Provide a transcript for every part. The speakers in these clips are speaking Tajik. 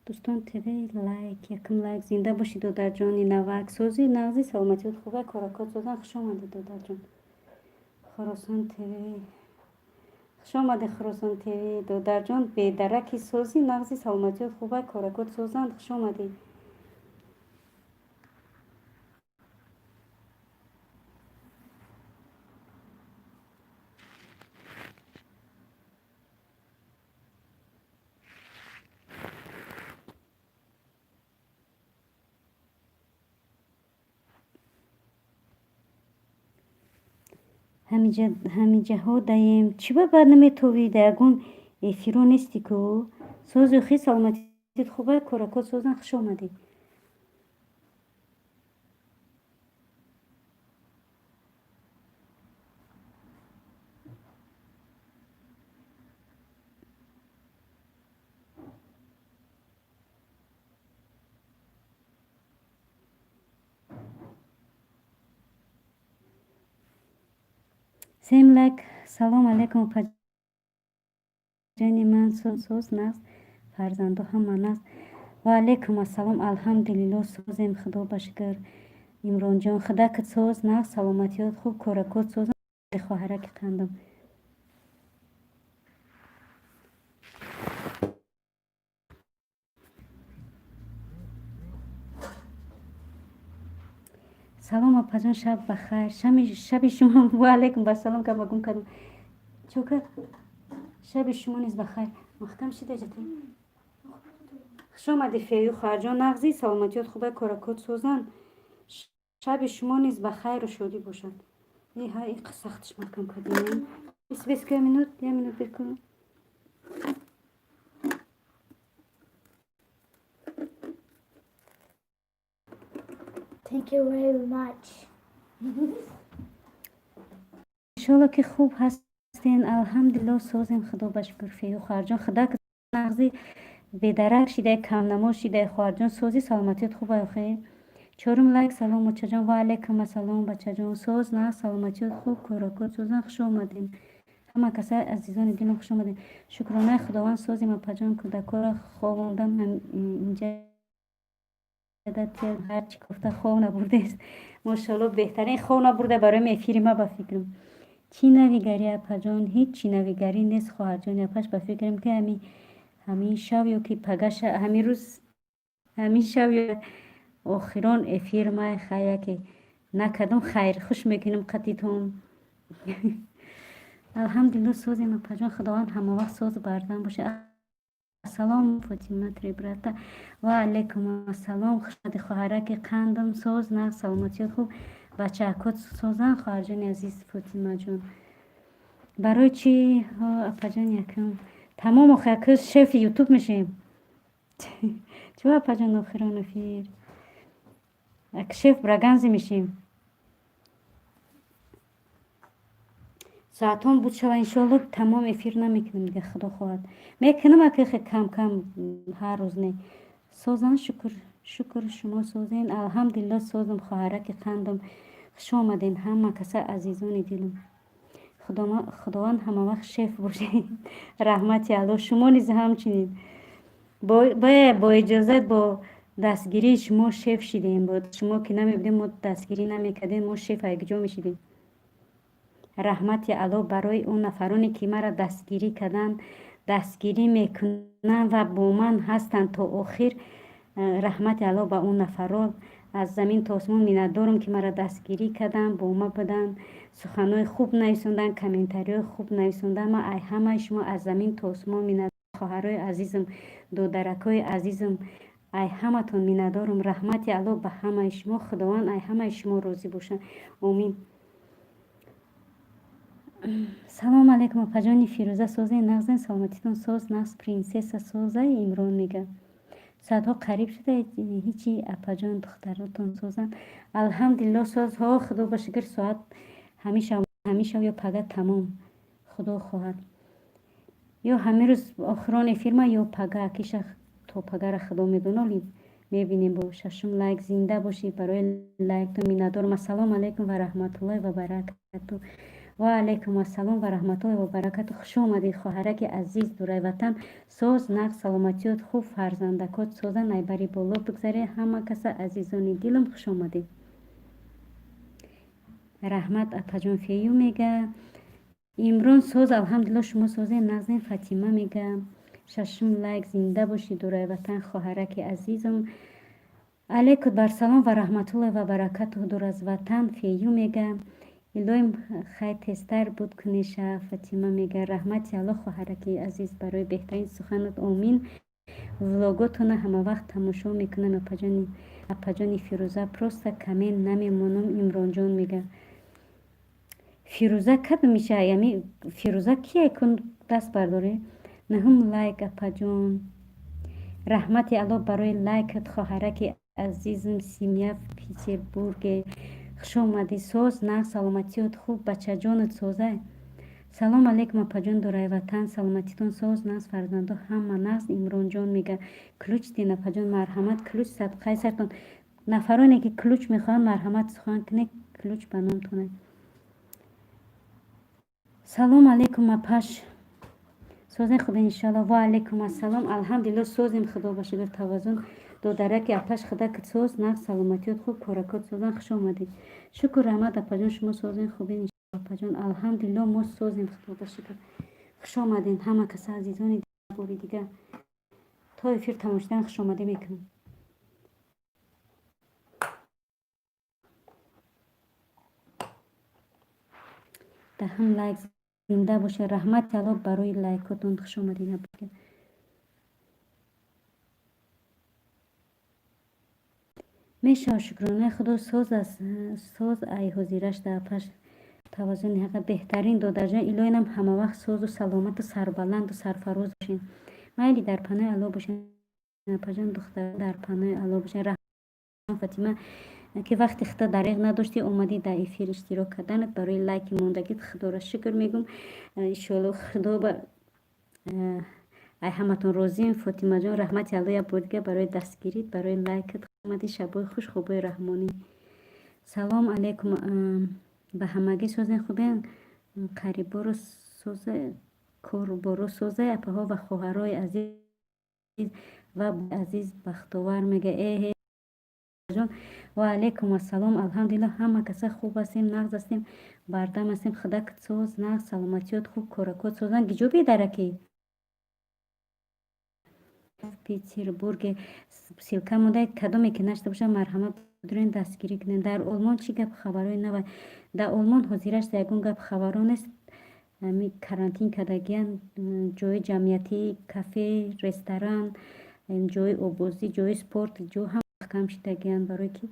دوستان تیوی لایک یکم لایک زنده باشید دودر جان نوک سوزی نغزی سلامتیت خوبه کاراکات سوزن خوش آمدید دودر جان خراسان تیوی خوش آمده خراسان تیوی دودر جان به درکی سوزی نغزی سلامتیت خوبه کاراکات سوزن خوش آمدید همینجا ها دایم چی با برنامه توی دگون افیرو نیستی کو سوزی خی سلامتیت خوبه کاراکات سوزن خوش آمدید سیملک سلام علیکم جانی من سوز نست فرزندو هم من است و علیکم السلام الحمدلله سوزیم خدا بشکر امران جان خدا کت سوز نه سلامتیات خوب کارکات سوز خواهرک قندم سلام اپا جان شب بخیر شب شما و علیکم بسلام که بگم کردم چوکر شب شما نیز بخیر محکم شده جتی خوش آمدی فیو خواهر جان نغزی سلامتیات خوبه کارکات سوزن شب شما نیز بخیر و شادی باشد این سختش محکم کردیم 20 minut یه minut بکنم Thank you very much. انشالله که خوب هستین الحمدلله سازیم خدا بشکر فیو خواهرجان خدا که نغزی بیدرک شیده کم نما شیده خواهرجان سازی سلامتیت خوبه آخه چهارم لایک سلام بچه جان و علیکم السلام بچه جان ساز نه سلامتیت خوب کاراکات سازن خوش آمدین همه کسای عزیزان دینم خوش آمدین شکرانه خداوند سازیم اپا جان که در کار خوابوندم اینجا هر چی گفته خواب نبرده است ماشاءالله بهترین خواب نبرده برای میفیری ما با فکرم چی نویگری اپا جان هیچ چی نویگری نیست خواهر جان اپاش با فکرم که همین شب یا که پگش همین روز همین شب یا آخران افیر ما خیلی که نکدم خیر خوش میکنم قطیتون الحمدلله سازیم اپا جان خداوند همه وقت ساز بردن باشه السلام فاطمه تریبرتا و علیکم السلام خوشمدی خواهرک قندم ساز نه سلامتیت خوب بچه اکات سازن خواهر جان عزیز فاطمه جان برای چی اپا جان یکم تمام آخر شف یوتیوب میشیم چه اپا جان آخران افیر شف برگنزی میشیم ساعتان بود شو انشالله تمام افیر نمیکنیم دیگه خدا خواهد میکنم اگه خیلی کم کم هر روز نه سازن شکر شما سازین الحمدلله سازم خواهرک قندم خوش آمدین همه کسا عزیزان دیلم خداوند همه وقت شف باشه رحمتی الله شما نیز همچنین با اجازت با دستگیری شما شف شدیم بود شما که نمیبودیم ما دستگیری نمیکردیم ما شف اگجا میشدیم رحمت الله برای اون نفرانی که مرا دستگیری کردن دستگیری میکنن و با من هستن تا آخر رحمت الله با اون نفران از زمین تا آسمان منت دارم که مرا دستگیری کردن با ما بدن سخنای خوب نویسوندن کامنتاری خوب نویسوندن ما ای همه شما از زمین تا آسمان منت خواهرای عزیزم دودرکای عزیزم ای همه تون منت دارم رحمت الله به همه شما خداوند ای همه شما راضی باشن آمین سلام علیکم اپا جانی فیروزه سازه نغزن سلامتیتون ساز نغز پرینسس سازه امران میگه ساعتها قریب شده هیچی اپا جان دختراتون سازن الحمدلله ساز ها خدا بشکر ساعت همیشه یا پگه تمام خدا خواهد یا همه روز آخران فیلم یا پگه کیش تا پگه را خدا میدونه میبینیم با ششم لایک زنده باشی برای لایک تو میندارم السلام علیکم و رحمت الله و برکاته و علیکم السلام و رحمت الله و برکات. خوش آمدید خواهرک عزیز دورای وطن. سوز نق سلامتیات خوب فرزندکات سوزه نیبری بالا بگذاره. همه کس عزیزانی دلم خوش آمدید. رحمت اپاجون فیو میگه امران سوز الحمدلله شما سوزه نازنین فاطمه میگه ششم لایک زنده باشی دورای وطن خواهرک عزیزم. علیکم بر سلام و رحمت الله و برکات دور از وطن فیو میگه الهیم خیلی تستر بود کنیشه. فاطمه میگه رحمت الله خواهرک عزیز برای بهترین سخنت آمین. ولاگاتون همه وقت تماشا میکنم. اپاجانی فیروزه پروسته کمین نمیمونم. امران جان میگه فیروزه کد میشه یعنی فیروزه کیه کن دست برداره. نهم لایک اپاجان. رحمت الله برای لایکت خواهرک عزیزم. سیمیف پیتربورگ خوش آمدی. سوز نه سلامتیت خوب بچه جانت سوزه. سلام علیکم اپاجان دورای وطن سلامتیتون سوز ناز فرزندو همه ناز. امران جان میگه کلوچ دین اپاجان مرحمت کلوچ صدقه سرتون. نفرانی که کلوچ میخوان مرحمت سخن کنه کلوچ بنامتونه. سلام علیکم اپاش سوزن خدا انشالله. و علیکم السلام. الحمدلله سوزیم خدا باشه در توازن دو درک اپاش خدا که سوز نه سلامتیت خوب کارکات سوزن خوش آمدید. شکر رحمت اپاجان شما سوزن خوبی انشالله اپاجان. الحمدلله ما سوزیم خدا باشه. خوش آمدین همه کس عزیزانی باری دیگه تا افیر تماشدن خوش آمده میکنم. ده هم لایک زنده باشه. رحمت الله برای لایکاتون خوش آمدین بگه. میشه شکرانه خدا سوز ای حضیرش در پش توازن حقا بهترین دو درجه الهی هم همه وقت سوز و سلامت و سربلند و سرفراز باشین. مایلی در پناه الله باشین پجان دختر در پناه الله باشین. رحمت فاطمه که وقتی خدا دریغ نداشتی اومدی در افیر اشتراک کردنت برای لایک موندگیت خدا را شکر میگم. انشالله خدا با ای همتون روزیم. فاطمه جان رحمت الله بودگه برای دستگیریت برای لایکت اومدی. شبای خوش خوبای رحمانی. سلام علیکم به همگی سوزن خوبین قریبا سوزه کوربارو سوزه اپاها و خواهرای عزیز و عزیز بختور میگه ای جان. و علیکم السلام. الحمدلله همه کسا خوب هستیم نغز هستیم بردم هستیم خدا کت سوز نغز سلامتیات خوب کارکات سوزن گیجو بیدرکی پیتربورگ سیلکه مونده کدومی که نشته باشه مرحمت بدرین دستگیری کنین. در آلمان چی گپ خبرای نوای در آلمان حضیرش در یکون گپ خبران است. همی کرانتین کدگیان جای جمعیتی کافه رستوران جای اوبوزی جای سپورت جو هم کم شدگیان برای که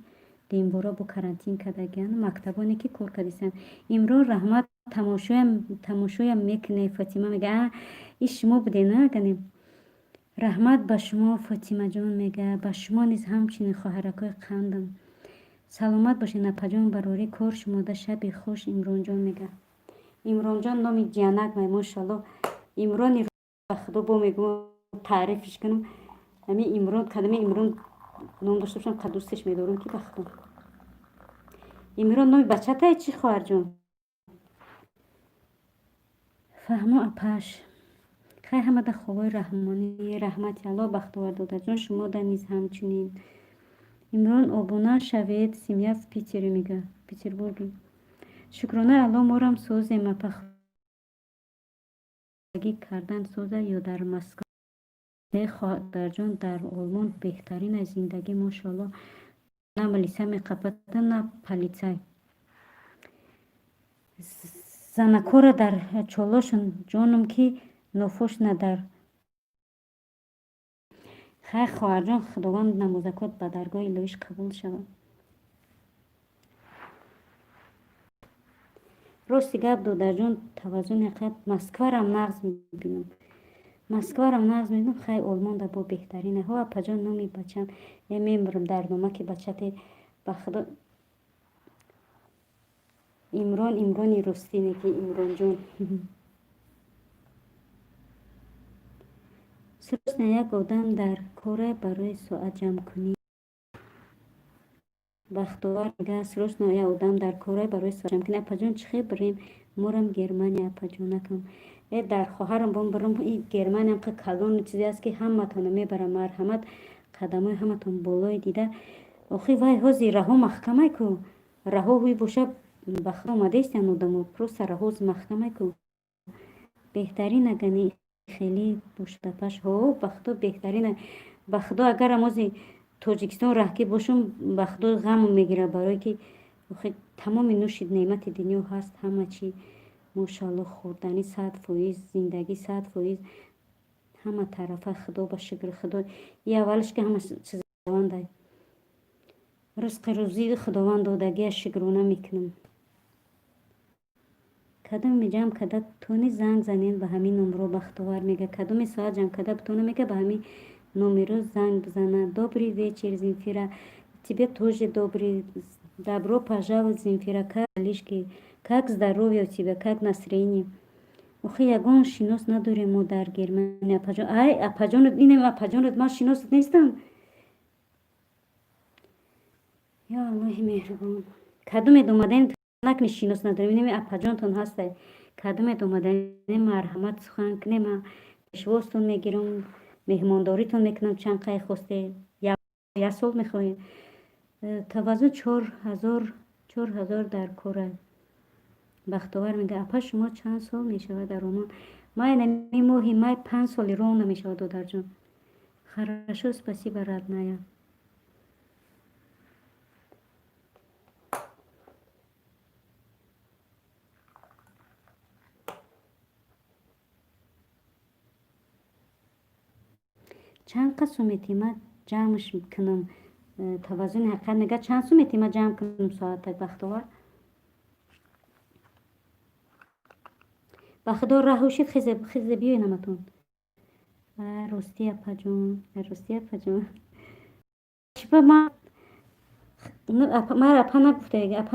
دیم بورا با کرانتین کدگیان مکتبانی که کار کردیسن. امرو رحمت تماشایم میکنه. فاطمه میگه ای شما بوده نه کنیم. رحمت به شما فاطمه جان میگه به شما نیز همچنین خواهرکای قندم سلامت باشین اپاجان برای کار شما ده شب خوش. امران جان میگه امران جان نامی جانک می ماشاءالله امرانی رو خدا با میگم تعریفش کنم. همین امران کدوم امران نام داشته باشم قد دوستش میدارم که بخدا امران نامی بچه تا چی خواهر جان فهمو اپاش خیلی همه ده خوبای رحمانی رحمت الله بختور داده جان شما ده نیز همچنین. امران آبونه شوید سیمیف پیتری میگه پیتربورگی شکرانه الله مارم سوزه مپخگی کردن سوزه یا در مسکو در جان در آلمان بهترین از زندگی ماشاءالله نه ملیسه میقبطه نه پلیسه زنکور در چالاشون جانم که نفوش ندار خیلی خواهر جان خداوند نمازکات به درگاه الهیش قبول شود. راستی گپ دو جان توازن حقیقت مسکوارم نغز میبینم مسکوارم نغز میبینم خیلی آلمان در با بهترینه ها پجان نامی بچم یه میمرم در نامه که بچت بخدا امرانی راستی نگی امران جان سرست یک آدم در کاره برای ساعت جمع کنی بختوار میگه سروش نویا آدم در کاره برای ساعت جمع کنی اپا جان چخی بریم مورم گرمانی اپا جونکم در خواهرم بام برم این گرمانی هم که کلون چیزی است که همه تانو میبره مرحمت قدمای همه تان بالای دیده آخی وای هازی رها محکمه کو رها هوی باشه بخدا اومده است یا نودمو پروست رهاز محکمه کو بهترین اگنی خیلی باشده پش ها بخدا بهترین بخدا اگر امازی تاجیکستان رهکی باشم بخدا غم میگیره برای که تمام نوشید نعمت دنیا هست همه چی ماشاءالله خوردنی 100% زندگی 100% همه طرفه خدا با شکر خدا یه اولش که همه چیز خداونده رزق روزی خداوند دادگی شکرونه میکنم کدوم میجم کده تونی زنگ زنین به همین نمرو بختوار میگه کدوم ساعت جم کده بتونه میگه به همین نمرو زنگ بزنه добрый вечер Земфира тебе тоже добрый добро пожаловать Земфира как лишки как здоровье у тебя как настроение охи ягон шинос надорем мо дар Германия апаҷон ай апаҷонот инем апаҷонот ман шиносат нестам я аллоҳи меҳрубон кадумед омадаем накни шинос надорем инем апаҷонтон ҳастай кадумед омадаем марҳамат сухан кунем пешвостон мегирам меҳмондоритон мекунам чанд қай хосте як сол мехоҳем таваззу 4000 дар кора бахтовар мега апа шумо чанд сол мешавад дар омон май нами моҳи май 5 соли роҳ намешавад додарҷон хорошо спасибо родная чанд қа сумети ма ҷамъш кунам таваззуни ҳақиқат мега чанд сумети ма ҷамъ кунам соатак бахтовар ба худо раҳ ушид хизе биёед наматон рости апаҷон шипа мара апа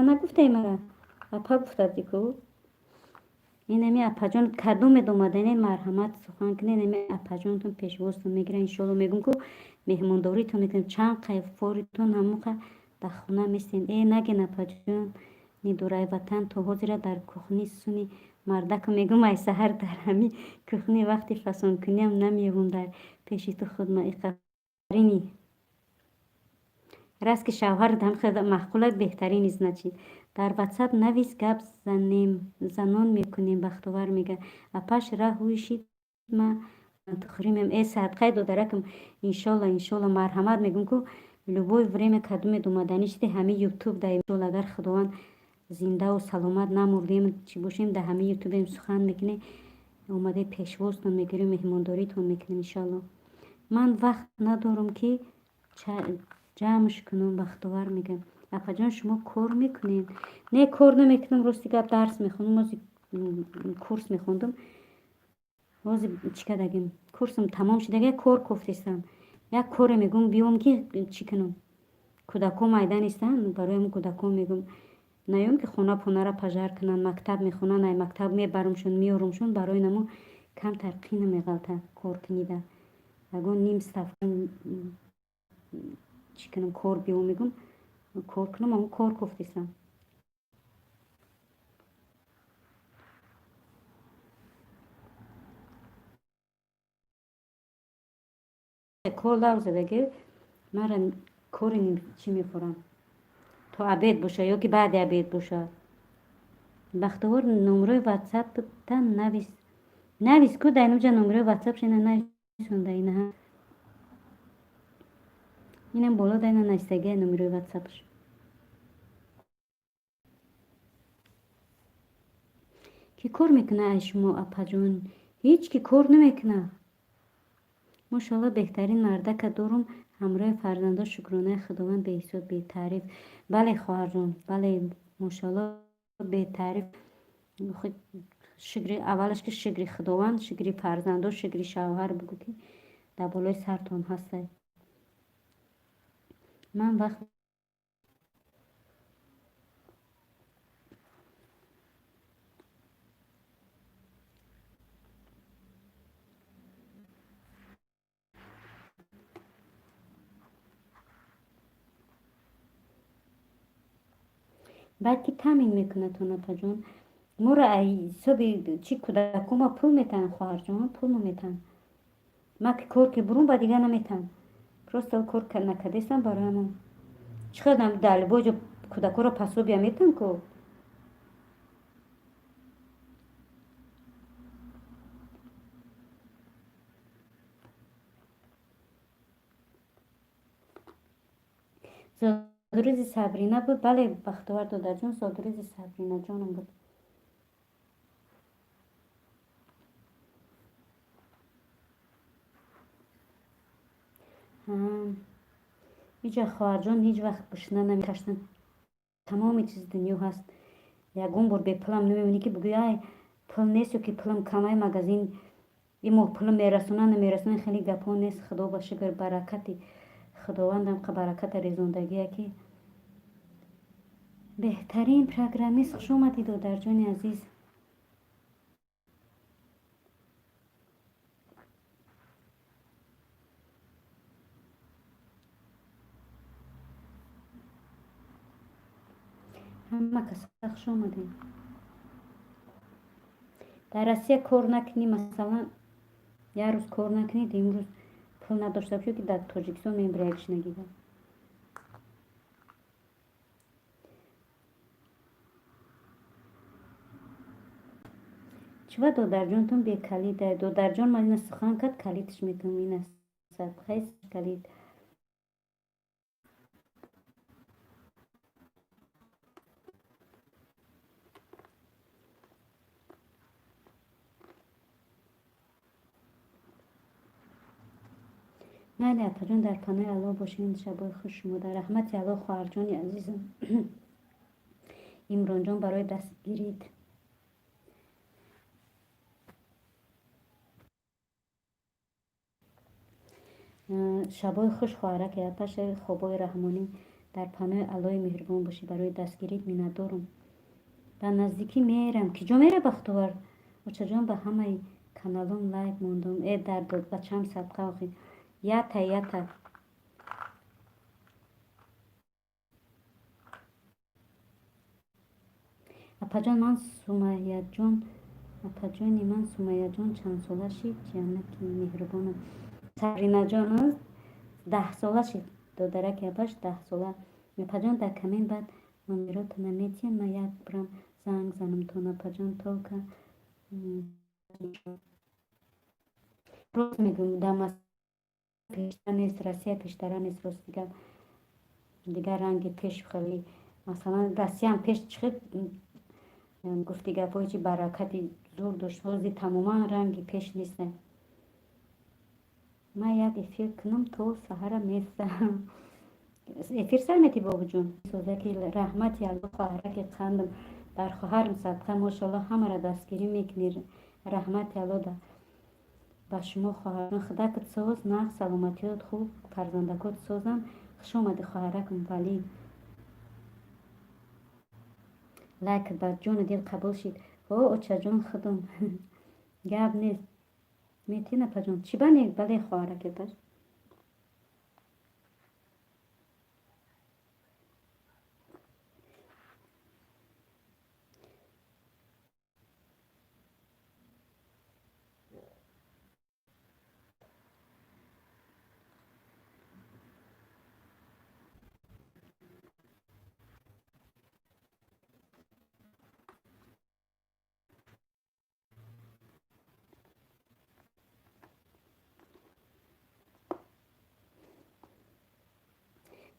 нагуфтаи мара апа гуфтади ку инами апаҷон кадомед омаданӣ марҳамат сухан кунед инами апаҷонтон пешвостон мегира иншолло мегум ку меҳмондоритон мекунем чанд қайфоритон ҳамуқа ба хона местен нагин апаҷон нидораи ватан то ҳозира дар кухни суни мардака мегум ай саҳар дар ҳами кухни вақти фасонкуниам намеявум дар пеши ту худмаиқарини раст ки шавҳарат ҳамхеле маъқулак беҳтарини значит дар ватсап навис гап занон мекунем бахтовар мега апаш раҳ ҳуишид ма тухримем садқаи додаракам иншолла марҳамат мегум ку любое время кадумед омаданӣ шиди ҳами ютуб да иншолла агар худованд зиндаву саломат намурдем чӣ бошем да ҳами ютубем сухан мекунем омаде пешвостон мегирем меҳмондоритон мекунем иншолло ман вақт надорам ки ҷамъш кунам бахтовар мегам апаҷон шумо кор мекунед не кор намекунам рости гап дарс мехонам ози курс мехондам ози чӣ кардагим курсам тамом шудага кор кофтестам як коре мегум биём ки чӣ кунам кӯдакон майда нестанд барои ҳамн кӯдакон мегум наём ки хона понара пажар кунанд мактаб мехонанд ай мактаб мебарамшон меорумшон барои намо камтар қӣ намеғалта кор кунида ягон ним ставка чӣ кунам кор биём мегум кор кунам аммо кор кофтестам кор лавзадаги мара кори чӣ мехӯрам то обед боша ё ки баъди обед боша бахтовар номерои ватсапта навис ку дар инуҷа номерои ватсапшина нависонда инаҳа инам боло да ина нависагия номерои ватсапш ки кор мекуна ай шумо апаҷон ҳеҷ ки кор намекуна мошалло беҳтарин мардака дорум ҳамроҳи фарзандо шукронаи худованд беҳисоб бетаъриф бале хоҳарҷон бале мошалло бетаъриф шукри аввалаш ки шукри худованд шукри фарзандо шукри шавҳар бугӯ ки дар болои сартон ҳастай ман вақт баъд ки тамин мекунатон апаҷон مورا ای صبح چی کودکوما پول میتن خواهر جان پول میتن ما که کار که برون با دیگه نمیتن پروستا کار نکردیستم برایمون چقدر دل بوجو کودکو رو پسو بیا میتن کو زادروزی صبرینا بود بله بختوار دادر جان زادروزی صبرینا جانم بود اینجا خواهر جان هیچ وقت بشنه نمیکشتن تمام چیز دنیا هست یکون بار به پلم نمیمونی که بگوی ای پل نیست که پلم کمای مگزین این ماه پلم نمیرسونن خیلی گپا نیست خدا باشه گر برکتی خداوندم که برکت ریزوندگیه که بهترین پروگرامیست خوش آمدید و در جان عزیز همه کسا خوش آمدید در روسیه کار نکنی مثلا یه روز کار نکنید امروز پول نداشته باشید که در تاجیکستان میبریدش نگیدم چوا دادر جانتون به کلیده دادر جان من این سخن کد کلیدش میتونم این است خیلی کلید بله اپا جان در پناه الله باشین شبای خوش شما در رحمت الله خواهر جان عزیزم عمران جان برای دست گیرید شبای خوش خواهرک اپش خوبای رحمانی در پناه الله مهربان باشی برای دست گیرید می ندارم در نزدیکی میرم کجا میره بختوار بچه جان به همه کانالم لایک موندم ای در داد بچم صدقه آخی یتا اپا جان من سمیه جان اپا جانی من سمیه جان چند ساله شید جانکی مهربانم سبرینا جان هست 10 ساله شید دادرک اپاش 10 ساله اپا جان در کمین بعد نمیرات نمیتیم ما یک برم زنگ زنم تون اپا جان تو که روز میگم دم پیشتر نیست روسیه پیشتر نیست روز دیگر رنگ پیش خیلی مثلا روسیه هم پیش چقدر گفتی گپای چی برکتی زور داشت روزی تماما رنگی پیش نیستن ما یک افیر کنم تو سهر میستم افیر سر میتی بابا جون سوزه که رحمتی الله خواهره که خندم در خواهرم صدقه ماشالله همه را دستگیری میکنی رحمتی الله ده با شما خواهران خدا کت سوز نه سلامتیات خوب فرزندکات سوزن خوش آمدی خواهرکم ولی لایک بر جون دل قبول شید او اوچه جون خودم گب نیست میتی نپا جون چی بانی بله خواهرک بر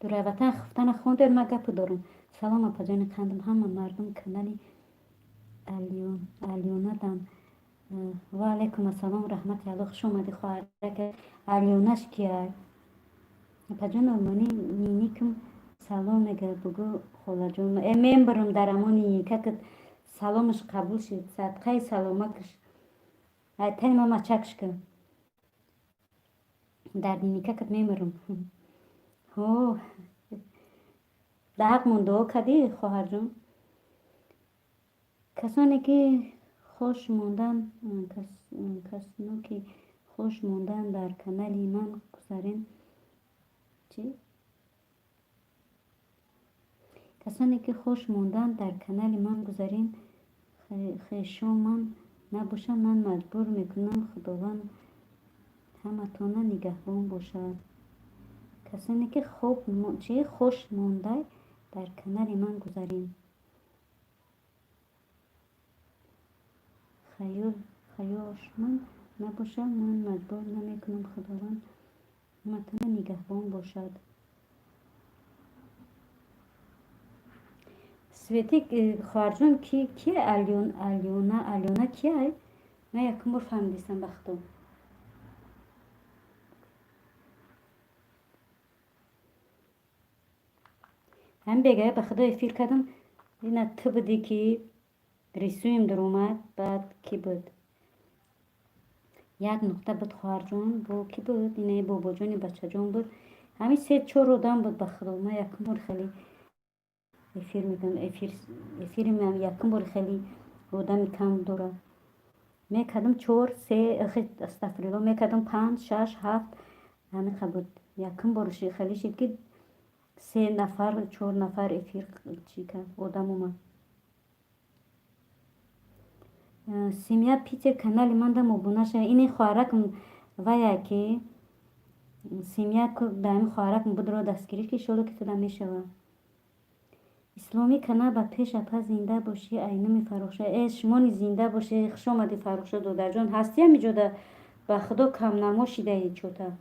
دوره وطن خفتن خونده ما گپ دارم سلام اپا جان خندم همه مردم کانالی الیونا دم و علیکم السلام رحمت الله خوش اومدی خواهرک الیوناش کیه اپا جان آلمانی نینیکم سلام میگه بگو خولا جون ممبرم در امانی که سلامش قبول شد صدقه سلامکش تای ماما چکش کن در نینیکه کت ممبرم هو دهق مونده کدی خواهر جون کسانی که خوش موندن کسانی که خوش موندن در کانال من گذارین چی؟ کسانی که خوش موندن در کانال من گذارین خیشان من نباشم من مجبور میکنم خداوند همتون نگهبان باشد. کسانی که خوب چه خوش مانده در کنار من گذاریم. خیاش من نباشم من مجبور نمیکنم خداوند همتون نگهبان باشد. سویتی خواهرجان کی الیونا کیه؟ من یکم بار فهمیدم بخدا. هم بگه به خدا فکر کردم اینا تو بودی که رسویم در اومد. بعد کی بود؟ یک نقطه بود خواهرجان با کی بود؟ اینه بابا جان بچه جان بود. همین 3-4 آدم بود به خدا. من یکم بار خیلی افیر میگم افیر میگم یکم بار خیلی آدم کم داره. میکردم 4 3 استغفرالله میکردم 5 6 7 همین بود. یکم بارش خیلی شد که 3 نفر 4 نفر افیر چی کرد آدم اومد. سیمیا پیچ کانال من دم ابونه شه. این خواهرکم ویا که سیمیا که دائم خواهرکم بود رو دستگیری که شده که تدا میشه. اسلامی کانال با پیش اپا زنده باشی اینو میفروشه. شما زنده باشی خوش آمدی فروشه دادر جان. هستی هم میجوده با خدا کم نماشیده ای چوتا.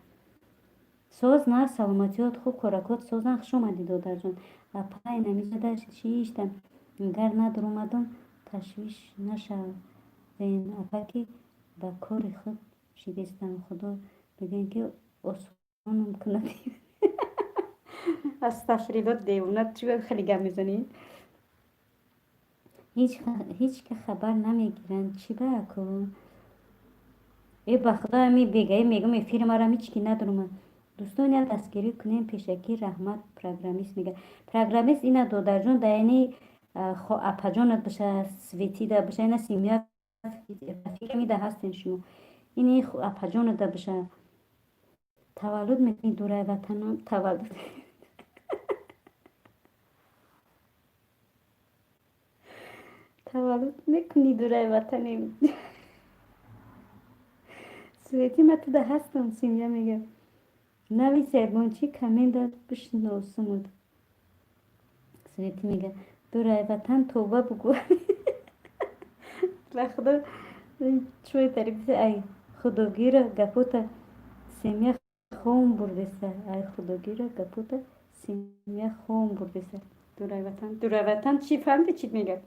سوز نه سلامتیات خوب کارکات سوزن خوش آمدی دادر جان. اپا اینو میجوده چیشتم گر ندر اومدم تشویش نشه. این اپا که با کار خود شیدستم خدا بگن که آسانم کند. از تفریلات دیونت چی خیلی گم میزنی؟ هیچ که خبر نمیگیرن چی بکن؟ ای بخدا همی بگه میگم افیر مرا هیچ کی ندارم. دوستان یا دستگیری کنیم پیشکی رحمت پروگرامیست میگه. پروگرامیست اینا دادر جون داینی خو اپا جانت بشه سویتی ده بشه اینا سیمیا فکر میده هستین شما. اینی خو اپا جانت ده بشه تولد میکنی دوره وطنم تولد تولد میکنی دوره وطنم. سویتی من تو ده هستم. سیمیا میگه نوی سربانچی کمین داد بشناسمود. سویتی میگه دوره وطن توبه بگو. لخدا چوی تعریف ای خداگیر گپوتا سیمیا خون بردسته. ای خداگیر گپوتا سیمیا خون بردسته. دوره وطن چی فهمده چی میگه؟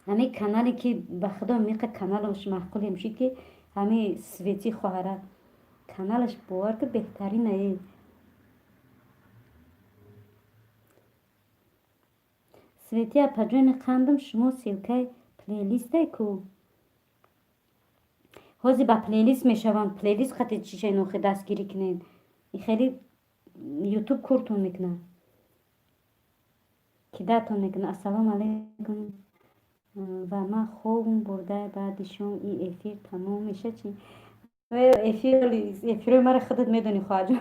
همین کانالی که به خدا میگه کانالش معقول میشه که همین سویتی خواهره کانالش باور که بهترینه. ای سویتی اپجون قندم شما سیلکای پلیلیسته کو هازی با پلیلیست میشوند. پلیلیست خطی چیشه نوخی دستگیری کنین. این خیلی یوتیوب کورتون میکنن که داتون میکنن. السلام علیکم و من خوبم برده بعدشون این افیر تمام میشه چی؟ و افیر مرا خودت میدونی خواهد.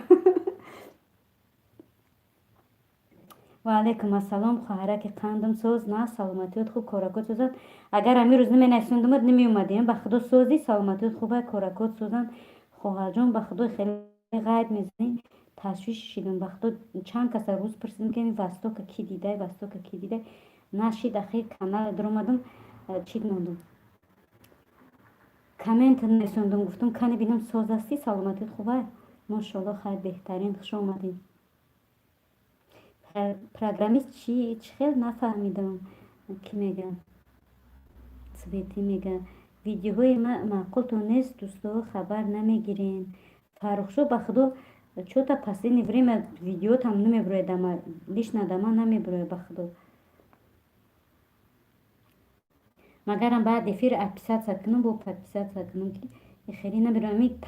و علیکم السلام خواهرک قندم سوز نه سلامتیت خوب کارکات سوزن. اگر همین روز نمی نشوندمت نمی اومدیم به خدا سوزی سلامتیت خوبه کارکات سوزن. خواهر جان به خدا خیلی غیب میزنی تشویش شدم. به خدا چند کس روز پرسیدم که این وستو که کی دیده وستو که کی دیده نشید. اخیر کانال در اومدم چید موندم کامنت نشوندم گفتم کنی بینم سوز هستی سلامتیت خوبه ماشاءالله خیلی بهترین خوش اومدین. پروگرامیست چی خیلی نفهمیدم کی میگه. سویتی میگه ویدیوهای معقولتون نیست دوستو خبر نمیگیرین. فرخشو به خدا چوتا پسی نوریم ویدیو تام نمیبروی دما لیش ندما نمیبروی به خدا. مگرم بعد افیر اپیزاد سکنم با اپیزاد سکنم که خیلی نمیبروی می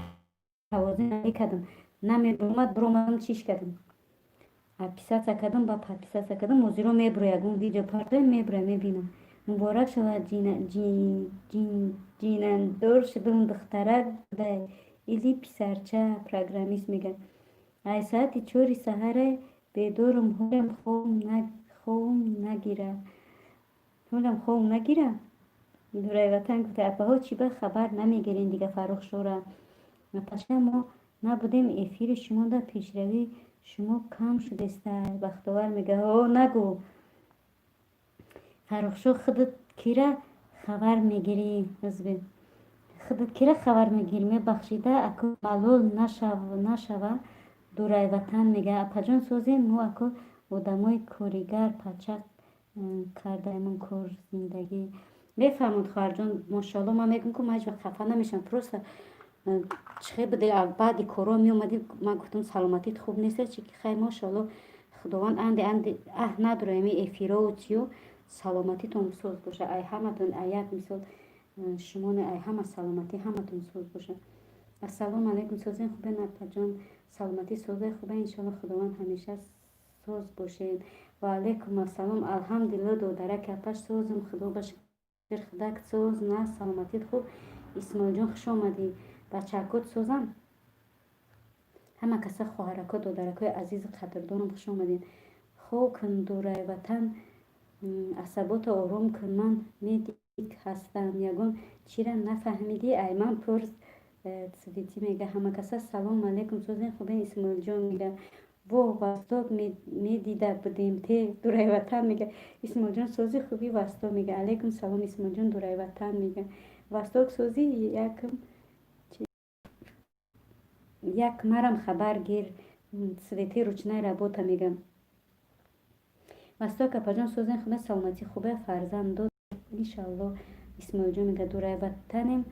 توازن نکردم نمیبرومد برومم چیش کردم. اپیزاد سکدم با اپیزاد سکدم موزی رو میبروی اگون ویدیو پارده میبروی میبینم. مبارک شود جینندور شدم دختره ده ایلی پسرچه پروگرامیست میگن. ای ساعت 4 سحر بیدارم خوم نگیره حالم خوم نگیره. دورای وطن گفته اپا ها چی به خبر نمیگیرین دیگه فرخ شوره پس ما نبودیم افیر شما در پیشروی شما کم شده است. بختاور میگه او نگو فرخ شو خودت کیره خبر میگیری حزبی خودت کیره خبر میگیری میبخشیده اکو ملول نشوه دورای وطن میگه اپا جان سوزین مو اکو آدمای کوریگر پچک کرده ایمون کار زندگی بفرمود خواهر جان ماشاءالله. من میگم که من هیچ وقت خفه نمیشم پروست چه بده بعد کارا می اومدی من گفتم سلامتیت خوب نیست چی که خیر ماشاءالله خداوند اند نداره می افیرا و چیو سلامتیتون سوز باشه ای همتون یک مثال شما نه ای همه سلامتی همتون سوز باشه. السلام علیکم سوزین خوبه نپا جان سلامتی سوزه خوبه انشالله خداوند همیشه سوز باشین. و علیکم السلام الحمدلله دو درک اپش سوزم خدا باشه خداک سوز نه سلامتیت خوب. اسماعیل جان خوش آمدی بچه‌کات سوزم همه کسا خواهرکات و درکای عزیز قدردانم خوش آمدین. خوب کن دورای وطن عصبات آروم کن من میدیک هستم یگان چیره نفهمیدی ای من پرس سویتی میگه همه کسا سلام علیکم سوزین خوبه. اسماعیل جان میگه و وستاک میدیده بودیم تی دورای وطن میگه اسماعیل جان سوزی خوبی وستا میگه علیکم سلام اسماعیل جان دورای وطن میگه وستاک سوزی یک مرم خبر گیر سویتی روچنای ربوتا میگم وستاک اپا جان سوزین خوبه سلامتی خوبه فرزند انشالله. اسماعیل جان میگه دورای وطنم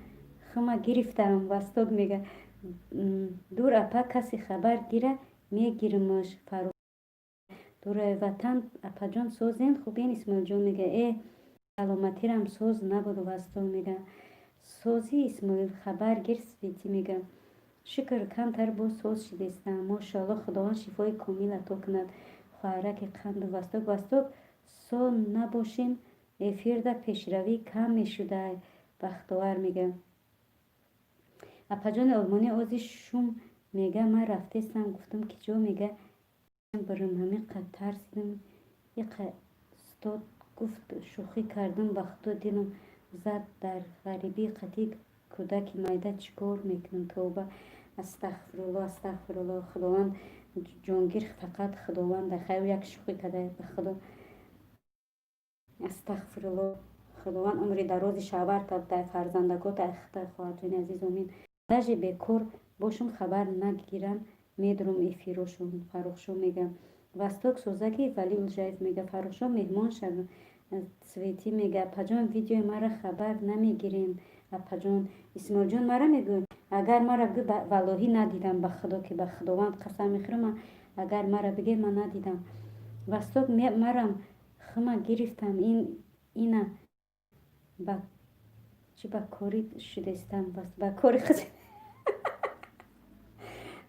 خما گرفتم وستاک میگه دور اپا کسی خبر گیره میگیرمش فرو دورای وطن اپا جان سوزین خوبین. اسماعیل جان میگه ای سلامتی رم سوز نبود وستاک میگه سوزی اسماعیل خبر گیر سویتی میگه شکر کمتر با سوز شدیستم ماشاءالله خداوند شفای کامل عطا کند. خواهرک قند وستاک سو نباشین افیر در پیشروی کم میشده بختاور میگه اپا جان آلمانی آزی شوم میگه من رفتستم گفتم که جا میگه برم همین قد ترسیدم یک استاد گفت شوخی کردم بخدا دیدم زد در غریبی قطی کودک میده چیکار میکنم توبه استغفرالله خداوند جانگیر فقط خداوند خیر یک شوخی کرده به خدا استغفرالله خداوند عمر دراز شاور تا در فرزندگات اخته خواهد جان عزیز امین دژ بیکار باشم خبر نگیرم میدرم افیروشون فروخشو میگم وستاک سوزکی ولی الجایف میگه فروخشو مهمان شد سویتی میگه پجان ویدیو مرا خبر نمیگیرین پجان اسماعیل جان مرا میگه اگر مرا بگه والله ندیدم به خدا که به خداوند قسم میخورم اگر مرا بگه من ندیدم وستاک مرا خما گرفتم اینا با چی با کاری شده استم با کاری خود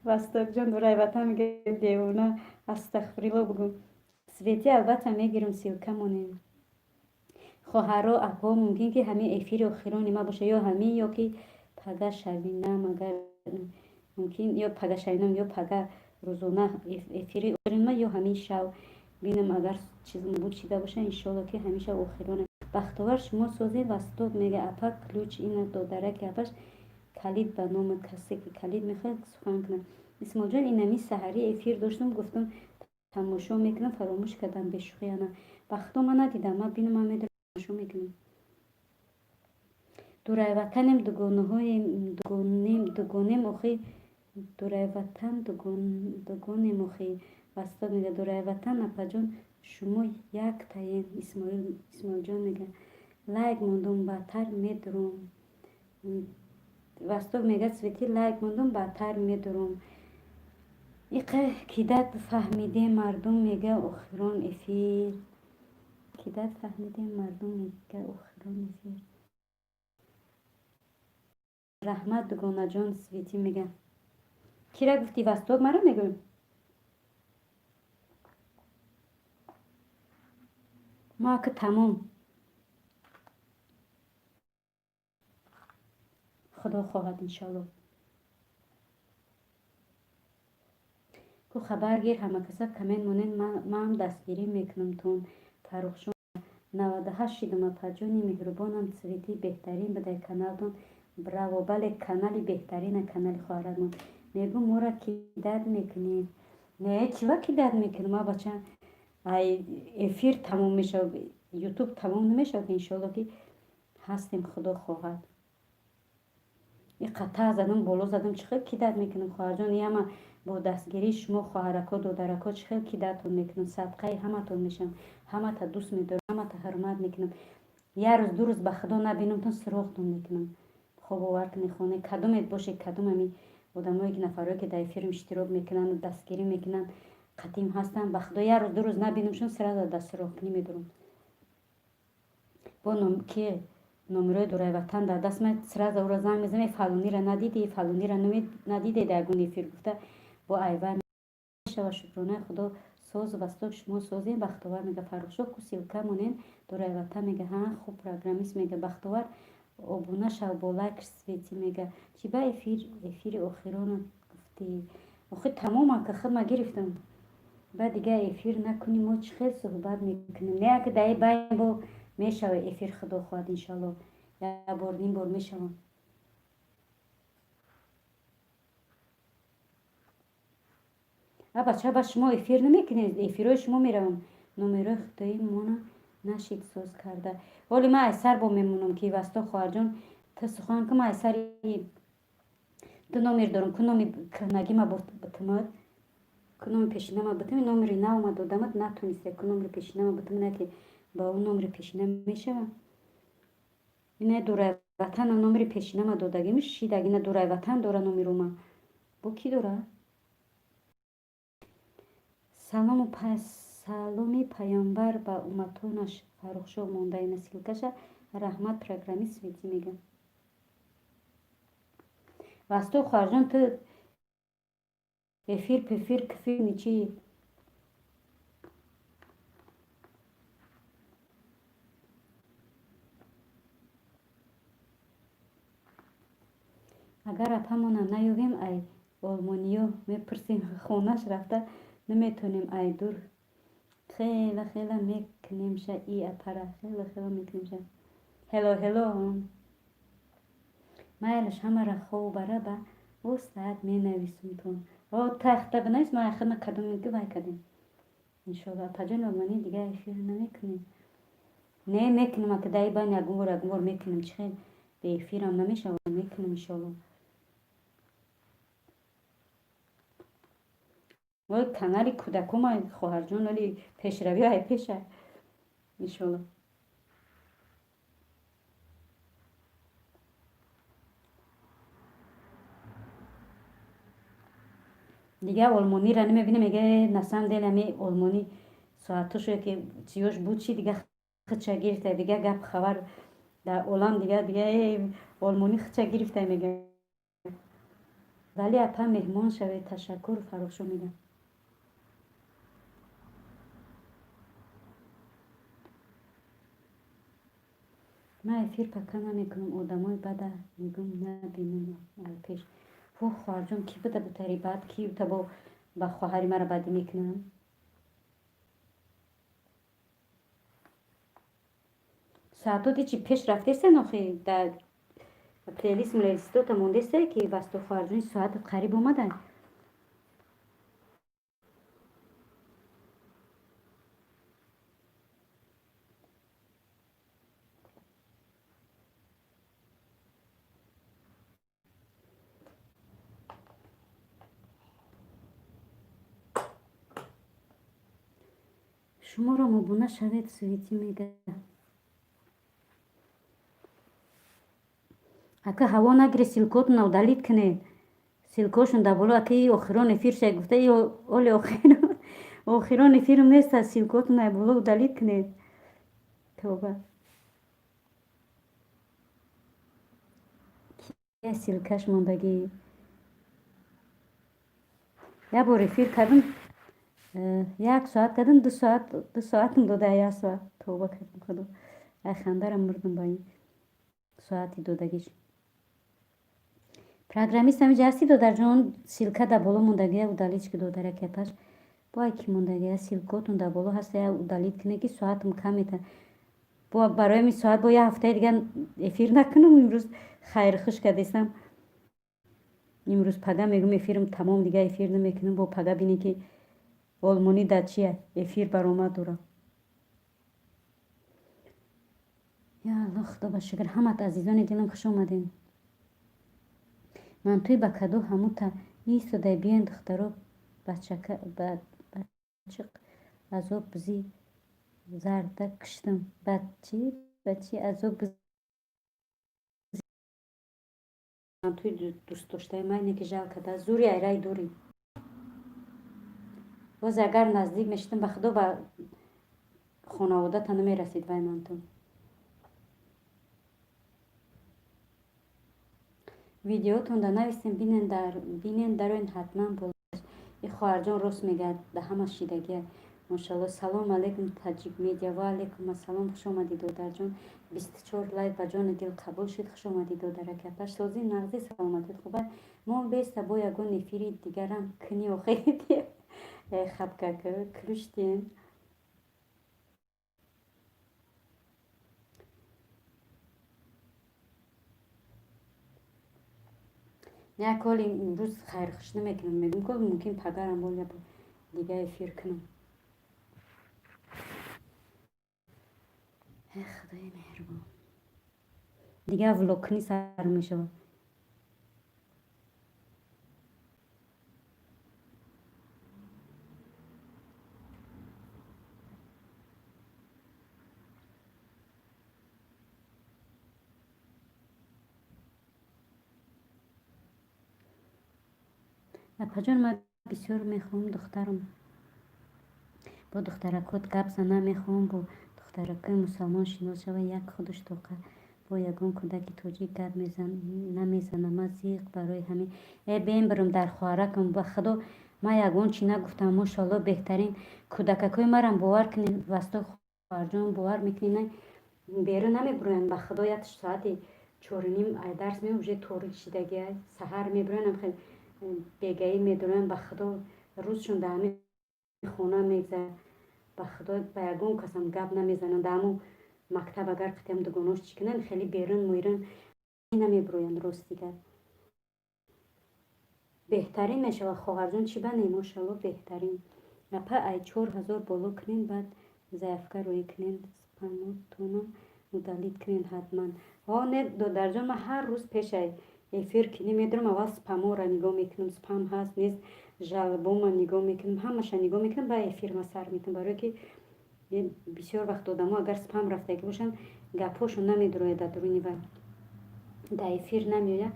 وستاک جان دورای وطن میگه دیوونه استغفرالله بگو سویتی البته میگیرم سیلکه مونیم خواهرها اپا ممکن که همه افیر اخیران ما باشه یا همه یا که پگه شوینم اگر ممکن یا پگه شوینم یا پگه روزانه افیر اخیران ما یا همه شو بینم اگر چیز بود شده باشه انشالله که همیشه اخیرانه بختاور شما سوزی وستاک میگه اپا کلوچ این دادره که اپاش کلید به نام کسی که کلید میخواد سخن کنه. اسماعیل جان اینمی سحری افیر داشتم گفتم تماشا میکنم فراموش کردم به شوخی انا بخدا من ندیدم من بینم من میدونم تماشا میکنم دورای وطنم دوگانه مخی دورای وطن دوگانه مخی وستا میگه دورای وطن اپا جان شما یک تاین اسماعیل جان میگه لایک موندم بهتر میدرم وستاک میگه سویتی لایک موندم بهتر میدرم ایقه کیدت فهمیده مردم میگه اخیران افیر کیدت فهمیده مردم میگه اخیران افیر رحمت دگانه جان سویتی میگه کی را گفتی وستاک مرا میگم ما که تمام خدا خواهد انشالله خو خبر گیر همه کسا کمین مونین ما هم دستگیری میکنم تون فرخشون 98 شیدم پاجونی مهربانم سویتی بهترین بده کانالتون براو بله کانالی بهترین کانال خواهرمون میگم مورا کیداد میکنین نه چیوا کیداد میکنم ما بچه ای افیر تموم میشه یوتیوب تموم نمیشه انشالله که هستیم خدا خواهد این قطعه زدم بالا زدم چخیل کیداد میکنم خواهر جان یه با دستگیری شما خواهرکا دودرکا چخیل کیدادتون میکنم صدقه همه تون میشم همه تا دوست میدارم همه تا حرمت میکنم یه روز دو روز به خدا نبینم تون سراغتون میکنم خوب باور کنی خانه کدومت باشه کدوم همی آدمایی که نفرایی که در فیلم اشتراک میکنن و دستگیری میکنن قدیم هستن به خدا یه روز دو روز نبینمشون سراغ دست سراغ نمیدارم با که نمره دورای وطن در دست من سراغ او را زنگ میزنم فلانی را ندیدی فلانی را ندیدی در گونی فیلم گفته با ایوان و شکرانه خدا ساز و بستک شما سازین بختور میگه فرخشو کسی و کمونین دورای وطن میگه ها خوب پروگرامیست میگه بختور ابونه شو با لایک سویتی میگه چی با افیر اخیران گفتی آخه تمام که خود ما گرفتم بعد دیگه افیر نکنیم ما چه خیلی صحبت میکنیم نه که دایی باید با میشوه افیر خدا خواهد انشالله یا بار نیم بار میشوه بچه با شما افیر نمیکنید افیرای شما میروم نمره خدایی مانا نشید ساز کرده ولی من ایسر با میمونم که وستا خواهر جان تا سخوان که من ایسر دو نمیر دارم که نمی کنگی ما بتمد که نمی پیشینه ما بتم نمری نه اومد دادمت نتونسته که نمری پیشینه ما بتم نه که با اون نمری پیشینه میشوم اینه دورای وطن نمری پیشینه ما دادگی میشه دیگه نه دورای وطن داره نمرو ما با کی داره سلامی پیامبر با امتونش فرخشو مانده نسل کشه رحمت پروگرامیست ویدی میگه وستو خارجان تو افیر پفیر کفیر نیچی اگر اپامون نیویم ای آلمانیو میپرسیم خونش رفته نمیتونیم ای دور خیلی میکنیم شه ای اپره خیلی میکنیم شه هلو مایلش همه را خوب بره با استاد می نویسم تون تخته بنویس ما اخیر کدوم میگه وای کدیم انشالله پجان آلمانی دیگه افیر نمیکنیم نه میکنیم که دایی باید اگمور میکنیم چه به افیرم نمیشه میکنیم انشالله ولی کانالی کودکو ما خواهر جان ولی پیشروی های پیشه انشالله دیگه آلمانی را نمیبینه میگه نسان دل همی آلمانی ساعتشو که چیوش بود چی دیگه خچه گرفته دیگه گپ خبر در اولان دیگه آلمانی خچه گرفته میگه ولی اپا مهمان شوه تشکر فرخشو میگه من افیر پکا نمیکنم آدمای بده میگم نبینم پیش فو خواهرجان کی بوده بتری بعد کی بوده با خواهری مرا بدی میکنم ساعتو چی پیش رفته سن آخی در پلیلیست ملیلیستو تا مونده سه که وستو خواهرجان ساعت قریب اومدن شما را مبونه شوید سویتی میگه اگه هوا نگیره سیلکوتون удалить کنید سیلکوشون در بالا اگه آخران افیر شه گفته اولی آخران افیرم نیست سیلکوتون در بالا удалить کنید توبه یه سیلکش موندگی یه بار افیر کردم 1 ساعت کردم 2 ساعتم داده 1 ساعت توبه کردم خدا ای خنده را مردم با این ساعتی دادگیش программист ҳами ҷасти додарҷон силка да боло мондагия удалитчики додаря кепаш бой ки мондагия силкотун да боло ҳаста я удалит кине ки соатам камета бо барои ми соат бо я ҳафтаи дига эфир накунам имрӯз хайрхуш кардесам имрӯз пага мегӯм эфирам тамом дига эфир намекунам бо пага бинӣ ки олмонӣ дар чия эфир баромад дура я алло худо ба шукр ҳамат азизони дилам хуш омадин ман туи ба каду ҳамута истодай биён духтаро бачиқ азоб бизӣ зарда киштам бачи азоб бизӣ ман туи дӯстдоштаи майне ки жал када зури айрай дури боз агар наздик мешидам ба худо ба хонаводата намерасид вай манту видеотонда нависем бинен дароин ҳатман болаш и хоҳарҷон рост мегӯяд да ҳама шидагия мошалло салом алейкум таҷик медиа ва алейкум ассалом хуш омадид додарҷон 24 лайк ба ҷони дил қабул шуд хуш омадид додарака пашсози нағзи саломатит хуба мо беста бо ягон эфири дигарам кини охирidi хабкака круштин як ҳоли имрӯз хайрхуш намекунам мегӯм ки мумкин пагарам бо я дига эфир кунам худои меҳрубон дига влогкунӣ сар мешавад апаҷон ман бисёр мехоҳам духтарам бо духтаракот гап зана мехоҳам бо духтаракои мусалмон шинос шава як худуш тоқа бо ягон кӯдаки тоҷик гап намезанам зиқ барои ҳамин бембирам дар хоҳаракам ба худо ман ягон чи нагуфтам мошалло беҳтарин кӯдакакои марам бовар кунед васто хоҳарҷон бовар мекунед берун намебироянд ба худо як соати 4:30 ай дарс меам уже торик шидагия саҳар мебироянд хел бегаӣ медороянд ба худо рӯзшон да ҳамин хона мегзарад ба худо ба ягон касам гап намезананд да ҳамун мактаб агар қитам дугонош чӣ кунанд хеле берун мӯирун намебироянд рост дигар беҳтарин мешавад хоҳарҷон чӣ бане мошалло беҳтарин апа ай 4000 боло кунен баъд заявка рӯӣ кунен спамотона удалит кунен ҳатман не додарҷон ман ҳар рӯз пешай эфир кинӣ медорам аввал спамора нигоҳ мекунам спам ҳаст нест жалбома нигоҳ мекунам ҳамаша нигоҳ мекунам ба эфирма сар метунам барое ки бисёр вақт одамо агар спам рафтагӣ бошанд гапҳошон намедирояд дар дуруни вай дар эфир намеояд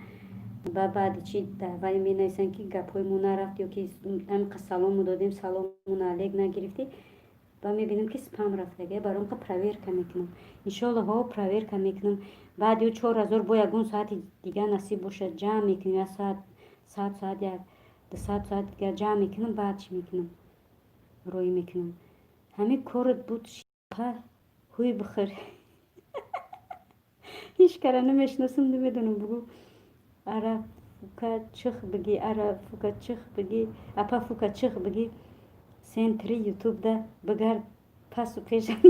ба баъди чи дар вай менависанд ки гапҳои мо нарафт ё ки ҳамиқа салому додем саломун алейк нагирифтӣ ба мебинам ки спам рафтагия барои ка проверка мекунам иншолло ҳо проверка мекунам баъди 4000 бо ягон соати дига насиб бошад ҷамъ мекунам як соат 100 соат як 200 соат дига ҷамъ мекунам баъд чӣ мекунам роӣ мекунам ҳамин корот буд шипа ҳуй бихӯр ҳеч кара намешиносам намедонам бугӯ ара фука чих бигӣ ара фука чих бигӣ апа фука чих бигӣ сен тири ютубда бигард пасу пешам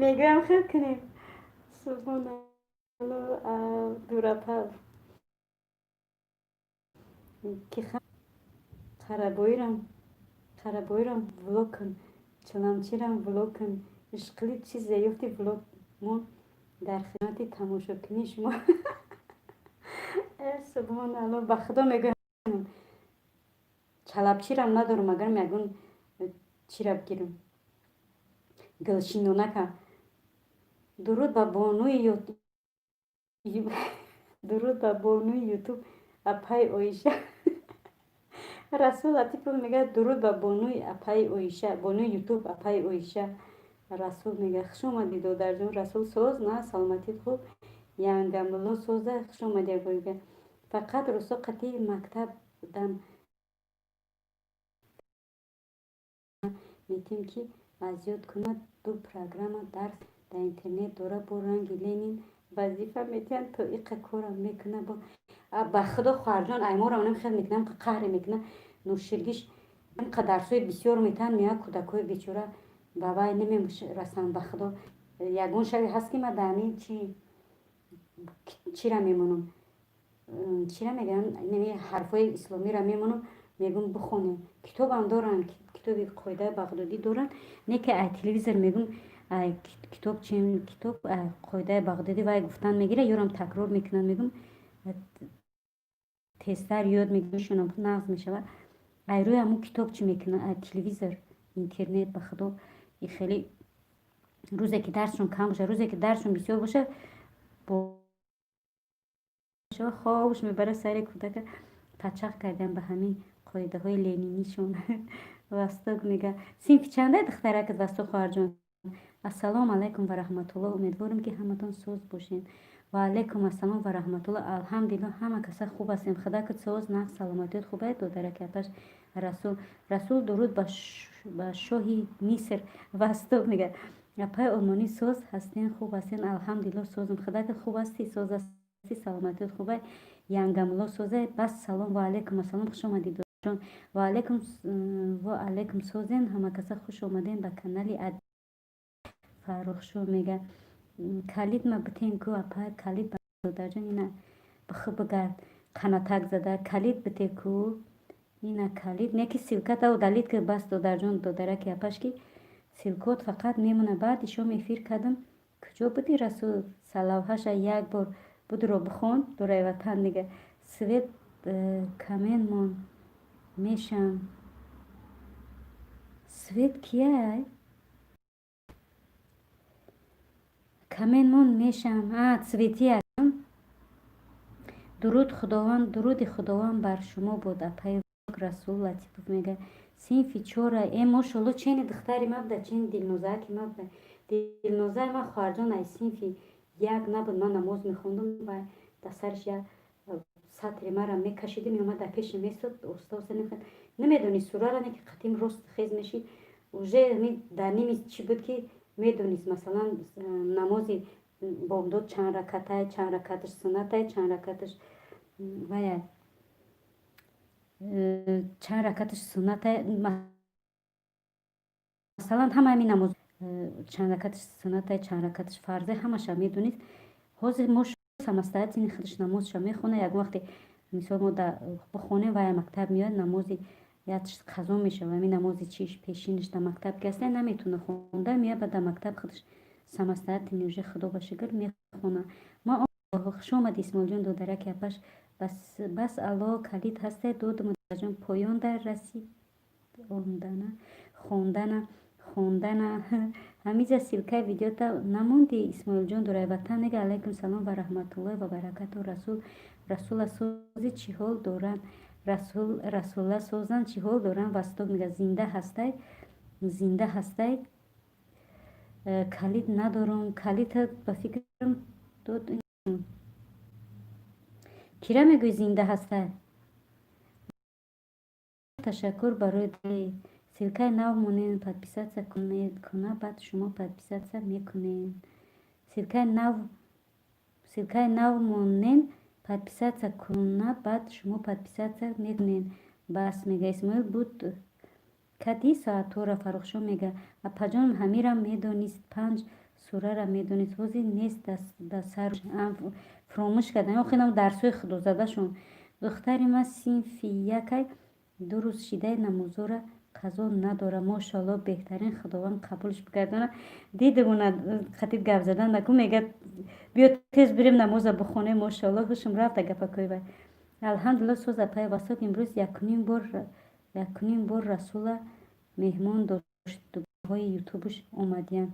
мегӯям хел кунем субҳоналло дурапа ки қарабоирам влог кун чиламчирам влог кун ишқилӣ чиз ёфти влог мо дар хидмати тамошокунии шумо субҳоналло ба худо мегӯям чалабчирам надорам агарам ягон чира бигирам гулшинонака дуруд ба бонуи ютуб апай оиша расул латипов мегӯяд дуруд ба бонуи апай оиша бонуи ютуб апай оиша расул мегӯяд хуш омадӣ додарҷон расул соз на саломатит хуб янгамулло соза хуш омадӣ агоига фақат рӯзҳо қатъи мактаб будам метем ки азёд кунад ду программа дарс дар интернет дора бо ранги ленин وظیفه میتین تو ایق کارم میکنه با به خدا خواهرجان ایمارم نمیخواد میکنم که قهر میکنه نوشیرگیش اینقدر درسای بسیار میتن میاد کودکای بیچاره بابای نمیرسن به خدا یگون شبی هست که ما دانی چی را میمونم چی را میگن نمی حرفای اسلامی را میمونم میگم بخونه کتاب هم دارن کتابی قاعده بغدادی دارن نه که تلویزیون میگم کتاب چین کتاب قاعده بغدادی وای گفتن میگیره یورم تکرار میکنن میگم تستر یاد میگیشونم نقض میشه ای روی همون کتاب چی میکنن تلویزیون اینترنت به خدا این خیلی روزی که درسشون کم باشه روزی که درسشون بسیار باشه با خوابش میبره سر کودک پچق کردن به همین قاعده های لینینیشون وستاک میگه سینف چنده دخترک وستاک خواهر جان السلام علیکم و رحمت الله امیدوارم که همتون سوز باشین و علیکم السلام و رحمت الله الحمدلله همه کسا خوب هستیم خدا که سوز نه سلامتیت خوبه دودره که پش رسول درود به شاهی میسر وستاک میگه پای آلمانی سوز هستین خوب هستین الحمدلله سوزم خدا که خوب هستی سوز هستی سلامتیت خوبه ینگملا سوزه بس سلام و علیکم السلام خوش آمدید جان و علیکم سوزین همه کسا خوش آمدین به کانالی فرخ شو میگه کلید ما بتین کو اپا کلید در جان اینا بخ بگرد قناتک زده کلید بتی کو اینا کلید نیکی سیلکت او دلید که بس در جان داره که اپاش کی سیلکوت فقط میمونه بعد شو میفیر کردم کجا بودی رسول سلاوهاش یک بار بود رو بخون دوره وطن میگه سوید کمین من میشم سوید کیه کمین من میشم سویتی هستم درود خداوند بر شما بود اپای رسول لطیف میگه سینفی چوره ای ماشالله چین دختری مبده چین دلنوزه که مبده دلنوزه ما خواهرجان ای سینفی یک نبود من نماز میخوندم و در سرش یک سطر مرا میکشیده میومد در پیش میستد استاد نمیخواد نمیدونی سوره را نه که قطیم راست خیز میشی اوجه در نیمی چی بود که میدونیست مثلا نمازی بامداد چند رکعتش سنته چند رکعتش و چند رکعتش سنته مثلا همه همین نماز چند رکعتش سنته چند رکعتش فرضه همش میدونید حاضر مش سمستایت این خودش نمازش میخونه یک وقتی مثال ما در بخونه و مکتب میاد نمازی یا قضا میشه و همین نمازی چیش پیشینش در مکتب گسته نمیتونه خونده میاد در مکتب خودش سمستایت نیوژه خدا باشگر میخونه ما خوش آمد اسماعیل جان دو درک پش بس الله کلید هسته دود مترجم پایان در رسید خوندن همیشه سیلکه ویدیو تا نموندی اسماعیل جان دوره وطن نگه علیکم سلام و رحمت الله و برکت و رسول سوزی چی حال دارن رسول سوزن چی حال دارن وستاک میگه زنده هسته کلید ندارم کلید با فکرم داد کیره میگوی زنده هسته تشکر برای دلی سیلکه نو مونین پادپیسات کنه بعد شما پادپیسات میکنین سیلکه نو مونین پادپیسات کنه بعد شما پادپیسات میکنین بس میگه اسماعیل بود کدی ساعت تو را فروخشو میگه اپا همیرم میدونیست 5 سوره را میدونیست وزی نیست در سر فراموش کردن یا خیلی درسوی خدا زده شون دختری ما سینفی یکی 2 روز شیده نمازو را قضا نداره ماشالله بهترین خداوند قبولش بگردانه دیدمونه خطیب گپ زدن نکن میگه بیا تیز بریم نماز بخونه ماشالله خوشم رفت گپ کوی بای الحمدلله سوز پای واسه امروز یکنیم بار رسول مهمان داشت های یوتیوبش اومدین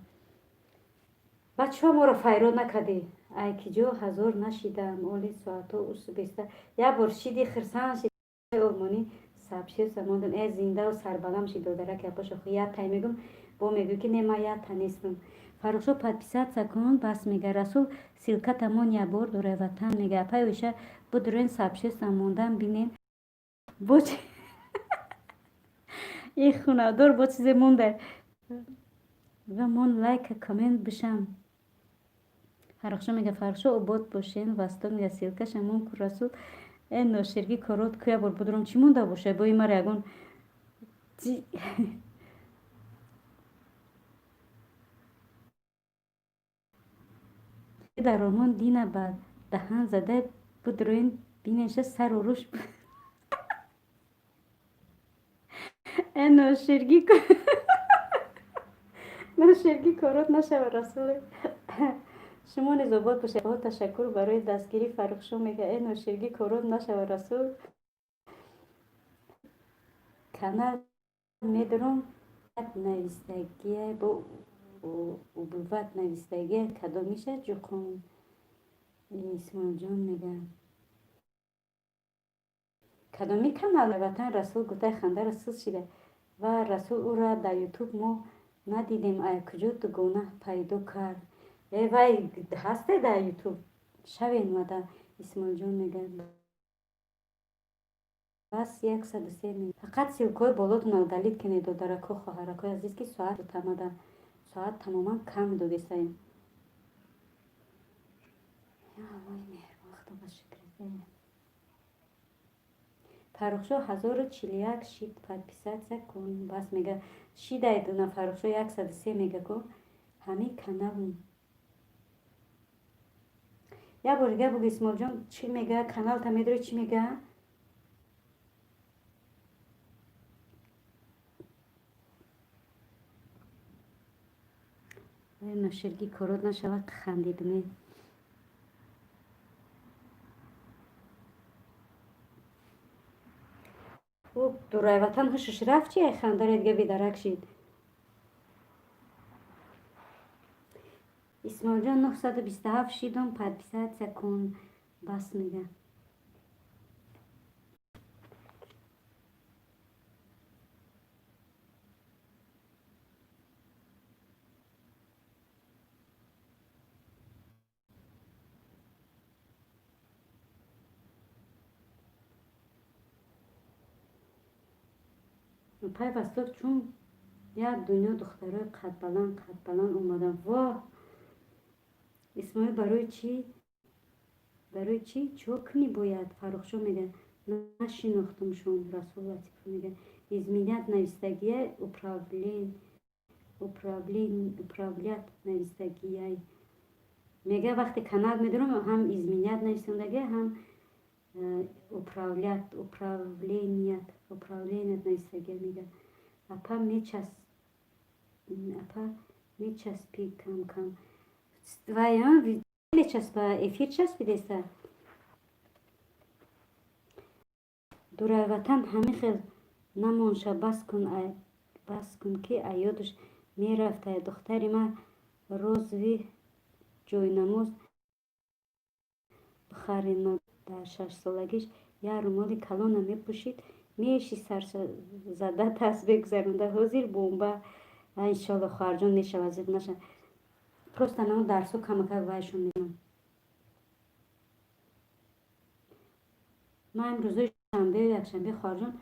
بچه ها ما رو فیراد نکردی ای که جو هزار نشیدم اولی ساعتا اوست بیسته یک بار شیدی خرسان شیدی آلمانی سبشی سماندم ای زنده و سربلم شید داره که پاشو خیات تای میگم با میگو که نما یاد تنیستم فروشو پادپیسات سکون بس میگه رسول سیلکت امون یک بار دوره وطن میگه پایوشه بدرین سبشی سماندم بینین بوچ این خونه دور با چیزی مونده و من لایک کامنت بشم فرخشو میگه فرخشو обод бошен вастон я силкаша мон курасул е ноширги корот куя бор будурум чӣ монда боша бо имар ягон дар омон дина ба даҳан зада будроин бинеша сару рӯш е ноширги корот нашава расуле шумо низ обод бошед бо ташаккур барои дастгирӣ фаррухшо мега е ноширги корот нашава расул канал медорум навистагия бо убувват навистагия кадомиша ҷуқум исмоилҷон мега кадоми канал ватан расул гутай ханда расул шида ва расул ӯра дар ютуб мо надидем ай куҷо дугона пайдо кард вай ҳасте дар ютуб шавен вада исмоилҷон мега бас 103 мин фақат силкҳои болотонро далит кунед додарако хоҳаракои азиз ки соат тамада соат тамоман кам додесаем вой меҳрбон худо ба шукр фаррухшо 1041 шид подписатсия кун бас мега шидайду на фаррухшо 103 мега ку ҳамин канал як бор дига бугу исмоилҷон чӣ мега каналта медори чӣ мега ноширги корот нашава хандидме дурай ватан ҳушуш рафт чи хандаре дига бедарак шид исмоилҷон 927 шидум подписатсия кун бас мега пайвастод чун як дунё духтарои қадбаланд омаданд воҳ исмоил барои чӣ чокни бояд фаррухшо мега нашинохтумшон расул латифов мега изменят навистагия управлят навистагияй мега вақте канал медорам ҳам изменят навистагия ҳам управленият навистагия мега апа мечаспи кам вай мечаспа эфир часпидеста дурай ватан ҳамин хел намонша бас кун ки аёдуш мерафта духтари ман розви ҷойнамоз бихарина дар 6-солагиш як румоли калона мепӯшид меши сарзада таст бигузаронда ҳозир бомба иншолло хоҳарҷон мешавад зуд наша просто намо дарсу камакак вайшон меонам ман имрӯзои шанбею якшанбе хоҳарҷон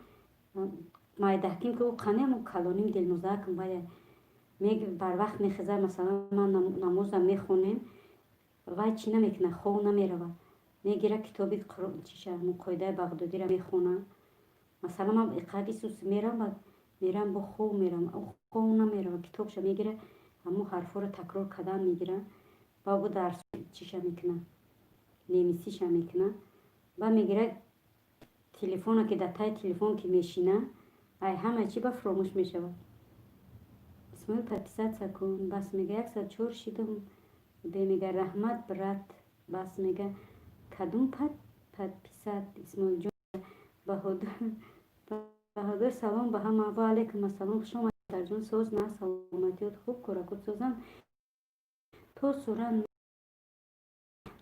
майдаҳким ки ӯ қанему калоним делнозаакм вая барвақт мехезад масалан ман намозам мехонем вай чӣ намекуна хов намерава мегира китоби муқоидаи бағдодиро мехона масалан ман иқадисус мерам бо хов мерам хов намерава китобша мегира ҳамо ҳарфҳоро такрор кардан мегира ба ӯ дарс чиша мекуна немисиша мекуна ба мегира телефона ки дар таи телефон ки мешина ай ҳама чи ба фуромӯш мешавад исмоил подписатсия кун бас мега 104 шидум бемега раҳмат брат бас мега кадом подписат исмоилҷон баҳодир салом ба ҳама ва алайкум ассалом хушомад ҷон соз на саломатиёт хуб коракут созам то суран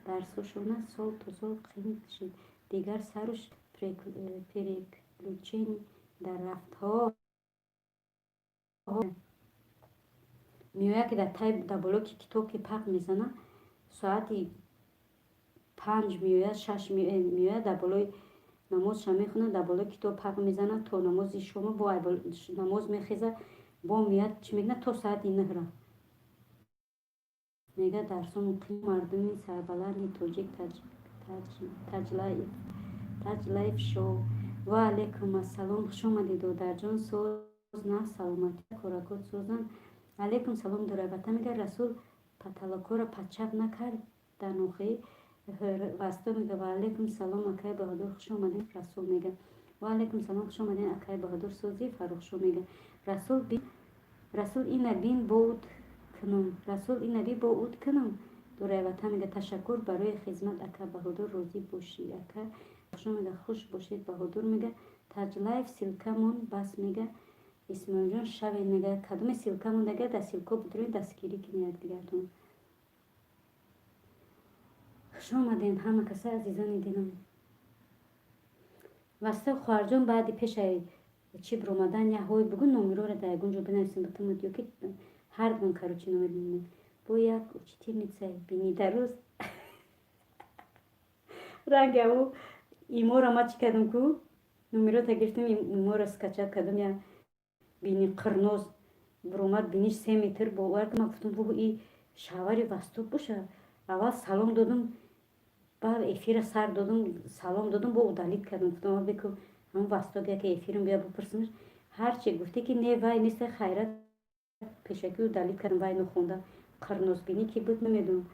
дарсошона сол то сол қимат шид дигар саруш переключений дар рафтҳо меояд ки дар боло ки китоб ки пақ мезана соати 5 меояд 6 меояд дар болои намозша мехонад дар болои китоб пақ мезана то намози шомо бо намоз мехеза бо меояд чӣ мекунад то соати 9 میگه درس مقیم مردمی سربلند توجیک تجلیف شو و علیکم السلام خوش آمدید و در جان سوز نه سلامتی کوراکوت سوزن علیکم سلام دربته میگه رسول پتلکو را پچپ نکرد در نوخی واسطه میگه و علیکم سلام اکای بهادر خوش آمدین رسول میگه و علیکم سلام خوش آمدین اکای بهادر سوزی فروخ شو میگه رسول این نبین بود کنم رسول این نبی بود کنم دوره وطن میگه تشکر برای خدمت اکا بهادر روزی باشی اکا شما میگه خوش باشید بهادر میگه تجلیف سیلکمون بس میگه اسماعیل جان شوید میگه کدوم سیلکمون دیگه در سیلکا بودروین دستگیری کنی یک دیگرتون خوش آمدین همه کسی عزیزان دینم واسه خواهرجان بعدی پیش چی برامدن یا های بگو نومیرو را در گونجو بنویسیم بتونم دیو که هر گون کاروچی نومیر بینیم بو یک چی تیرنیцей بینی در روز رنگ او ایمو را ما چی کردم کو نومیرو تا گرفتیم ایمو را سکچت کردم یا بینی قرنوز برامد بینیش 3 متر باورد ما گفتم بو ای شاوری وستو باشه اول سلام دادم بعد افیر سر دادم سلام دادم با اودالیت کردم گفتم بکو هم واسطه که افیرم بیا بپرسمش هرچی گفته که نه وای نیست خیرت پیشکی اودالیت کردم وای نخونده قرنوز بینی کی بود نمیدونم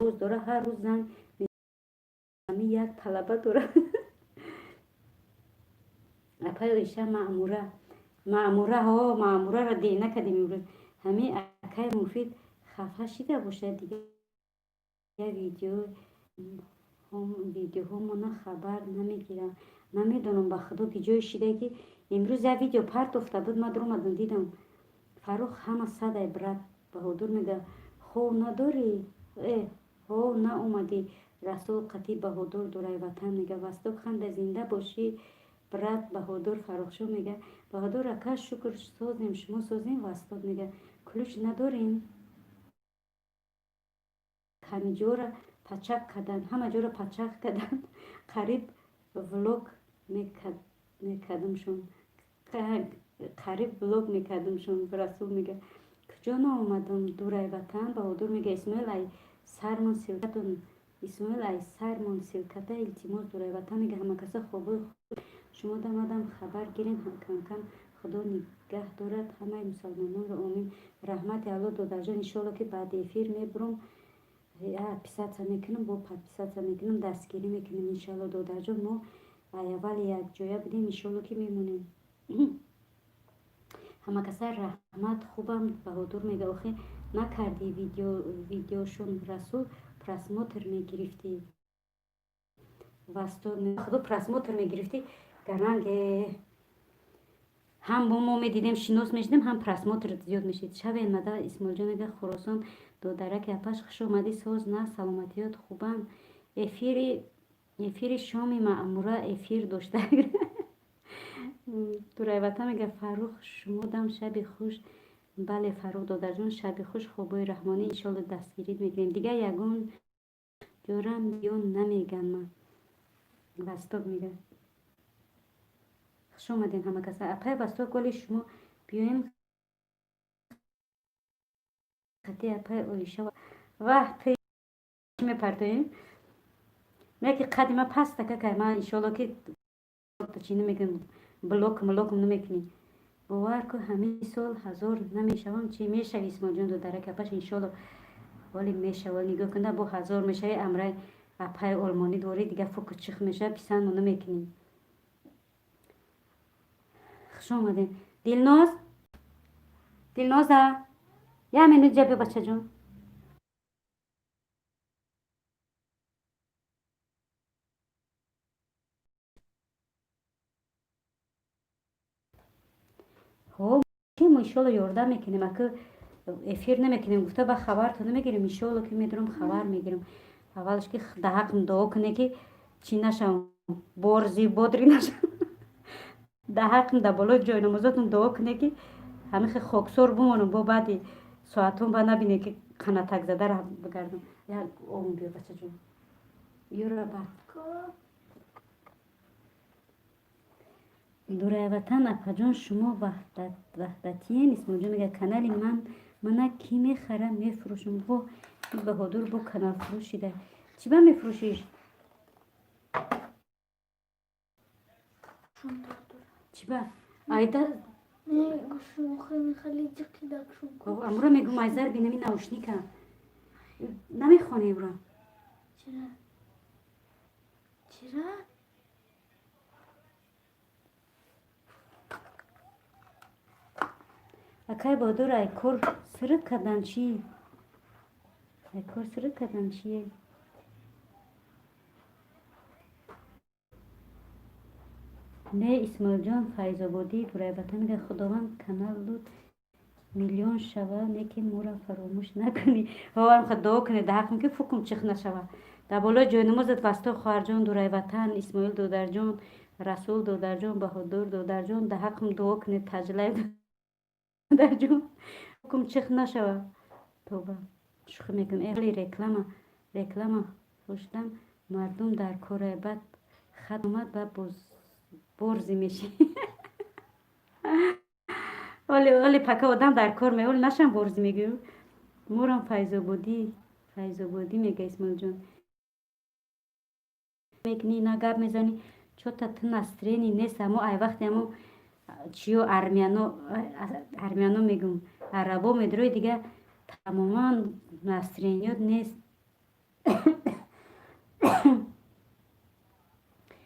روز داره هر روز زن میزنی یک طلبه داره اپای ایشه معموره را دی نکردیم امروز همین اکای مفید خفه شده باشه دیگه ویدیو همون خبر نمیگیرم نمیدونم با خدا که جای شده که امروز یه ویدیو پرت افتاد بود من در اومدم دیدم فروخ همه صد عبرت بهادر میگه خو نداری خو نه اومدی رسول قطی بهادر دورای وطن میگه وستو خنده زنده باشی برات بهادر فروخشو میگه بهادر اکا شکر سازیم شما سازیم وستاد میگه کلوش ندارین همه جورا پچک کردن همه جورا پچک کردن قریب ولوگ میکردمشون قریب ولوگ میکردمشون رسول میگه کجا نامدم دورای وطن بهادر میگه اسماعیل ای سرمون سلکتون اسماعیل ای سرمون سلکته التماس دورای وطن میگه همه کسا خوبه شما دمادم خبر گیرین هم کم کم خدا نگه دارد همه مسلمانان رو آمین رحمت الله دادرجان انشالله که بعد افیر میبرم پیساتsa میکنم با پیساتsa میکنم دستگیری میکنم انشالله دادرجان ما اول یک جایه بدیم انشالله که میمونیم همه کسا رحمت خوبم بهادر میگه آخه نکردی ویدیوشون رسول پرسموتر میگرفتی وستو خدا پرسموتر میگرفتی گرنگ هم با ما میدیدیم شناس میشدیم هم پرسموتر زیاد میشید شب این مدار اسماعیل جان میگه خراسان دودرک اپاش خوش اومدی ساز نه سلامتیات خوبم افیر شامی معموره افیر داشته تو رایوته میگه فروخ شما دم شب خوش بله فروخ دادرجان شب خوش خوبای رحمانی انشالله دستگیرید میگیریم دیگه یگون جورم بیون نمیگن من بستاد میگه خوش آمدین همه کسا اپای بستاد گلی شما بیاین خطی اپای اولیشه و توی میپرتویم میگه قدیمه پس تکه که من انشالله که چی نمیگم بلوک نمیکنی باور که همین سال 1000 نمیشوم چی میشوی اسماعیل جان دو درک اپاش انشالله ولی میشه ولی نگاه کنه با 1000 میشه امرای اپای آلمانی دوری دیگه فوق چخ میشه پیسان نمیکنی خوش آمدین دلنازه یه منو جبه بچه جون خب که ما انشالله یارده میکنیم اگه افیر نمیکنیم گفته با خبر تو نمیگیریم انشالله که میدونم خبر میگیریم اولش که ده حقم دعا کنه که چی نشم بارزی بادری نشم ده حقم ده بالا جای نمازاتون دعا کنه که همه خاکسار بمانم با بعدی ساعتون با نبینه که قناتک زده را بگردم یک آم بیا بچه جون یورا با دورای وطن اپا شما وحدتیه نیست موجود میگه کانال من کی میخره میفروشم با بهادر با کانال فروشیده چی با میفروشیش چی با ayda Ne guşum خیلی جکی دکشون کن امرو میگم ایزر بینمی نوشنیکا نمیخونی برو چرا؟ چرا؟ اکای بهادر ای کور سرت کردن چی ای کور سرت کردن چیه نه اسماعیل جان فیض آبادی دورای وطن میگه خداوند کانال لود میلیون شوه نیکی مورا فراموش نکنی هوارم خود دعا کنی ده حقم که فکم چخ نشوه در بالا جای نمازت وستا خواهر جان دورای وطن اسماعیل دودر جان رسول دودر جان بهادر دودر جان ده حقم دعا کنی تجلیه دودر جان فکم چخ نشوه توبه شوخی میکنم ایلی رکلام پشتم مردم در کار بد خد اومد و برزی میشه ولی پکا آدم در کار میول نشم برز میگو مورم فیض آبادی میگه اسماعیل جان میکنی نه گپ میزنی چو تا نسترینی نیست همو ای وقتی همو چیو ارمیانو میگم عربا میدروی دیگه تماما نسترینیات نیست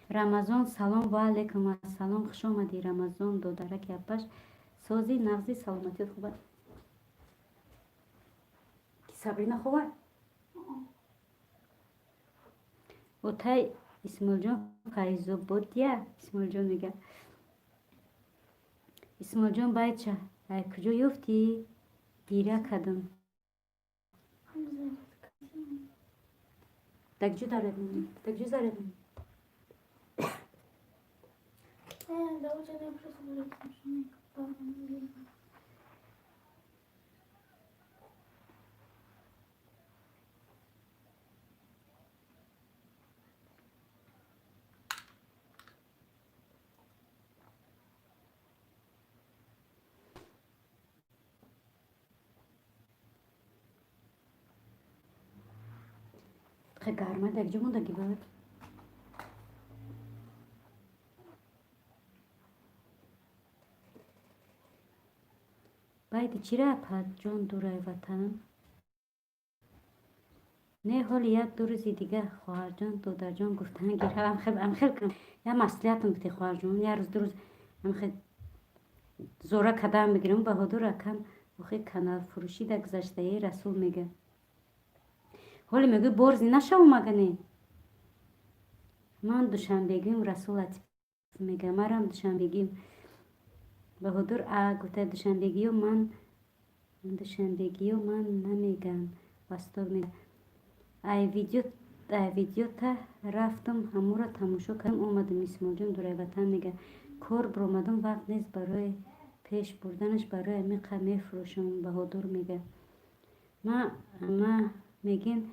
رمضان سلام و علیکم السلام خوش آمدی رمضان دودرک اپش سازی نغزی سلامتیت خوبه سابرینا خوبه و تای اسماعیل جان فیض آبادیه اسماعیل جان میگه اسماعیل جان باید چه کجا یفتی دیره کدم دکجو داره ده اوچه ده بشه خبره کنشونه خیلی گرمه دکجو مونده که باید باید چی را پد جان دورای وطن نه حال یک دو روزی دیگه خواهر جان دودر جان گفتن گیره هم خیلی کن یا مسئولیتم بتی خواهر جان یه روز دو روز هم خیلی زوره کدام بگیرم بهادر اکم خیلی کانال فروشی در گذشته ای رسول میگه حالی میگه برزی نشو مگه من دوشنبگیم رسول ات میگه مرم دوشنبگیم بهادر گفته دوشنبگی و من نمیگم واسطه میگه ای ویدیو تا رفتم همو را تماشا کردم اومدم اسماعیل جان دورای وطن میگه کار برآمدم وقت نیست برای پیش بردنش برای امیقه میفروشم بهادر میگه ما میگین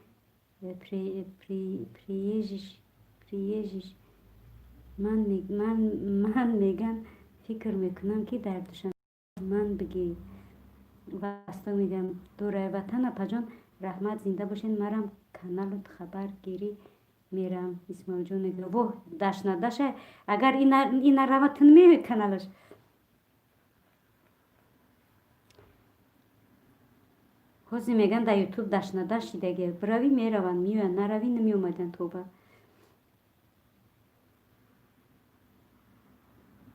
پریژش من میگن فکر میکنم که در دوشنبه من بگی واسطه میگم دورای وطن اپا جان رحمت زنده باشین مرم کانال خبر گیری میرم اسماعیل جان میگه بو داش نداشه اگر این رواتن می کانالش خوزی میگن در یوتیوب داش نداشتی دیگه بروی میرون میوین نروی نمی اومدن توبه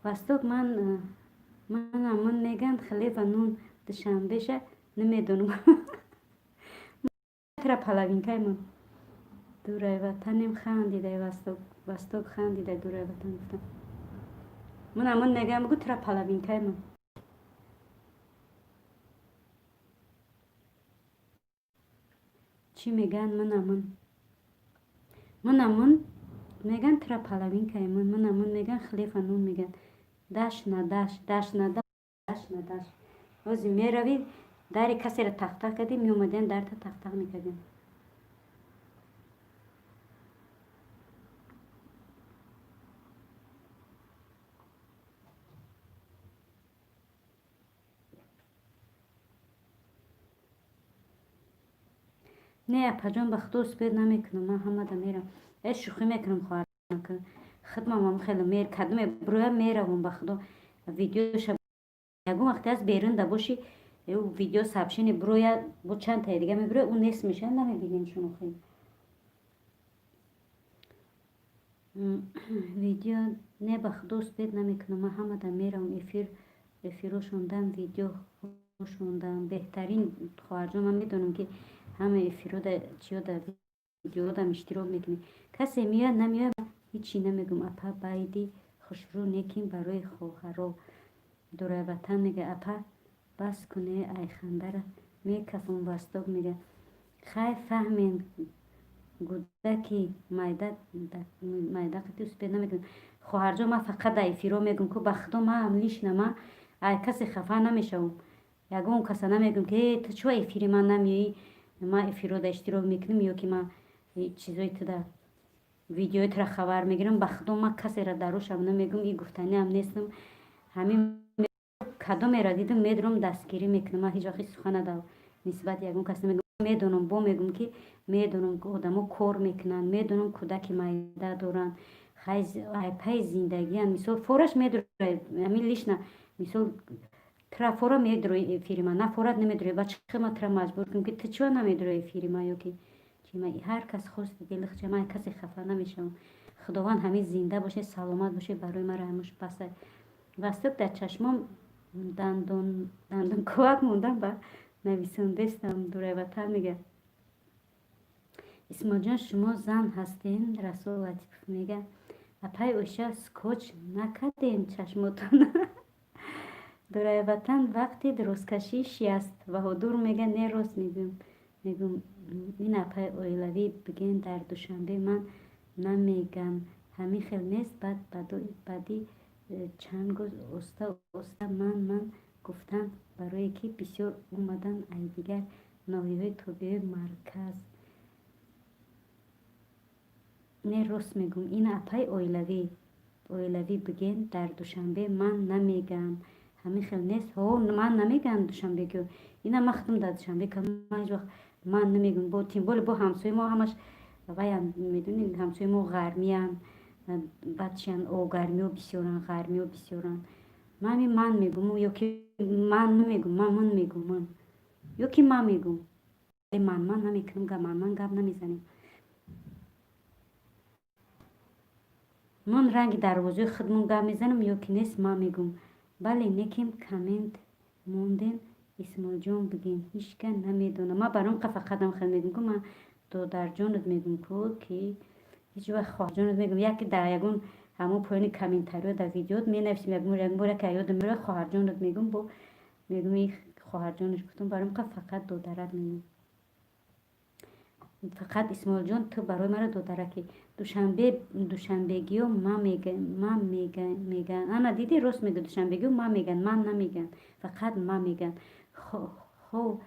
واسطه من میگن خلیفه نون دوشنبه شه نمیدونم ترا پلاوینکای من دورای وطنم خندیده وستوک خندیده دورای وطن گفتم من میگم بگو ترا پلاوینکای من چی میگن من میگن ترا پلاوینکای من میگن خلیفه نون میگن داش نداش روزی میروی داری کسی را تق تق کردی می اومدین در تا تق تق میکردین نه پجام بخدا سپید نمیکنم من همه میرم ای شوخی میکنم خواهر که خدمم هم خیلی میر کدوم بروی میرم بخدا ویدیوش یگو وقتی از بیرون دا باشی او ویدیو سابشینی بروی با چند تا دیگه میبره اون نیست میشه نمیبینیم شما خیلی ویدیو نه بخدا سپید نمیکنم من همه دا میرم افیرو شوندم ویدیو شوندم بهترین خواهرجان من میدونم که همه افیرو دا چیو دا ویدیو دا اشتراک میکنی کسی میاد نمیاد هیچی نمیگم اپا بایدی خوشرو نیکیم برای خواهرو دوره وطن میگه اپا بس کنه ای خنده را میکفون وستاگ میگه خیلی فهمین گودکی مایدک تو سپید نمیگم خواهرجا ما فقط ایفیرو میگم که بخدا ما عملیش نما ای کسی خفه نمیشم یگون کسی نمیگم که تو چو ایفیری من نمیایی ما ایفیرو دا اشتراک میکنیم یا که ما چیزایی تو دا ویدیوی تر خبر میگیرم بخدا ما کسی را دروشم نمیگم این گفتنی هم نیستم همین کدام را دیدم میدونم دستگیری میکنم من هیچ وقت سخن ندارم نسبت یگون کسی میگم میدونم با میگم که میدونم که آدمو کار میکنن میدونم کودک مایده دارن خیلی پای زندگی هم مثال فورش میدونه همین لیش نه مثال ترا فورا میدونه فیرما نه فورت نمیدونه بچه ما ترا مجبور کنم که تو چرا نمیدونه فیرما یا که هر کس خواست دلخ چه من کسی خفه نمیشم خداوند همین زنده باشه سلامت باشه برای ما رحمش بسه واسه در چشمم دندون کوک موندم با نویسندستم دوره وطن میگه اسما جان شما زن هستین رسول لطیف میگه اپای اوشا سکوچ نکردین چشمتون دوره وطن وقتی درست کشیشی است و حضور میگه نه راست میگم این اپای اویلوی بگین در دوشنبه من نمیگم همین خیل نیست بعدی چند روز استا من گفتم برای که بسیار اومدن ای دیگر ناحیه طبیعی مرکز نه راست میگم این اپای اویلوی بگین در دوشنبه من نمیگم همین خیل نیست من نمیگم دوشنبه که اینا مختم در دوشنبه که من هیچ وقت من نمیگم با تیمبول با همسایه ما همش وای میدونین همسایه ما غرمیان بچه‌ان او گرمی و بسیارن غرمی و بسیارن من میگم یا که من نمیگم من میگم یا که من میگم من نمیکنم گم من گم نمیزنم من رنگ دروازه خودمون گم میزنم یا که نیست من میگم بله نیکیم کامنت موندین اسمال جان بگین هیچ کن نمیدونه ما برام فقط خیلی میگم که من دو در جانت میگم که هیچ وقت خواه جانت میگم یکی در یگون همون پایین کامنتاری در ویدیوت می نویسیم یک باره که یادم میره خواهر جانت میگم میگم خواهر جانش گفتم برام فقط دو درت میگم فقط اسمال جان تو برای مرا دو درکی دوشنبگی و من میگن انا دیدی راست میگه دوشنبگی و من میگن من نمیگن فقط من میگن خو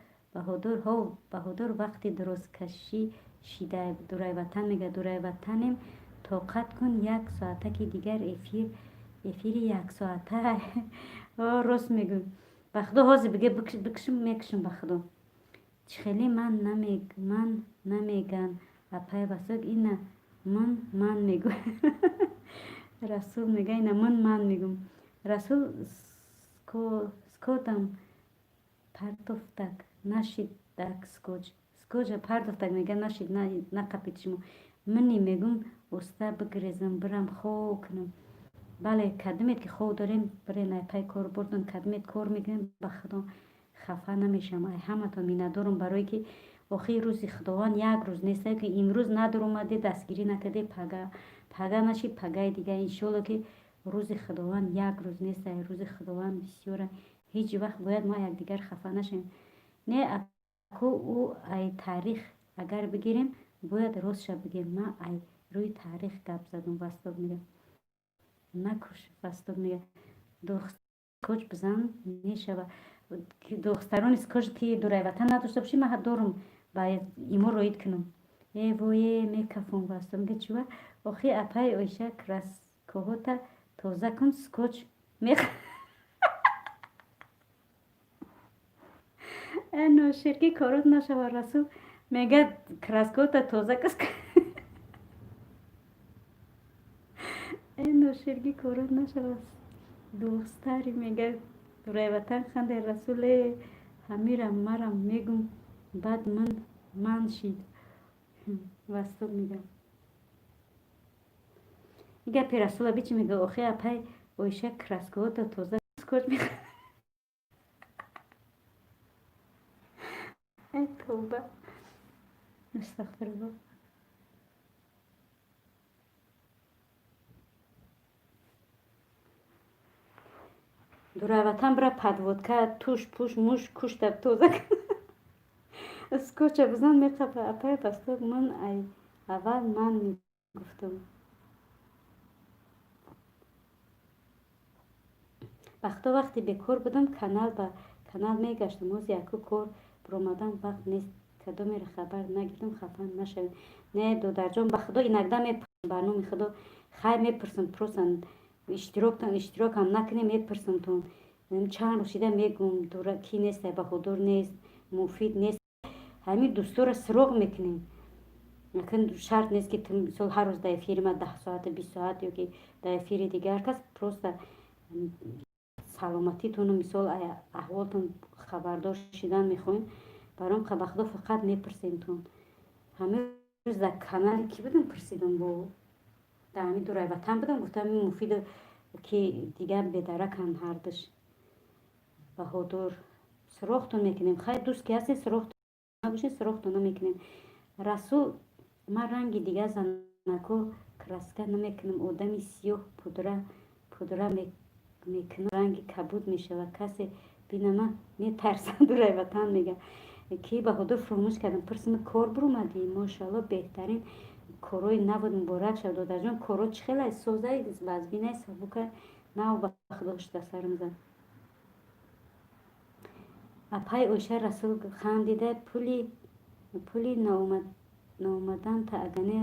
بهادر وقتی درست کشی شیده دوره وطن میگه دوره وطنیم طاقت کن یک ساعته که دیگر افیر یک ساعته راست میگم بخدا حاضر بگه بکشم میکشم بخدا خیلی من نمیگن اپای بساگ اینه من میگم رسول میگه اینه من میگم رسول سکوتم پرتفتک نشید دک سکوچ پرتفتک میگه نشید نقپید شما منی میگم استه بگریزم برم خو کنم بله کدومیت که خود داریم برای نپای کار بردن کدومیت کار میگن بخدا خفه نمیشم ای همه تا می ندارم برای که آخی روزی خداوند یک روز نیسته که امروز ندار اومده دستگیری نکده پگه نشید پگه دیگه انشالله که روز خداوند یک روز نیسته روز خداوند بسیاره هیچ وقت باید ما یک دیگر خفه نشیم نه اکو او ای تاریخ اگر بگیریم باید روز شب بگیم ما ای روی تاریخ گپ زدم وستاد میگه نکش وستاد میگه دوست کچ بزن میشه دختران اسکاش که دوره وطن نداشته باشی من دارم باید ایمو روید کنم ای وای میکفون واسه میگه چوه آخی اپای اویشه کرس کهوتا توزه کن سکوچ اینو شرکی کارات نشه و رسول میگه کراسکوتا تازه کس این نوشیرگی کورد نشود دوستاری میگه برای وطن خنده رسول همیرم مرم میگم بعد من شید وستو میگه پیرسول بیچی میگه اوخی اپای اویشه کراسکوتا تازه کس میگه ای توبه استغفرالله дураватан бира подводка туш пуш муш куштаб тозак скотча бизан меқаба апай басток ман ай аввал ман мегуфтам вақто вақте бекор будам канал ба канал мегаштам оз яку кор биромадан вақт нест кадомеро хабар нагирдам хафа нашавед не додарҷон ба худо инакда мепурсам барноми худо хай мепурсам просто иштирокам накунем мепурсам тон чанд рӯз шида мегӯм ки нест баҳодур нест муфид нест ҳамин дӯстора суроғ мекунем якин шарт нест ки ту мисол ҳар рӯз дар эфири ма 10 соат 20 соат ё ки дар эфири дигар кас просто саломатитону мисол аҳволтон хабардор шидан мехоҳем баром ба худо фақат мепурсем тон ҳамин рӯз дар канали ки будам пурсидам бо дар ҳамин дураи ватан будам гуфтам ин муфиду ки дигар бедаракан ҳардуш баҳодур суроғтон мекунем хай дӯст ки ҳастед суроғтон набошед суроғтон намекунем расул ман ранги дигар занако краска намекунем одами сиёҳ пудра мекунам ранги кабуд мешавад касе бинама метарсад дураи ватан мегам ки баҳодур фурӯмӯш кардам пурсим кор биромадӣ мошалло беҳтарин корҳои навуд муборак шавад додарҷон корҳо чӣ хела созаи вазбинаи сабука нав ба худо шуда сарм зад апай оиша расул хандида пули наомадан таъгане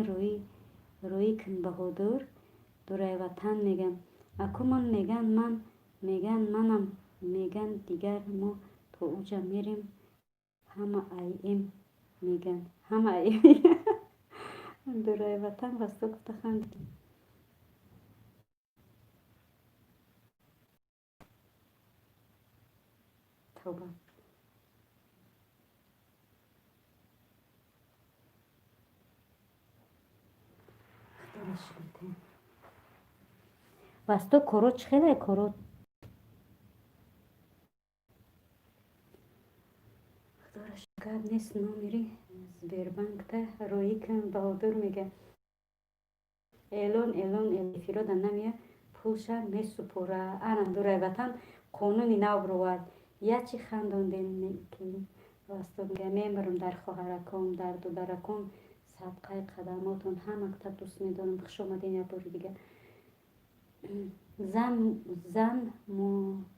рӯӣ кун баҳодур дураи ватан мегам акумон меган манам меган дигар мо то уҷа мерем ҳама айем меган дураи ватан васто гуфта хандидем тавба васто коро чӣ хеле коро худорашгап нест номери сбербанкда рӯӣ кун баҳодур мега эълон эфирода намия пулша месупора ана дураи ватан қонуни нав бировад ячи хандондем ки васто мега мемарам дар хоҳараком дар додараком сабқаи қадамотон ҳамакта дӯст медорам хуш омадин як бори дигар зан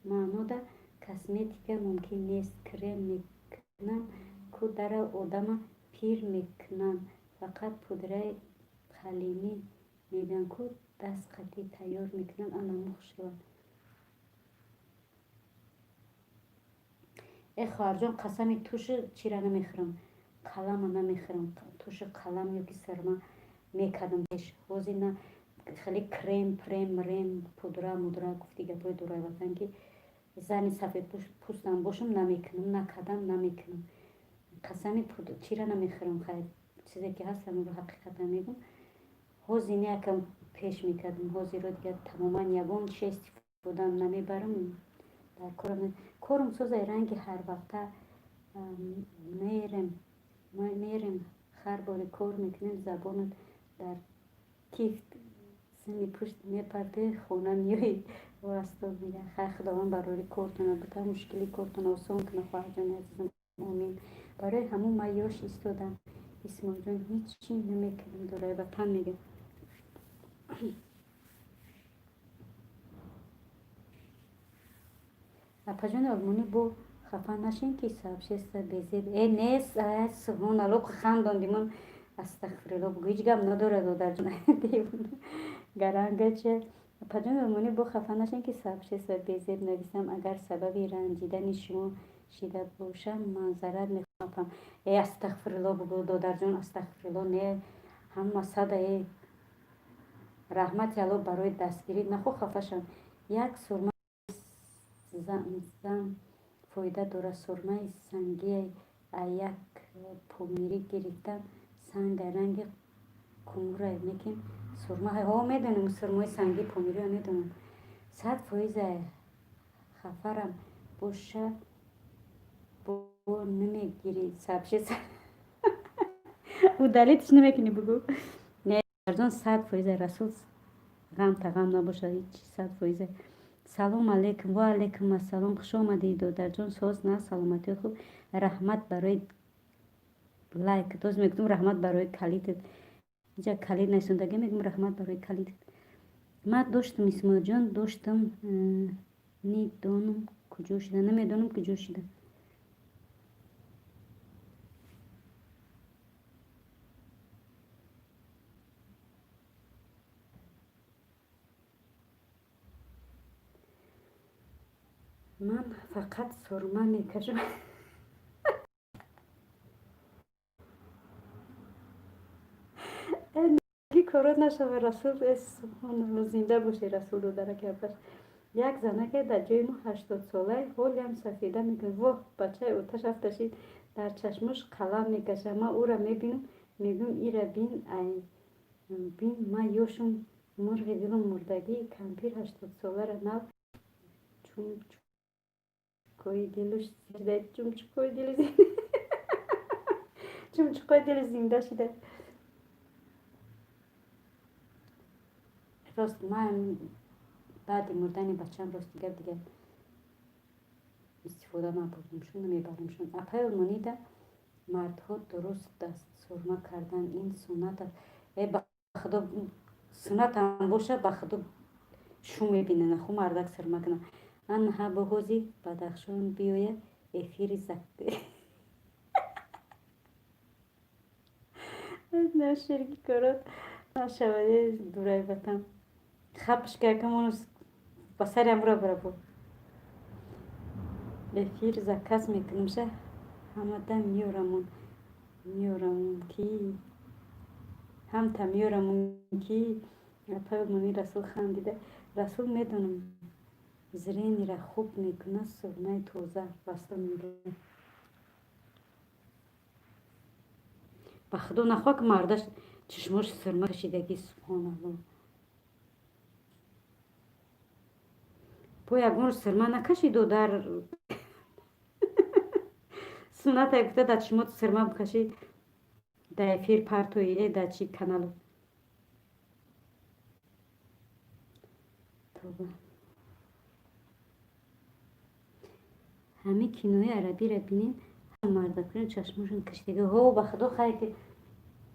маънода косметика мумкин нест крем мекунам ку дара одама пир мекунам фақат пудраи қалимӣ мегӯям ку даст қатъӣ тайёр мекунам ана мо хушшавад э хоҳарҷон қасами туши чира намехӯрам қалама намехӯрам туши қалам ёки сирма мекардам беш ҳозир на хеле крем пудра гуфти гапои дураи ватан ки зани сафедпӯстам бошам намекунам накардам намекунам қасами чира намехӯрам хайр чизе ки ҳаст ҳамаро ҳақиқатан мегӯм ҳозир не якам пеш мекардам ҳозиро дигар тамоман ягон чиз истифода намебарам дар корам созай ранги ҳарвақта мерем ҳар боре кор мекунем забонат дар кифт сини пушт мепарде хона миёи васто мегӯям хай худованд барори кортона бута мушкили кортона осон куна хоҳарҷони азизам омин барои ҳамун ман ёш истодам исмоилҷон ҳеҷ чӣ намекунам дураи ватан мегӯям апаҷони олмонӣ бо хафа нашин ки сообщества безеб нест субҳоналлоҳ хандондимон астағфируллоҳ бугӯ ҳеҷ гап надорад додарҷон гарангача апаҷони олмонӣ бо хафа нашин ки сообщества безеб нависам агар сабаби ранҷидани шумо شیده باشم منظرت میخوام ای استغفرالله بگو دادر جان استغفرالله نه همه صد ای رحمت الله برای دستگیری نخو خفشم یک سرمه زن فایده داره سرمه سنگی یک پومیری گرفتم سنگ رنگ کمره میکن سرمه ها میدونم سرمه سنگی پومیری ها میدونم 100% خفرم باشه با نمیگیری سبشه او دلیتش نمیکنی بگو نه ارزان 100% رسول غم تا غم نباشه هیچ 100%. سلام علیکم و علیکم السلام خوش آمدید دادر جان ساز نه سلامتی خوب رحمت برای لایک دوست میگم رحمت برای کلیدت اینجا کلید نشوندگی میگم رحمت برای کلیدت من داشتم اسماعیل جان داشتم نیدانم کجا شده نمیدانم کجا شده من فقط سرمه میکشم کی کارات نشوه رسول سبحان الله زنده باشه رسول رو درک بش یک زنه که در جای 80 ساله حالی هم سفیده میکنه واه بچه اوتش افتشید در چشمش قلم میکشه من او را میبینم میگم ای را بین ای بین من یوشم مرغ دلم مردگی کمپیر 80 ساله را نو چون چکای دلش زنده چون چکای دل زنده چون چکای دل زنده شده راست من بعد مردن بچم راست دیگه استفاده نبردمشون نمیبرمشون اپای المانیده مردها درست دست سرما کردن این سنت است ای به خدا سنت هم باشه به خدا شو میبینه نخو مردک سرما کنه ان ها به حوزی بدخشان بیایه افیر زکته نه شرکی کارات نشوده دورای وطن خبش که کمونو بسرم را برا افیر زکاس میکنمشه همه دم میارمون کی هم تا میارمون کی پیامونی رسول خندیده رسول میدونم زرینی را خوب میکنه سرمه توزه بسته میده به خدا نخواه که مردش چشماش سرمه کشیدگی سبحان الله با یکمون سرمه نکشید و در سنت گفته در چشمات سرمه بکشید در افیر پرتویه در چی کانال توبه همه کینوی عربی را بینین مردکان چشمشون کشیدگی ها به خدا خواهی که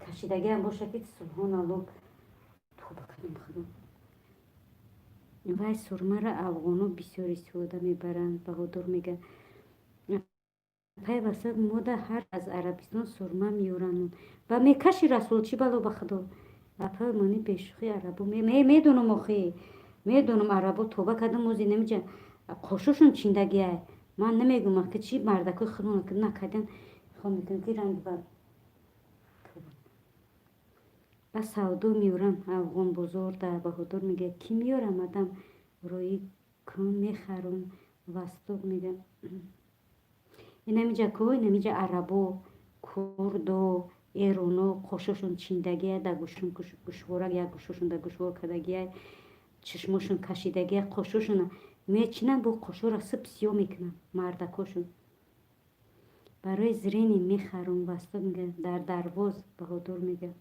کشیدگی هم باشه که سبحان الله توبه کنیم خدا وای سرمه را افغانو بسیار استفاده میبرند بهادر میگه پای وسط موده هر از عربستان سرمه میورن و میکشی رسول چی بلو به خدا اپای مانی بشوخی عربو میدونم آخی میدونم عربو توبه کردم موزی نمیجه قشوشون چیندگیه من نمیگم که چی مردکای خودمون که نکردن خواهم میکنم که رنگ بر و سودو میورن افغان بزرگ در بهادر میگه کی میورم آدم روی کن میخرون وستو میگه این نمیجه که نمیجه عربو کردو ایرونو قشوشون چیندگیه در گوشون گوشوارک یا گوشوشون در گوشوار کدگیه چشموشون کشیدگیه قشوشون میچینن با قشو را سب سیو میکنن مردکاشون برای زرینی میخرون وستو میگه در درواز بهادر میگه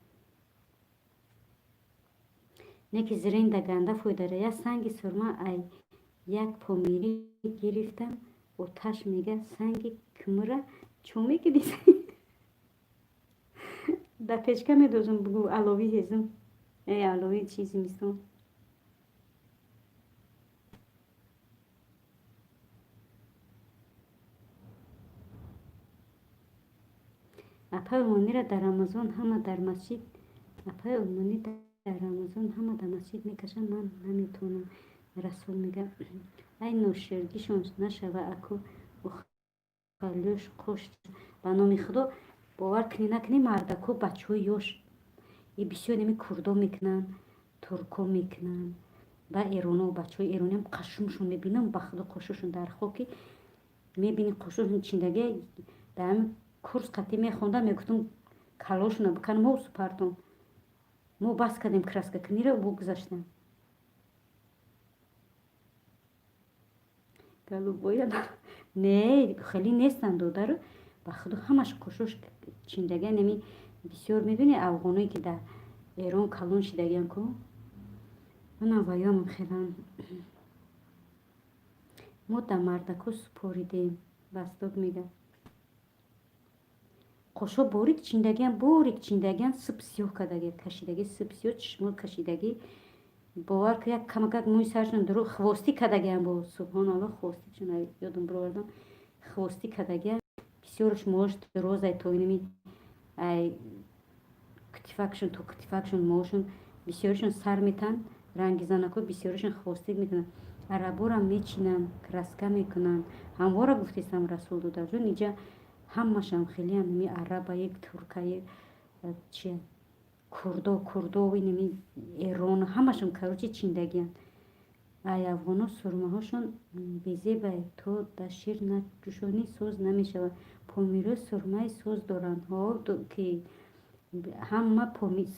نکی زرین در گنده فویداره یا سنگ سرما ای یک پومیری گرفتم و تش میگه سنگ کمره چومی که دیسه در پیچکه میدوزم بگو علاوی هزم ای علاوی چیزی میستم اپای المانی را در رمضان همه در مسجد اپای المانی در رمضان همه در مسجد میکشن من نمیتونم رسول میگه ای نوشرگیشون نشوه اکو халёш қош ба номи худо бовар кунӣ накунӣ мардаку бачаҳои ёш и бисёр ними курдо мекунанд турко мекунанд ба эроно бачаҳои эрониам қашумшон мебинам ба худо қошушон дар хоки мебини қошушон чиндагия дар ҳамин курс қатъи мехондам мегуфтам калошона бикан мо супартон мо бас кардем краска кунира бугзаштам голубоя не хеле нестанд додару ба худо ҳамаш қошуш чиндагия неми бисёр мебини афғоное ки дар эрон калон шидагиан ку манам ваёмам хелан мо да мардаку супоридем басток мегӯяд қошо борик чиндагиан сип сиёҳ кардаги кашидаги сип сиёҳ чишмо кашидаги бовар ку як камакак мӯи саршон дуруғ хвостӣ кардагиам бо субҳаналлоҳ хвостичон ёдам бировардам хвостӣ кардагиам бисёрш моаш дурозай то инами ай кутифакшон то кутифакшон моашон бисёришон сар метан ранги занаку бисёришон хвостик мекунанд араборам мечинанд краска мекунанд ҳамвора гуфтистам расул додарҷон иҷа ҳамашам хелиам ними арабаи туркаи чи курдо ними эрон ҳамашон карочи чиндагиан ай афғоно сурмаҳошон безебай то да шир наҷӯшонӣ соз намешавад помиро сурмаи соз доранд ки ҳама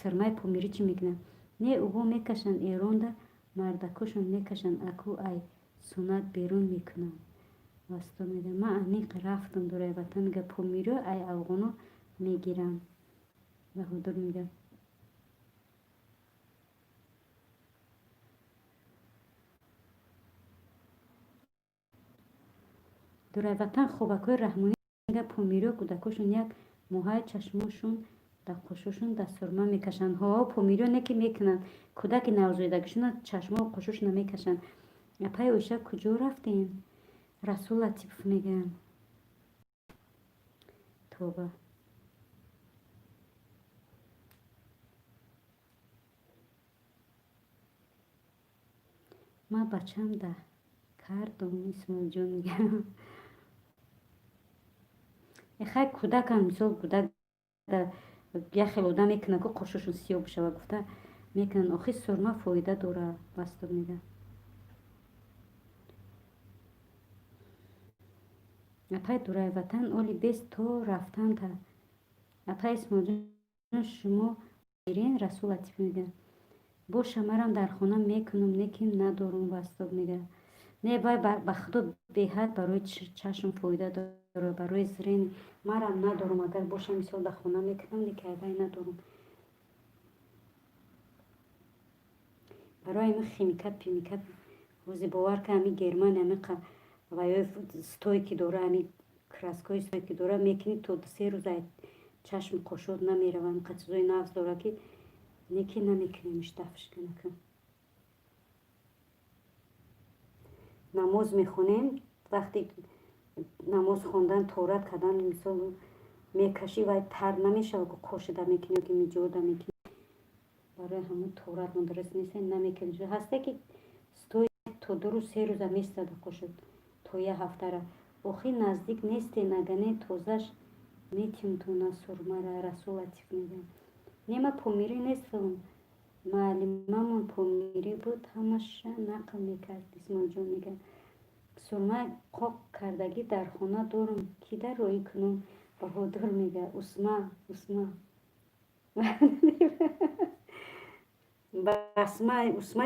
сурмаи помирӣ чӣ мекунанд не уҳо мекашанд эронда мардакошон мекашанд аку ай сунат берун мекунанд васто меда ма аниқ рафтам дураи ватан мега помиро ай афғоно мегиранд баҳодур мега дураи ватан хобакҳои раҳмонӣ мега помиро кӯдакошон як моҳаи чашмошон да қошушон да сурма мекашанд помиро не ки мекунанд кӯдаки навзоидагишона чашмо қошуш намекашанд апай оиша куҷо рафтем расул латипов мегӯяд тоба ма бачам да кардум исмоилҷон мегӯям хай кӯдакам мисол кӯдак як хел одам мекунад ку қошушон сиёҳ бишава гуфта мекунанд охир сурма фоида дорад басток мега апай дураи ватан оли бест то рафтанда апай исмоилҷон шумо гирен расул латиф мегӯяд боша марам дар хона мекунам лекин надорум басток мега не вай ба худо беҳад барои чашм фоида дорад барои зрени марам надорум агар боша мисол дар хона мекунам лекин вай надорум барои ами химикат пимикат ҳози бовар ка ами германия ами ваёи стойки дора ами краскаҳои стойки дора мекунӣ то 3 рӯз ай чашм қошод намеравад қа чизои навз дора ки неки намекунемш дафш канакам намоз мехонем вақте намоз хондан торат кардан мисол мекашӣ вай тар намешавад қошида мекунӣ ки миҷода мекунӣ барои ҳамун торат мударрис нестем намекунӣ ҳасте ки стои то 2 рӯз 3 рӯза местада қошод то як ҳафтара охир наздик несте нагане тозаш метимтона сурмара расул латиф мегӯяд нема помирӣ нестам муаллимамон помирӣ буд ҳамаша нақл мекард исмоилҷон мегӯяд сурмаи қоқ кардагӣ дар хона дорум ки дароӣ кунум баҳодур мегӯяд усма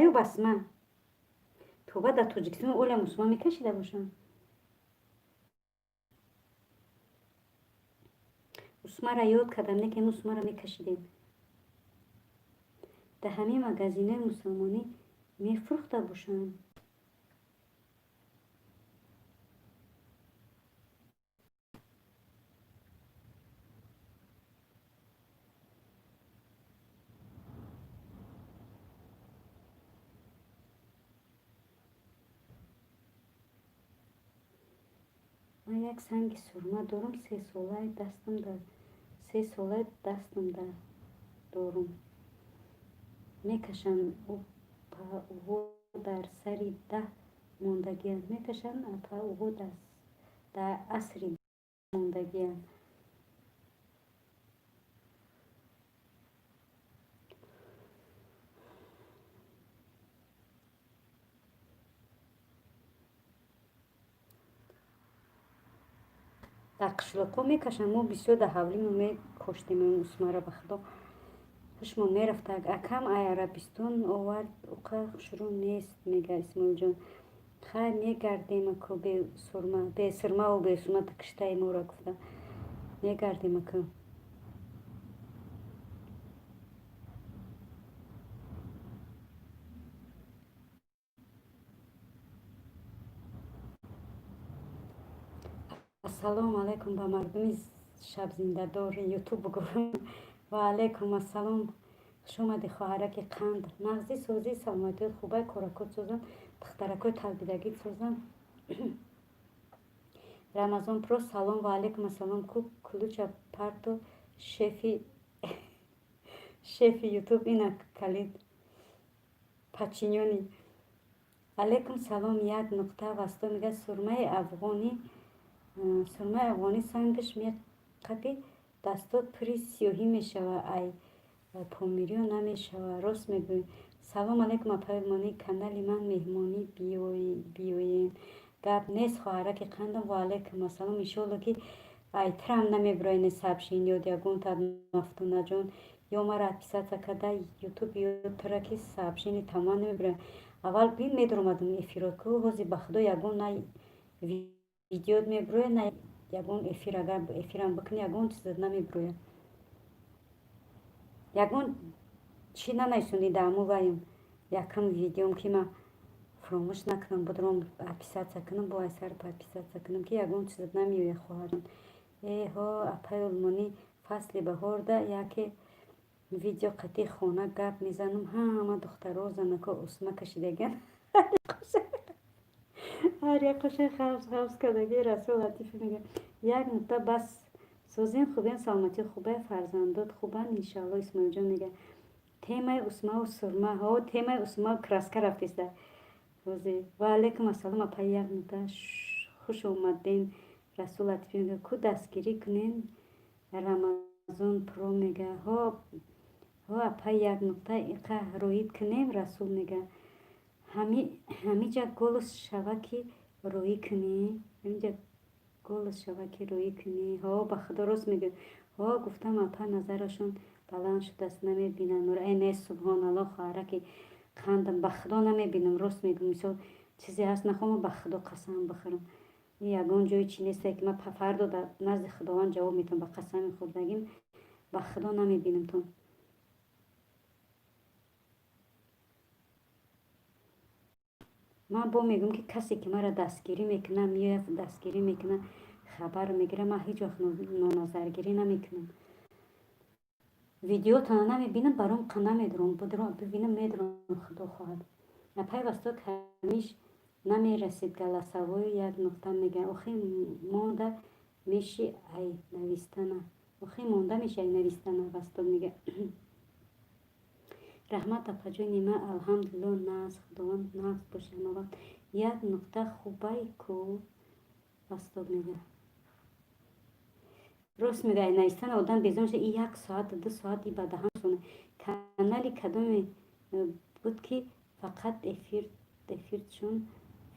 ё басма тоба дар тоҷикистон олиам усма мекашида бошам усмара ёд кардам лекин усмара мекашидем дар ҳамин магазинҳои мусулмонӣ мефурӯхта бошанд ман як санги сурма дорум 3 солаи дастам дорум мекашам уҳо дар сари 10 мондагиам мекашам апа уҳо дар асри موندگی هم. در قشلقو میکشن. ما بسیار در حولی ما کشتیم این اسمه را به خدا. شما میرفت اکم ای عربستان آورد اوقا شروع نیست میگه اسماعیل جان. خیر میگردیم که به سرما و به سرما کشته ما را گفته میگردیم که السلام علیکم به مردم شب زنده دار یوتیوب گفتم و علیکم السلام. شما دی خواهرک قند مغزی سوزی سلامتی خوبه کارکات سوزن دخترکای تلبیدگی سوزن رمضان پرو سلام و علیکم السلام کو کلوچا پرتو شفی یوتیوب اینا کلید پچینیونی علیکم سلام. یک نقطه وسط میگه سرمه افغانی سنگش میقپی دستات پری سیاهی میشوه ای پومیریو نمیشوه. راست میگوی. سلام علیکم اپایمانی کانالی من مهمانی بیوین گپ نیست خواهرک قندم و علیکم السلام. ایشالله که ای ترم نمیبراین سبشین یاد یگون تا مفتونه جان یا مرا پیسات کده یوتیوب یا ترکی سبشین تمام نمیبراین. اول بین میدرمادم افیراکو هزی بخدا یگون نه ویدیو میبروی نه یگون افیرم بکنی یگون چیز نمیبروی یگون چی نمیشونی دامو وایم یکم ویدیوم که ما فراموش نکنم بدرم اپیسات کنم با اثر اپیسات کنم که یگون چیز نمیوی خواهرم. ای ها اپای علمانی فصل بهار ده یکی ویدیو قطعی خونه گپ میزنم همه دخترها زنکا اسمه کشیدگن هر یک قشه خوز کدگی رسول لطیفی میگه یک نقطه بس سوزین خوبین سلامتی خوبه فرزندات خوبن انشالله. اسماعیل جان میگه تیمای اسمه و سرمه ها تیمای اسمه کراسکه رفتیسته روزی و علیکم السلام اپای یک نقطه خوش اومدین رسول لطیفی میگه کو دستگیری کنین رمضان پرو میگه ها اپای یک نقطه ایقه روید کنیم رسول میگه همی جا گلس شوه که روی کنی همی جا گلس شوه که روی کنی ها به خدا راست میگه ها گفتم اپا نظرشون بلند شده است نمیبینن نور ای نیست سبحان الله خواهره که خندم به خدا نمیبینم راست میگم مثال چیزی هست نخوام به خدا قسم بخورم یگان جای چی نیست که من فردا در نزد خداوند جواب میتونم به قسم خود بگیم به خدا نمیبینم تو. من با میگم که کسی که مرا دستگیری میکنه میاد دستگیری میکنه خبر میگیره من هیچ وقت نظرگیری نمیکنم ویدیو تا نمیبینم برام قنه میدرم ببینم میدرم خدا خواهد اپای وستا کمیش نمیرسید گلسوی یک نقطه میگه اخی مونده میشی ای نویستنه اخی مونده میشه ای نویستنه وستا میگه رحمت اپاجوی نیمه الحمدلله ناز خداوند ناز باشه ما وقت یک نقطه خوبه کو وستا میگه راست میگه نویستن آدم بیزار میشه این 1 ساعت 2 ساعتی به دهن سونه کانالی کدومی بود که فقط افیر چون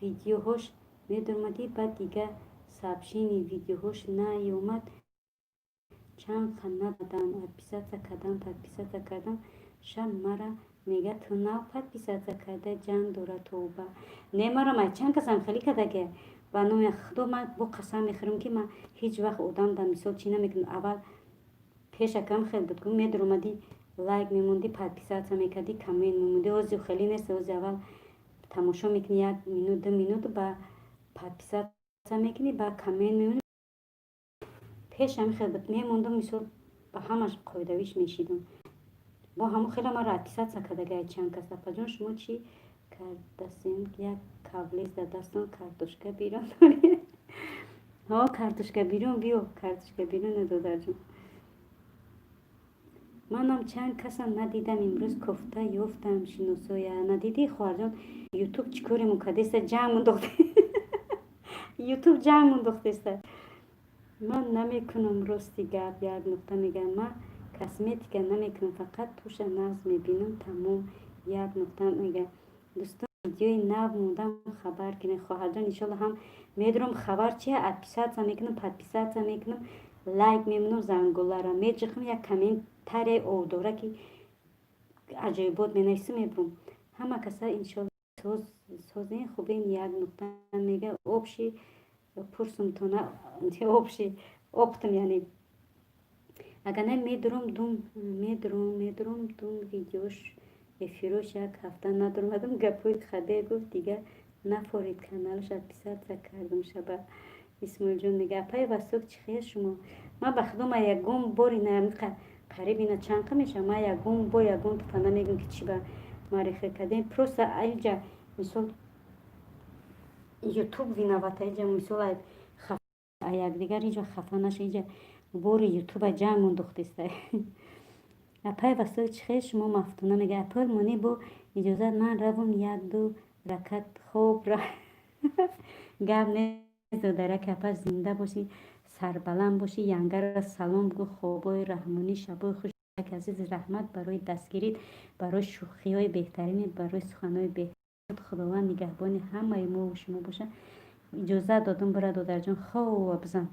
ویدیوهاش میدرمدی بعد دیگه سبشینی ویدیوهاش نیومد چند خنه دادم اپیسات کردم شم مرا میگه تو نو اپیسات کرده جان دوره توبه نه مرا من چند کسم خیلی کده که و نوم خدا من با قسم میخورم که من هیچ وقت آدم در مثال چی نمیکنم اول پیش کم خیلی بود که میدرمدی لایک میموندی اپیسات میکردی کامنت میموندی اوزی خیلی نیست اوزی اول تماشا میکنی 1 مینوت 2 مینوت با اپیسات میکنی با کامنت میمونی پیشم خیلی بود میموندم مثال با همش قایدویش میشیدم با همون خیلی ما را اپیسات کردگه چند کس پجان شما چی کردستین یک کابلیز در دستان کارتوشکه بیرون داری ها کارتوشکه بیرون بیو کارتوشکه بیرون ندادر جون منم چند کسم ندیدم امروز کفته یفتم شناسویا ندیدی خواهر جان یوتیوب چیکاری مکدیسته جمع انداخته یوتیوب جمع انداخته من نمیکنم راستی گپ یک نقطه میگم من کسمتیکا نمیکنم فقط توش نقض میبینم تمام یک نقطه میگه دوستان ویدیوی نو موندم خبر کنه خواهر جان انشالله هم میدارم خبر چیه ادپیساتسا میکنم پادپیساتسا میکنم لایک میمونم زنگوله را میچخم یک کامنتاری او دوره که عجایبات مینویسم میبرم همه کسا انشالله سازین خوبین یک نقطه میگه آبشی پرسم تو نه آبشی آبتم یعنی اگر نه میدرم دوم ویدیوش افیروش یک هفته ندرمدم گپوید خده گفت دیگه نفورید کانالش ادپیسات کردم شبه اسماعیل جون میگه اپای واسوک چی خیلی شما من بخدا ما یکم باری نمیخواد قریب اینا چند میشه ما یکم با یکم تو فنا میگم که چی با معرفی کردیم پروسا اینجا مثال یوتیوب ویناوات اینجا مثال خفه یک دیگر اینجا خفه نشه اینجا بوری یوتیوب جنگ مندخته است اپای واسه چخه شما مفتونه میگه اپای منی با اجازه من روم یک دو رکت خوب را گم نیزداره که اپا زنده باشی سربلند باشی ینگر را سلام بگو خوابای رحمانی شبای خوش یک عزیز رحمت برای دستگیرید برای شوخی های بهترینید برای سخنهای بهترین خداوند نگهبانی همه ما و شما باشه اجازه دادم برای دادر جان خواب بزن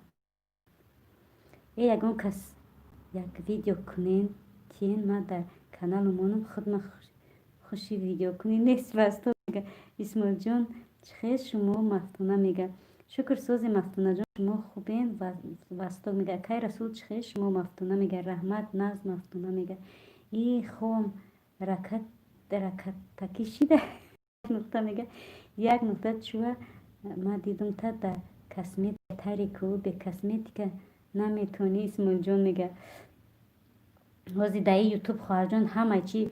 یگان کس یک ویدیو کنین تین ما در کانال مونم خود خوشی ویدیو کنین نیست واسطه میگه اسماعیل جان چخیر شما مفتونه میگه شکر سوزی مفتونه جان شما خوبین واسطه میگه کی رسول چخیر شما مفتونه میگه رحمت ناز مفتونه میگه ای خوام رکت تکیشیده نقطه میگه یک نقطه چوه ما دیدم تا در کسمت تاریکو به کسمتی که نمیتونی اسماعیل جان میگه واسه دایی یوتیوب خواهر جان همه چی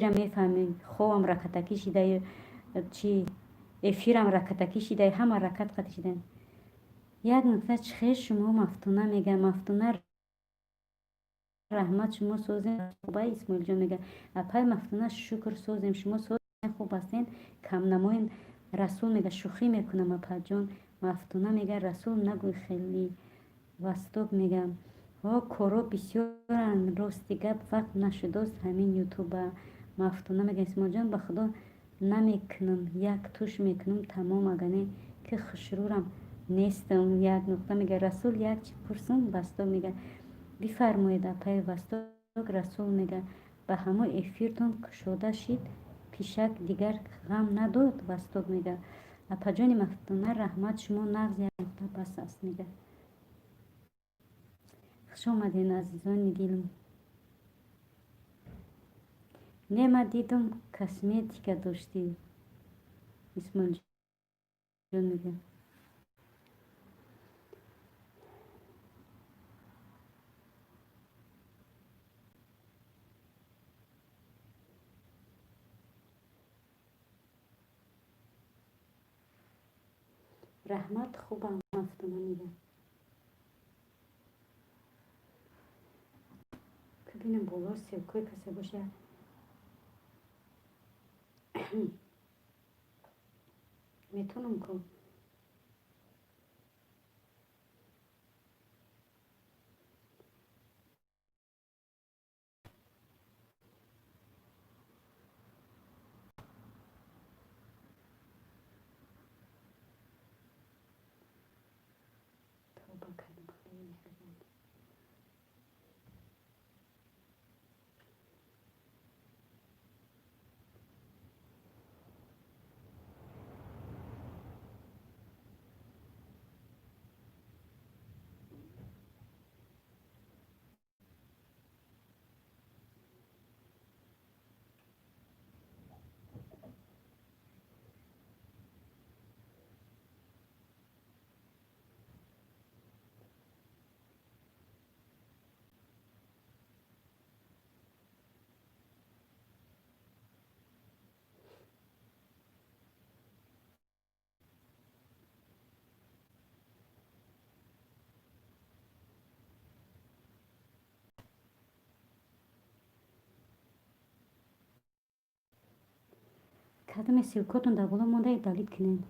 را میفهمین خوام رکتکی شده چی افیرم رکتکی شده همه رکت قطع شدن یک نکته چخیر شما مفتونه میگه مفتونه رحمت شما سوزین خوبه اسماعیل جان میگه اپای مفتونه شکر سوزیم شما سوزین خوب هستین کم نماین رسول میگه شوخی میکنم اپا جان مفتونه میگه رسول نگوی خیلی وستوب میگم ها کارو بسیارن راستی گپ وقت نشدست همین یوتیوب مفتونه میگه اسماعیل جان به خدا نمیکنم یک توش میکنم تمام اگنه که خشرورم نیستم یک نقطه میگه رسول یک چی پرسم وستوب میگه بفرمایید اپای وستوب رسول میگه به همه افیرتون کشوده شید پیشک دیگر غم نداد وستوب میگه اپا جان مفتونه رحمت شما نغز یک نقطه بس است میگه خوش آمدین عزیزان گیلم نما دیدم کسمتی که داشتی اسماعیل جان میگه رحمت خوبم مفتونه میگه که بینم بالا سیوکای کسی باشه میتونم که توبه کردم خیلی مهربان کدام سیوکاتون در بالا مونده دالید کنین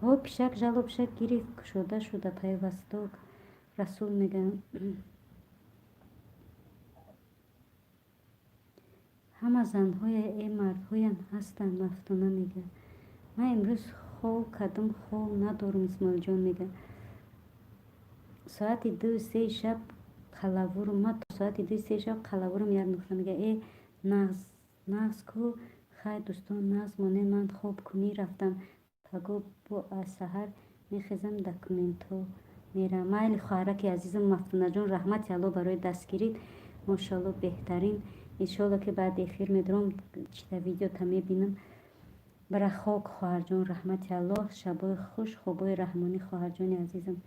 о пишак жало пишак гирифт кушода шуда пайвасток. Расул мегӯяд ҳама занҳое мардҳоям ҳастанд. Мафтуна мегӯяд ман имрӯз хол кардам, хол надорум. Исмоилҷон мегӯяд соати 2-3 шаб қалавурм. ман то соати 2-3 шаб қалавурм. як нуқта мегӯяд нағз ку? хай дӯстон, нағз монед. ман хоб кунӣ рафтам. паго бо аз саҳар мехезам документҳо мерам. майли хоҳараки азизам Мафтунаҷон, раҳмати Алло барои дастгирит. мошалло беҳтарин. иншолло ки баъд эфир медаром чита видеота мебинам. бара хок хоҳарҷон, раҳмати Алло. шабои хуш, хобои раҳмонӣ хоҳарҷони азизам.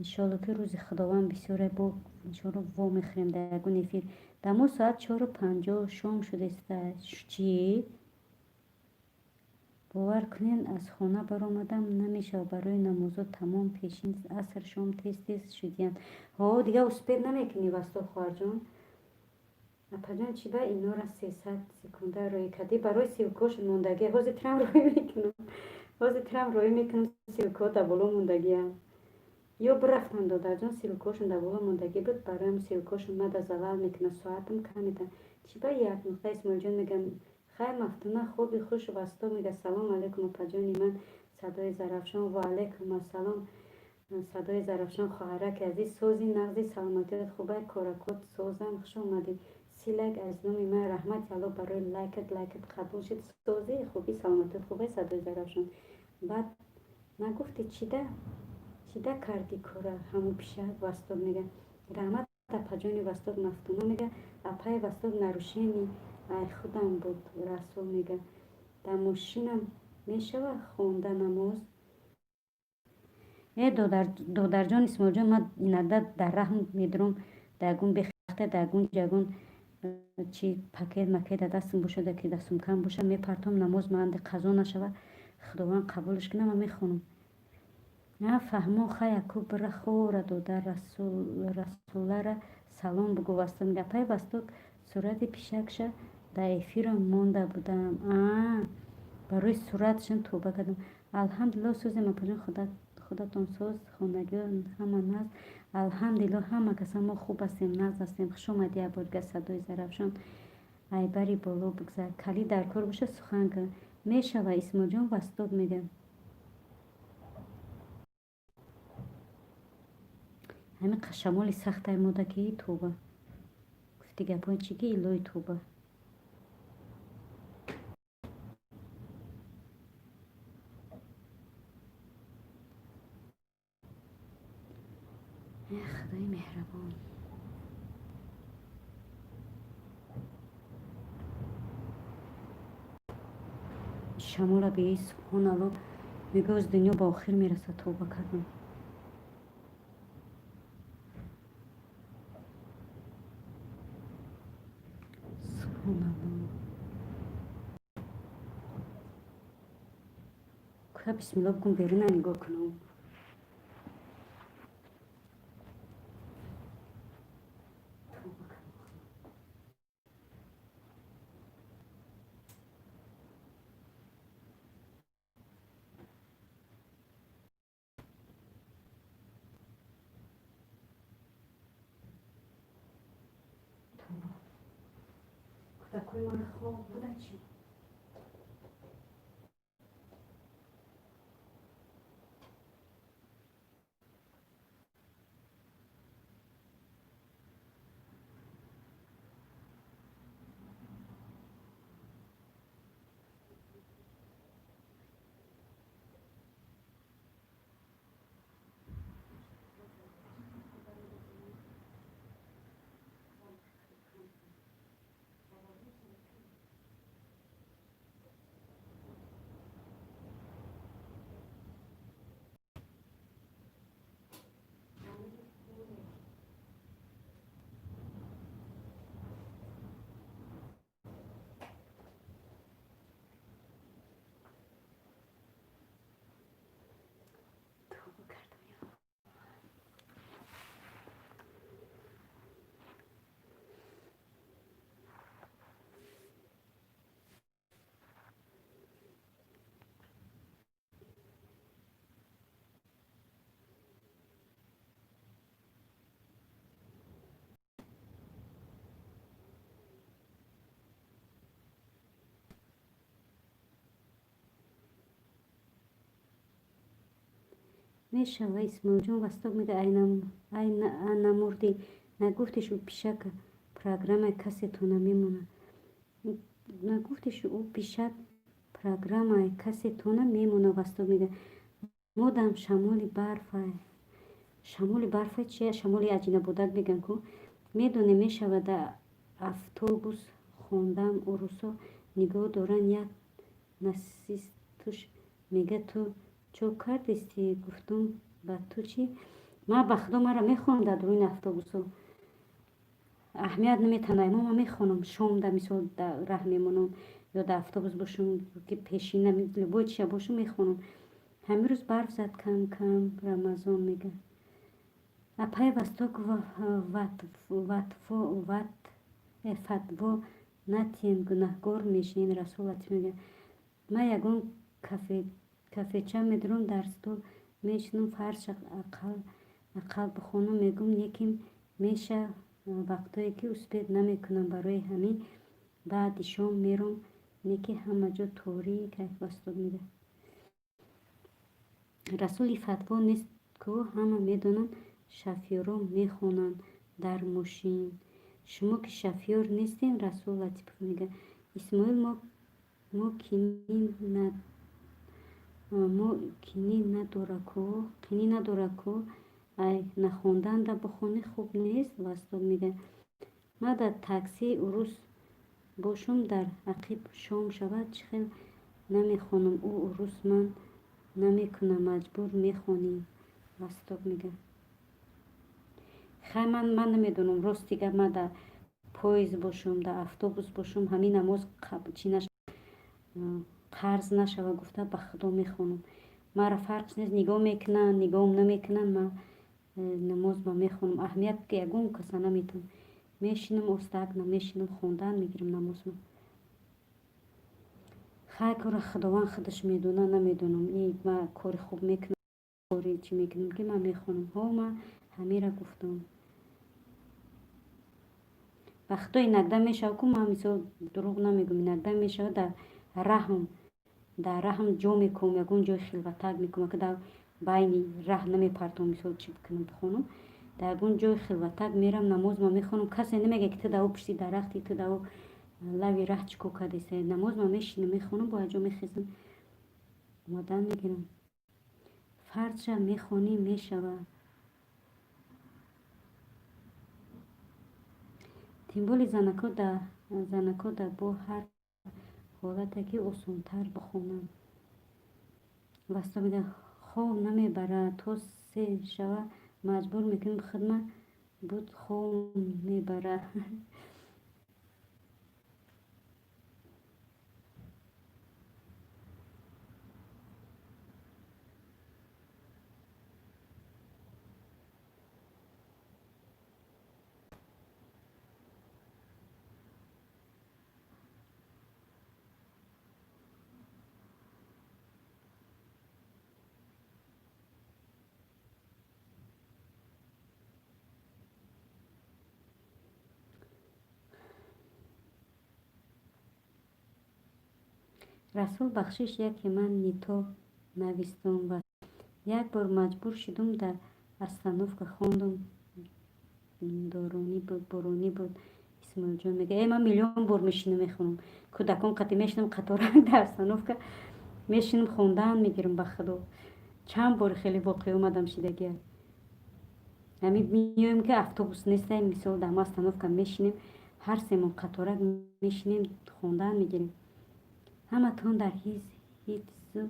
иншолло ки рӯзи худованд бисёре бо иншолло вомехӯрем дар ягон эфир. дамо соат 4:50 шом шудеста. чӣ бовар кунед, аз хона баромадам, намешавад. барои намозот тамом пешин аср шом тез тез шудиянд. дигар успеҳ намекунӣ вастод хоҳарҷон. апаҷон чӣ ба инора 300 секунда роӣ кардӣ барои силкош мондагӣ. ҳозирам роӣ мекунам силко дар боло мондагиам. ё бирафтам додарҷон, силкошон дар боло мондагӣ буд. бароям силкошон мада залал мекунам. соатам камеда. чӣ ба 1 нуқта. Исмоилҷон мегам хай Мафтуна хоби хуш. васто мега салом алейкум апаҷони ман. садои зарафшон. ва алейкум ассалом. садои зарафшон хоҳараки азиз. сози нағзи саломатият хубай коракот созам хуш омадӣ. силак азизоми ман, раҳмати Алло барои лайкат қабул шуд. сози хуби саломатият хубай садои зарафшон. баъд нагуфти чида карди кора ҳамун пишак. вастод мега раҳмат апаҷони вастод. Мафтуна мега апаи вастод нарушени ай худам буд. расул мега дар мошинам мешава хонда намоз. додарҷон Исмоилҷон, ман иногда дар раҳм медаром дар ягон бехахта дар ягон ҷагон чи пакет макета дастам бошада ки дар сумкам боша мепартом намоз маҳалли қазо нашава. худованд қабулш кунад. ман мехонам фаҳмо хай аку бира хора додар расулара салом бугу. вастод мега апаи вастод сурати пишакша дар эфирам монда будам. барои суратшан тӯба кардам. алҳамдулилло сӯзем апаҷон, худатон соз, хонагиҳо ҳама нағз. алҳамдулилло ҳама касам мо хуб ҳастем, нағз ҳастем. хуш омадӣ аборга садои зарафшон. айбари боло бигзар. калӣ дар кор боша сухан гӯ. мешава Исмоилҷон. вастод мега ҳамин қашамоли сахтай модакӣ тӯба гуфти гапои чиги илои тӯба. худои меҳрабон. шамола бии субҳоналло мегӯяд дунё ба охир мерасад. тӯба кардам. кӯя бисмилло бикун беруна нигоҳ кунам. такой мара хоб буда чи мешава исмоилҷон васток мега ай намурдӣ, нагуфтиш ӯ пишак программаи касе то намемонад, нагуфтиш ӯ пишак программаи касе то намемонад. Васток мега модам шамоли барфай. Шамоли барфай чия? Шамоли аҷинабодак меган ку. Медонем мешава дар автобус хондам урусо нигоҳ доранд, як насистуш мега ту чо кардисти? Гуфтум ба ту чӣ? Ман ба худо мара мехонам дар дуруни автобусо. Аҳамият наметанад, ма мехонам шом да мисол дар раҳ мемонам ё дар автобус бошам ки пешина любой чиша бошам мехонам. Ҳамин рӯз барф зад кам кам. Рамазон мега апай васток фатво натием гунаҳгор мешин. Расул латиф мега ман ягон кафеча медурам дар стол мешинам фарша ақал бихонам мегум неким меша вақтое ки успех намекунам барои ҳамин баъди шом мером неки ҳама ҷо торик. Васток мега расули фатво нест ку ҳама медонанд шофёрон мехонанд дар мошин. Шумо ки шофёр нестем. Расул Латипов мега исмоил мо кини надораку ай нахонданда бихони хуб нест. Васток мега ман дар такси урус бошам дар ақиб шом шавад чихел намехонам ӯ урус ман намекунам маҷбур мехонӣ. Васток мега хай ман намедонам рост дига ман дар поезд бошам дар автобус бошам ҳамин намоз чӣ нашава қарз нашава гуфта ба худо мехонам. мара фарқш нест нигоҳ мекунанд нигоҳам намекунанд ман намоз ба мехонам. аҳамият ки ягон каса наметавон. мешинам остак намешинам хондан мегирам намозам. хай кора худованд худаш медонад. намедонам ман кори хуб мекунам кори чӣ мекунам ки ман мехонам. ҳо ман ҳамира гуфтам. ба худо инакда мешава ку ман мисол дурӯғ намегум. инакда мешава дар раҳм ҷо мекунам ягон ҷои хилватак мекунам ки дар байни раҳ намепартам мисол чӣ бикунам бихонам. дар ягон ҷои хилватак мерам намоз ма мехонам. касе намега ки ту дар пушти дарахти ту дар лави раҳ чӣ кор кардеса. намоз ма мешинам мехонам бо аҷо мехезам омодан мегирам. фарзша мехонӣ мешава. тимболи занакот дар бо ҳар ҳолате ки осонтар бихонанд. васток мега хоб намебарад то се шава маҷбур мекунем хидмат буд хоб мебарад. расул бахшиш яке ман нито навистам ва як бор маҷбур шудам дар остановка хондам. боронӣ буд. исмоилҷон мега ман миллион бор мешинам мехонам. кӯдакон қати мешинам қатора дар остановка мешинам хондан мегирам. ба худо чанд бори хеле воқеа омадам шидагия. ҳамин меоем ки автобус неста мисол дар ма остановка мешинем ҳар семон қатора мешинем хондан мегирем. ҳаматон дар ҳифзу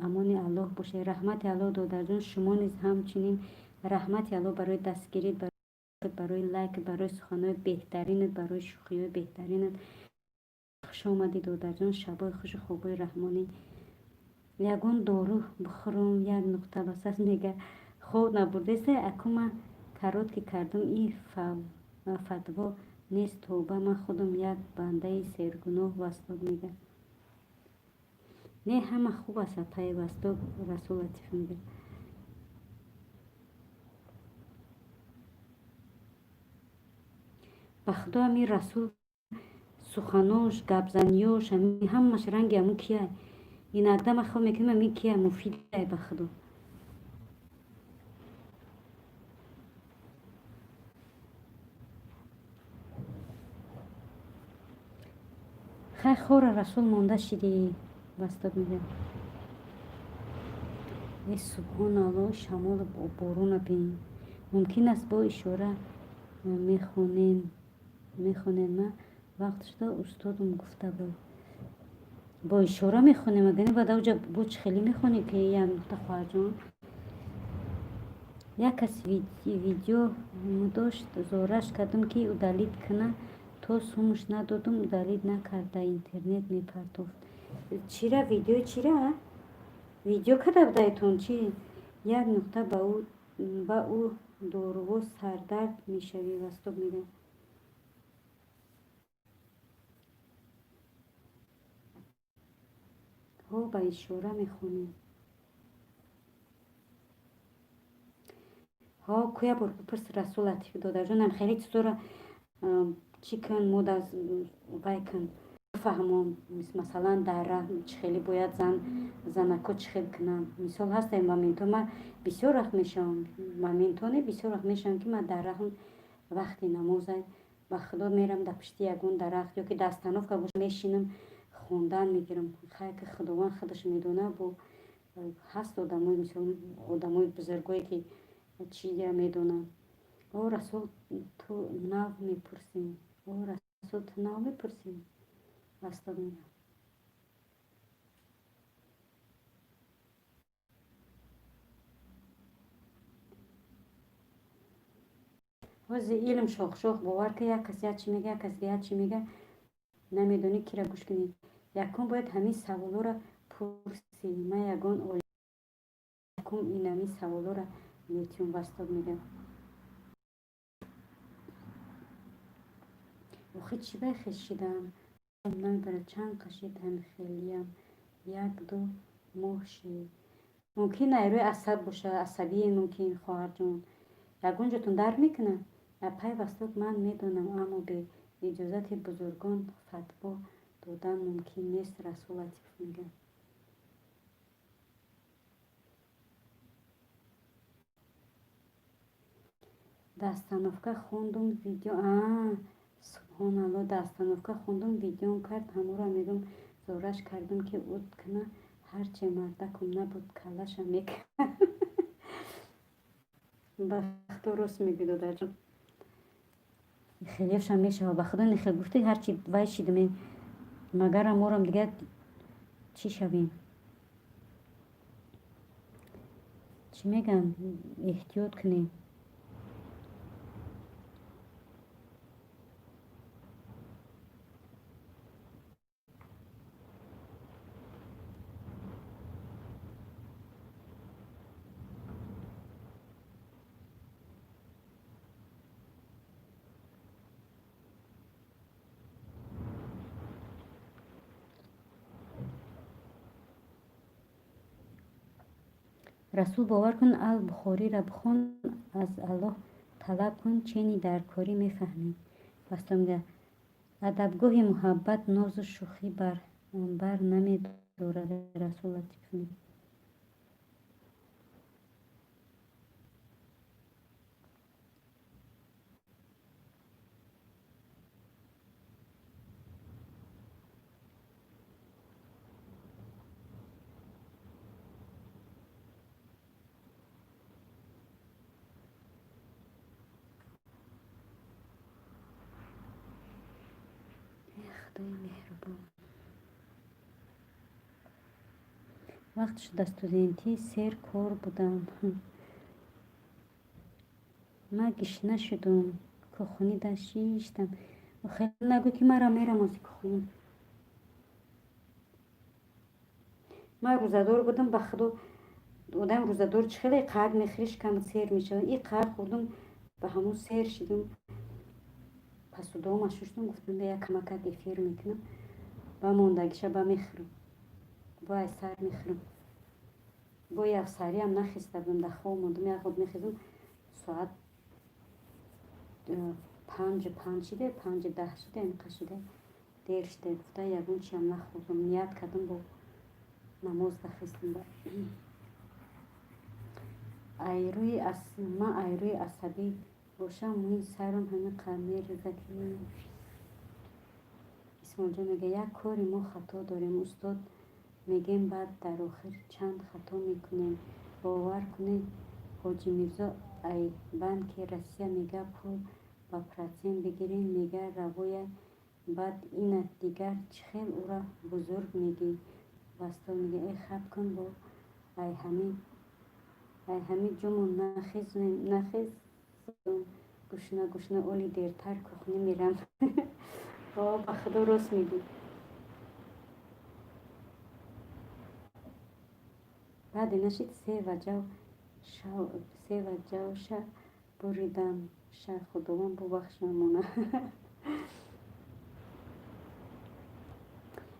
амони аллоҳ бошед. раҳмати аллоҳ додарҷон. шумо низ ҳамчунин раҳмати аллоҳ барои дастгирит барои лайк барои суханои беҳтаринат барои шӯхиҳои беҳтаринат. хушомадед додарҷон. шабои хушу хобои раҳмонӣ. ягон дору бихӯрам як нуқта басас мега хоб набурдеса акума карот ки кардам и фатво нест тоба ман худам як бандаи сергуноҳ. васток мега не ҳама хуб аст апай васток. расул латиф мега ба худо ҳамин расул суханош гапзаниёш ҳамаш ранги ҳамун кия. инакда ман хоб мекунам ҳамин кия муфидае ба худо. خیلی خور رسول مانده شدی بستاد میگه ای سبحان الله شمال بارون بین ممکن است با اشاره میخونین من وقت شده استادم گفته بود با اشاره میخونیم اگر بعد اوجا بوچ خیلی میخونی که یک نقطه خواهر جان یک کس ویدیو داشت زورش کردم که او دلیت کنه تو سومش ندادم دلیت نکرده اینترنت میپرتافت چیره ویدیو چیره ویدیو کرده بودایتون چی یک نقطه با او دورو سردرد میشوی وستو میگه ها با اشاره میخونیم ها کویا بر بپرس رسول لطیف داده جانم خیلی چطور چی کن مود از وای کن فهمم مثلا در راه خیلی باید زنکو چی خیلی کنم مثال هست این مومنتو من بسیار وقت میشم مومنتونه بسیار وقت میشم که من در راه وقتی نمازه با خدا میرم در پشتی یگون درخت یا که دستانوف که باش میشینم خوندن میگیرم خیلی که خداوند خودش میدونه با هست آدمای مثلا آدمای بزرگایی که چی میدونن او رسول تو نو میپرسیم او رسول تو نو میپرسیم واسطه میگم وز علم شاخ شاخ باور که یک کسی چی میگه یک کسی چی میگه نمیدونی کی را گوش کنی یکم باید همین سوالا را پرسی من یکم این همین سوالا را میتونم واسطه میگم آخه چی بخشیدم نمیبره چند قشید هم خیلیم یک دو ماه شد ممکن نیروی عصب باشه عصبی ممکن خواهر جون یکون جاتون در میکنه پای وسط من میدونم اما به اجازت بزرگان فتوا دادن ممکن نیست رسول لطیف میگه دستانوفکه خوندم ویدیو سبحان الله دستانوفکه خوندم ویدیو کرد همو را میگم زورش کردم که اود کنه هرچه مردکم نبود کلش میکنه بخت درست میگی دادر جان خیلیش هم میشه و بخدا نخیل گفته هرچی وای شیدم مگر امورم دیگه چی شویم چی میگم احتیاط کنیم رسول باور کن البخاری را بخون از الله طلب کن چینی در کاری میفهمی واسه میگه ادبگاه محبت ناز و شوخی بر نمیداره رسول لطیف میگه خدای مهربان وقتش دستودنتی سر کار بودم ما گشنه شدم که خونی داشتم و خیلی نگو که مرا میرم از خونی من روزدار بودم به خدا آدم روزدار چه خیلی قرد میخریش کم سیر میشه این قرد خوردم به همون سیر شدم پس دوم ششتم گفتم به یک کمکت افیر میکنم با موندگیشه با میخرم با اثر میخرم با یه افسری هم نخسته بودم در خواب موندم یک خود میخیزم ساعت 5 شده 5:10 شده اینقدر شده دیر شده گفته یکون چی هم نخوردم نیت کردم با نماز بخستم من ایروی عصبی باشم این سرم همه قرمه ریزه که اسماعیل جان میگه یک کاری ما خطا داریم استاد، میگیم بعد در آخر چند خطا میکنیم. باور کنید حاجی میرزا ای بانک روسیه میگه پول با پراتین بگیرین، میگه روی بعد این دیگر چخیل او را بزرگ میگی. واستا میگه ای خب کن با ای همین جمون نخیز گشنه گشنه اولی دیرتر کخنی میرم. با خدا راست میگی. بعد نشید سه و جو شه بریدم شه خداوند ببخشمونه.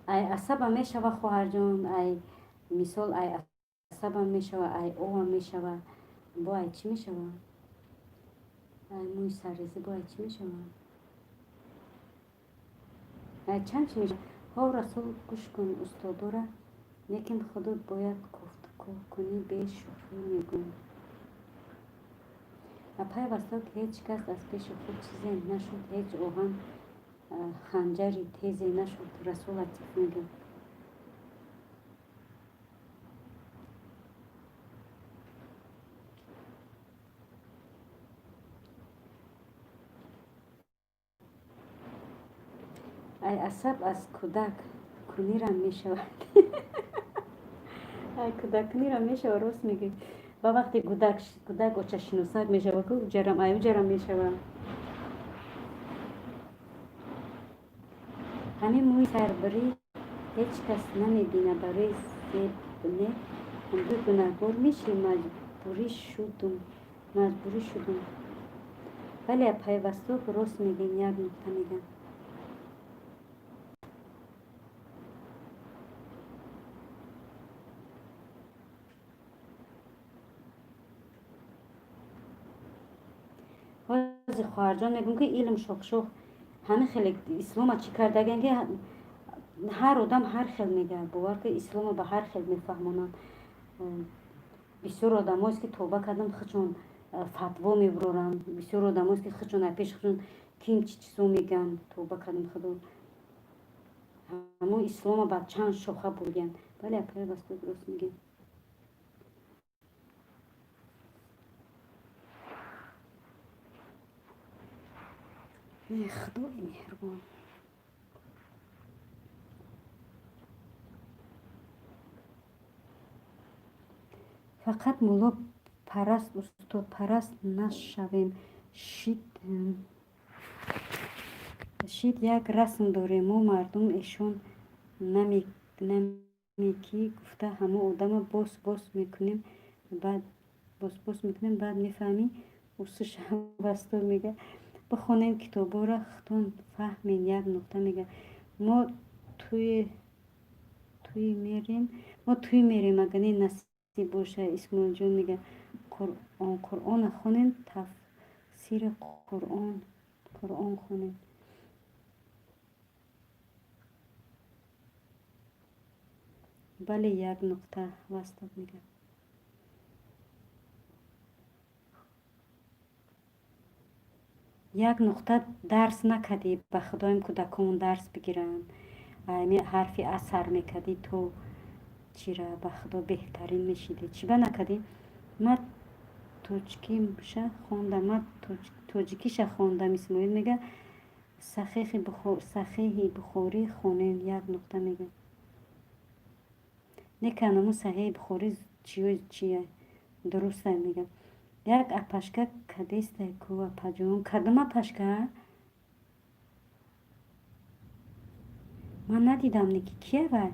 ای عصبم میشوه خواهر جان، ای مثال ای عصبم میشوه، ای اوم میشوه، با ای چی میشوه؟ ای موی سرریزی با ای چی میشوه؟ ای چند چی میشه؟ ها رسول گوش کن استادو را، لیکن خودت باید گفتگو کنی به شوخی میگم. پای وسط که هیچ کس از پیش خود چیزی نشد، هیچ آهن خنجری تیزی نشد. رسول لطیف میگه ای عصب از کودک کنیرم میشود. ای کودک کنیرم میشود راست میگه. با وقتی کودک اوچه شنوسک میشود که جرم ایو جرم میشود. همین موی سربری هیچ کس نمیبینه برای سیب نه. دو گناهکار میشی مجبوری شدم. ولی پیوسته راست میگین. یک نکته میگم بعضی خواهرجان میگن که علم شخ همه خیلی اسلام چی کردگن که هر آدم هر خیل میگه. باور که اسلام به هر خیل میفهمونن. بسیار آدم هست که توبه کردن خودشون فتوا میبرورن. بسیار آدم هست که خودشون پیش خودشون کیم چی چیزو میگن توبه کردن خدا. همون اسلام بعد چند شاخه بودن. ولی اپای بسته درست میگن. خدای مهربان. فقط مولا پرست استاد پرست نشویم. شید یک رسم داره ما مردم ایشون نمیکی گفته همه آدم باس میکنیم بعد میفهمی اوسش هم بستور میگه. بخونیم کتابا را ختون فهمین. یک نقطه میگه ما توی میریم اگر نصیب باشه. اسماعیل جون میگه قرآن خونین تفسیر قرآن خونین. بله یک نقطه وسط میگه یک نقطه درس نکدی به خدایم کودکان درس بگیرن. حرفی اثر میکدی تو چی را به خدا بهترین میشیدی چی با نکدی. من توجیکیشه خوندم. اسماعیل میگه صحیح بخاری خونین. یک نقطه میگه نکنم صحیح بخاری چیه درسته میگه. یک اپشکه کدیسته کو اپجون کدوم اپشکه من ندیدم نیکی کیه وای.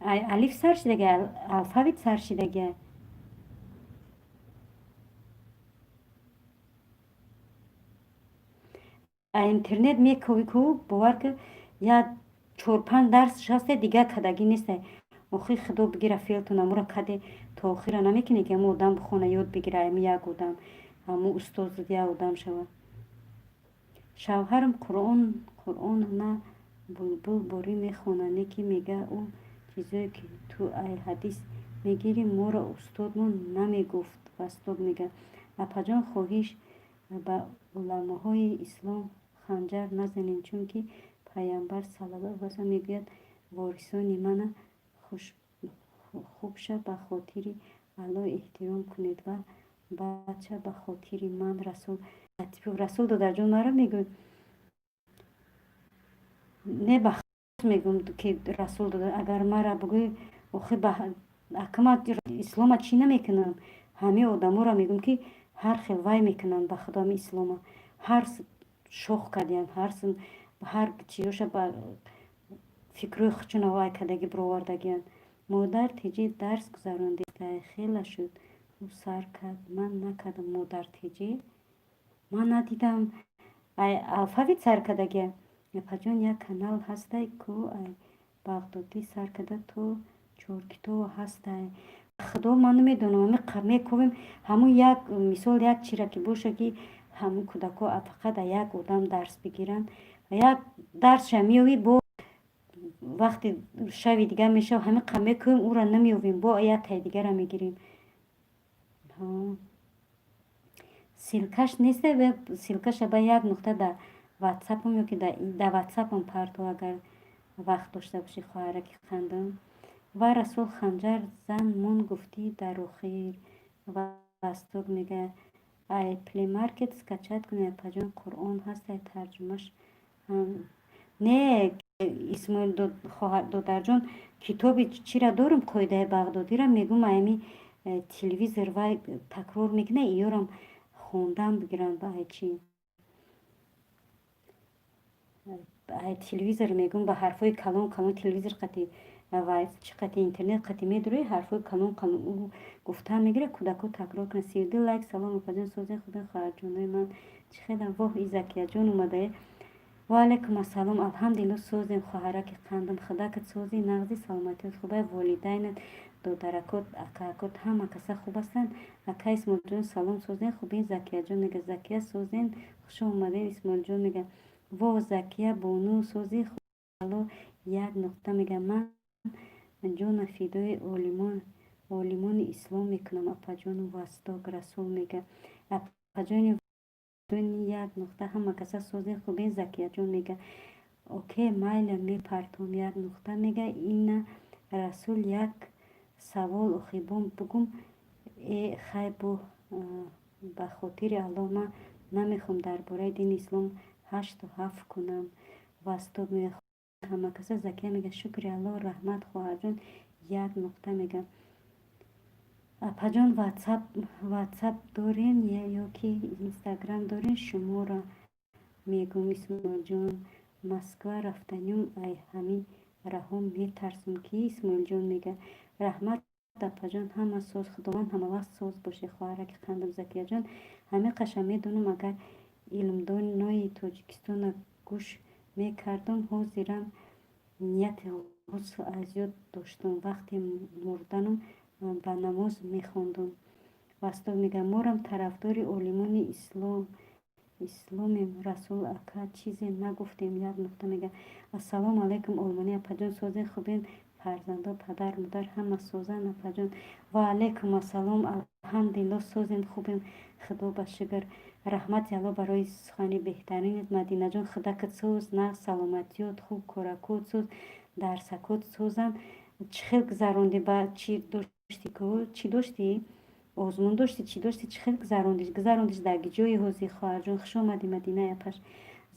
الف سر شدگه الفابet سر شدگه. اینترنت میکوی کو باور که یا 4-5 درس شسته دیگه کدگی نیسته. آخی خدا بگیره فیلتون امورا کده تا آخیره نمیکنه که امو آدم بخونه یاد بگیره. امی یک آدم امو استاد یک آدم شود. شوهرم قرآن نه بلبل باری میخونه. نیکی میگه او چیزایی که تو ای حدیث میگیری ما را استادمون نمیگفت. و استاد میگه اپا جان خواهیش ба уламоҳои ислом ханҷар назанем, чунки пайғамбар саллаллоҳу алайҳи васалам мегӯяд ворисони мана хубша ба хотири Аллоҳ эҳтиром кунед ва бача ба хотири ман расул расул додарҷон маро мегӯяд не ба мегӯм ки расул дода агар мара бугӯй охи ба акама ислома чӣ намекунам ҳамаи одаморо мегӯм ки ҳар хел вай мекунанд ба худам ислома ҳар шох кардиянд ҳар чизоша ба фикрҳои худшона вай кардагӣ бировардагиянд модар тиҷи дарс гузарондааи хела шуд ӯ сар кард ман накардам модар тиҷи ман надидам ай алфавит сар кардагия япаҷон як канал ҳастай ку ай бағдодӣ сар карда то 4 китобо ҳастай худо ман намедонам мекувем ҳамун як мисол як чира ки боша ки ҳамун кӯдако фақат як одам дарс бигиранд як дарсша меёвӣ бо вақти шави дигар мешав ҳамин мекувем ӯра намеёвем бо яктаи дигара мегирем силкаш несте силкаша ба як нуқта дар ватсапам ёки дар ватсапам парту агар вақт дошта бошӣ хоҳараки хандам ва расул ханҷар зан мон гуфтӣ дар охир васток мега ай плеймаркет скачат кунед япаҷон қуръон ҳастай тарҷумаш не исмоил додарҷон китоби чира дорум қоидаи бағдодиро мегӯм айми телевизор вай такрор мекуна иёрам хондан бигиранд ба айчи телевизор мегӯм ба ҳарфҳои калон калон телевизор қати вай чӣ қати интернет қати медурӣ ҳарфҳои калон калон ӯ гуфтан мегира кӯдако такрор кунад сиёди лайк салом опаҷон сӯзе худо хоҳарҷонои ман чӣ хелам воҳ и закияҷон омадае ва алайкум ассалом алҳамдулилло сӯзем хоҳараки қандам худакат сӯзи нағзи саломатиёт хубай волидайнат додаракот акаакот ҳама каса хуб ҳастанд ака исмоилҷон салом сӯзен хубин закияҷон мега закия сӯзен хуш омадед исмоилҷон мега во закия бону сӯзи хубало як нуқта мега ман ҷона фидои олимони ислом мекунам апаҷону васток расул мега апаҷони як нуқта ҳама каса сӯзе хубин закияҷон мега окей майля мепартом як нуқта мега ина расул як савол охибон бугум хай ба хотири аллоҳ ман намехом дар бораи дини ислом 8 кунам васток мега ҳама каса закия мега шукри аллоҳ раҳмат хоҳарҷон як нуқта мега апаҷон ватсап дорен ёки инстаграм дорен шуморо мегӯм исмоилҷон москва рафтанюм ай ҳамин раҳо метарсум ки исмоилҷон мега раҳмат апаҷон ҳама соз худованд ҳамавақт соз бошед хоҳараки қандам закияҷон ҳамиқаша медонам агар илмдонои тоҷикистона гӯш мекардам ҳозирам нияти ғусл аз ёд доштам вақти мурданам ба намоз мехондум васток мега морам тарафдори олимони исломем расул ака чизе нагуфтем як нуқта мега ассалому алайкум олмонӣ апаҷон сӯзен хубин фарзандо падар модар ҳама сӯзанд апаҷон ва алайкум ассалом алҳамдулилло сӯзем хубем худо ба шукр раҳмати аллоҳ барои сухани беҳтаринат мадинаҷон худакат сӯз на саломатиёт хуб коракот сӯз дарсакот сӯзанд чӣ хел гузаронди ба чӣ дошти чӣ дошти озмун дошти чӣ дошти чӣ хел гузарондиш дар ҷои ҳозир хоҳарҷон хуш омадӣ мадинаи апаш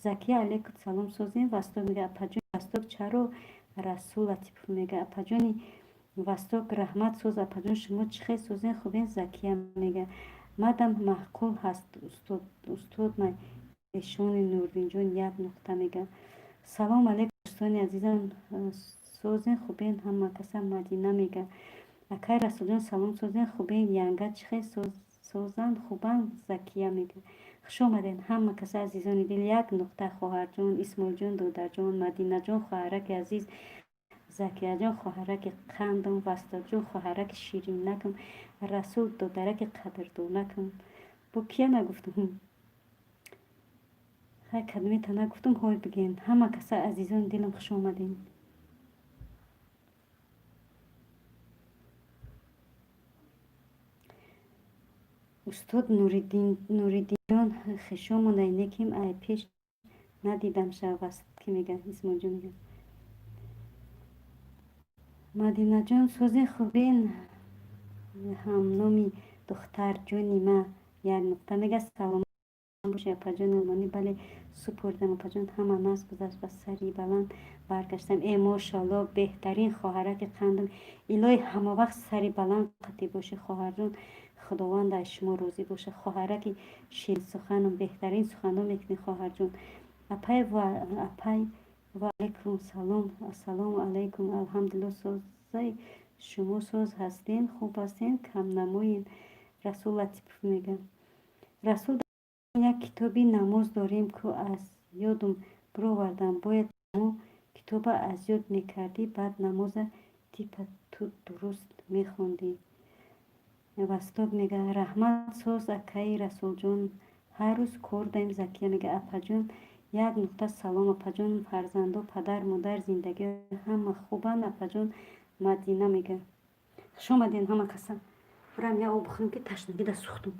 закия алайкум салом сӯзем васток мега апаҷон васток чаро расул латипов мега апаҷони васток раҳмат сӯз апаҷон шумо чӣ хел сӯзен хубен закия мега мадам маъқул ҳаст устод эшони нурдинҷон як нуқта мега салом алайкум дӯстони азизам сӯзен хубен ҳама каса мадина мега акай расулҷон салом сӯзен хубен янга чӣ хел сӯзанд хубанд закия мега хуш омадед ҳама каса азизони дил як нуқта хоҳарҷон исмоилҷон додарҷон мадинаҷон хоҳараки азиз закияҷон хоҳараки қандам вастокҷон хоҳараки ширинакам расул додараки қадрдонакам бо кия нагуфтам хай кадмета нагуфтам ҳой бигӯен ҳама каса азизони дилам хуш омадед استاد نوریدین خشامون اینکیم ای پیش ندیدم شب است که میگن اسم جون میگن مدینه جان سوز خوبین هم نامی دختر جونی ما یک نقطه میگه سلام باشه پجان المانی بله سپردم پجان همه ناز گذشت و سری بلند برگشتم ای ماشاءالله بهترین خواهرک قندم الهی همه وقت سری بلند قطی باشه خواهر جون خداوند از شما روزی باشه خواهرک شیرین سخنم بهترین سخنم میکنی خواهر جون اپای و علیکم سلام السلام علیکم الحمدلله سوزای شما سوز هستین خوب هستین کم نموین رسول لطیف میگن رسول یک کتابی نماز داریم که از یادم برآوردم باید ما کتاب از یاد میکردی بعد نماز تیپ تو درست میخوندی وستاد میگه رحمت ساز اکای رسول جان هر روز کار داریم زکیه میگه اپا جان یک نقطه سلام اپا جان فرزندو پدر مادر زندگی همه خوبن اپا جان مدینه میگه خوش آمدین همه کسا برم یا آب بخوریم که تشنگی دا سوختم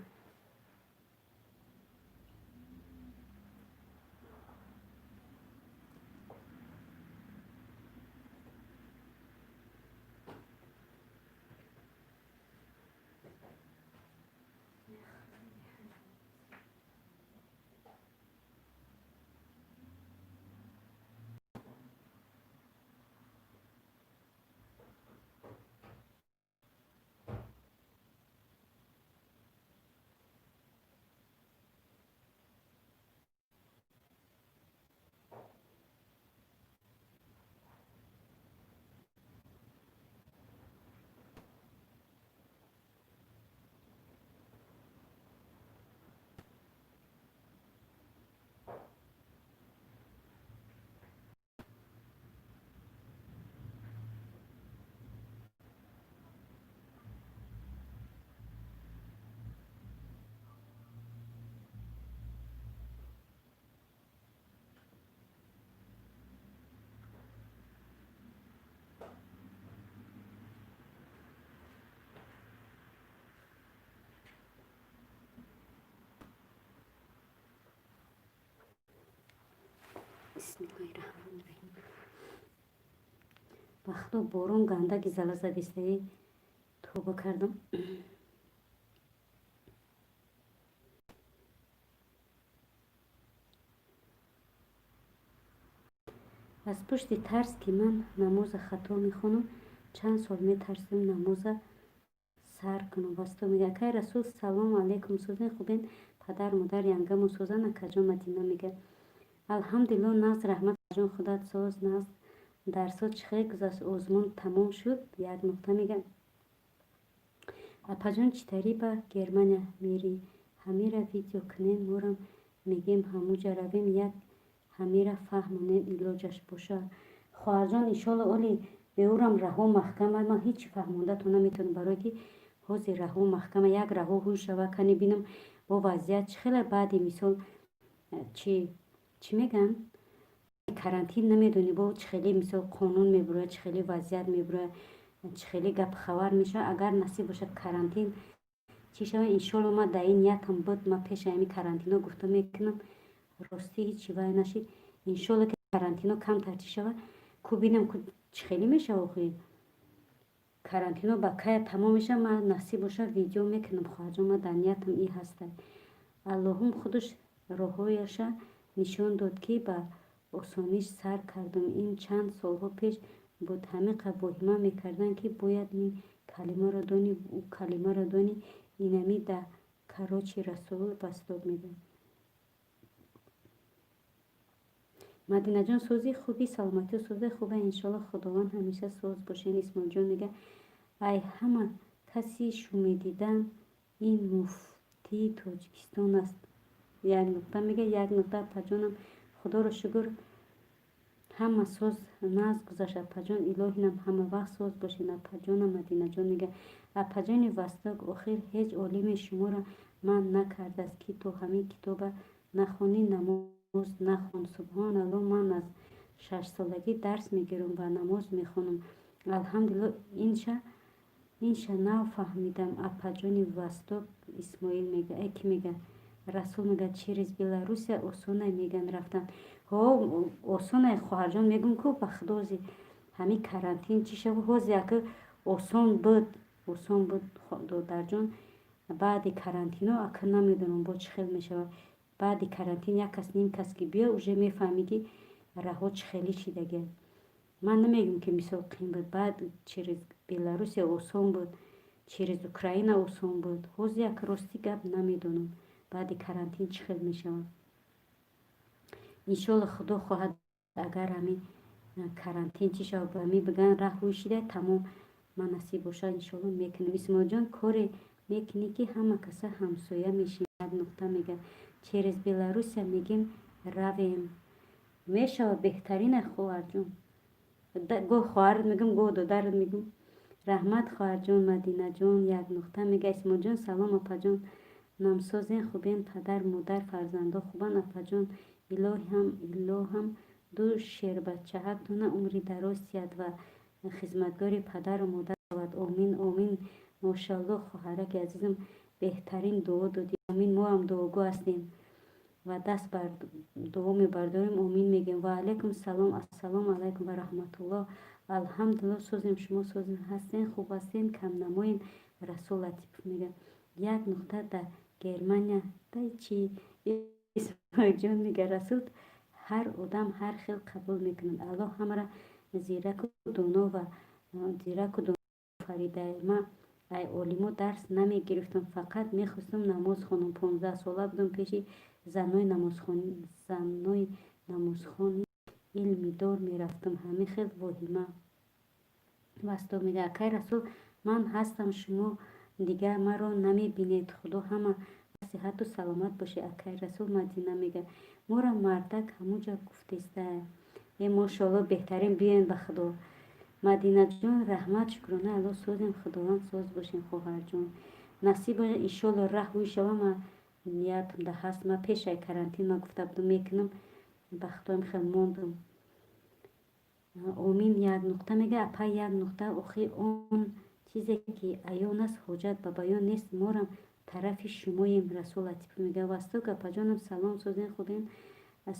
بسم الله الرحمن الرحیم وقتا بارون گندگی زله زدیسته توبه کردم از پشت ترس که من نماز خطا میخونم چند سال میترسیم نماز سر کنم واسطه میگه که رسول سلام علیکم سوزن خوبین پدر مادر ینگم و سوزن کجا مدینه میگه الحمدلله ناز رحمت جان خودت ساز ناز درسات چخه گذاشت آزمون تمام شد یک نقطه میگه اپا جان چطوری به گرمانیا میری همه را ویدیو کنین مورم میگیم هموجا رویم یک همه را فهمونین ایلاجش باشه خواهر جان ایشالا اولی به اورم رها محکمه من هیچ فهمونده تو نمیتونم برای که حوزی رها محکمه یک رها هوی شوه کنی بینم با وضعیت چه خیلی بعدی مثال چی میگن کرانتین نمیدونی با چه خیلی مثال قانون میبره چه خیلی وضعیت میبره چه خیلی گپ خبر میشه اگر نصیب باشه کرانتین چی شوه انشالله ما در این نیتم بود ما پیش همی کرانتینا گفته میکنم راستی هیچی وای نشید انشالله که کرانتینا کم تر چی شوه کو بینم که چه خیلی میشه آخی کرانتینا با که تمام میشه ما نصیب باشه ویدیو میکنم خواهر ما در نیتم ای هسته اللهم خودش راهایش نشان داد که با آسانیش سر کردم این چند سالها پیش بود همه با همه میکردن که باید این کلمه را دانی او کلمه را دانی اینمی در کراچی رسول بستاد میده مدینه جان سوزی خوبی سلامتی سوزی خوبه انشالله خداوند همیشه سوز باشه اسمال جان میگه ای همه کسی شومی دیدن این مفتی تاجیکستان است یک نقطه میگه یک نقطه پجانم خدا رو شکر همه سوز ناز گذاشت پجان الهینم همه وقت سوز باشین پجانم مدینه جان میگه پجان وستاک آخر هیچ عالم شما را من نکرده است که تو همین کتاب نخونی نماز نخون سبحان الله من از 6 سالگی درس میگیرم و نماز میخونم الحمدلله اینشه این شنو فهمیدم апаҷони восток исмоил мега ки мега расул мега через Белоруссия осонай меган рафтан. ҳо осонай хоҳарҷон мегум ку ба худози ҳами карантин чӣ шав ҳози яка осон буд додарҷон. баъди карантино ака намедонам бо чӣ хел мешавад. баъди карантин як кас ним кас ки биё уже мефаҳмидӣ раҳо чӣ хелӣ шидагия. ман намегӯям ки мисол қин буд. баъд через Белоруссия осон буд, через Украина осон буд. ҳози як рости гап намедонам баъди карантин чӣ хел мешавад. иншолло худо хоҳад агар ҳами карантин чӣ шавад ба ми биган раҳ ҳуй шида тамом ман насиб бошад иншолло мекунем. исмоилҷон коре мекунӣ ки ҳама каса ҳамсоя мешин. як нуқта мега через Белоруссия мегим равем мешавад беҳтарина хоҳарҷон. гоҳ хоҳарат мегум гоҳ додарат мегум раҳмат хоҳарҷон Мадинаҷон. як нуқта мега исмоилҷон салом апаҷон намсозен хубен падар модар фарзандо хубан апаҷон илоҳам ду шербачаҳактона умри дароз тиҳад ва хизматгори падару модар шавад. омин омин. мошалло хоҳараки азизам беҳтарин дуо додӣ. омин. мо ҳам дуогӯ ҳастем ва даст бар дуо мебардорем. омин мегем. ва алайкум салом. ассалому алайкум ва раҳматуллоҳ. алҳамдулиллоҳ созем шумо созем ҳастен хуб ҳастен камнамоен. расул латипов мегӯяд як нуқта дар германия дай чи исмоилҷон мега расул ҳар одам ҳар хел қабул мекунад. аллоҳ ҳамаро зираку доно офаридай. ман ай олимо дарс намегирифтам фақат мехостам намоз хонам. 15 сола будам пеши занои намозхони илмидор мерафтам. ҳами хел воҳима васто мега акай расул ман ҳастам шумо дигар маро намебинед. худо ҳама сиҳату саломат бошед. акай расул Мадина мега моро мардак ҳамуҷа гуфтеста. мошалло беҳтарин биёен ба худо. Мадинаҷон раҳмат шукрона алло созем худованд соз бошем хоҳарҷон. насиб бошад иншолло раҳ ҳуй шава. ма ниятам да ҳаст. ма пешай карантин ма гуфта будам мекунам ба худоям хел мондам. омин. як нуқта мега апай як нуқта охи он чизе ки аён аст ҳоҷат ба баён нест. морам тарафи шумоем. расул латипов мега васток апаҷонам салом созен хубен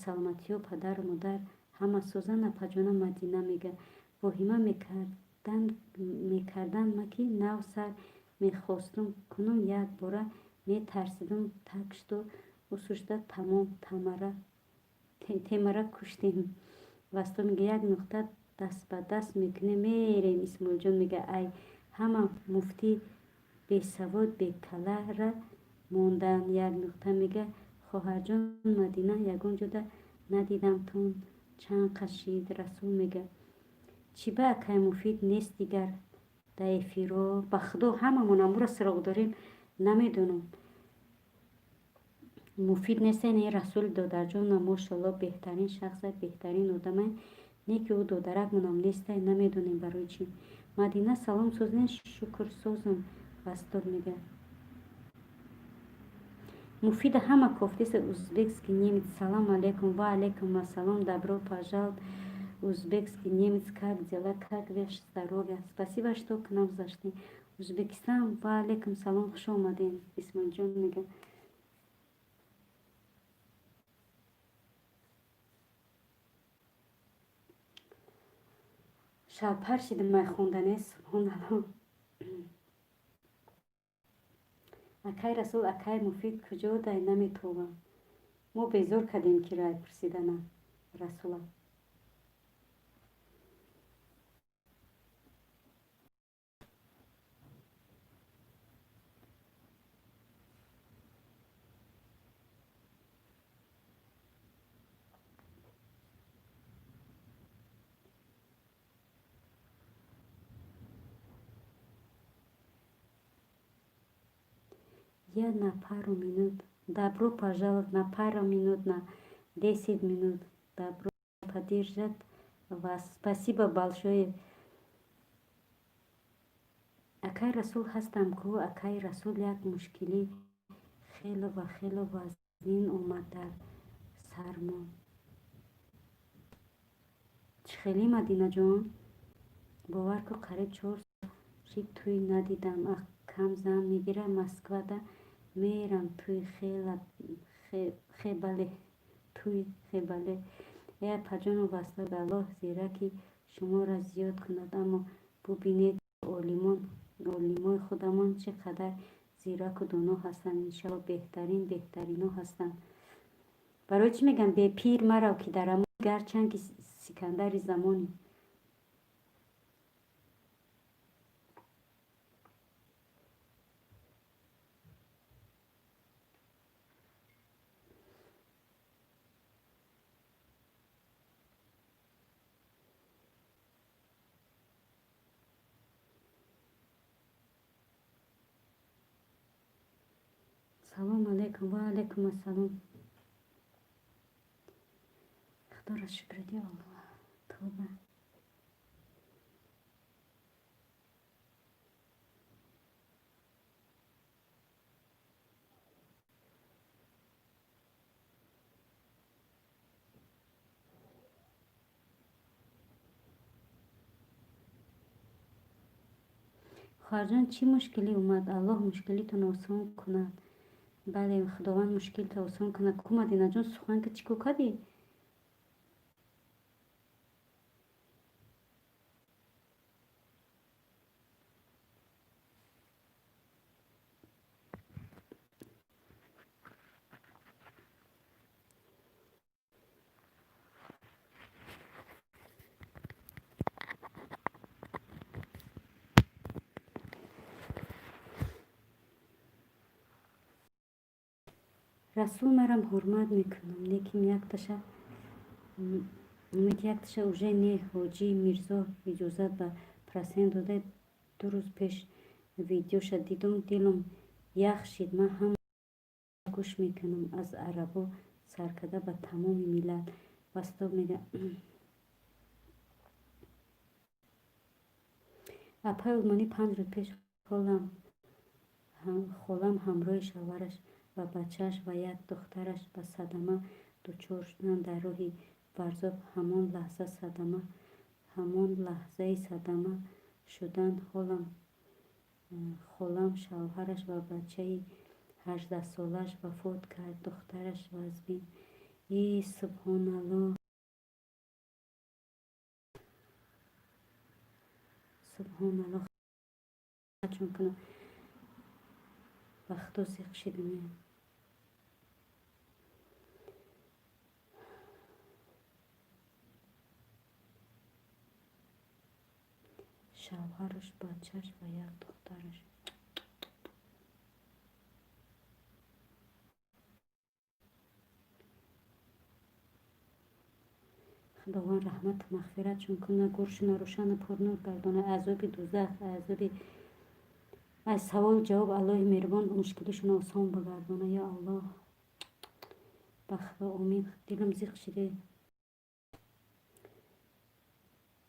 саломатиё падару модар ҳама созан. апаҷонам Мадина мега воҳима мекардан ма ки нав сар мехостум кунум як бора метарсидум так что усушда тамом темара куштем. васто мега як нуқта даст ба даст мекунем мерем. исмоилҷон мега ай ҳама муфти бесавод бекалара мондан. як нуқта мега хоҳарҷон Мадина ягон ҷода надидамтон чанд қашид. расул мега чӣ ба акай муфид нест дигар да эфиро. ба худо ҳамамон амуро сироғ дорем намедонам муфид нестен. расули додарҷона мошалло беҳтарин шахсай беҳтарин одамай не ки ӯ додарак монам нестай намедонем барои чӣ. Мадина салом созен шукр созам вастор мега муфида ҳама кофтеса узбекский немец. салом алейкум. ва алейкум ассалом. добро пожаловать узбекский немец. как дела, как ваше здоровье. спасибо что к нам зашли. Узбекистан. ва алейкум салом. хуш омадем. исмоилҷон мега шалпар шидам май хонданӣ. субҳоналлоҳ. акай расул акай муфид куҷо дай наметавонам. мо безор кардем ки рай пурсидана расула. Я на пару минут. Добро пожаловать на пару минут, на 10 минут. Добро поддержать вас. Спасибо большое. акай расул ҳастам ку акай расул як мушкили хело вазнин омад дар сармо. чӣ хелӣ Мадинаҷон? бовар ку қариб 4 توی ندیدم کم زن میگیره مسکو ده میرم توی خیبله توی خیبله ای پجان و بسته الله زیرکی شما را زیاد کند اما ببینید اولیمای خودمان چقدر زیرک و دانا هستند انشاءالله بهترین ها هستند. برای چی میگم به پیر مرو که در امان گرچند که سکندر زمانی. سلام علیکم و علیکم السلام. خدا را شکر دی الله توبه. خواهرجان چی مشکلی اومد؟ الله مشکلیتون آسان کند. بله خداوند مشکلت آسان کند. کو مدینه جان سخن که چی کو کدی؟ رسول مرم حرمت میکنم لیکن یک تشه اوژه نه حاجی میرزا اجازت به پرسین داده. 2 روز پیش ویدیوش دیدم دلم یخ شد. من هم گوش میکنم از عربا سرکده به تمام ملت واسطه میگه اپای المانی 5 روز پیش خالم همراه شوهرش و بچهش و یک دخترش به صدمه دچار شدند در راه ورزاب. همان لحظه صدمه شدند. خالم شوهرش و بچه 18 سالش وفات کرد. دخترش و از بین. ای سبحان الله سبحان الله. چون کنه وقتا سیخ شدیم. شوهرش بچهش و یک دخترش. خداوند رحمت مغفرت چون کنه گورشون روشن پرنور گردانه. عذاب دوزخ عذاب از سوال جواب الله مهربان مشکلشون آسان بگردانه یا الله. بخدا امین. دلم زیخ شده.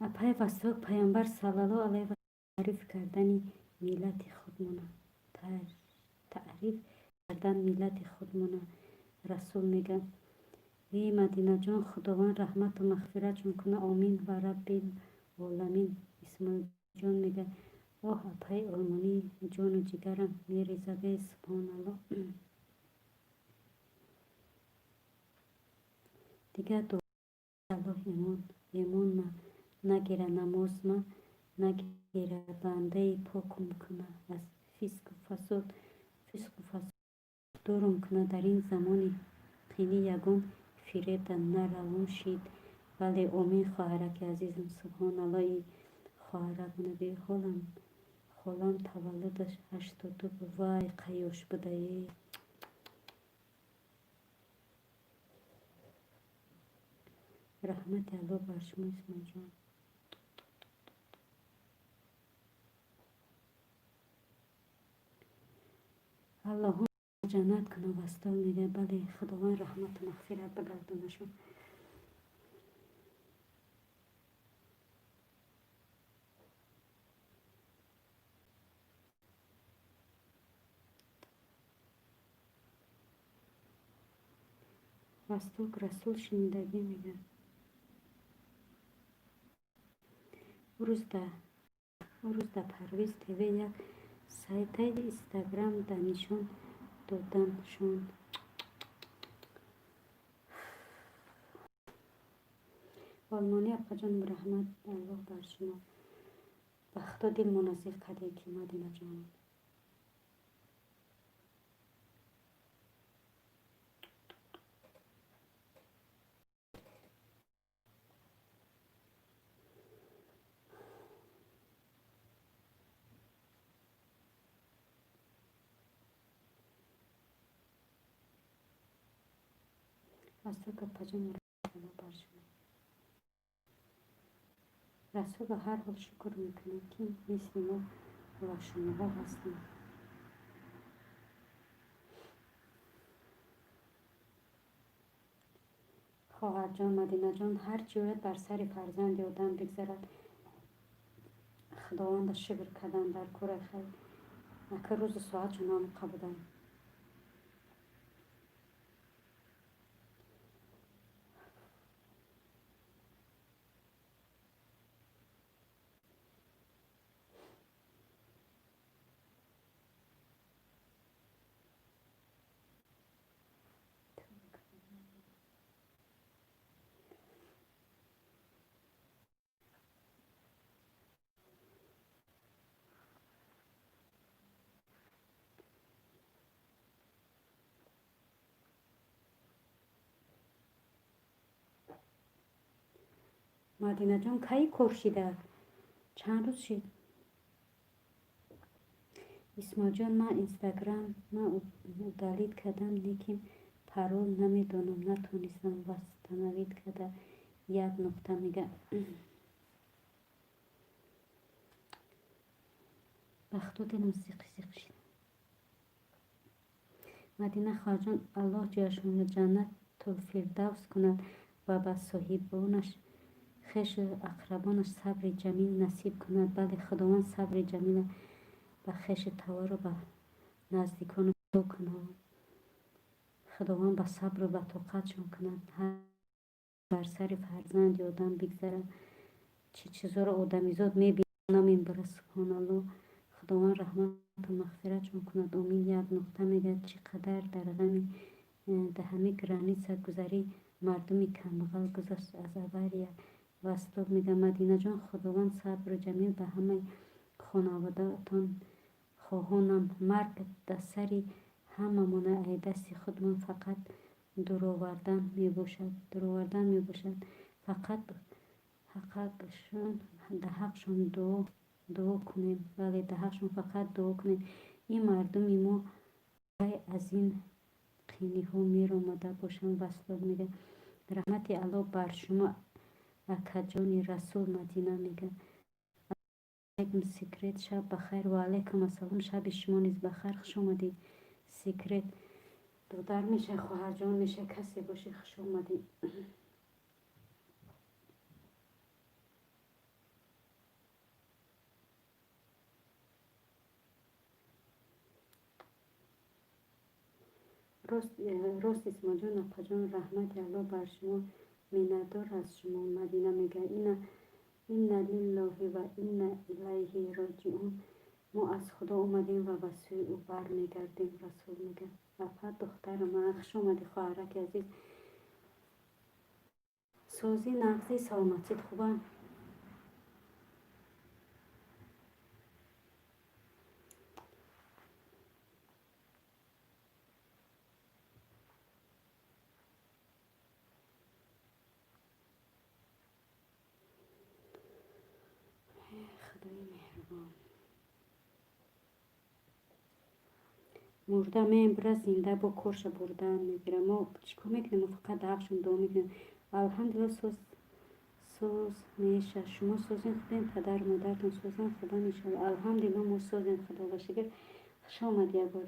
اپای وسط پیامبر صلی الله علیه و تعریف کردن ملت خودمونه. تعریف کردن ملت خودمونه. رسول میگه ای مدینه جان خداوند رحمت و مغفرت چون کنه آمین و رب العالمین. اسماعیل جان میگه آه اپای آلمانی جان و جگرم میریزه. سبحان الله. دیگه دو الله ایمان نگیره نماز ما نگیره بنده پاکم کنه از فسق و فساد دورم کنه. در این زمان خیلی یگون فریب در نروان شید. ولی امین خواهرک عزیزم سبحان الله. ای خواهرک نبی خالم تولدش 82 وای قیوش بوده. ای رحمت الله بر شما اسماعیل جان. اللهم جنت کنه واسطه میگه. بله خداوند رحمت و مغفرت بگردونشون. واسطه رسول شنیدگی میگه. روز ده اون روز در پرویز تیوی یک سایت اینستاگرام در نشان دادم شون. آلمانی اپا جان رحمت الله بر شما. بخدا دل مناسب کده که مدینه جان. رسول اپا جان رحمت الله بر شما. رسول به هر حال شکر میکنه که مثل ما و شما ها هستیم. خواهر جان مدینه جان هر جورت بر سر فرزند آدم بگذرد خداوند شکر کردن در کور خیر نکه روز ساعت چنان قبودن. مدینه جان کی کرشیده چند روز شد. اسما جان من اینستاگرام من دلیت کردم لیکن پرول نمیدونم نتونستم وستنوید کرده یک نقطه میگه بخدا دلم سیقی سیقی شد. مدینه خواجان الله جایشون جنت تو فردوس کند و به صاحبانش خیش اقربانش صبر جمیل نصیب کند. بله خداوند صبر جمیل به خیش توار و به نزدیکان دو کند. خداوند به صبر و به طاقتشون کند. هر بر سر فرزند آدم بگذره چه چیزا رو آدمیزاد میبینه نمیبره. سبحان الله خداوند رحمت و مغفرتشون کند. امین. یک نقطه میگه چقدر در غم ده همه گرانی سرگذری مردمی کمبغل گذاشت از اوریه و استاد میگه مدینه جان خداوند صبر جمیل به همه خانواده‌تان خواهانم. مرگ در سری همه مونه ای دست خودمون فقط درآوردن میباشد. فقط حقشون در حقشون دعا کنیم. ولی در حقشون فقط دعا کنیم. این مردم ما از این قینی ها میر آمده باشن. و استاد میگه رحمت الله بر شما اکا جان رسول. مدینه میگه علیکم سیکرت شب بخیر و علیکم السلام شب شما نیز بخیر. خوش آمدید. سیکرت دختر میشه خواهر جان میشه کسی باشه خوش آمدید. راست اسما جان اپا جان رحمت الله بر شما میندار از شما. مدینه میگه این لله و این الیه راجعون. ما از خدا اومدیم و به سوی او برمیگردیم. رسول میگه اپا دختر من خوش اومدی خواهرک عزیز. سوزی نغزی سلامتیت خوبه؟ خدای مهربان. مرده میبره زنده با کرش بردن میگیره. ما چیکار میکنیم؟ ما فقط درخشون دو میکنیم. الحمدلله سوز میشه. شما سوزین خوبین؟ پدر مادرتون سوزن خوبه میشه؟ الحمدلله ما سوزین. خدا باشگر. خوش آمد یک بار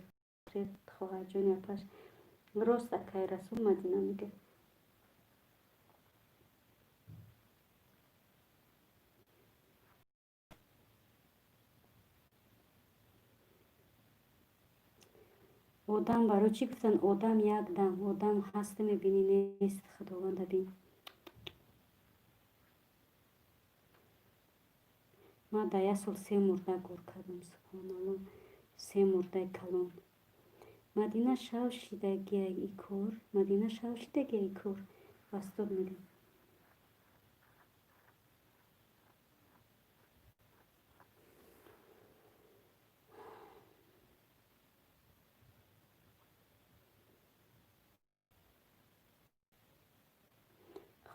خواهر جان اپاش راست اکای رسول. مدینه میگه آدم برای چی گفتن آدم یک دم آدم هست میبینی نیست. خداوند بین ما در یک سال 3 مرده گور کردم. سبحان الله، 3 مرده کلان. مدینه شوشیدگی ای کور، مدینه شوشیدگی ای کور وستاد میدیم.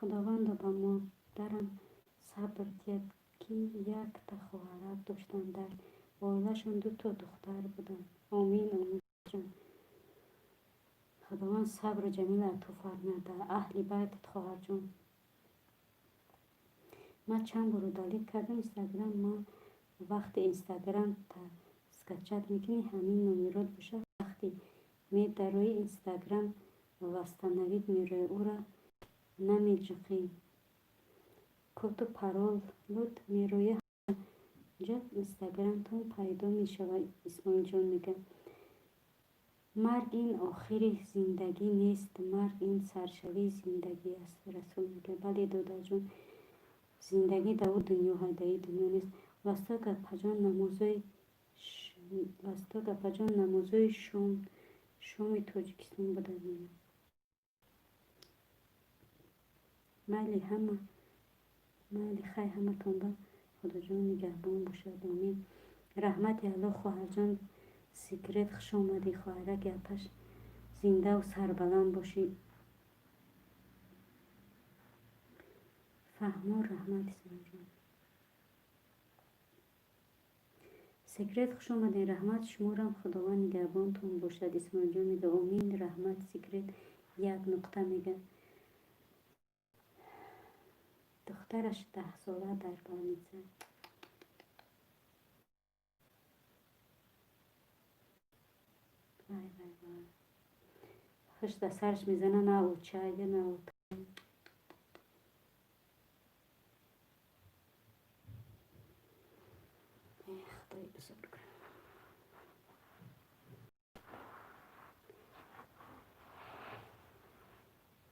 خداوند با مادرم صبر دید که یک تا خواهرک داشتند. در عائله‌شان 2 تا دختر بودند. آمین آمین جان. خداوند صبر جمیل عطا فرماید اهل بیت خواهر جان. من چند بار دلیت کردم اینستاگرام. ما وقتی اینستاگرام تا اسکچت میکنی همین نمیرود باشه. وقتی می در روی اینستاگرام وستنوید میروی او را نمیجوقی کت پرول لود میروی جا اینستاگرام تون پیدا میشود. اسماعیل جان میگه مرگ این آخری زندگی نیست، مرگ این سرشوی زندگی است. رسول میگه بله دادا جون، زندگی در او دنیا های در این دنیا نیست. واستا گپجان نمازای واستا گپجان نمازای شومی تاجیکستان بوده میگه. مالی همه مالی خی همه تون خدا جان نگهبان باشد. آمین. رحمت الله خواهر جان سیکرت خوش آمدی. خواهرک گپش زنده و سربلند باشی. فهما رحمت اسماعیل جان سیکرت خوش آمدی. رحمت شما را خداوند نگهبانتون باشد. اسماعیل جان میگه آمین. رحمت سیکرت 1 نقطه میگه دخترش 10 ساله در بر میزد. وای وای وای خوش در سرش میزنه نه او چای نه او خدای بزرگ.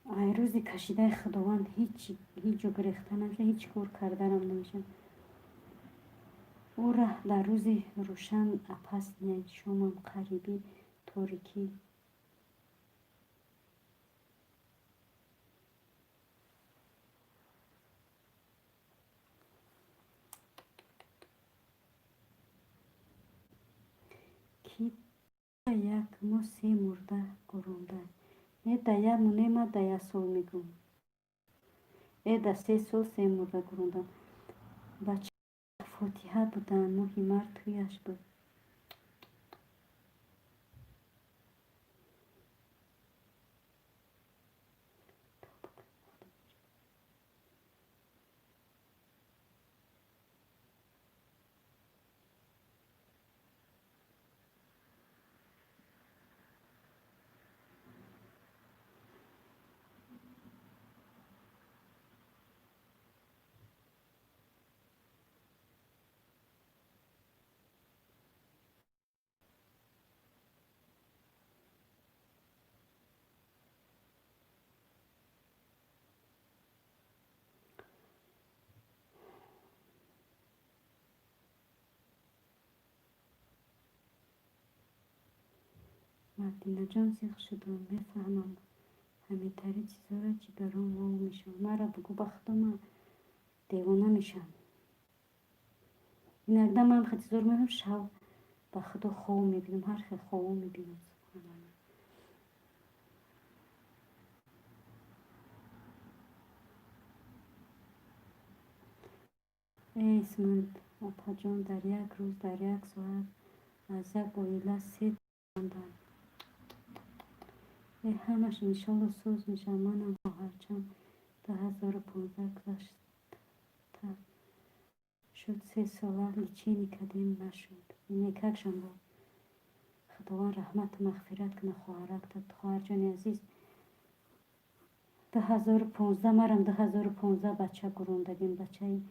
آی روزی کشیده خداوند هیچ جو گریخته نمیشه، هیچ کار کردنم نمیشه. او را در روزی روشن اپس نید شامم قریبی تاریکی کی یک ما 3 مرده گرونده نه در یک مونه ما در 1 سال میگم در 3 سال 3 مرده گرونده. بچه فاتحه بودن ماهی مرد تویش بود. مدینه جان زیخ شدم میفهمم همه تری چیزا را چی برام واو میشم. مرا بگو بختم دیوانه میشم. این اقدام من خیلی زور میرم شب به خدا خواب میبینم. هر خیلی خواب میبینم. سبحان الله. ای اسمت اپا جان در 1 روز در 1 ساعت از یک عائله 3 ماندن. ای همش انشالله سوز میشم. منم خواهرچم 2015 گذشت تا شد 3 ساله لیچینی کدیم نشد. این یککشم بود. خداوند رحمت و مغفرت کنه خواهرک داد. خواهر جان عزیز 2015 مرم 2015 بچه گروندگیم. بچه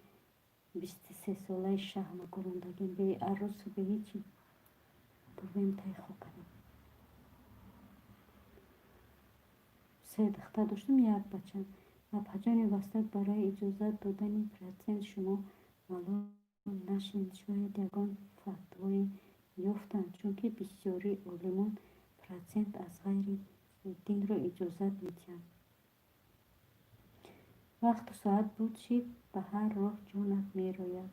23 ساله شهم گروندگیم. به عروس و به هیچی برویم تای خو کنیم. 3 دختر داشتم 1 بچه. و پجان وسط برای اجازه دادن پرسنت شما والا نشنید شاید یگان فتوای یافتند چون که بسیاری علمان پرسنت از غیر دین را اجازت می‌دهند. وقت و ساعت بود شیر به هر راه جانت می‌روید.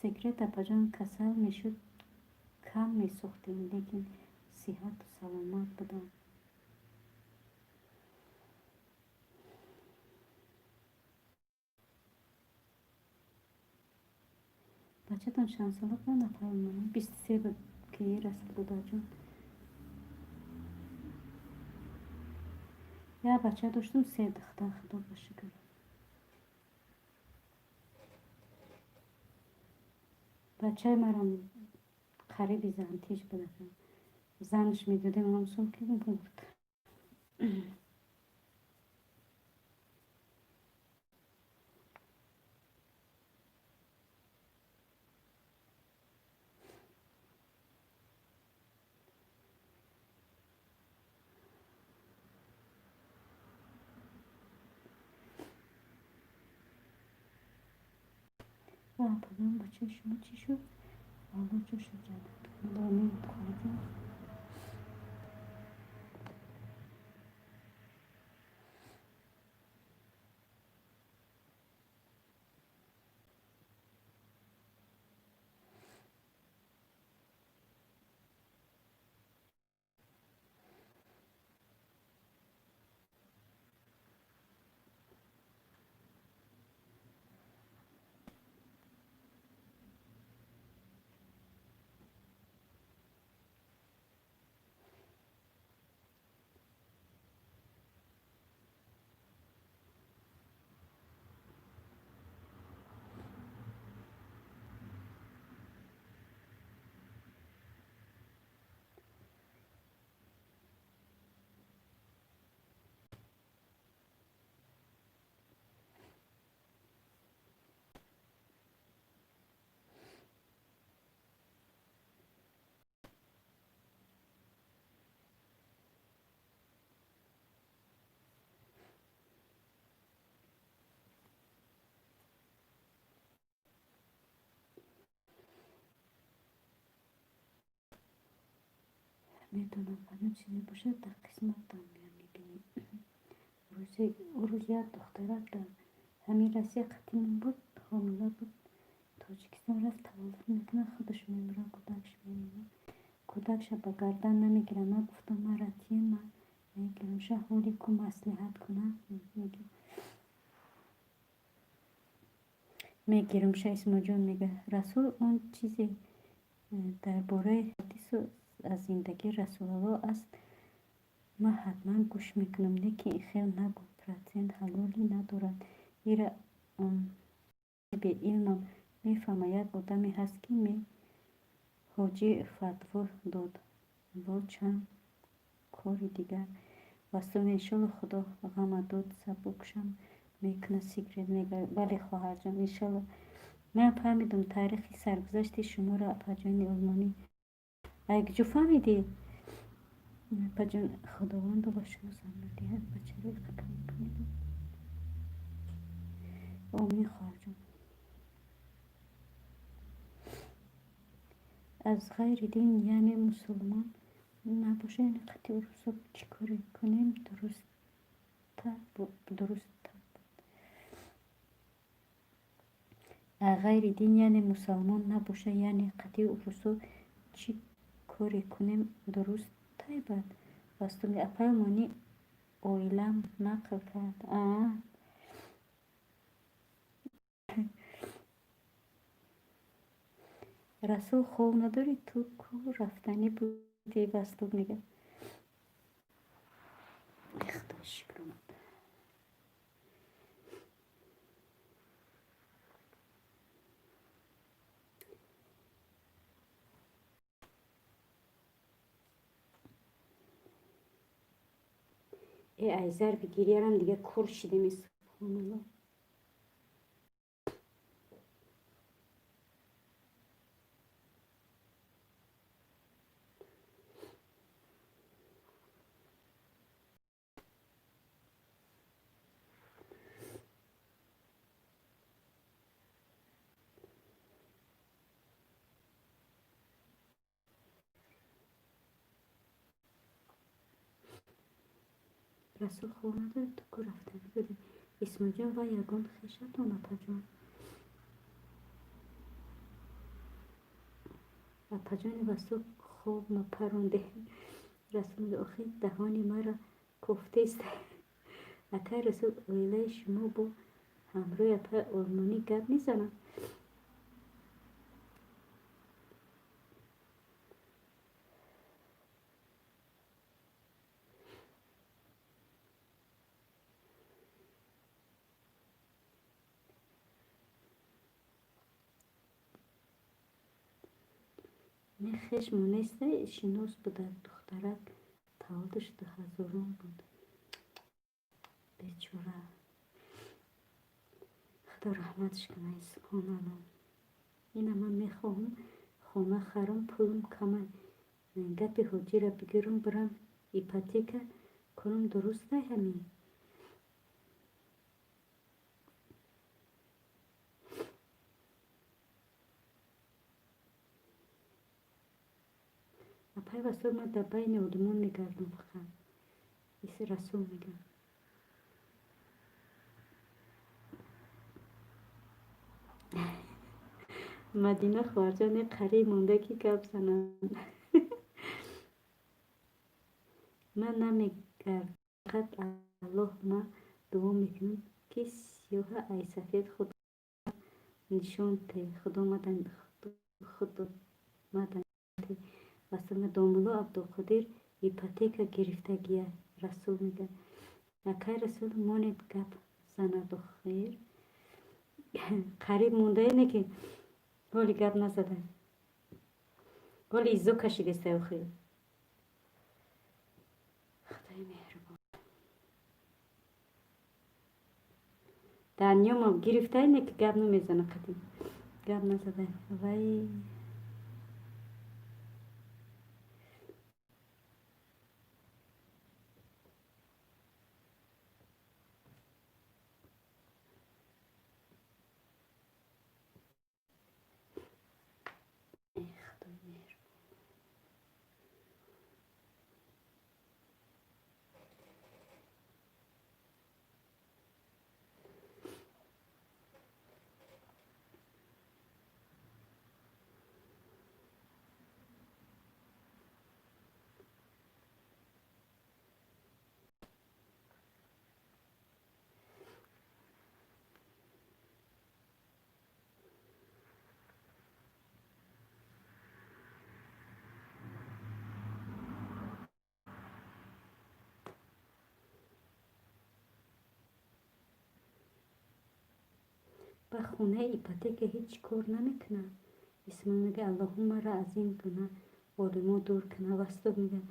سیگرت اپاجان کسل میشد کم می‌سوختیم لیکن صحت و سلامت بودم. بچه‌تان چند ساله بود نفهمیدم 23 بود که یه رسول بود جان. یه بچه داشتم 3 دختر خدا بشکر. بچه مرم قریبی زنتیج بود. زنش میدوده اونم سال که مرد. و پدرم بچه شما چی شد؟ حالا چه شد جدید؟ دامه خواهدیم. میدونم بعدم چیزی باشه در قسمت هم میبینیم. روز یک دخترک در همین رسی قدیم بود حامله بود. تاجیکستان رفت تولد میکنه خودش میمیره کودکش میمیره. کودکش با گردن نمیگیره. من گفتم من رتیه من میگیرم حالی که مصلحت کنه میگیرم اسم جان میگه رسول اون چیزی درباره حدیث از زندگی رسول الله است من حتما گوش میکنم لیکن این خیلی نگو پرسنت حلالی ندارد ایره به علمم میفهمه یک آدمی هست که حاجی فتوا داد و چند کار دیگر واسه انشالله خدا غم داد سبکشم میکنه سیگرت میگه بله خواهر جان انشالله من فهمیدم تاریخی سرگذشت شما را پجان علمانی اگه جو فهمیدی پجان خداوند با شما زندگی هست بچه رو کم کنید آمین خواهر جان از غیر دین یعنی مسلمان نباشه یعنی قطعی رو چی کاری کنیم درست غیر دین یعنی مسلمان نباشه یعنی قطعی رسول چی کاری کنیم درست تایبت واستم اپل مانی اویلم نقل کرد رسول خوب نداری تو کو رفتنی بودی واستم میگه خدا شکر اومد ای ایزر بگیریارم دیگه کور شده می سبحان الله расул хоб надорад ту ку рафтанӣ будем. исмоилҷон ва ягон хешатон апаҷон. апаҷони васӯ хоб напаронде. расул мегӯяд охи даҳони маро куфтест. акай расул оилаи шумо бо ҳамроҳи апа олмонӣ гап мезананд? не хешм онеста шинос будак духтарак таваллуд шуда ҳазорон буд. бечора. худо раҳматш кунад. субҳоналло. ина ман мехоҳам хона харам, пулам кама. гапи ҳоҷира бигирам бирам ипотека кунам. дурустай ҳамин? апай расул ман дар байни одамон мегардам фақат. иси расул мегам. мадина хоҳарҷони қариб монда ки гап зананд. ман намегардам фақат аллоҳ ма дуо мекунам ки сиёҳа ай сафед худо нишон те худо маданте васоме домулло абдуқодир ипотека гирифтагия. расул мегӯяд акай расул монед гап занад охир. қариб мондаене ки ҳоли гап назада. ҳоли изо кашидестай охир. худои меҳрубон. данёма гирифтаене ки гап намезана қадим. гап назада. вай худои меҳрубон. ба хонаи ипотека ҳеҷ кор намекунад. исмоил мегӯяд аллоҳу маро аз ин гуна олимо дур кунад. васто мегӯяд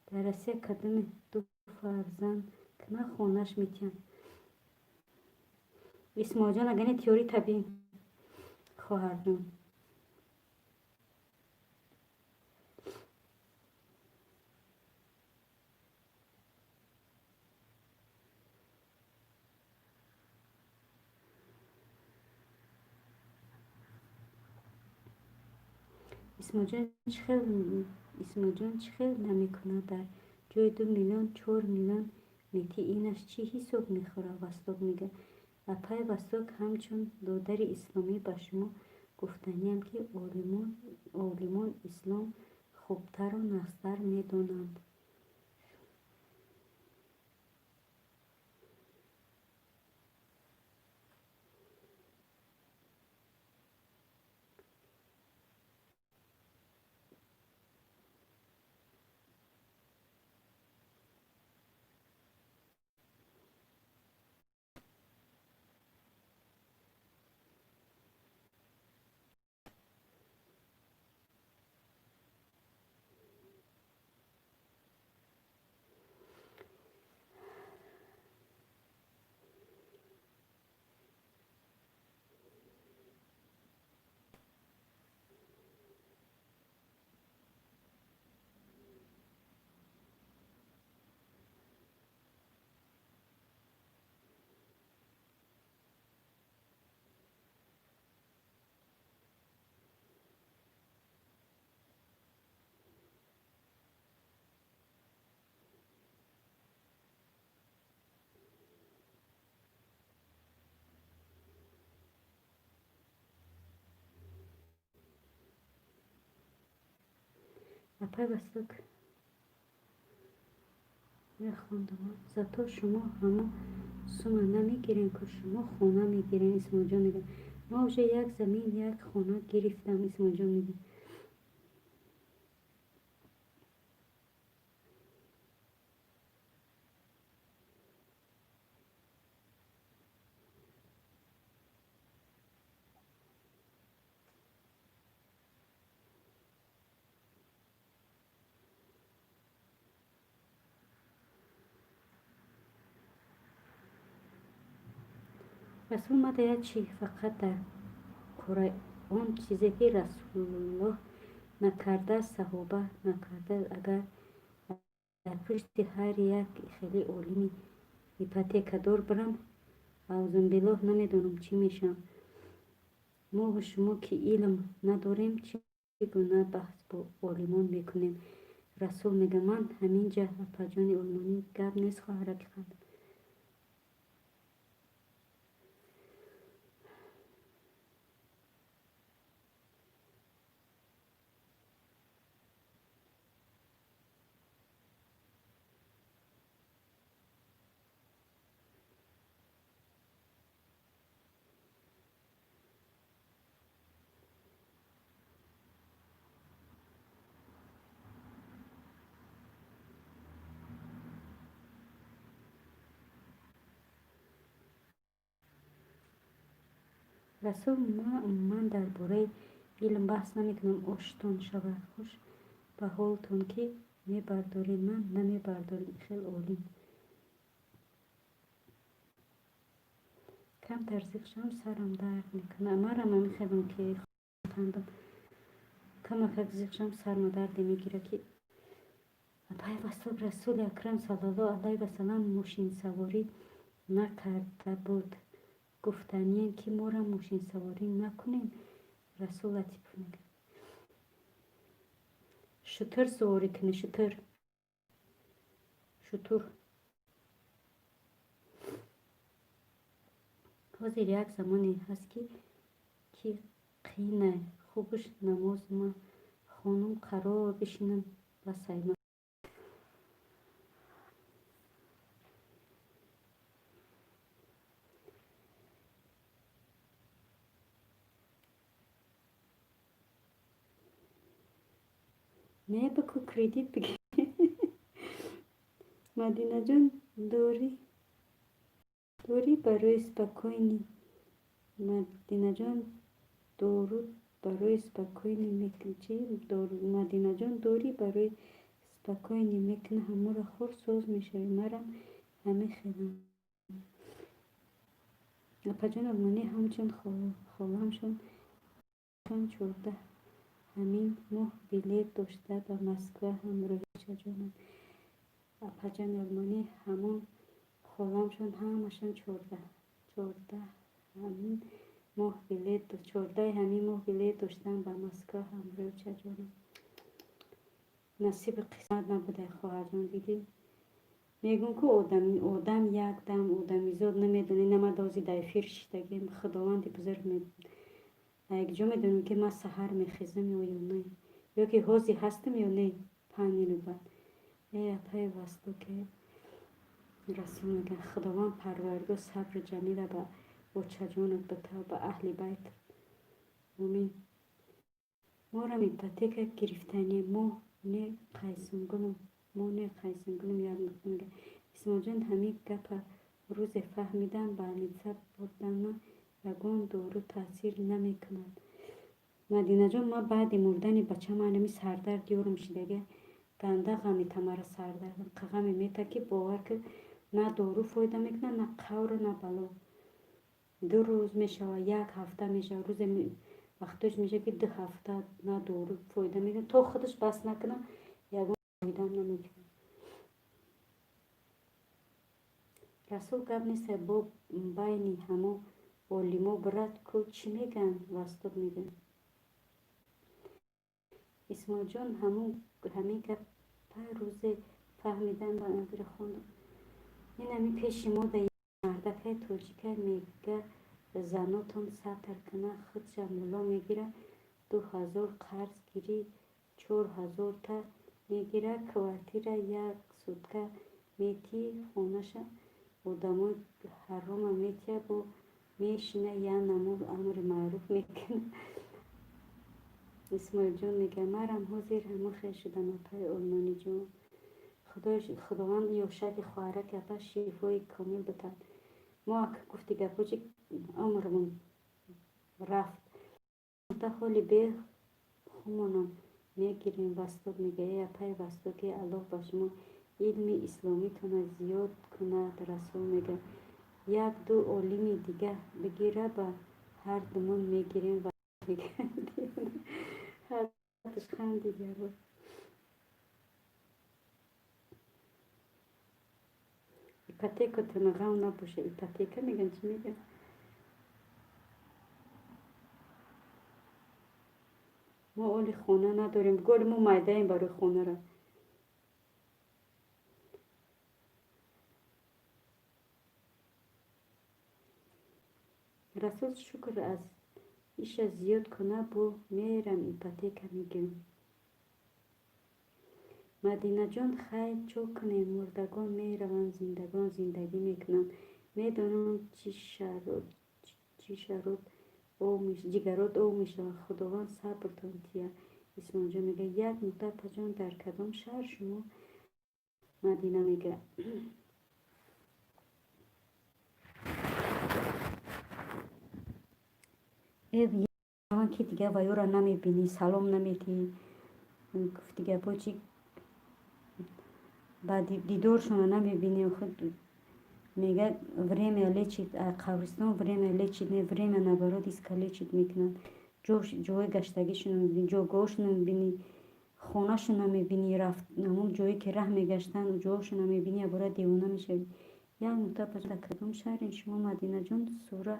дар россия кадоме ду фарзанд кунад хонааш метиҳанд. исмоилҷон агани тиёри табин хоҳарҷон. исмоилҷон чӣ хел намекунад? дар ҷойи 2 миллион 4 миллион метӣ инаш чӣ ҳисоб мехӯрад? васток мегӯяд апай васток ҳамчун додари исломӣ ба шумо гуфтаниям ки олимон ислом хубтару нағзтар медонанд. اپای بستک میخوندم زتا شما همه سومه نمیگیرین که شما خونه میگیرین. اسم جان میگه ما вже یک زمین یک خونه گرفتم. اسم جان میگه رسول ما باید چی فقط در کره آن چیزی که رسول الله نکرده صحابه نکرده اگر در پشت هر یک خیلی عالمی ایپاتیکادور برم اعوذ بالله نمیدونم چی میشم. ما و شما که علم نداریم چی گونه بحث با عالمان میکنیم. رسول میگه من همینجا پجان علمانی گپ نیست خواهرک خواهد. رسول من درباره علم بحث نمیکنم آشتون شود خوش به حالتون که میبردارین من نمیبردارین خیلی عالی. کم ترزیقشم سرم درد میکنه مرم میخوام که خواندم کم ترزیقشم سرم درد میگیره که پیوستاب رسول اکرم صلی الله علیه و سلم ماشین سواری نکرده بود. گفتنی که ما را ماشین سواری نکنیم. رسول لطیف میگه شتر سواری کنه شتر حاضر یک زمانی هست که قینه خوبش نماز ما خانم قرار بشینم و سیمه نه بکو کردیت بگی مدینه جان دوری برای سپکوینی مدینه جان درود برای سپکوینی میکنه چی؟ مدینه جان دوری برای سپکوینی میکنه همه را خور سوز میشه مرم همه خیلم اپا جان المانی همچون خالمشون چون 14 همین ماه بلیت داشته به مسکو هم رویشه جانم. اپا جان المانی همون خالمشون همشون 14 همین ماه بلیت 14 همین ماه بلیت داشتن به مسکو هم رویشه جانم. نصیب قسمت نبوده خواهر جان دیدی میگم که آدم یک دم آدمی زاد نمیدونه نما دازی در افیر شدگیم خداوند بزرگ میدونه یک جا میدونم که من سحر میخیزم یا نه یا که حوزی هستم یا نه 5 minut بعد پای واسطه که رسول میگه خداوند پروردگار صبر جمیل به بچه جانت بده به اهل بیت امین. ما را میپته که گرفتنی ما نه قیسنگونم یاد میکنه اسم جان همین گپ روز فهمیدم به نسبت بردن یگان دورو تاثیر نمی کند. مدینه جان ما بعد مردن بچه من همی سردرد یورم شدگه گنده غمی تمر سردرد غمی میته که باور که نه دورو فایده میکنه نه قور نه بلا 2 روز میشه و 1 هفته میشه روز وقتش میشه که 2 هفته نه دورو فایده میکنه تا خودش بس نکنه یگان فایده نمیکنه. رسول گپ نیست با بینی همه عالما برد که چی میگن واسطه میگن اسم جان همین گپ پای روز فهمیدن با نظر خوندم این همین پیش ما در مردکه توجیکه میگه زناتون سطر کنه خودش مولا میگیره 2000 قرض گیری 4000 та мегирад. Квартира як сутка мети хонаша одамои ҳарома метия бо мешина я намуд амри маъруф мекуна. исмоилҷон мега марам ҳозир ҳамохе шудам апай олмониҷон. худованд ёшаки хоҳараки апа шифои комил битад. мо ака гуфти гапочи умрмон рафт та ҳоли бе хумонам мегирем васток мега э апай вастоки аллоҳ ба шумо илми исломитона зиёд кунад. расул мега як ду олими дига бигира ба ҳардумон мегирем ва ҳардуш хандидиҳар. ипотекатона ғам набоша. ипотека меган чӣ меган? мо оли хона надорем. голи мо майдаем барои хонара. расул шукр аз иша зиёд куна бо мерам ипотека мегирам. мадинаҷон хай чо кунем? мурдагон мераванд, зиндагон зиндагӣ мекунанд. медонам чӣ шарот ҷигарот об мешаванд. худованд сабртон тия. исмоилҷон мега як нуқта апаҷон дар кадом шаҳр шумо? мадина мега ки дига ваёра намебинӣ, салом наметиҳӣ. гуфти гапочи ба дидоршона намебинӣ. мега время лечит, қабристон время лечит, не время наоборот искалечит мекунад. ҷои гаштагишона мебинӣ, ҷойгоҳошона мебинӣ, хонашона мебинӣ, рафт намун ҷое ки раҳ мегаштанд ҷоҳошона мебинӣ, абора девона мешавӣ. як нуқта паҷон дар кадом шаҳрин шумо? мадинаҷон сура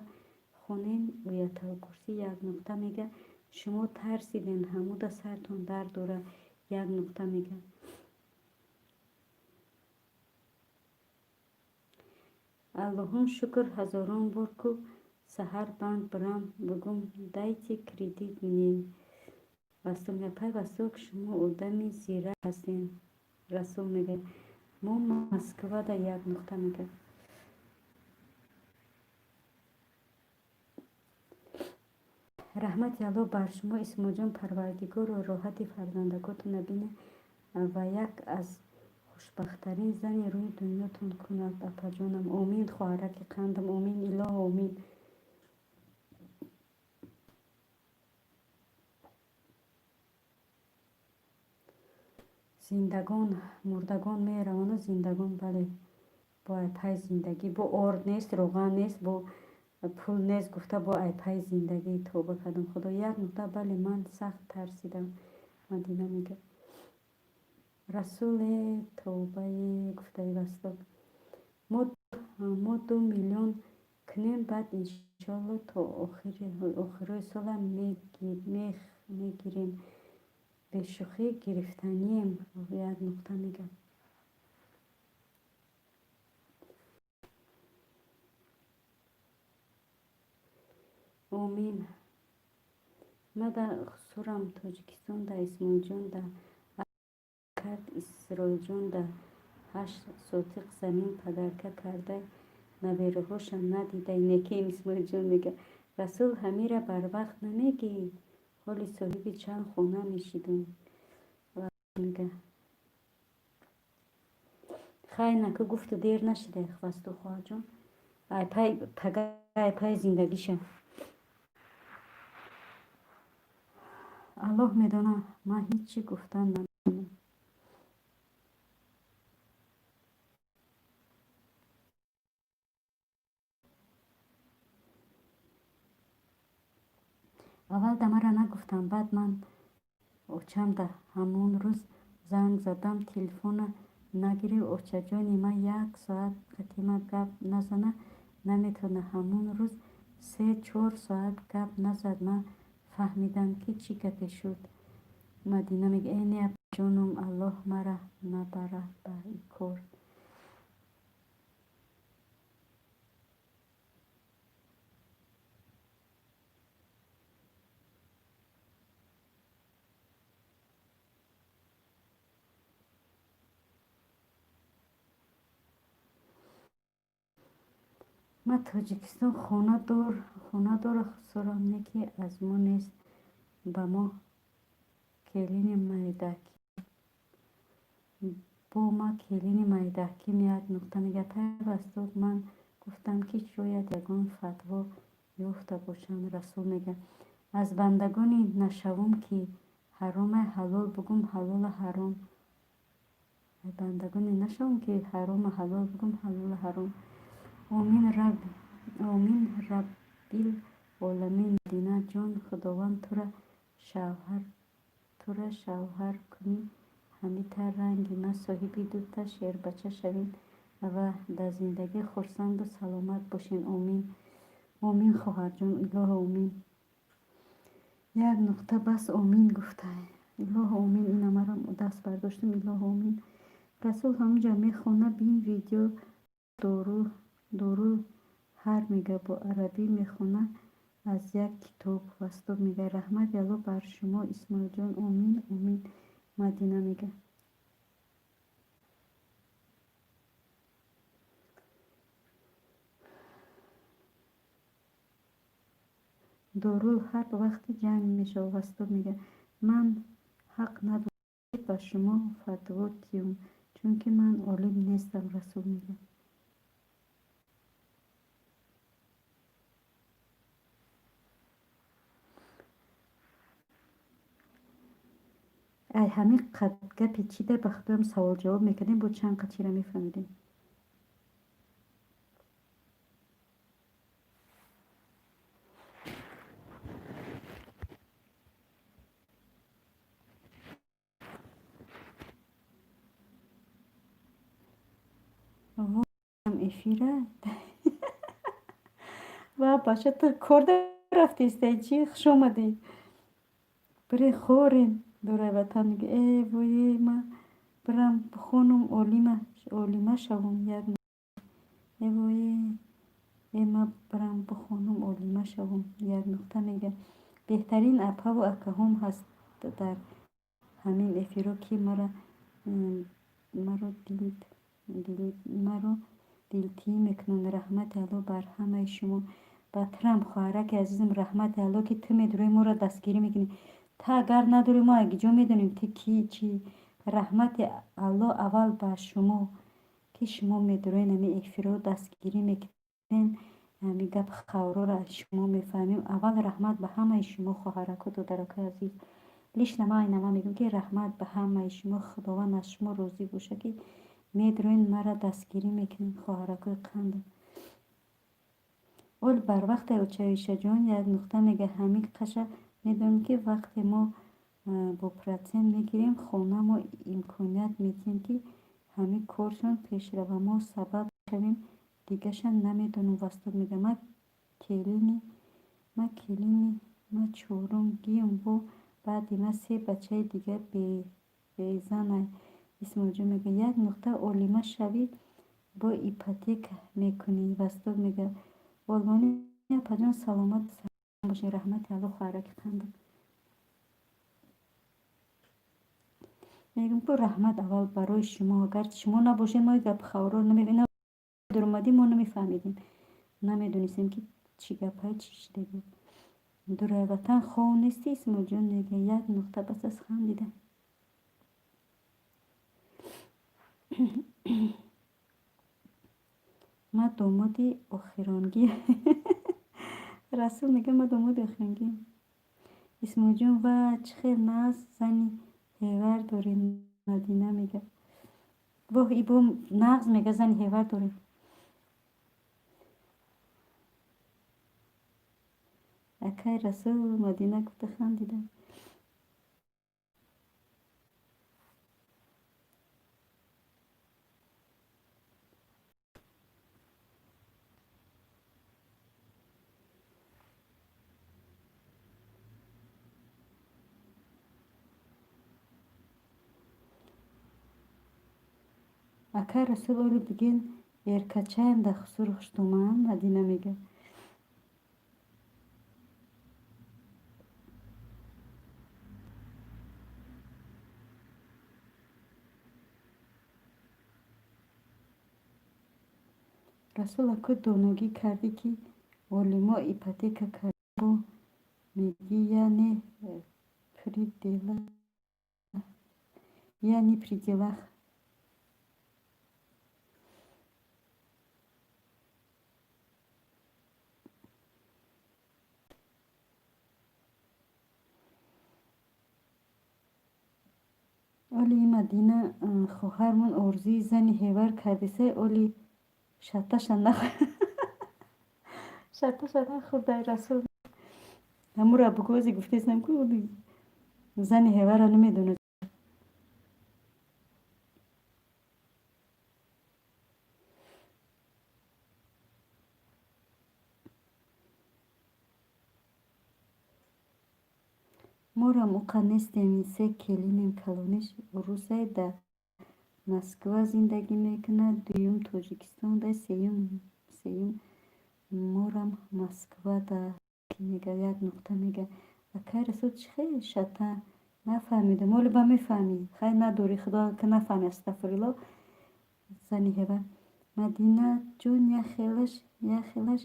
хонем оятал курсӣ. як нуқта мега шумо тарсиден, ҳамуда сартон дард дорад. як нуқта мега аллоҳум шукр ҳазорон бор ку саҳар банк бирам бугум дайти кредит минем. васток мега пай васток шумо одами зирак ҳастен. расул мега мо москвада. як нуқта мега раҳмати аллоҳ бар шумо исмоилҷон. парвардигоро роҳати фарзандаготона бина ва як аз хушбахттарин зани рӯи дунётон кунад. апаҷонам омин. хоҳараки қандам омин. илоҳо омин. зиндагон мурдагон меравану зиндагон бале бо айпай зиндагӣ бо орд нест, роған нест, бо пул нест, гуфта бо айпай зиндагӣ тоба кардам. худо як нуқта бале ман сахт тарсидам. мадина мега расуле тобае гуфтаи васток мо 2 миллион кунем баъд иншоалло то охирои сола мегирем. бешухӣ гирифтанием. як нуқта мега омин. мада сурам тоҷикистон да исмоилҷон да кард исроилҷон да 8 сотиқ замин падарка кардай навераҳошам надидай некем. исмоилҷон мега расул ҳамира барвақт намегӣ? ҳоли соҳиби чанд хона мешидум. мега хай наку гуфту дер нашида васту хоҳаҷон. айпай зиндагиша. аллоҳ медонад ман ҳеҷ гуфтан наменам. аввал дамара нагуфтам, баъд ман очамда ҳамон рӯз занг задам, телефона нагирифт. очаҷони ман 1 соат қатима гап назана наметавонад. ҳамон рӯз 3-4 соат гап назад. ман фаҳмидам ки чӣ гапе шуд. мадина мега не апаҷоном аллоҳ мара набарад ба ин кор. ма тоҷикистон хонадор сорам не ки аз мо нест ба мо келини майдаки бо ма келини майдаҳким як нуқта мега пайвастод ман гуфтам ки шояд ягон фатво ёфта бошам. Расул мега аз бандагони нашавум ки ҳарома ҳалол бугум ҳалола ҳаром бандагони нашавум ки ҳарома ҳалол бугум ҳалола ҳаром. Омин раббил оламин. Дина ҷон худованд тура шавҳар кунӣ ҳамита ранги ма соҳиби дута шербача шавем ва дар зиндагӣ хурсанду саломат бошем. Омин хоҳарҷон. илоҳо омин. як нуқта бас омин гуфтай. илоҳо омин. ина маро даст бардоштам. илоҳо омин. расул ҳаминҷа мехона бин видео дору ҳар мега бо арабӣ мехона аз як китоб вастоб мега раҳмати алло бар шумо исмоилҷон. омин омин. мадина мега дорул ҳарб вақти ҷанг мешавад вастоб мега ман ҳақ надорам ба шумо фатво диём чунки ман олим нестам. расул мега ай ҳамин қад гапи чида ба худоям савол-ҷавоб мекардем бо чанд қад чира мефаҳмидем. эфира ва бача ту кор дарафтестай чӣ хуш омадӣ бире хорин дурай ватан мега вое ма бирам бихонум олима шавум як вое ма бирам бихонум олима шавум як нуқта мега беҳтарин апаву акаҳом ҳаст дар ҳамин эфиро ки маро дилтиӣ мекунанд. раҳмати алло бар ҳамаи шумо. батрам хоҳараки азизам раҳмати алло ки ту медурӣ моро дастгирӣ мекунӣ. та агар надурӣ мо агиҷо медонем ти ки чӣ. раҳмати алло аввал ба шумо ки шумо медурӯен ами эфиро дастгирӣ мекунен ами гап хаврора шумо мефаҳмем. аввал раҳмат ба ҳамаи шумо хоҳараку додаракои азиз. лишна ма айнама мегӯям ки раҳмат ба ҳамаи шумо. худованд аз шумо розӣ боша ки медурӯен мара дастгирӣ мекунем хоҳаракои қандам. ол барвақте очаишаҷон як нуқта мега ҳамин қаша медонем ки вақте мо бо процент мегирем хона мо имконият медиҳем ки ҳамин коршон пеш рава. мо сабаб мешавем дигаша намедонам вастоб мега ма чорумгиам бо баъди ма се бачаи дига безанай. исмоилҷон мега як нуқта олима шавӣ бо ипотека мекунӣ вастоб мега олмони апаҷон саломат бошед. раҳмати алло хоҳараки қандам мегӯям ки раҳмат аввал барои шумо. агар шумо набошед мо гап хавро намедуромадем мо намефаҳмидем намедонистем ки чӣ гапай чӣ шида буд. дурай ватан хов нестӣ исмоилҷон мега як нуқта бас аз хандида. ма домоди охиронгӣ расул мега ма домоди охиронгӣ. исмоилҷон ва чӣ хел нағз зани ҳевар дорӣ. мадина мега воҳ ибо нағз мега зани ҳевар дорӣ. акай расул мадина гуфта хандида. акай расул оли буген эркачаям да сурхуштуман. мадина мега расул аку доногӣ кардӣ ки олимо ипотека карда мегӣ яъне приделах. оли и Мадина хоҳармон орзуи зани ҳевар кардиса, оли шаташа нахӯрдай расул. ҳамура бугози гуфтесам ку оли зани ҳевара намедонад. морам уқанестем се келинем калониш русай да Москва зиндагӣ мекунад, дуюм Тоҷикистон да, сеюм морам Москва да ки мега як нуқта мега акай расул чи хел шата нафаҳмидам. оли ба мефаҳмӣ хай надори худо ка нафаҳмӣ астағфирулло. зани ҳева Мадина ҷон яхелаш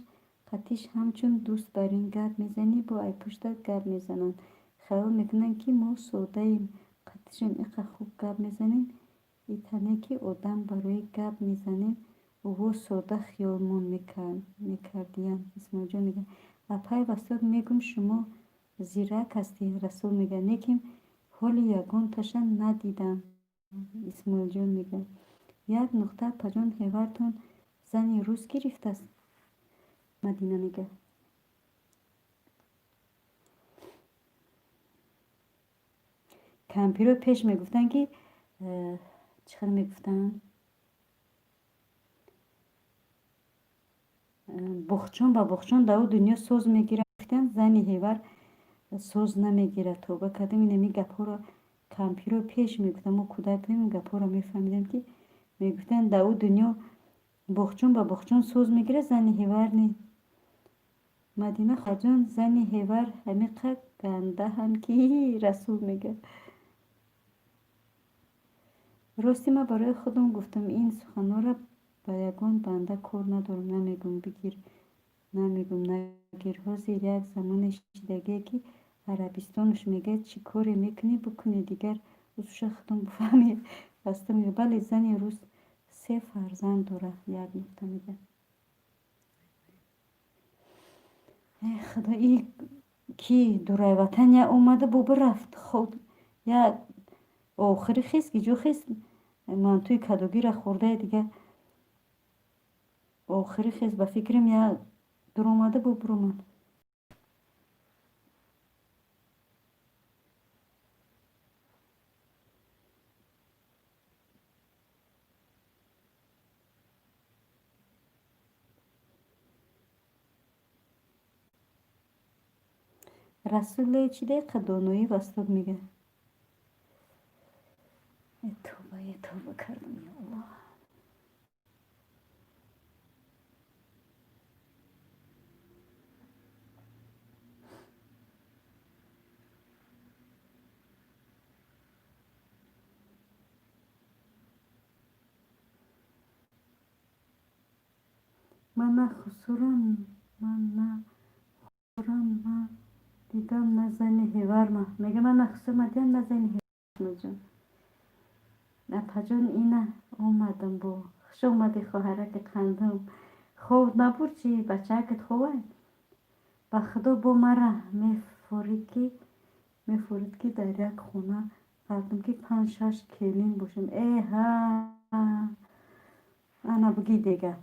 қатиш ҳамчун дӯст бар ин гап мезанӣ бо айпуштат гап мезананд. хаёл мекунанд ки мо соддаем. қатишон иқа хуб гап мезанем. итане ки одам барои гап мезанем ӯҳо содда хиёлмон мекардиянд. исмоилҷон мегӯяд апай вастод мегӯм шумо зирак ҳастед. расул мегӯяд лекин ҳоли ягонташа надидам. исмоилҷон мегӯяд як нуқта паҷон ҳевартон зани рус гирифтааст. Мадина мегӯяд кампиро пеш мегуфтанд ки чӣ хел мегуфтанд бохчон ба бохчон дар ӯ дунё соз мегиранд. гуфтанд зани ҳевар соз намегирад. тоба кардем инами гапҳоро кампиро пеш мегуфтанд. мо кӯдак будем ин гапҳоро мефаҳмидем ки мегуфтанд дар ӯ дунё бохчон ба бохчон соз мегирад, зани ҳевар не. Мадина хоҷон зани ҳевар ҳамиқа гандаҳанд ки расул мегӯяд рости ман барои худам гуфтам ин суханҳоро ба ягон банда кор надорам. намегӯм нагир. ҳозир як замоне шнидагие ки арабистоныш мегӯяд чӣ коре мекунӣ бикунӣ, дигар узуша худам бифаҳмӣ. раста мегӯяд бале зани рус 3 фарзанд дорад. як нуқта мегӯяд худо ин ки дурай ватан я омада бобо рафт. хоб я охири хест ки ҷо хест мантӯи кадогира хӯрдае дигар охири хест ба фикрам я дуромада бо буромад. расуле чи деқа доноӣ вастод мегӯяд توبه کردم یا الله. من نه خسرم من دیدم نه زنی هیورم میگه من نخسرم دیدم نه زنی هیورم پجان اینه اومدم با خوش اومدی خواهرک قندم خوب نبود چی بچه‌کت خوبه به خدا با مرا میفورید که در یک خونه قدم که 5-6 کلین باشم. ها انا بگی دیگه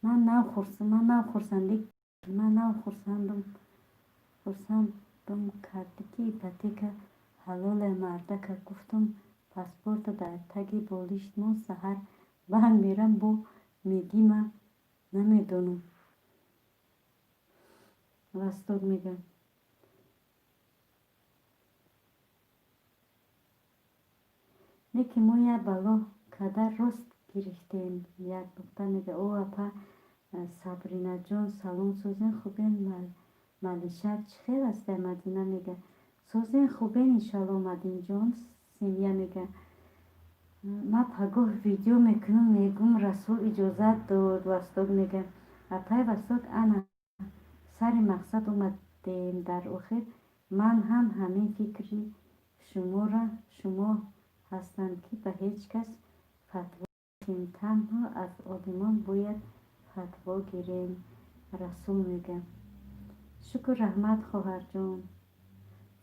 من خورسندم کردی که ipoteka حلال مردک گفتم پاسپورت در تگی بالشت من سحر بند میرم با میگی من نمیدونم راستود میگم لیکن ما یه بلا کدر راست گرفتیم. یک دختر میگه او اپا سابرینا جان سالن سوزن خوبین مالیشک چخیر است. مدینه میگه سوزن خوبین انشالله مدین جان. سیمیا میگه ما پگاه ویدیو میکنم میگم رسول اجازت داد وستاد میگه اپای وستاد انا سر مقصد اومدیم در آخر من هم همین فکری شما هستند که به هیچ کس فتوا ندیم تنها از آدمان باید فتوا گیریم رسول میگه شکر رحمت خواهر جان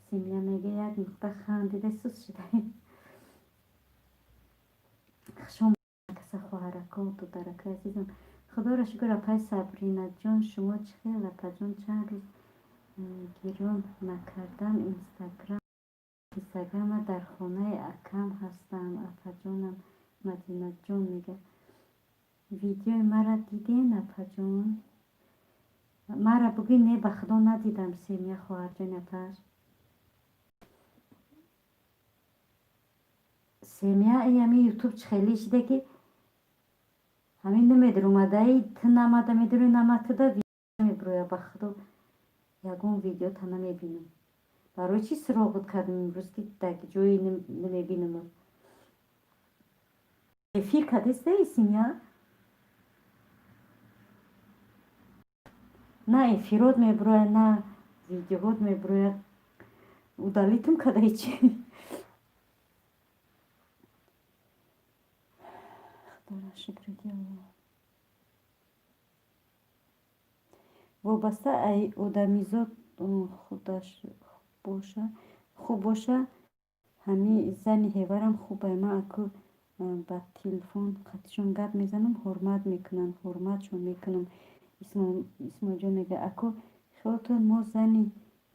سیمیا میگه یک نقطه خندیده سوز شده شما کس خواهرکات و درکه عزیزم خدا را شکر اپای صبرینا جان شما چه خیلی اپا جان چند روز گیرون نکردم اینستاگرام در خانه اکم هستم اپا جانم مدینه جان میگه ویدیو مرا دیدین اپا جان مرا بگی نه به خدا ندیدم سیمیا خواهر جان اپاش سیمیا ایمی یوتیوب خیلی شده که همین نمیدر اومده ای تو نمده میدونی نمده ده ویدیو میبرویا به خدا یکون ویدیو تا نمیبینم برای چی سراغت کردم امروز که دیگه جایی نمیبینم ефір کدیسته ایسیم یا نه ефірот میبروید نه ویدیوهات میبروید удалитым کدای چی خدا را شکر الله وابسته ای آدمیزاد خودش باشه خوب باشه همین زن هیورم خوبه من اکو با تلفن خطشون گپ میزنم حرمت میکنن حرمتشون میکنم اسم جون میگه اکو خودتون ما زنی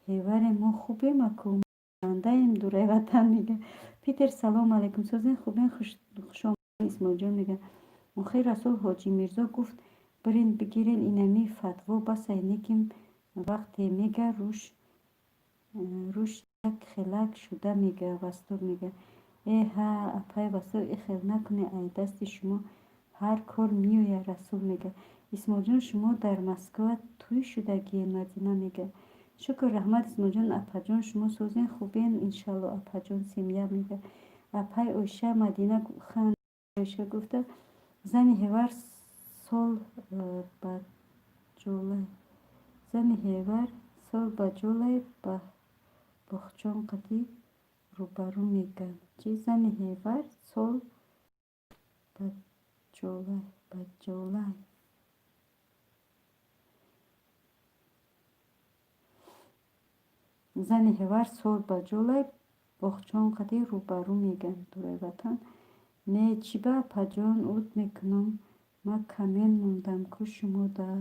هیور ما خوبیم اکو بنده ایم دوره وطن میگه پیتر سلام علیکم سازین خوبین خوش آمدید اسم جون میگه مخی رسول حاجی میرزا گفت برین بگیرین اینمی فتوا بس اینکیم وقتی میگه روش یک خلق شده میگه وستور میگه ای ها اپای وستور ای خیل نکنه ای دست شما هر کار میویه رسول میگه اسما جان شما در مسکو توی شدگی مدینه میگه شکر رحمت اسما جان اپا جان شما سوزین خوبین انشالله اپا جان سیمیا میگه اپای اوشه مدینه خان اوشه گفته زنی هیور سال با جولای زنی هیور سال با جولای با بخچان قدی روبرو میگن چی زنی هیور سال با جولای زنی هیور سال با جولای بخچان قدی روبرو میگن دوره وطن نه چی با پجان اوت میکنم ما کمین موندم که شما در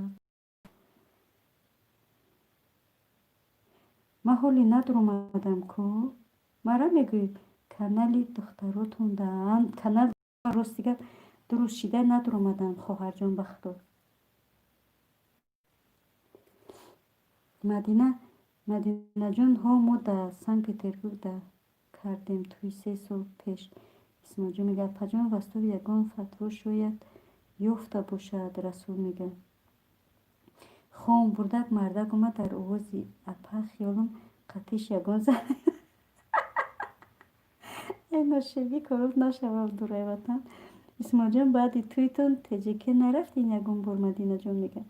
ما حالی ندارم آدم که مرا میگوی کانالی دختراتون دان کانال راستیگه درست شده ندارم آدم خواهر جان بخدا مدینه جان ها ما در سن پتربورگ در کردیم توی 3 سال پیش اسم جون میگه پجان وستو یگان فتوا شاید یافته باشد رسول میگه خام بردک مردک اومد در آوازی اپا خیالم قطیش یگان زن این ناشوی کارت نشوم دوره وطن اسما جان بعد تویتون تجیکه نرفتین یگان بار مدینه جان میگه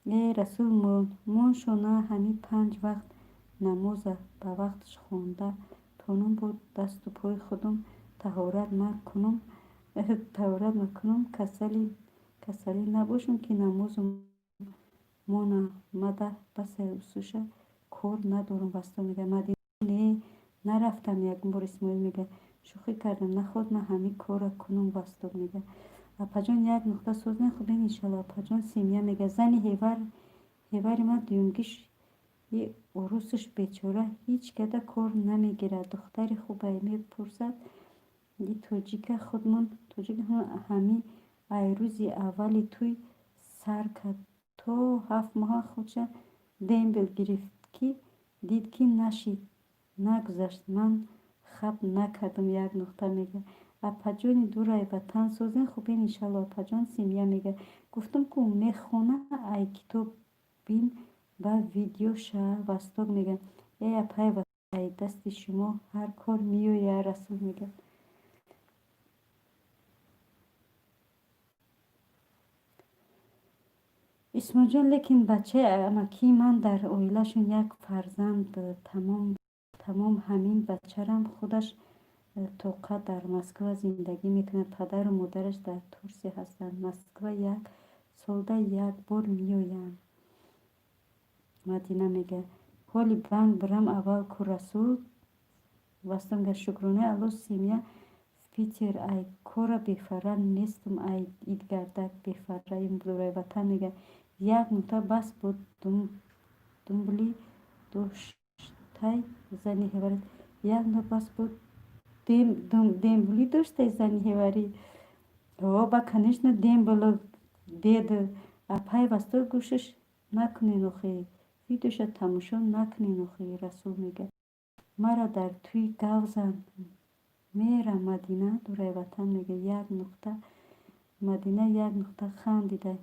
ای رسول من شونه همین 5 وقت نماز به وقتش خونده تانون بود دست و پای خودم طهارت نکنم کسلی نباشم که نماز مانا مده بس اوسوشه کار ندارم وستا میگه مدینه نه نرفتم یک بار اسماعیل میگه شوخی کردم نخواد من همین کار کنم وستا میگه اپا جان یک نقطه سوز نخوبین انشالله اپا جان سیمیا میگه زنی هیور من دیونگیش یه عروسش بیچاره هیچ کده کار نمیگیره دختری خوبه میپرسد یه توجیک خودمون همین ایروزی اولی توی سر کرد تو 7 ماه خودش دیمبل گرفت که دید که نگذشت من خب نکردم یک نقطه میگه اپا جان دورای وطن سوزین خوبین انشالله اپا جان سیمیا میگه گفتم که میخونه ای کتاب بین با ویدیو شه وستاگ میگه ای اپای وطن ای دست شما هر کار میو یا رسول میگه اسما جان لیکن بچه امکی من در اویلاشون یک فرزند تمام همین بچه‌رم خودش توقع در مسکو زندگی میکنه. پدر و مادرش در ترکیه هستند. مسکو یک سالده یک بار میآیم. مدینه میگه حالی بند برم اول کو رسول вастам га шукрона алло семья в Питер ай кора бефара нестум ай ид гардак бефара им дурай ватан мега як нута бас буд думбули доштай зани ҳевари як нута бас буд дембули доштай зани ҳевари о ба конечно дембуло деду апай васто гӯшаш накунен охи видеоша тамошо накунен охи расул мега мара дар тӯи гавзан мерам. мадина дурай ватан мега як нуқта мадина як нуқта хандида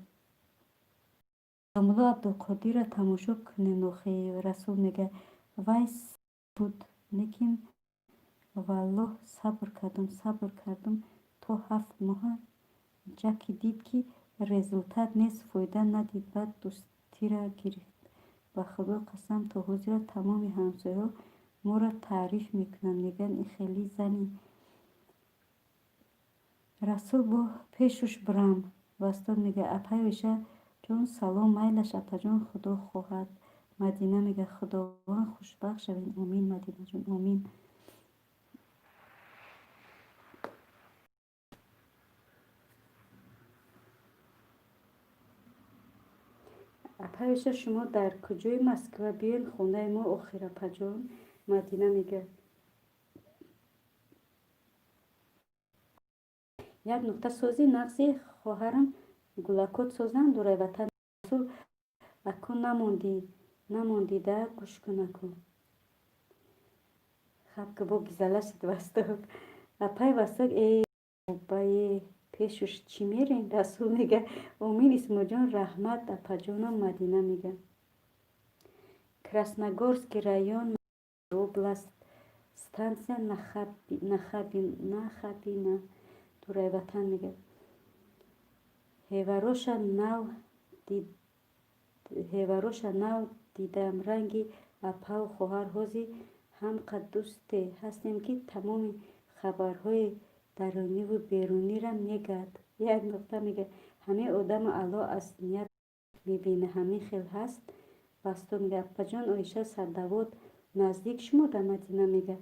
амуло абдуқодирро тамошо кунен охи расул мега вай буд лекин валлоҳ сабр кардам то 7 моҳа ҷаки дид ки результат нест фоида надид баъд дӯстиро гирифт. ба худо қасам то ҳозира тамоми ҳамсояҳо моро таъриф мекунанд мегӯянд ин хеле зани расул бо пешуш бурам вастод мега апайвиша ҷон салом майлаш апаҷон худо хоҳад. мадина мега худованд хушбахт шавед. омин мадинаҷон омин. апайвиша шумо дар куҷои москва биён хонаи мо охир апаҷон. мадина мега як нуқта сози нағзи хоҳарам гулакот созанд дурай ватан расул аку намондида гӯш кун аку хабка бо гизалашид васток апай васток бае пешуш чӣ мерен. расул мега омин исмоҷон раҳмат апаҷонам. мадина мега красногорский район област станция нахабина дурай ватан мега ҳевароша нав дидам ранги апау хоҳар ҳози ҳамқад дӯсте ҳастем ки тамоми хабарҳои даруниву берунира мегӯяд. як нуқта мега ҳамин одаму алло аз ният мебина ҳамин хел ҳаст. басто мега апаҷон оиша садовод наздик шумода. мадина мега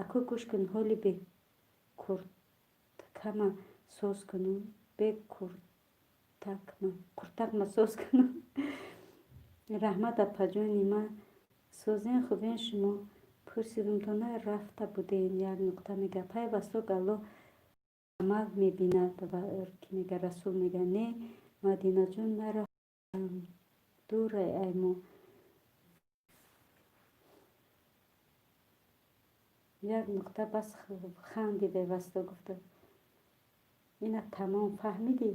аку гӯш кун ҳоли бе курткама соз кунум бе куртакма соз кунум. раҳмат апаҷон нима созен хубен шумо пурсидумтона рафта буден. як нуқта мега пай васток алло амал мебинад. мега расул мега не мадинаҷон наро дурай ай мо. як нуқта бас хандида васто гуфта ина тамом фаҳмидӣ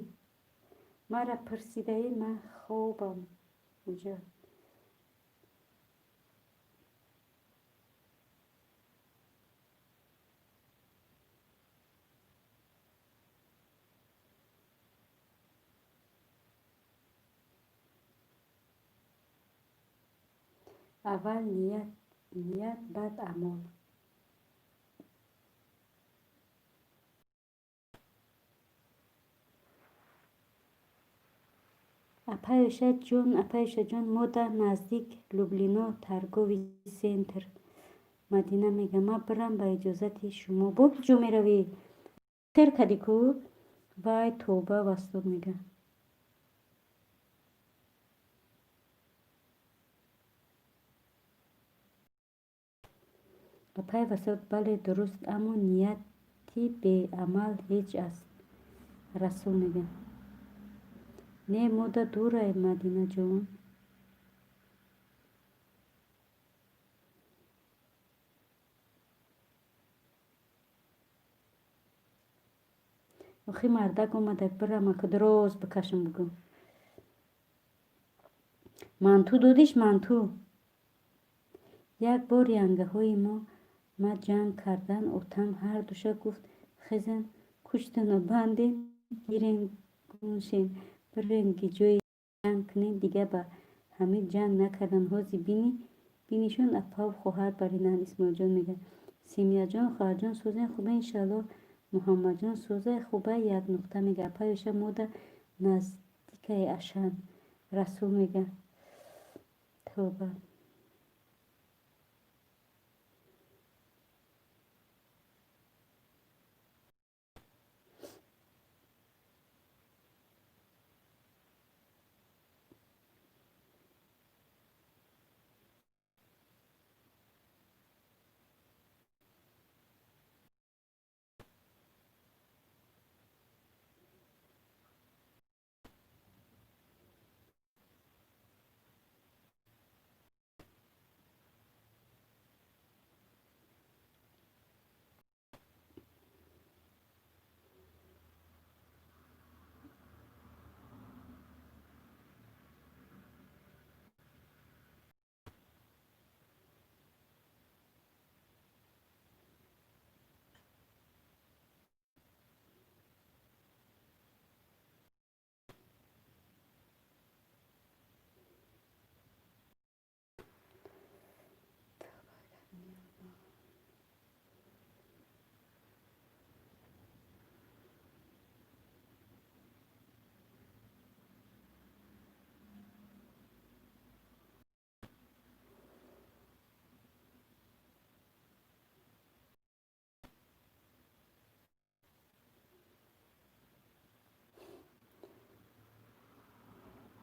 мара пурсидаӣ ман хобам уҷа. аввал ният баъд амол. апайша ҷон мо дар наздик люблино торговый центр. мадина мега ман бирам ба иҷозати шумо. бо ҷо меравӣ хер кадӣ ку вай тоба вастод мега апай вастод бале дуруст аммо нияти беамал ҳеҷ аст. расул мега не мода дурай мадинаҷон. охи мардак омада бирам ака дроз бикашам бугум. манту додиш манту. як бор янгаҳои ма ҷанг карданд. отам ҳардуша гуфт хезен куштану банден гирен гӯшен бирен ки ҷои ҷанг کنین دیگه با همین جنگ نکردن هازی بینیشون اپا و خواهر برینن. اسماعیل جان میگه سیمیا جان خواهر جان سوزن خوبه انشالله. محمد جان سوزه خوبه. یک نقطه میگه اپایش موده نزدیک اشن. رسول میگه توبه.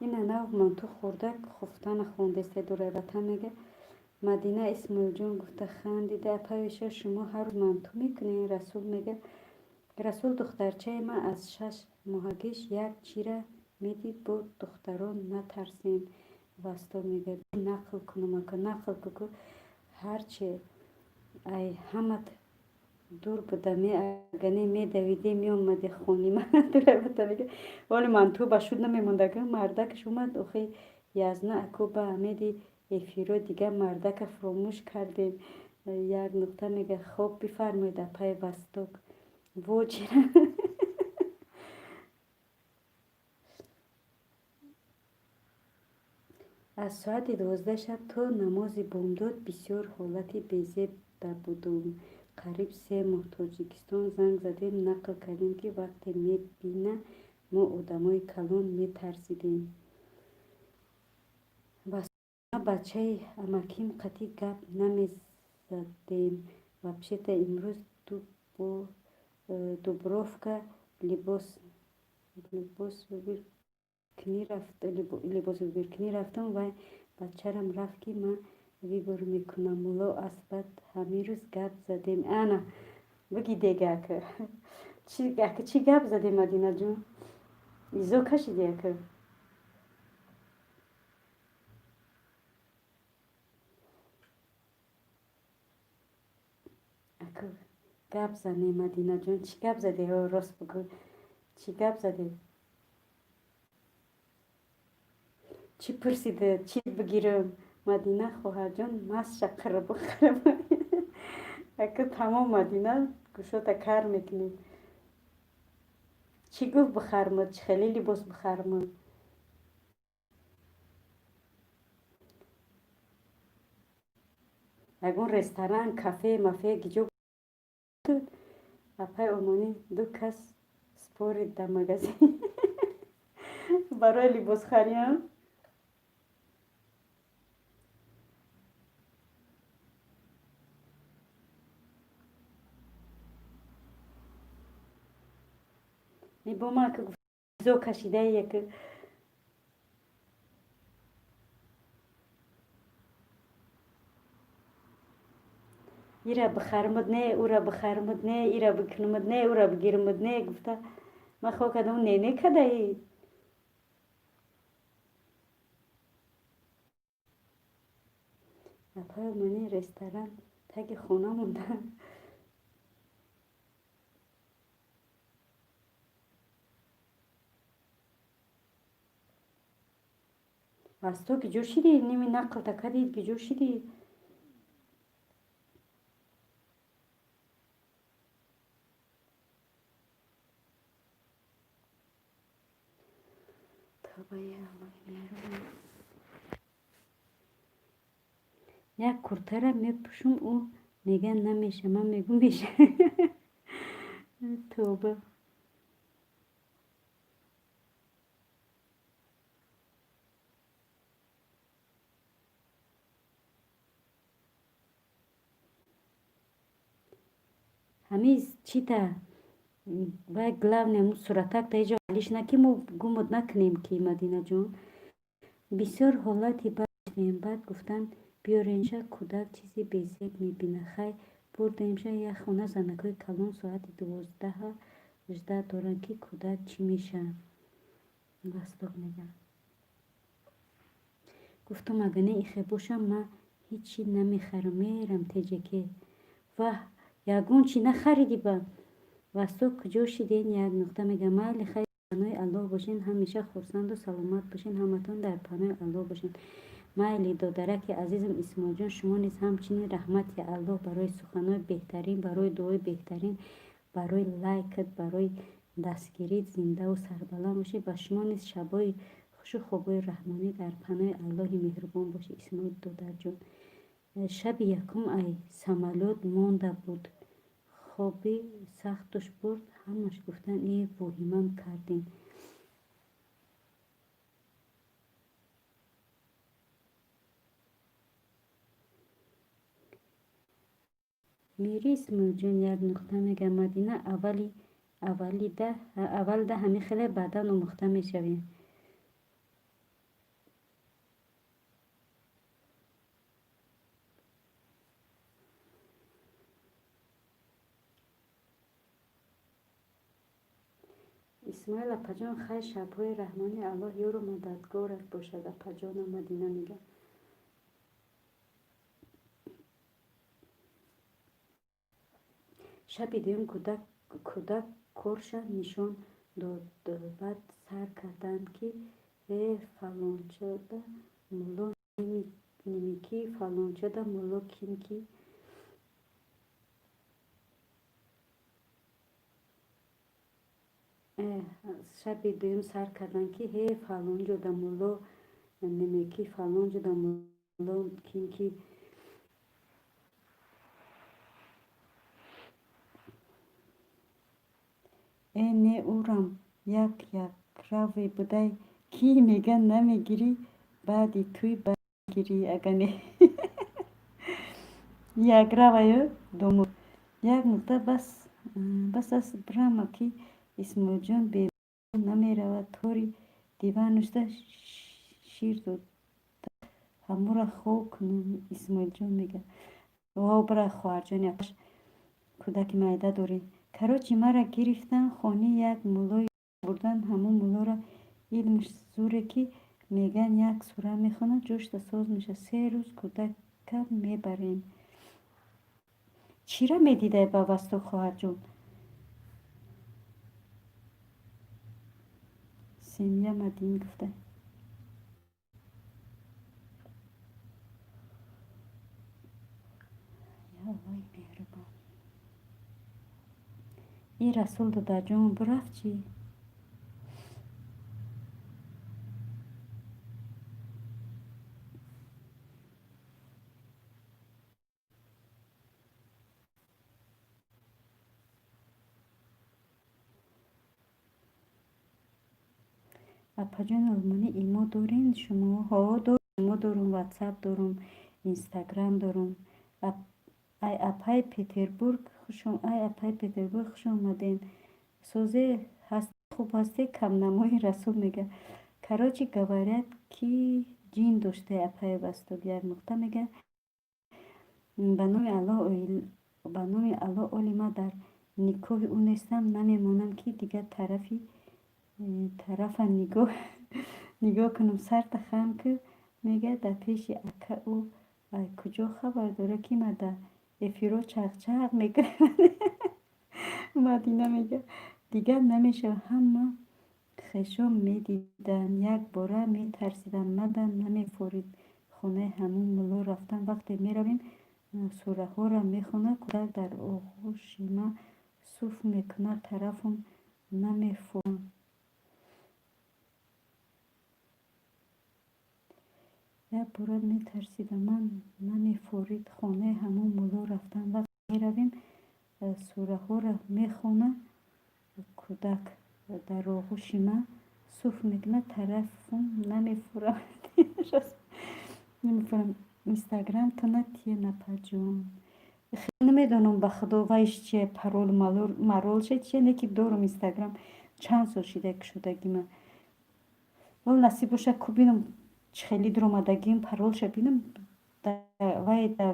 این نو منتو خوردک خفتن خونده سه دوره وطن میگه مدینه. اسماعیل جان گفته خندیده اپایش شما هر روز منتو میکنین. رسول میگه رسول دخترچه ما از 6 ماهگیش یک چیره میدید بود دختران نترسین. واستا میگه نقل کنم که نقل که هرچی ای همت دور بوده می اگنی می دویدی می اومدی خونی من دوره بوده میگه ولی من تو بشود نمیمونده مردکش اومد اخی یزنه اکو به امیدی افیرو دیگه مردک فراموش کردیم. یک نقطه میگه خوب بفرمایید پای وستوک وجه. از ساعت 12 شب تا نماز بامداد بسیار حالتی بی‌زیب بودم. قریب 3 ماه تاجیکستان زنگ زدیم نقل کردیم که وقتی میبینه ما آدمای کلان میترسیدیم. و بچه امکیم قطعی گپ نمیزدیم. و بشت امروز دوبروفکا لباس کنی رفتم و بچه‌رم رفت که من ویبر میکنم مولا اسبت همه روز گپ زدیم. انا بگی دیگه که چی گپ زدیم مدینه جون ایزو کشیدی که اکو گپ زنی مدینه جون چی گپ زدی ها راست بگو چی گپ زدی چی پرسیده چی بگیرم مدینه خواهر جان مست شقر بخرم. اکو تمام مدینه گوشاتا کار میکنی چی گفت بخرمت چی خیلی لباس بخرمت اگون رستوران کافه مافه گیجو اپای اومانی دو کس سپورید در مگزین برای لباس خریم می با ما که گفت زو کشیده یک ایره بخرمد نه او را بخرمد نه ایره بکنمد نه او را بگیرمد نه گفته من خواه کدام نه کده ای اپای اومانی رستوران تگ خونه مونده از تو که جو شدی نیمی نقل تکدید که جو شدی Tövbe Allah'ım. Ya kurtara mepuşum o negen nameşe ma megum beşe. Tövbe. Hamiz çita و главное му суратак таҷо алишна ки мо гумод накунем ки Мадинаҷон бисёр ҳолати бад диштем. Баъд гуфтанд биёринша кӯдак чизи безек мебина. Хай бурдемша як хона занакҳои калон соати 12-18 доранд ки кӯдак чӣ мешавад. Васток мегӯяд. Гуфтам агар не ихе бошам ман ҳеҷ чӣ намехарам мерам теҷаке. Ваҳ ягон чӣ нахариди ба Васток куҷо шиден? Як нуқта мегӯям майли хайр паноҳи Аллоҳ бошен. Ҳамеша хурсанду саломат бошен. Ҳаматон дар паноҳи Аллоҳ бошен. майли додараки азизам Исмоилҷон, шумо низ ҳамчунин раҳмати Аллоҳ барои суханои беҳтарин, барои дуои беҳтарин, барои лайкат, барои дастгирит зиндаву сарбаланд бошед. Ба шумо низ шабои хушу хобои раҳмонӣ дар паноҳи Аллоҳи меҳрубон бошед. Исмоил додарҷон. Шаби якум ай самолёт монда буд. خوابی سختش برد. همش گفتن ای واهمم کردین. میری اسماعیل جان یک نقطه میگه مدینه اول ده همه خیلی بدن آموخته میشویم. اسماعیل اپاجان خیر شب‌های رحمانی الله یارو مددگارت باشد. اپاجان مدینه میگه شبی دوم کودک کورش نشان داد. بعد سر کردند که فلانچه ده مولا نمیکی فلانچه ده مولا کیم کی شبی دوم سر کردند که فلانچه ده مولا نمیکی فلانچه ده مولا کیم کی نه اورم یک راوی بودای کی میگن نمیگیری بعدی توی بگیری اگر نه یک راوی دوم یک نقطه بس است برام که اسماعیل جان به نمیرود توری دیوان نشته شیر داد همورا خوب کنم. اسماعیل جان میگه واو برای خواهر جان یکش کودک مایده داری. کروچی مرا گرفتن خانه یک مولای بردن. همون مولا را علمش زوره که میگن یک سوره میخونه جوش ساز میشه. 3 روز کودک میبریم. چی را میدیده با وستو خواهر جون؟ سمیه مدین گفته یا وای مهربان. این رسول داده جون برفت چی؟ اپاجان آلمانی ایما دارین شما؟ ها دارم. ایما دارم، واتساپ دارم، اینستاگرام دارم. ای اپای پتربورگ خوش آمدین. سوزه هست خوب هسته کم نمای رسول میگه کراچی گوارد کی جین داشته اپای بستگ. یک نقطه میگه به نام الله اولی ما در نکوه اون نیستم نمیمونم که دیگه طرف نگاه کنم. سر تخم که میگه در پیش اکا او کجا خبر داره که ما در افیرو چغ میکنه. مدینه میگه دیگه نمیشه. همه خشم میدیدن. یک باره میترسیدن مدن نمیفورید. خونه همون ملو رفتن. وقتی میرویم سوره ها را میخونه کودک در آغوش ما صوف میکنه. طرفم نمیفورم. як бора метарсидам. Ман намефорид хонаи ҳамон мулло рафтам. Вақте меравем сураҳоро мехона кӯдак дар оғӯши ман суф мекунад, тарафум намефурам. намефурам. Инстаграм тона тия напаҷон. намедонам ба худо вайш чия парол маролша чия, не ки дорум инстаграм чанд сол шудагима. вол насиб боша ку бинам чӣ хеле дур омадагим паролша бинам вай да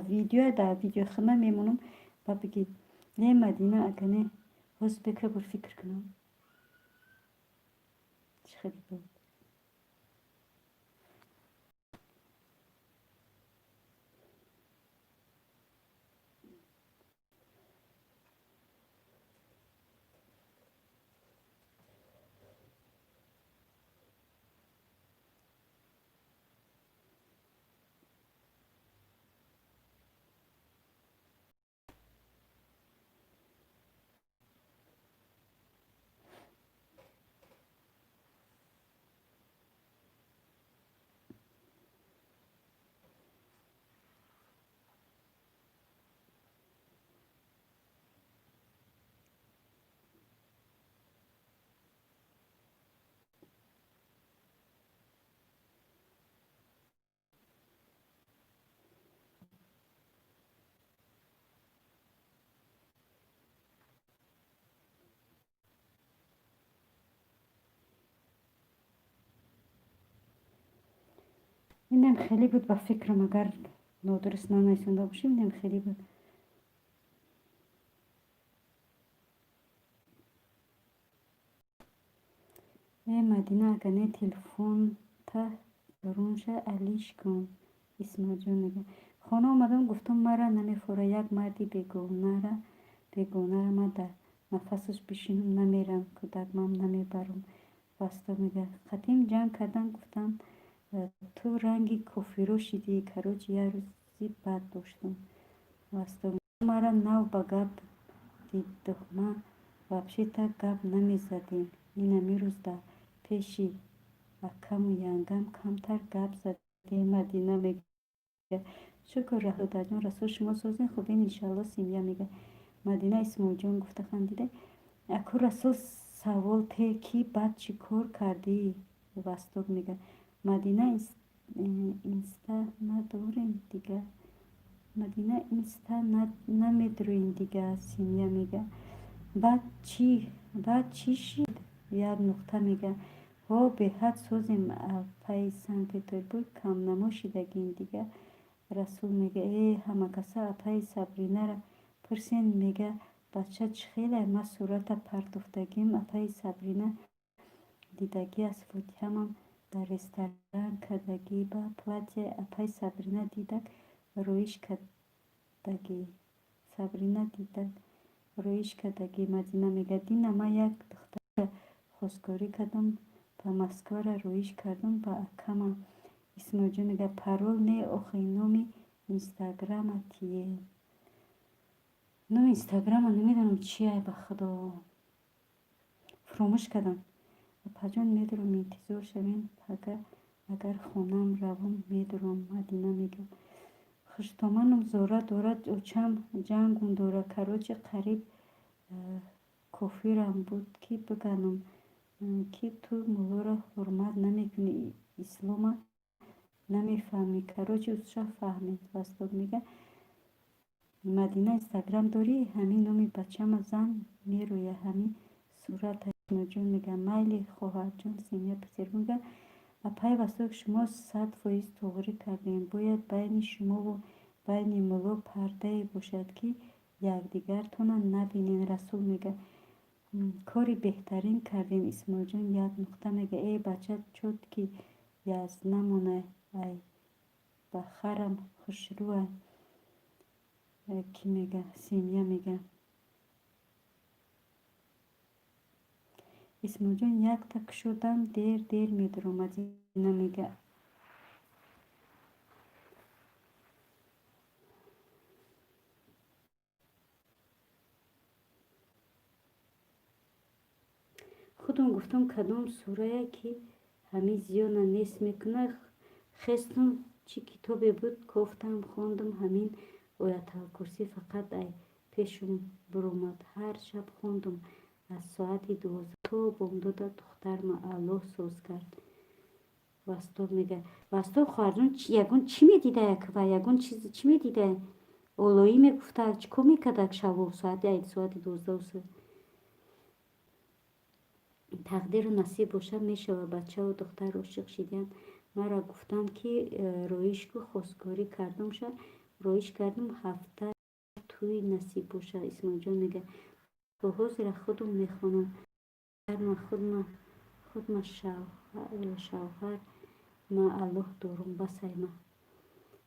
видео хина мемонам ба биги не Мадина агане ҳозбекра бур фикр кунам чӣ хеле буд. инам хеле буд ба фикрам, агар нодуруст нанависонда бошем, инам хеле буд. Мадина агане телефонта рунша алиш кун. исмоҷон мега хона омадам гуфтам мара намефора як марди бегонара ма дар нафасаш бишинам намерам кӯдакмам намебарам. васто мега қатъим ҷанг кардам. гуфтам ту ранги кофиро шидӣ. карочи як рӯзи бад доштам. васто мара нав ба гап дидма вабшета гап намезадем. инами рӯз дар пеши акаму янгам камтар гап задем. Мадина мега шукр раҳудаҷон, расул шумо созен хубин иншалло семья мега. Мадина исмоилҷон гуфта хандида аку расул савол те ки баъд чӣ кор кардӣ. васток мега Мадина инста надорем дигар. Мадина инста намедроем дигар. семья мега баъд чӣ шид. як нуқта мега ҳо беҳад созем алпаи Санкт-Петербург камнамо шидагим дигар. расул мега ҳамакаса апаи Сабринара пурсен. мега бача чӣ хеле ма сурата партофтагим апаи Сабрина дидагӣ аз фотиҳамам дар ресторан кардагӣ ба платья апаи Сабрина дидак роиш кардагӣ. Мадина мега дина ма як духтара хускорӣ кардам ба Москвара роиш кардам ба акама. исмоилҷон мега парол не охирин номи инстаграма тие. номи инстаграма намедонам чия ба худо фуромӯш кардам. апаҷон медурам интизор шавен агар хонам равам медурам. Мадина мега хуштоманам зора дорад очам ҷангум дора. карочи қариб кофирам буд ки биганам ки ту муллоро ҳурмат намекунӣ, ислома намефаҳмӣ. карочи ӯзша фаҳмед. васток мега Мадина инстаграм дорӣ? ҳамин номи бачама зан мерӯя ҳамин сурата. исмоилҷон мега майли хоҳарҷон. семья Петербург мега апай васток шумо 100% тоғрӣ кардем. бояд байни шумову байни мулло пардае бошад ки якдигартонро набинед. расул мега кори беҳтарин кардем. исмоилҷон як нуқта мега бача чот ки яз намона ай ба харам хушрӯа ки мега. семья мега исмоилҷон якта кушодам дер медурам. Мадина мега худам гуфтам кадом сурае ки ҳамин зиёна нест мекунад. хестум چی کتابی بود گفتم خوندم همین آیت الکرسی فقط ای پیشم برآمد هر شب خوندم از ساعت 12 تا بامداد دختر ما الله سوز کرد واستو میگه واستو خواهرجون یگون چی میدیده و یگون چیزی چی میدیده اولویی میگفته چیکار میکرده شب ساعت 12 تقدیر و نصیب باشه میشه و بچه و دختر عاشق شدن مرا گفتن که رویش که خواستگاری کردم شد رویش کردم هفته توی نصیب باشه اسماعیل جان میگه با حضر خودم میخونم خود ما شوهر ما الله دارم بسای ما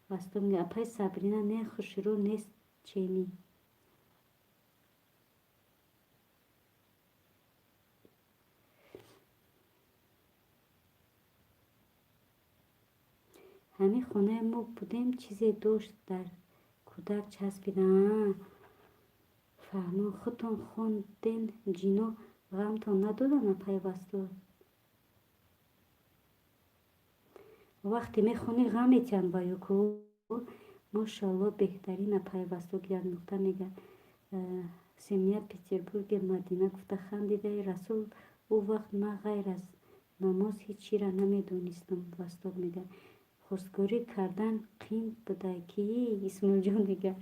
واستو میگه اپای صبرینا نه خوشی رو نیست چینی همین خونه ما بودیم چیزی داشت در کودک چسبیدن فهمون خودتون خوندین جینو غمتون ندادن پیوستو وقتی میخونی غمتون بایوکو ماشاءالله بهترین پیوستو گرد نقطه میگه سیمیا پتربورگ مدینه گفته خندیده رسول او وقت ما غیر از نماز هیچی را نمیدونستم واستو میگه خواستگاری کردن قیم بوده که اسماعیل جان میگه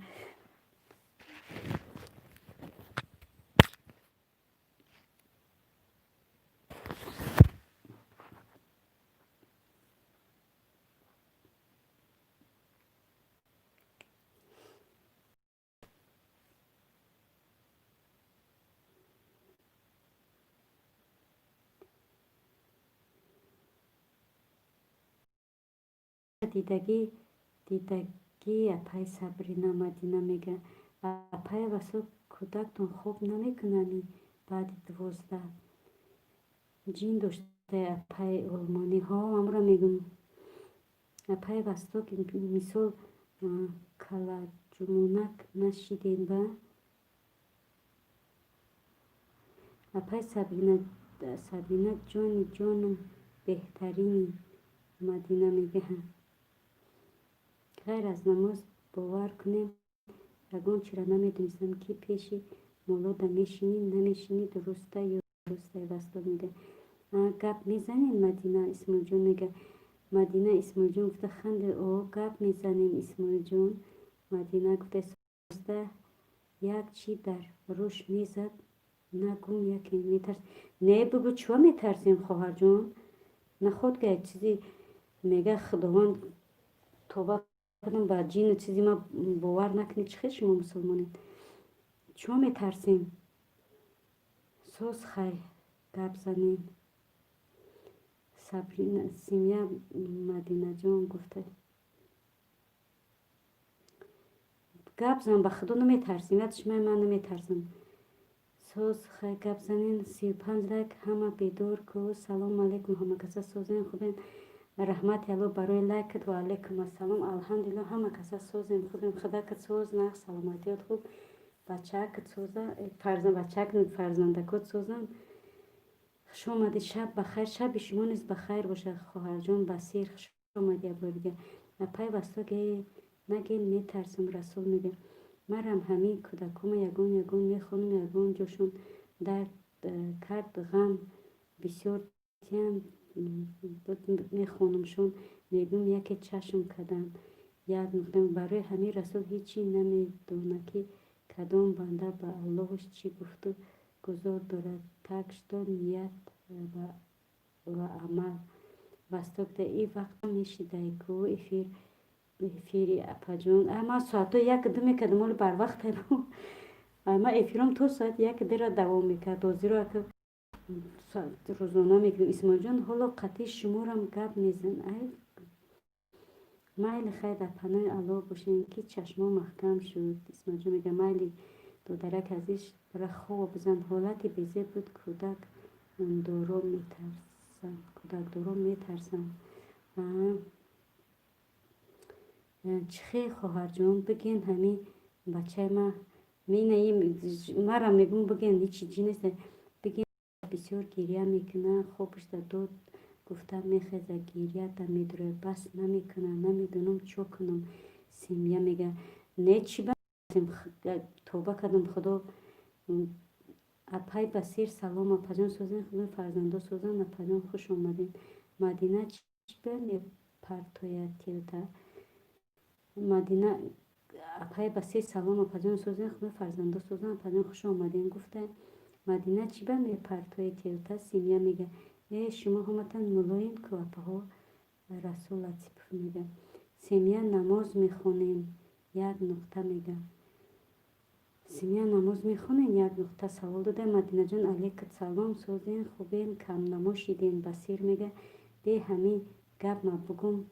دیدگی اپای صبرینا مدینه میگه اپای واسه کودکتون خوب نمیکننی بعد 12 جین داشته اپای علمانی ها امرا میگم اپای واسه که مثال کلا جمونک نشیدین با اپای صبرینا جانم بهترینی مدینه میگه غیر از نماز باور کنیم یگان چی را نمیدونستم که پیشی مولادا میشینی نمیشینی درسته یا درسته واسطه میگه گپ میزنین مدینه اسماعیل جون میگه مدینه اسماعیل جون گفته خنده او گپ میزنین اسماعیل جون مدینه گفته درسته یک چی در روش میزد نگم یکی میترس نه بگو چوا میترسیم خواهر جون نخود که چیزی میگه خداوند توبه کنم با جین چیزی ما باور نکنید چه شما مسلمانید چون میترسیم سوز خی گپ زنین صبرینا سیمیا مدینه جان گفته گپ زن به خدا نمیترسیم یادش من نمیترسم سوز خی گپ زنین 35 لک همه بیدار کو سلام علیکم همه کسا سوزین خوبین رحمت الله برای لایکت و علیکم السلام الحمدلله همه کسا سوزیم خوبیم خدا که سوز نه سلامتیات خوب بچه که سوزه فرزنده که سوزم خوش آمدی شب بخیر شب شما نیز بخیر باشه خواهر جان بسیر خوش آمدی بارگه پای وستا که نگین میترسم رسول میگه مرم همین کودکم یگون میخونم یگون جاشون درد کرد غم بسیار تیم میخونمشون میگم یکی چشم کدم یاد میکنم برای همین رسول هیچی نمیدونه که کدام بنده به اللهش چی گفته گذار دارد تکش نیت و عمل وستگده ای وقت میشیده که افیری اپا جون اما ساعتو یک دو میکردم ولی بر وقت بود اما افیرم تو ساعت یک دیره دوام میکرد دوزی رو که روزانه میگم اسماعیل جان حالا قطعی شمارم گپ میزن ای مایل خیر در پناه الله باشین که چشما محکم شد اسماعیل جان میگه مایلی دودرک ازش برای خواب بزن حالتی بیزه بود کودک دارو میترسن چخی خواهر جان بگین همین بچه ما مرا میگم بگین هیچی جی نیست بگین بسیار گریه میکنه خوابش در داد گفتم میخیزه گریه میداره بس نمیکنه نمیدونم چو کنم. سیمیا میگه نه چی توبه کردم خدا. اپای بسیر سلام اپا سوزن خدا فرزنده سوزن اپا خوش آمدین. مدینه چی بینی پرتوی تیلتا. مدینه اپای بسیر سلام اپا سوزن خدا فرزنده سوزن اپا خوش آمدین. گفته مدینه چی بینی پرتوی تیلتا. سیمیا میگه شما همتن ملاین که اپا رسول لطیف میگه. سیمیا نماز میخونین یک نقطه میگه. سیمیا نماز میخونین یک نقطه سوال داده. مدینه جان علیکت سلام سوزین خوبین کم نماشیدین. بسیر میگه ده همین گپ ما بگم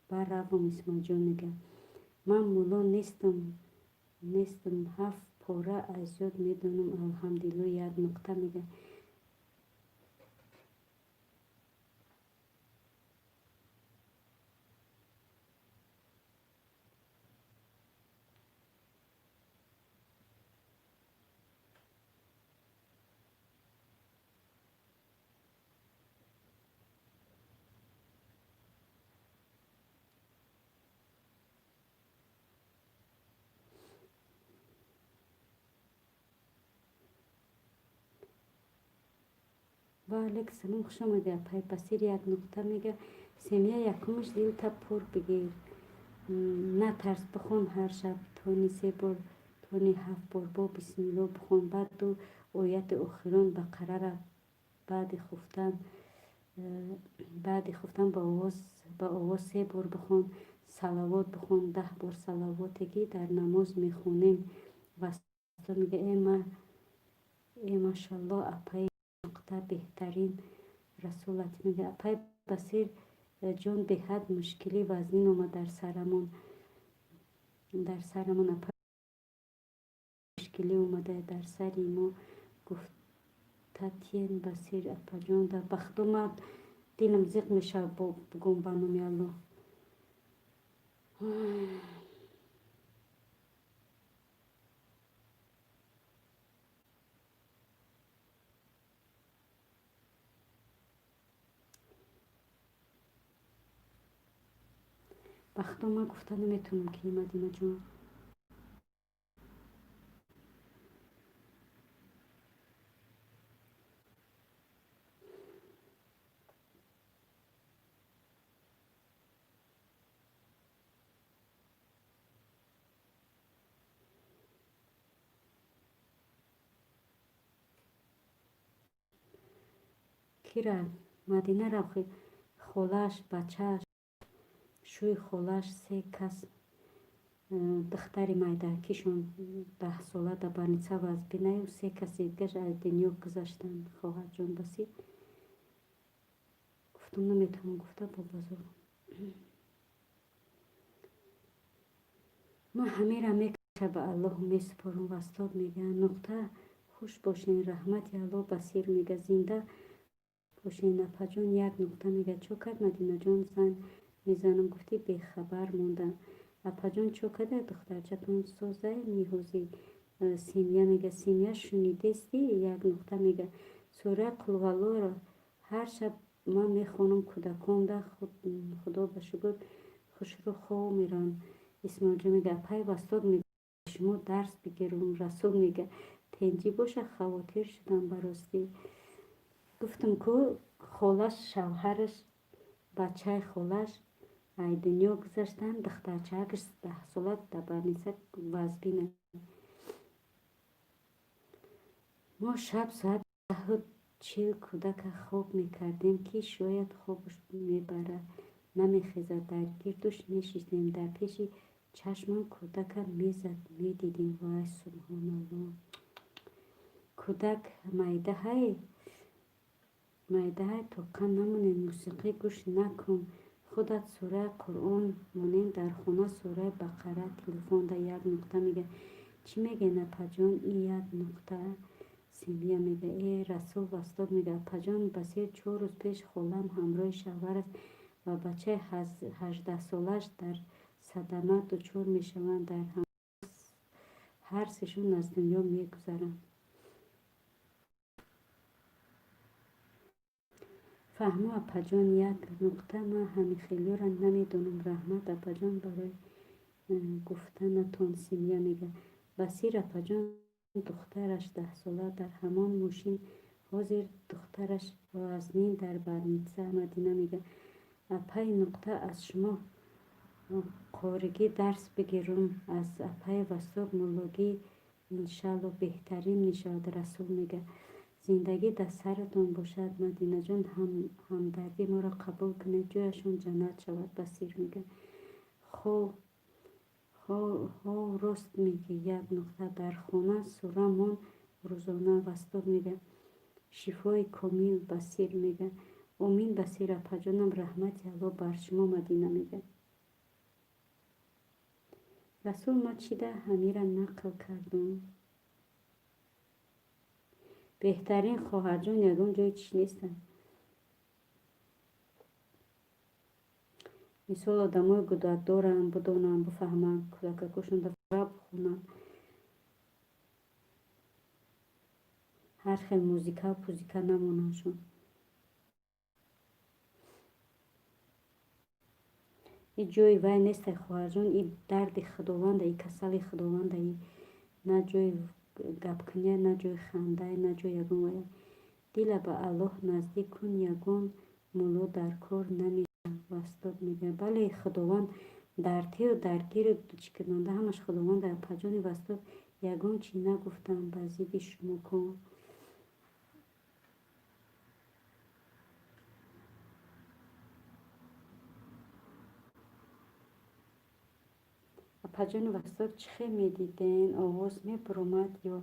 بر روم. اسماعیل جان میگه من مولا نیستم 7 پاره از یاد میدونم الحمدلله. یک نقطه میگه. و علیک سلام خوش آمده. پای بسیر یک نقطه میگه. سیمیا یکمش دیل تا پر بگیر نه ترس بخون هر شب تونی 3 بار تونی 7 بار با بسم الله بخون. بعد دو آیت اخیران بقره را بعد خفتن با آواز 3 بار بخون. صلوات بخون 10 بار صلواتی که در نماز میخونیم. و میگه ای ماشاءالله اپای نقطه بهترین رسولت میگه. اپای بسیر جان به حد مشکلی وزنین اومد در سرمون اپای مشکلی اومده در سری ما. گفت تین بسیر اپا جان در بختو ما دلم زیق میشه بگم بانم یالله. بختو ما گفته نمیتونم که مدینه جان. کیره مدینه را خولش بچهش شوی خولش 3 کس دختری майда кишон 10 сола да больница ваз бинаю 3 каси дигаш аз дунё гузаштанд. хоҳарҷон басир гуфтам наметавонам гуфта бо бозор. ман ҳамеро мекаша ба аллоҳ месупорам. вастод мега нуқта хуш бошен раҳмати аллоҳ. басир мега зинда бошен. апаҷон як нуқта мега чо кард мадинаҷон занг мезанам гуфти бехабар мондам. апаҷон чо када духтарчатон созай миҳози. симия мега симия шунидести. як нуқта мега сура қулғаллоро ҳар шаб ман мехонам кӯдаконда худо ба шукр хушрӯ хоб меран. исмоилҷон мега апай вастод мега шумо дарс бигирум. расул мега тенҷӣ боша хавотир шудам баростӣ. гуфтам ку холаш шавҳараш бачаи холаш ай дунё гузаштанд. духтарчаакаш 10 сола да больница вазбина. мо шаб соат 10:40 кӯдака хоб мекардем ки шояд хобаш мебара намехезад. дар гирдуш нешистем. дар пеши чашмам кӯдака мезад медидем. вай субҳаналлоҳ. кӯдак майдаҳай тоқа намонем. мусиқӣ гӯш накун. худат сураи қуръон монем. дар хона сураи бақара. телефонда як нуқта мега чӣ мегӯен апаҷон ин як нуқта. симия мега расул вастод мега апаҷон басир 4 рӯз пеш холам ҳамроҳи шавҳараш ва бачаи 18-солааш дар садама дучор мешаванд. дар ҳар сешон аз дунё мегузаранд. فهمو اپاجان یک نقطه من همین خیلی را نمیدونم. رحمت اپاجان برای گفتنتون. سیمیا میگه بصیر اپاجان دخترش 10 ساله در همان موشین حاضر، دخترش وزنین در برمیتزه. مدینه میگه اپای نقطه از شما قارگی درس بگیرم، از اپای وسط مولوگی انشالله بهترین نشاد. رسول میگه زندگی در سرتون باشد. مدینه جان همدردی ما را قبول کنید، جویشون جنت شود. بصیر میگه خو راست میگی. یک نقطه در خونه سورمون روزانه. وسط میگه شفای کامل. بصیر میگه امین. بصیر اپاجانم رحمت الله بر شما. مدینه میگه رسول ما چی ده همیره نقل کردم. بهترین خواهر جان یگان جای چی نیستن. مثال آدمای گداک دارن بدونن بفهمن کلککشون دفعه بخونن هر خیل موزیکا و پوزیکا نموننشون. این جای وای نیست خواهر جان. این درد خداونده، این کسل خداونده. این نه جای گپ کنیه، نه جای خنده، نه جای یگان وای. دل به الله نزدیک کن، یگان مولو در کار نمیشه. وستاد میگه بله خداوند درتی و درگیر چی کننده همش خداوند در پجان. وستاد یگان چی نگفتم بزیدی شما کن. پجان وستاد چخه میدیدین آواز میبرومد یا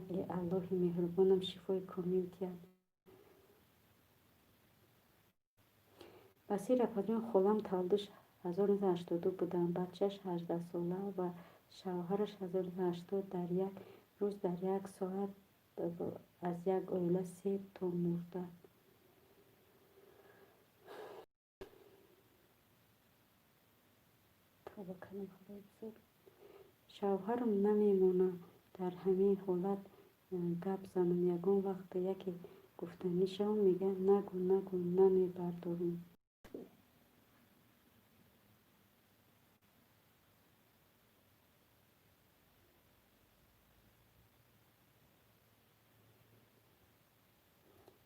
ای الله مهربانم شفای کامل کرد. بصیر اپاجان خولم تولدش 1982 بودن. بچهش 18 ساله و شوهرش 1980 در یک روز در یک ساعت از یک اویله 3 تا مرده. شوهرم نمیمونه در همین حالت گپ زنم. یگان وقت یکی گفتنی شو میگه نگو نمیبردارم.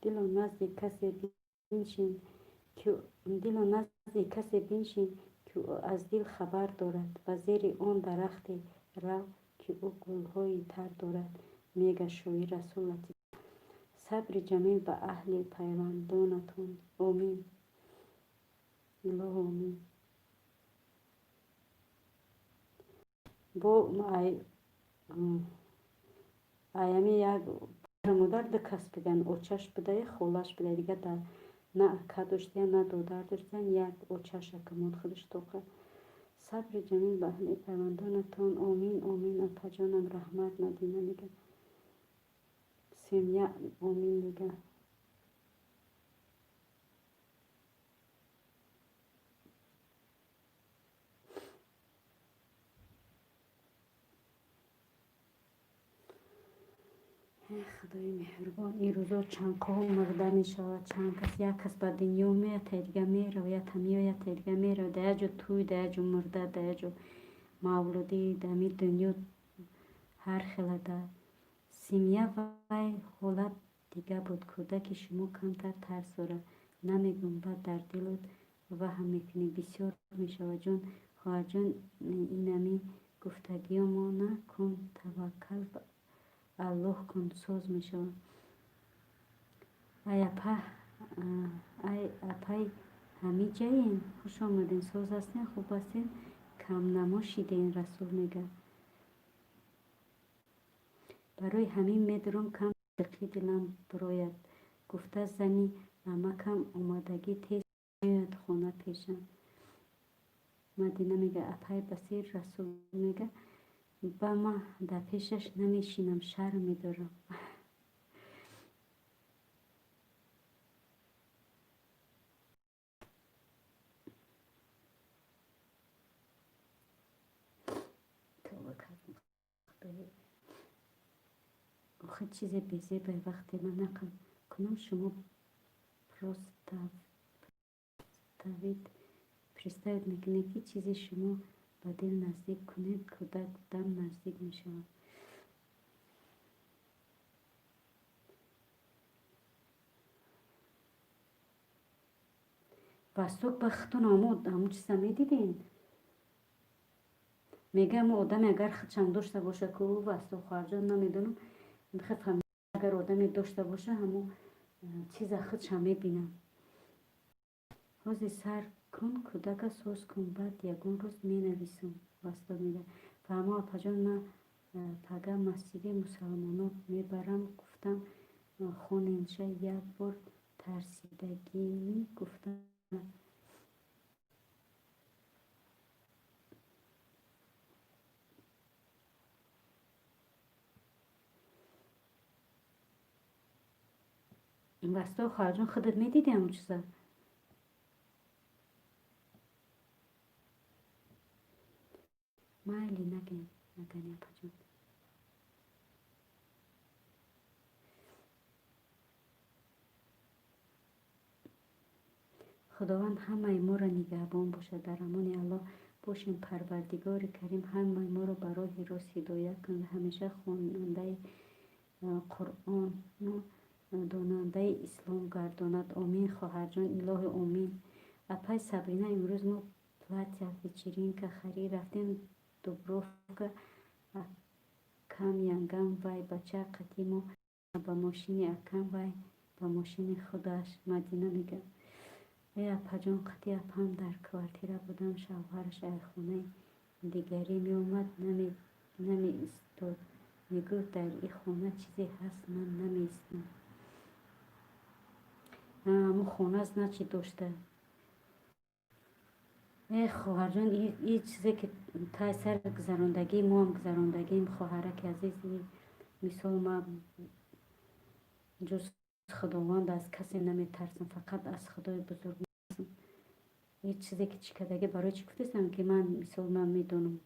دلو نزد کسی بنشین که او از دل خبر دارد و زیر آن درخت رو که او گلهای تر دارد. میگه شاعر رسول لطیف. صبر جمیل به اهل پیوندانتون. آمین. الله آمین. با ایمی یک مادر ده کس بگن اوچش بده خولش بده دیگه در نه که داشتن نه دودر داشتن یک اوچش کمون خودش توقع. صبر جمیل به اهل پیوندانتان. آمین آمین. اپاجانم رحمت. مدینه میگه سیمیا آمین میگه خدای مهربان. این روزا چند قوم مرده می شود. چند کس یک کس به دنیا می دیگه می رو یا تمیه یا دیگه می رو. ده جو توی ده جو مرده ده جو مولودی دمی دنیا هر خیلی ده. سیمیا وای حالت دیگه بود. کودک شما کمتر ترس داره نمیگم بعد در دلت وهم میکنی بسیار می شود. جون خواهر جون اینمی گفتگی ما نکن توکل الله کن سوز می شود. ای اپای همی جایین خوش آمدین. سوز هستین خوب هستین کم نماشیدین. رسول میگه برای همین میدارم کم دقی دلم براید. گفته زنی امکم آمادگی تیز میاد خونه پیشم. مدینه میگه اپای بصیر. رسول میگه با ما در پیشش نمیشینم شرم میدارم. آخه چیز بیزه به وقتی من نکن کنم شما پروستاوید پرستاوید میکنه که چیزی شما به دل نزدیک کنید کودک دم نزدیک میشود. وستوک بختون آمود همون چیزا میدیدین. میگم آدم اگر خودشم داشته باشه که او وستوک خواهرجان نمیدونم میخواد فهمید اگر آدمی داشته باشه همون چیز خودشم میبینم. حوزی سر کن کودک سوز کن بعد یکون روز می نویسم. وستوک میگه فهمه اپا من پگه مسجدی مسلمانو میبرم گفتم خونینشه یک بار ترسیدگی گفتم وستوک خواهرجان خودت میدیدی همون چیزا. مایلی نگین اپا جان. خداوند همه ما را نگهبان باشد در امان الله باشیم. پروردگار کریم همه ما را برای راست هدایت کن و همیشه خواننده قرآن و داننده اسلام گرداند. آمین خواهرجان اله آمین. اپای صبرینا امروز ما پلاتیا ویچرینکا خرید رفتیم دوبروفکا کم ینگم وای بچه قدیمو با ماشین اکم وای با ماشین خودش. مدینه میگه ای اپا جان قطعی اپام در کوارتیره بودم شوهرش ای خونه دیگری می اومد نمی ایستاد میگفت در این خونه چیزی هست من نمی ایستم. همون خونه از نه چی داشته. ای خواهر جان این چیزی که تای سر گذراندگی ما هم گذراندگیم خواهرک عزیز مثال ما جز خداوند از کسی نمی ترسم فقط از خدای بزرگ میترسم. این چیزی که چکدگی برای چی گفتستم که من مثال من میدونم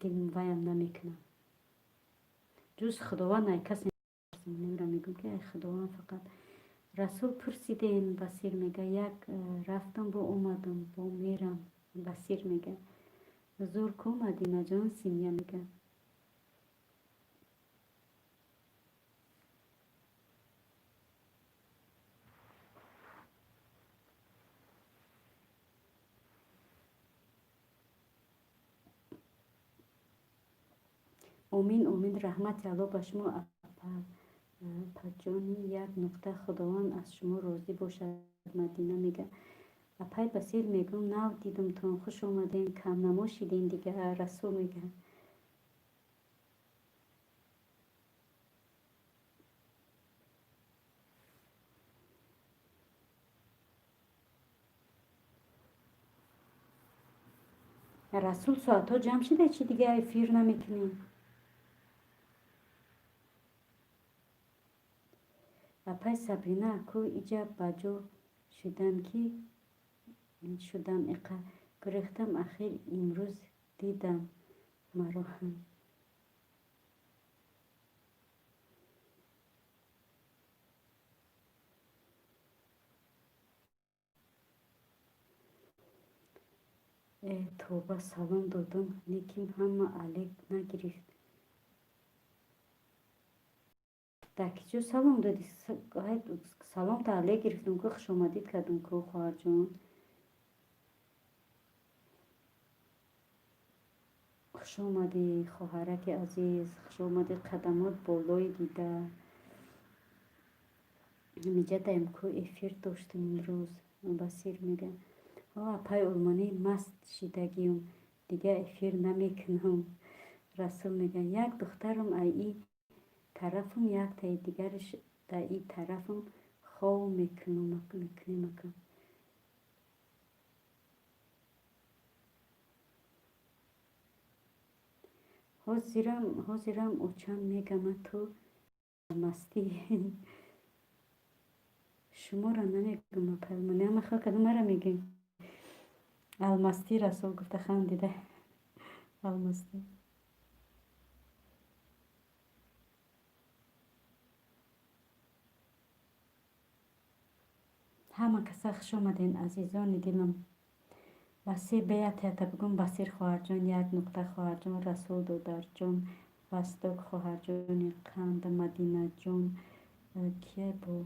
دل وایم نمیکنم جز خداوند ای کسی نمیرم میگم که ای خداوند فقط. رسول پرسیده این بسیر میگه یک رفتم با اومدم با میرم. بسیر میگه زور که اومدی نجان سینیا میگه امین امین رحمت الله به شما پجانی یک نقطه خداوند از شما راضی باشد. مدینه میگه اپای بسیر میگم نو دیدم تون خوش اومدین کم نماشیدین دیگه. رسول میگه رسول ساعتا جمع شده چی دیگه فیر نمیکنین. اپای صبرینا کو ایجا بجا شدم که شدم اقا گرفتم اخیر امروز دیدم مرا هم. توبه سلام دادم لیکن همه علیک نگرفت. در کجا سلام دادی؟ سلام تا علیک گرفتم که خوش آمدید کردم که خواهر جان. خوش آمدی خواهرک عزیز خوش آمدی قدمات بالای دیده. میجه دایم که افیر داشتم امروز. بسیر میگه پای علمانی مست شدگیم دیگه افیر نمیکنم. رسول میگه یک دخترم ای طرفم یک تای دیگرش در این طرفم خواه میکنم. حاضرم اوچم میگم تو مستی شما را نمیگم پلمانی اما خواه کدوم مرا میگیم المستی. رسول گفته خندیده المستی. همه کسا خوش آمدین عزیزان دلم. بسی بیت بگم بسیر خواهر جان، یک نقطه خواهر جان، رسول دودر جان، بستک خواهر جان، قند مدینه جان، کیه بو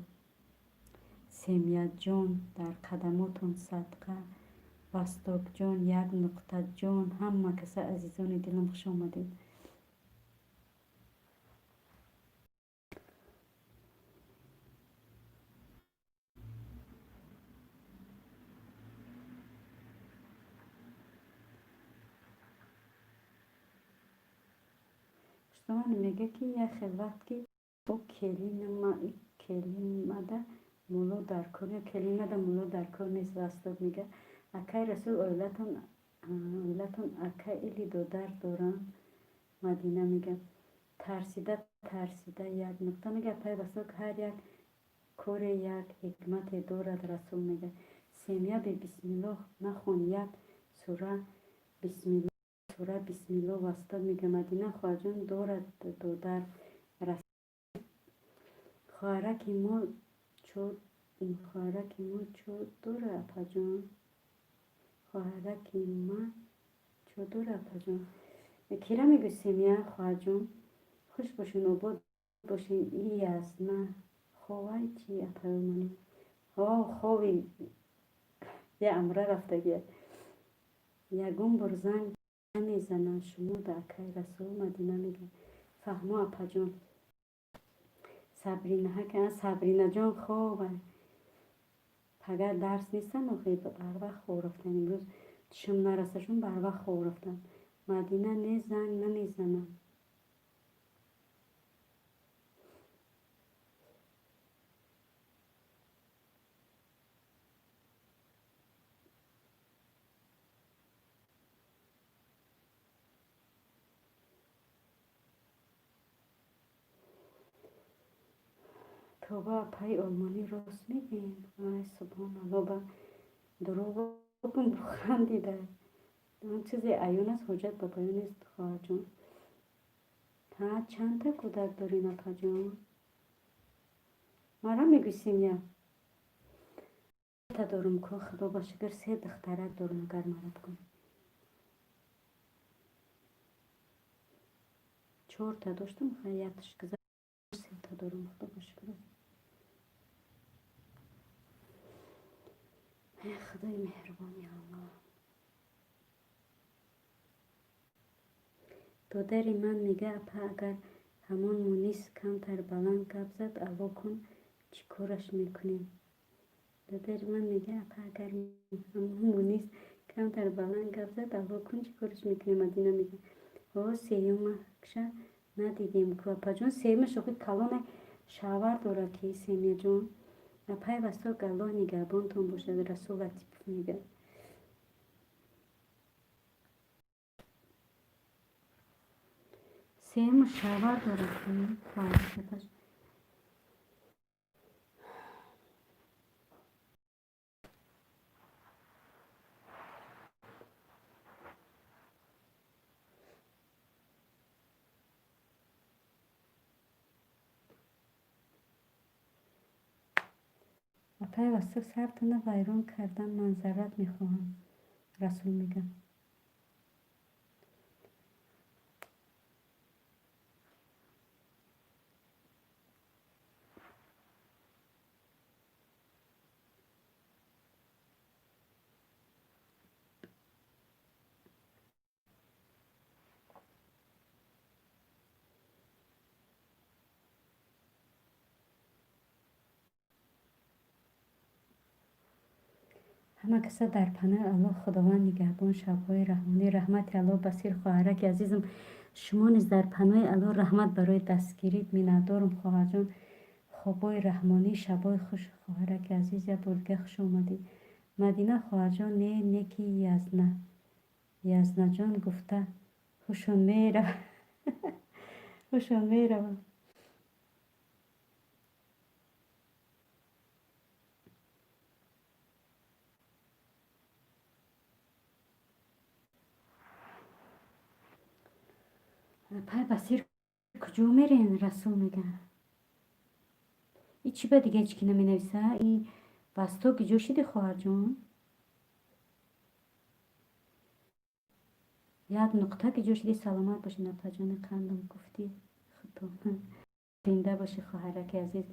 سمیه جان، در قدماتون صدقه، بستک جان، یک نقطه جان، همه کسا عزیزان دلم خوش آمدین. پشتوان میگه که یه وقتی او کلین مده مولو در کار یا کلین مده مولو در کار نیست. راستاد میگه اکای رسول اویلتون اکای ایلی دو در دورن. مدینه میگه ترسیده یک نقطه میگه پای بسا که هر یک کور یک حکمت دورد. رسول میگه سیمیه به بسم الله نخون، یک سوره بسم الله بسم الله واسطه میگه مدینه خواجان دورد دو در رسول. خواهرکی ما چو دوره اپا جان، خواهرکی ما چو دوره اپا جان. کیره میگه سیمیه خواهر جان خوش باشین و بود باشین. ای از نه خواه چی اپا منی خواه یه امره رفته یگون برزنگ نمیزنن شما در که رسول. مدینه میگه فهمو اپا جان صبرینه که صبرینه جان خوبه پگر درس نیستن و خیلی بر وقت خور رفتن. امروز شم نرسشون بر وقت خور رفتن. مدینه نه زنگ نمیزنن. توبه پای آلمانی راست میگین. آی سبحان الله با دروغ بکن بخندیده. اون چیزی ایون است حجت با پایون نیست خواهر جان. ها چند تا کودک دارین اپا جان؟ مرا میگویسیم یا تا دارم که خدا با شکر 3 دخترک دارم اگر مرا بکن 4 تا داشتم خیلیتش گذار 3 تا دارم خدا با شکر. ای خدای مهربان یا الله. دادری من میگه اپا اگر همون مونیس کمتر بلند گپ زد الو کن چی کارش میکنیم. دادری من میگه اپا اگر همون مونیس کمتر بلند گپ زد الو کن چی کارش میکنیم. مدینه میگه سیوم کشه ندیدیم که اپا جان سیومش خود کلان شاور داره که سیمی جان اپای وستا گلاه نگهبانتون باشه. رسول لطیف میگه سیم شاور داره که خواهد. اپای وستا سرتون ویران کردن منظرت میخواهم. رسول میگه همه کسا در پناه الله خداوند نگهبان شبهای رحمانی. رحمت الله بسیر خواهرک عزیزم شما نیز در پناه الله رحمت برای دستگیریت میندارم خواهر جان. خوابای رحمانی شبای خوش خواهرک عزیز یا بولگه خوش آمدی. مدینه خواهر جان نه نکی یزنه جان گفته خوشون میره خوشون میره. پای بسیر کجا میرین. رسول میگه ای چی با دیگه هیچ کی نمی نویسه. ای بس تو که جوشیدی خواهر جون یک نقطه که جوشیدی سلامت باشی نپا جان قندم گفتی خطا زنده باشی خواهرک عزیز.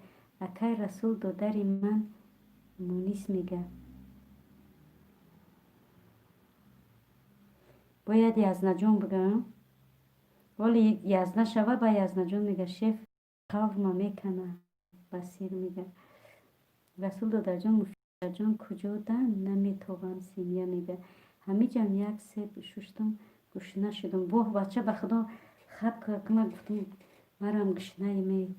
اکای رسول دادری من مونیس میگه باید یزنه جون بگم ولی یزنه شوه با یزنه جون میگه شف قوم میکنه بسیر میگه رسول دادر جان مفید جان کجا دن نمیتوان سیمیه میگه همه جم یک سیب ششتم گشنه شدم واه بچه به خدا خب که من گفتم مرم گشنه می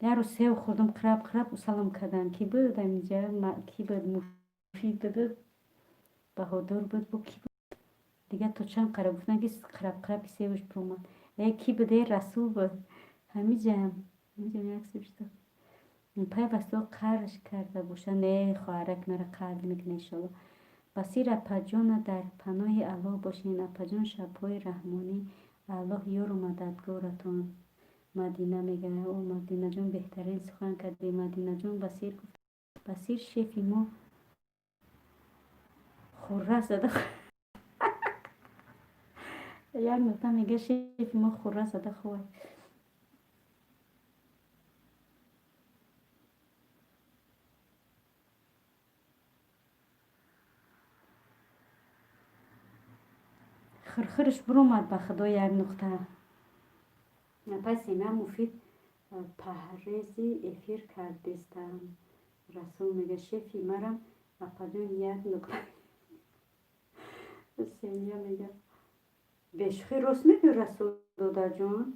یه رو سیب خوردم قرب و سلام کردن کی بود اینجا کی بود مفید بود بهادر بود با کی بود دیگه تو چند قرب گفتن که قرب سیبش پرومد کی بوده رسول بود همه جم یک سیب شد پای بسته قرش کرده باشه نه خواهرک مرا قرد میکنه انشالله بسیر اپجان در پناه الله باشین اپجان شبهای رحمانی الله یار و مددگارتان مدینه میگه او مدینه جان بهترین سخن کرده مدینه جان بسیر گفت بسیر شیفی ما خوره زده یک نقطه میگه شیفی ما خوره زده خواه خرخرش برومد به خدا یک نقطه پس اینا مفید پهرزی افیر کردستم رسول میگه شفی مرم اپدون یک نقطه سیمیا میگه بشخی راست میگه رسول داده جان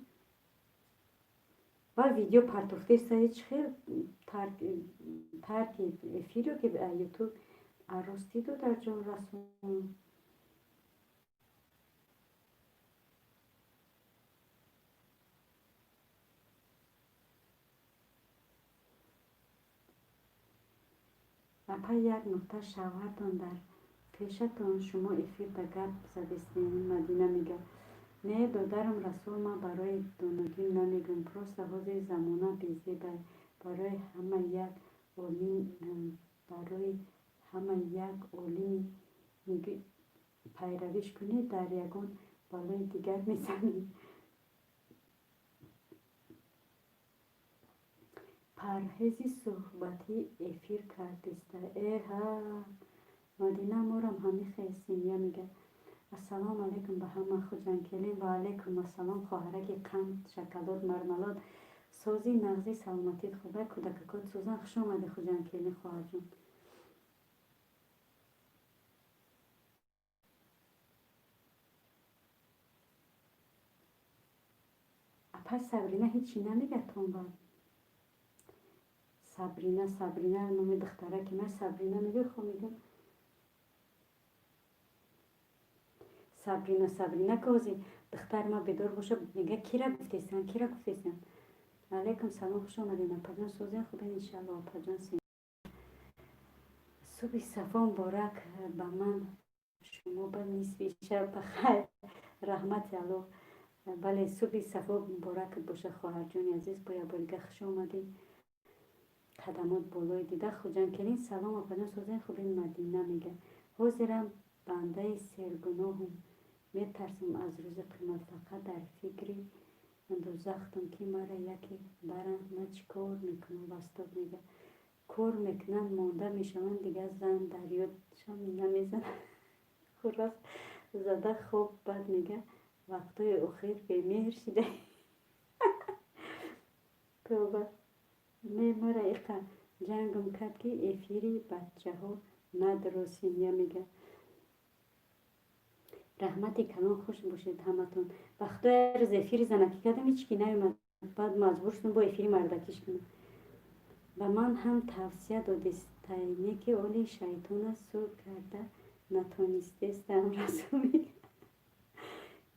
و ویدیو پرتوفته سایه خیلی ترک افیرو که به یوتیوب راستی داده جان رسول اپا یک نقطه شوهرتان در پیشتان شما افیر در گپ زدستین مدینه میگه نه دادرم رسول ما برای دونگی نمیگم پروست حوض زمانه بیزی برای همه یک علم برای همه یک علمی میگی پیرویش کنی در یگان بالای دیگر میزنی پرهیزی صحبتی افیر کردسته ها مدینه مورم همی خیستیم یا میگه السلام علیکم به همه خوجان کلین و علیکم السلام خواهرک قند شکلات مرملات سوزی نغزی سلامتیت خوبه کودککات سوزن خوش آمده خوجان کلین خواهر جون پس صبرینه هیچی نمیگه تون با صبرینه نومی دختره که من صبرینه میگه خب میگم صبرینه کوزی دختر ما بدور باشه میگه کی را گفتیسن علیکم سلام خوش آمدین پجان سوزین خوبین انشالله پجان سین صبح صفا مبارک به من شما به نصف شب بخیر رحمت الله بله صبح صفا مبارک باشه خواهر جون عزیز با بارگاه خوش آمدین خدمات بالای دیده خوجان کلین سلام پجان سوزین خوبین مدینه میگه حاضرم بنده سرگناهم میترسم از روز قیامت فقط در فکری دوزختم که مرا یکی برند من چی کار میکنم بستاد میگه کار میکنن مانده میشون دیگه زن در یادشم نمیزن خلاص زده خوب بعد میگه وقتای اخیر بمهر شده توبه می مرا ایقا جنگم کرد که افیری بچه ها ندرستیم یا میگه رحمت کلان خوش باشید همتون وقتا از افیر زنکی کردم هیچ کی نیومد بعد مجبور شدم با افیر مردکیش کنم و من هم توصیه دادستینه که اولی شیطان سو کرده نتونستم رسولی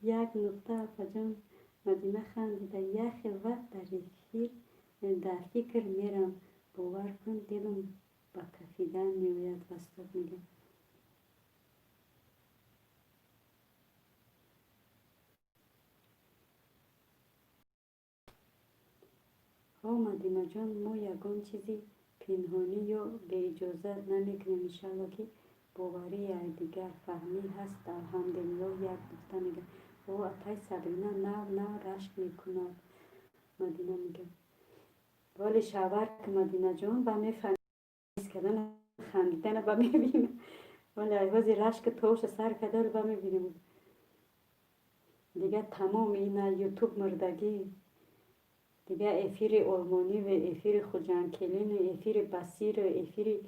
یک نقطه فجان مدینه خندیده یک وقت در فکر میرم باور کن دلم با کفیدن میوید بستاد میگه ها مدینه جان ما یگان چیزی پنهانی یا به اجازت نمیکنیم. انشالله که باوری یکدیگر فهمی هست. الحمدلله. یک دختر میگه او اپای صبرینا نه رشک میکند. مدینه میگه ولی شاور که مدینه جان با میفهمی کردن خندیدن با میبینه ولی ایوازی رشک توش سر کده رو با میبینیم دیگه. تمام این یوتیوب مردگی دیگه. افیر آلمانی و افیر خوجانکلین و افیر بسیر و افیر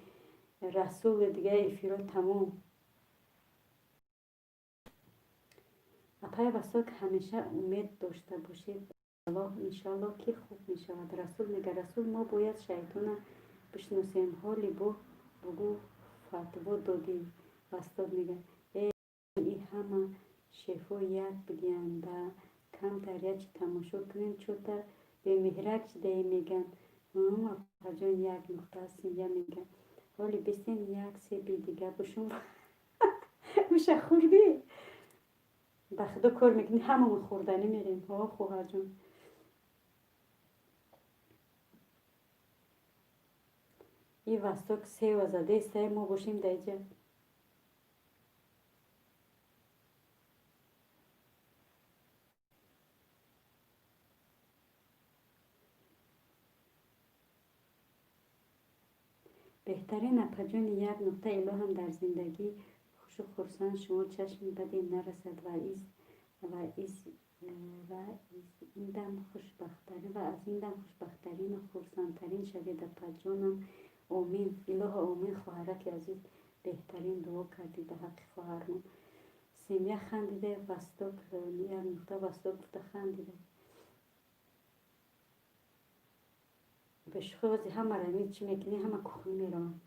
رسول دیگه. افیر تمام اپای بسا که همیشه امید داشته باشید الله انشالله که خوب میشود. رسول میگه رسول ما باید شیطان بشناسیم حالی بگو فتوا دادی. استاد میگه ای همه شفا یک بگیرنده کم تر چی تماشا کنین چوتا به مهرک چی دی میگن هم جان یک نقطه سینگه میگن حالی بسین یک سیبی دیگه بشون میشه خوردی به خدا کار میکنی همه خوردنی میریم ها خواه جان. این وستا که سه و زده سه ما باشیم دیگه. بهترین اپجان یک نقطه اله هم در زندگی خوش و خرسان شما چشم بدی نرسد و این دم خوشبختترین و از این دم خوشبختترین و خرسانترین شوید اپجانم. آمین اله آمین. خواهرک عزیز بهترین دعا کردی به حق خواهرمون. سیمیه خندیده وستاک یک نقطه وستاک گفته خندیده بشخوازی همه رمید چی میکنی همه کخمی میرون.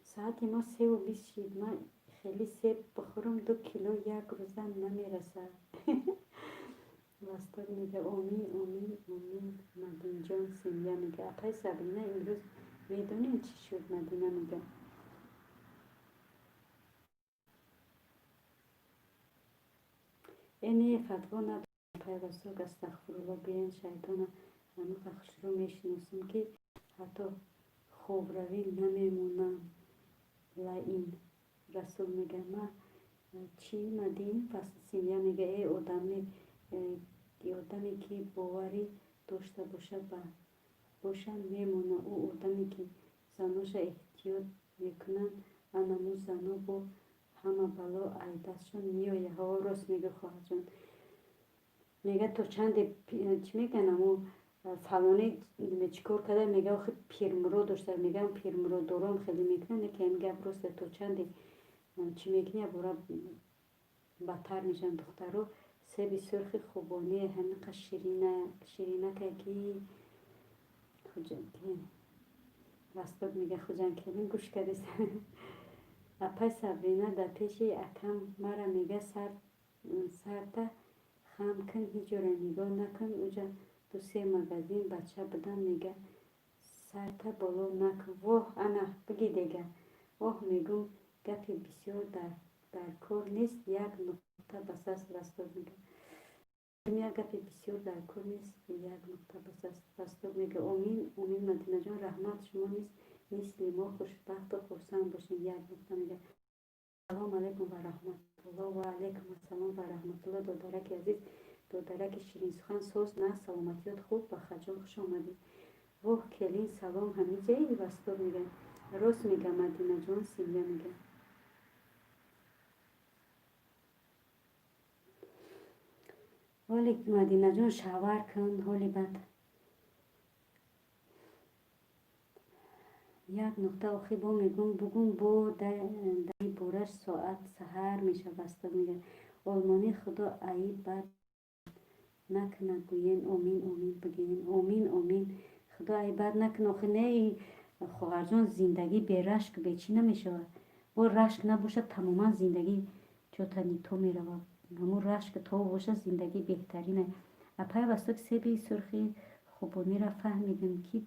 ساعت ما 3:20 شد. من خیلی سیب بخورم 2 کیلو یک روزم نمیرسه. وستاد میگه آمین آمین آمین. مدین جان سیمیه میگه اپای صبرینه امروز میدونین چی شد. مدینه میگه اینه فتوا ندارم. اپای وستاد استغفرالله بیاین شیطان همه بخش رو میشناسم که حتی خوب روی نمیمونم. این رسول میگه ما چی مدین پس سیمیه میگه ای آدمی که باوری داشته باشه باشن میمونه. او آدمی که زناش احتیاط میکنن انمو زنا با همه بلا عیدتشون میایه. ها راست میگه خواهر جان. میگه تو چند چی میگن امو فلانی چیکار کرده میگه آخه پیرمرو داشته. میگم پیرمرو دارم خیلی میکنه که این گپ راست. تو چند چی میکنی برای بدتر میشن دخترو. سیب سرخ خوبانی همه شیرینه که وستاد میگه خوجن کردین گوش کردیست. اپای صبرینه در پیش اکم مرا میگه سرده خم کن هیچ جوره نگاه نکن اوجا 2-3 مگزین بچه بدم میگه سرته بالا نکن. واه انا بگی دیگه. واه میگم گپی بسیار در کار نیست یک نقطه بس است. وستاد میگه یک گپی بسیار در کار نیست یک نقطه بس است. وستاد میگه آمین آمین. مدینه جان رحمت شما نیست مثل ما خوشبخت و خرسند باشین. یک نقطه میگه سلام علیکم و رحمت الله. و علیکم السلام و رحمت الله. دادرک عزیز دادرک شیرین سخن سوز نه سلامتیات خوب و خجال خوش آمدی. واه کلین سلام همه جایی. وستاد میگه راست میگه مدینه جان. سیمیه میگه ولی مدینه جان شاور کن حالی بد یک نقطه آخی با میگم بگم با در بارش ساعت سهر میشه. وستاد میگه آلمانی خدا عیب بد نکنه گوین آمین آمین بگین آمین آمین. خدا عیب بد نکنه. آخه نه خواهر جان زندگی به رشک به چی نمیشه. با رشک نباشه تماما زندگی چوتنی تو میره. همون رشک تو باشه زندگی بهترینه. اپای وستاد سیبی سرخی خوبانی را فهمیدم که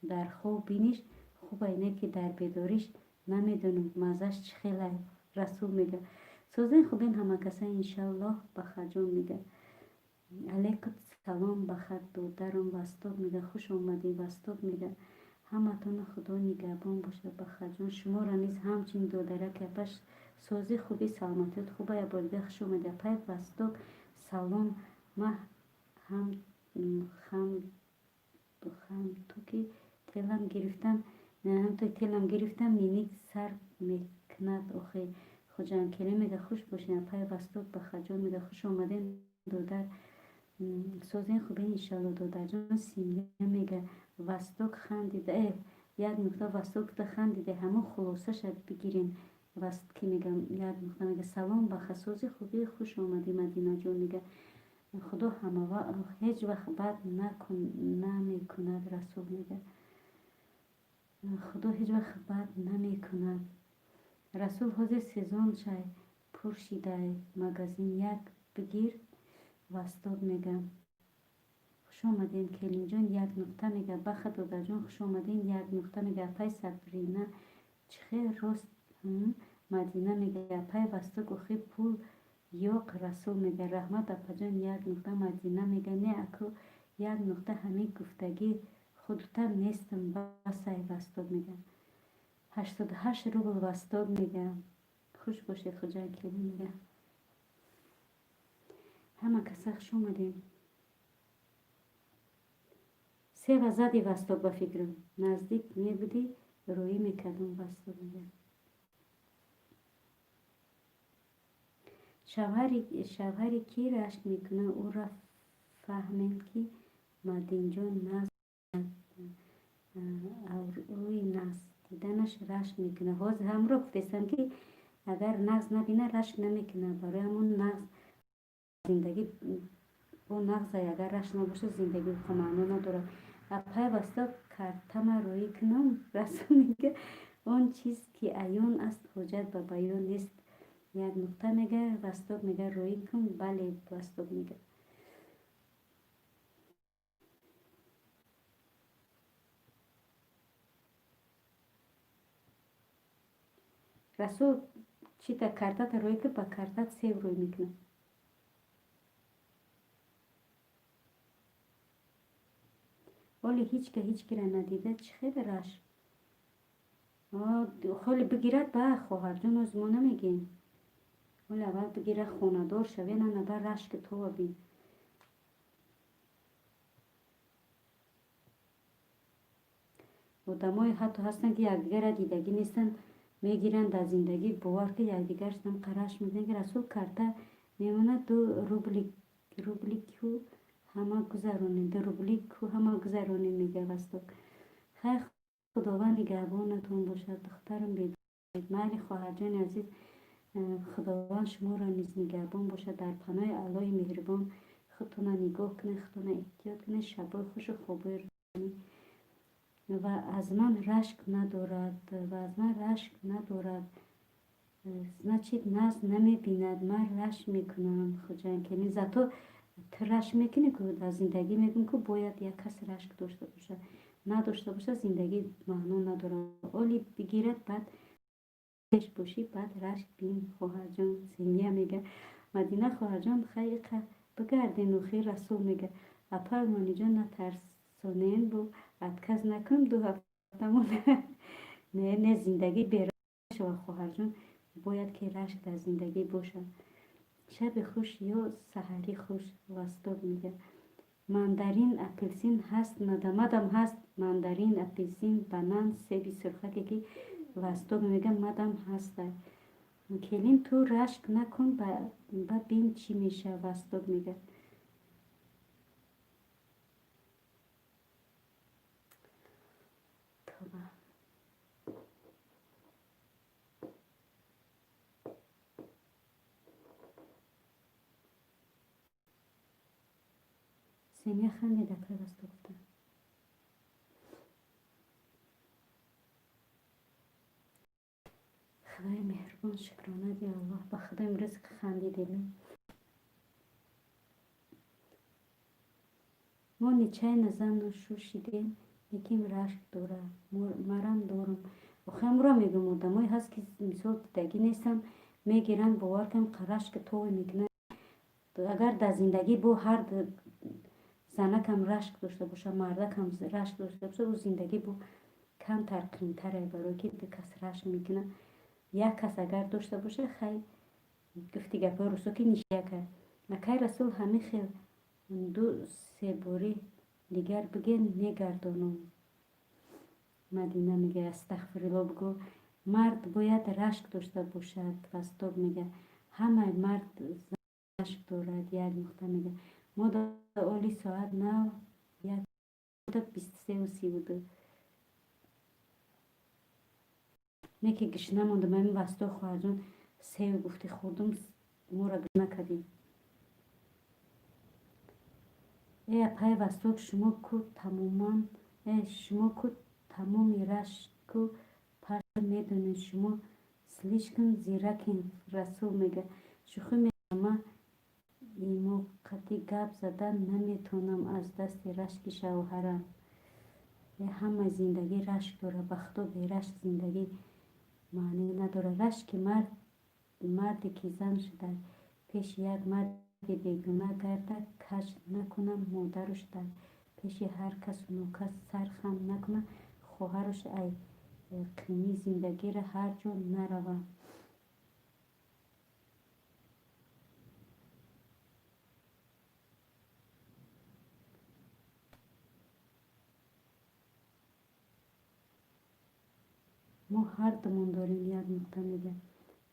در خواب بینیش خوب اینه که در بیداریش نمیدونم مزش چی خیلی. رسول میگه سوزن خوبین همه کسا انشالله بخجون میگه علیکم سلام بخد دودرم وستاب میگه خوش اومدی وستاب میگه همتون خدا نگهبان باشه بخجون شما را نیز همچین دودره که پش سوزی خوبی سلامتیت خوبه یا بلده خوش اومده پای وستاب سلام ما هم خم تو که تلم گرفتم هم تو تلم گرفتم مینی سر میکند آخه خوجان کلی میگه خوش باشین پای وستاب بخجون میگه خوش اومدین دودر سوزین خوبه انشالله دودر جان سیمیا میگه وستوک خندیده یک نقطه وستوک ده خندیده همه خلاصه شد بگیرین وست که میگم یک نقطه میگه سلام بخ سوزی خوبی خوش اومدی مدینه جون میگه خدا همه هیچ وقت بد نمیکند رسول میگه خدا هیچ وقت بد نمیکند رسول حوض سیزن شای پرشیده مگزین یک بگیر وستاد میگم خوش آمدین کلیم جان یک نقطه میگه بخ دودر جان خوش آمدین یک نقطه میگه پای سفرینه چخیر راست مدینه میگه پای وستاد اخی پول یاق رسول میگه رحمت اپا جان یک نقطه مدینه میگه نه اکو یک نقطه همین گفتگی خودتر نیستم بسای وستاد میگه 88 روبل وستاد میگه خوش باشید خجای کلیم میگه همه کسا خوش اومدین سه و زدی وستاد با فکرم نزدیک می بودی روی میکردم وستاد میگه شوهری کی رشک میکنه او را فهمین که مدین جان نز روی نز دیدنش رشک میکنه باز هم رو گفتستم که اگر نغز نبینه رشک نمیکنه برای همون نغز زندگی با نغز اگر رشک نباشه زندگی معنا نداره پای وستا کردم روی کنم رسول میگه اون چیز که عیان است حجت به بیان نیست یک نقطه میگه وستاب میگه روی کن بله وستاب میگه رسول چی تا کردت روی که با کردت سیو روی میکنه ولی هیچ که را ندیده چه خیلی رش خیلی بگیرد به خواهر جون از ما نمیگیم ولی اول بگیره خونه دار شوی نه بر رش که تو بین آدمای حتی هستن که یکدیگر دیدگی نیستن میگیرن در زندگی باور که یکدیگر هم قرش میدن که رسول کرده میمونه دو روبلی کو همه گذرونین دو روبلی کو همه گذرونین میگه وستو خیر خداوند نگهبانتون باشد دخترم بید مالی خواهر جان عزیز خداوند شما را نیز نگهبان باشد در پناه الهی مهربان خودتون نگاه کنه خودتون احتیاط کنه شبای خوش و خوبی رو و از من رشک ندارد значит ناز نمی بیند من رشک میکنم خجان کنی زتو رشک میکنی که در زندگی میگم که باید یک کس رشک داشته باشه نداشته باشه زندگی معنا نداره ولی بگیرد بعد پیش باشی بعد رشک بین خواهر جان سیمیا میگه مدینه خواهر جان خیلی بگردین و خیر رسول میگه اپر مانی جان نترسونین بو اتکز نکن دو هفته مونه نه زندگی بیرش و خواهر جان باید که رشک در زندگی باشه شب خوش یا سحری خوش وستاد میگه ماندارین اپلسین هست مدام هست ماندارین اپلسین بنان سیبی سرخکی که وستاد میگه مدام هست کلیم تو رشک نکن با بین چی میشه وستاد میگه سیمیا خندیده که وستاد گفتم خدای مهربان شکرانه دی الله به خدایم رزق خندیدیم ما نیچه نزن شوشیدیم یکیم رشک داره مرم دارم و خیلی را میگم آدمایی هست که مثال دیدگی نیستن میگیرن باور کن رشک توی میکنن. اگر در زندگی با هر زنک هم رشک داشته باشه، مردک هم رشک داشته باشه، او زندگی با کمتر قیمتره. برای که دو کس رشک میکنه. یک کس اگر داشته باشه خیلی گفتی گپا رسو که نیشه کرد. مکه رسول همه خیل دو سه باری دیگر بگین میگردانم مدینه. میگه استغفرالله بگو مرد باید رشک داشته باشد. وستاب میگه همه مرد رشک دارد. یک نقطه میگه ما در اولی ساعت 9 یک 23 و 32 میگه گشنه موندم. همین وستا خواهر جان سیو گفتی خوردم ما را گشنه کردیم. ای اپای وستاد شما کو تمامان شما کو تمامی رشک کو پرش میدونید شما سلیشکن زیرکین. رسول میگه شوخی میگم این موقتی گپ زدن نمیتونم از دست رشک شوهرم. همه زندگی رشک داره. بخدا به رشک زندگی معنی نداره. رشک مردی که زن شده پیش یک مرد بیگناه گرده کج نکنم مادرش در پیش هر کس و نوکس سر خم نکنم خواهرش ای قیمی زندگی را هر جا نروم. ما هر دومون داریم یک نقطه میگه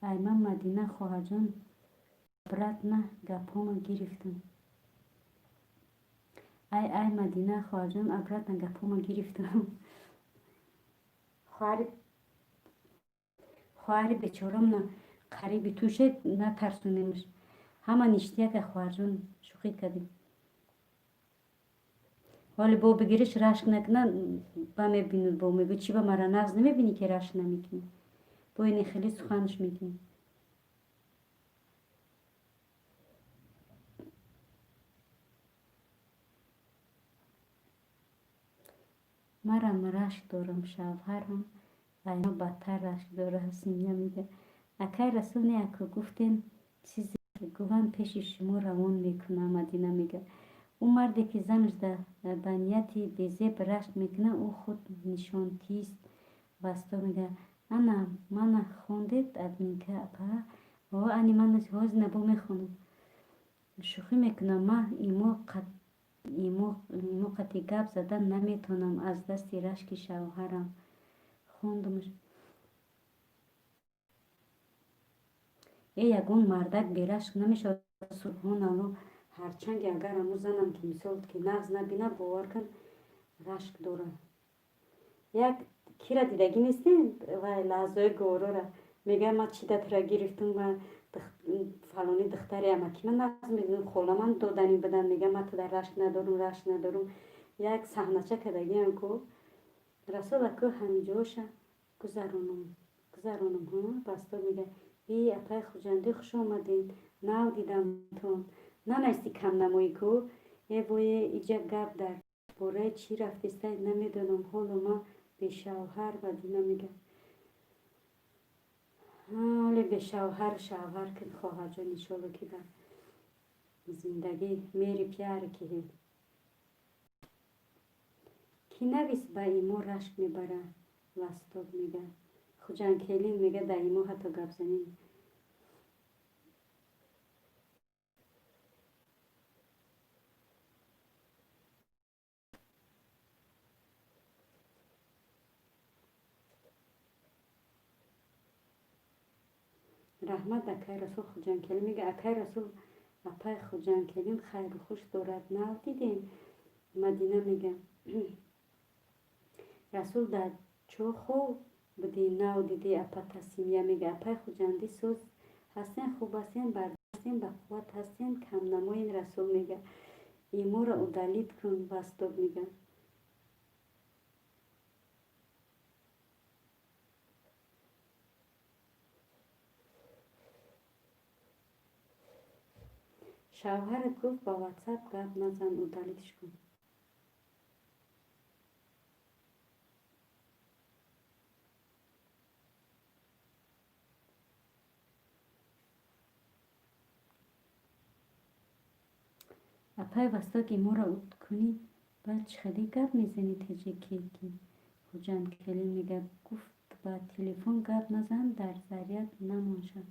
ای من مدینه خواهر جان برات نه گپامو گرفتم. ای مدینه خواهر جان عبرت نه گپامو گرفتم. خواهر بیچارم نه قریبی توشه نه ترسونیمش. همه نشتیه که خواهر جان شوخی کردیم. حالا با بگیرش رشک نکنن با میبینید با میگو چی با مرا نغز نمیبینی که رشک نمیکنی. با این خیلی سخنش میکنی. مرا رشک دارم شوهرم اینا بدتر رشک داره. حسینیه میگه اکای رسول نه اکو گفتین چیزی گوان پیش شما روان میکنه. مدینه میگه اون مردی که زنش در بنیتی بیزیب رشک میکنه او خود نشانتیست. وستا میگه انا من خوندید ادمین که اپا و انی من هاز نبو میخونم. شوخی میکنم ما ایمو قطی گپ زدن نمیتونم از دست رشک شوهرم. خوندمش ای یگون مردک بیرشک نمیشه. سبحان الله هرچنگ اگر امو زنم که مثال که نغز نبینه باور کن رشک داره. یک کی را دیدگی نیستین و لحظه گورو را میگه ما چی دت را گرفتم و فلانی دختری امکی من نغز میدونم خولا من دادنی بدن. میگه ما تو در رشک ندارم. یک صحنه کدگی هم کو رسول کو همینجاشه گذرانم ها. بستا میگه ای اپای خوجنده خوش آمدین نو دیدم تون ننستی کم نمایی کو ای بوی ایجا گپ در باره چی رفتیسته نمیدونم. حالا ما به شوهر و دینا میگه حالا به شوهر که خواهر جان انشالله که در زندگی میری پیار که کی نویس با ایمو رشک میبره. وستاد میگه خوجان کلین میگه در ایمو حتی گپ زنین. رحمت اکای رسول خوجان کلین میگه اکای رسول اپای خوجان کلین خیر و خوش دارد نو دیدین. مدینه میگه رسول در چو خوب بودی نو دیدی اپا تسیمیه. میگه اپای خوجندی سوز هستین خوب هستین برد هستین با قوت هستین کم نماین. رسول میگه ایمو را ادالید کن. بستاب میگه شوهرت گفت با واتساپ گپ نزن ادالیدش کن. پیوسته که ما را اوت کنی بعد چخدی گپ میزنی تجه کی خوجان کلی میگه گفت با تلفن گپ نزن در ضریت نمانشد.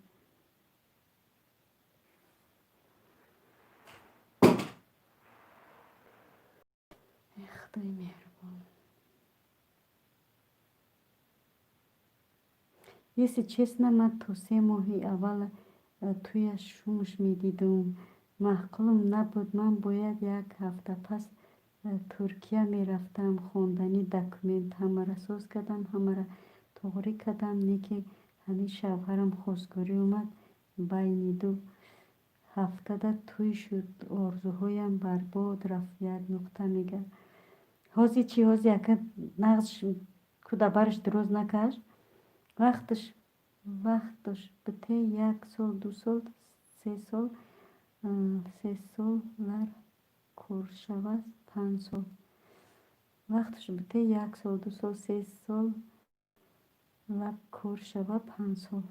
خدای مهربان. یه چیز من تا 3 ماهی اول توی شومش میدیدم محکوم نبود. من باید 1 هفته پس ترکیه میرفتم. خواندنی دکومنت همه را سوز کردم، همه را توغری کردم. نیکی همی شوهرم خواستگاری اومد. بین 2 هفته در توی شد. آرزوهایم برباد رفت. 1 نقطه میگه هازی چی هازی اکه نغزش کده برش دروز نکش وقتش بته 1 سال 2 سال 3 سال 3 سال لر کور شود 5 سال وقتش بته 1 سال 2 سال 3 سال لر کور شود 5 سال.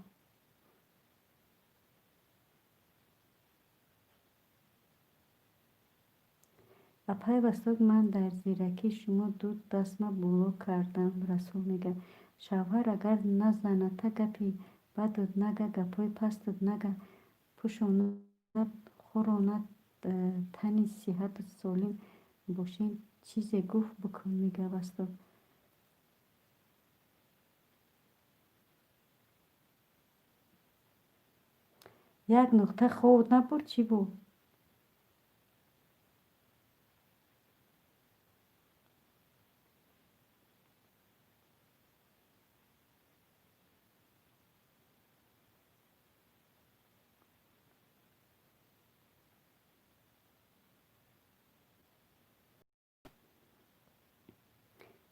پیوسته من در زیرکی شما 2 دستم بلو کردم. رسول میگه شوهر اگر نزنه تا گپی بدت نگه گپای پستت نگه پوشوند خوراند تنی صحت سالم باشین چیزی گفت بکن میگه بسته. یک نقطه خود نبود چی بود؟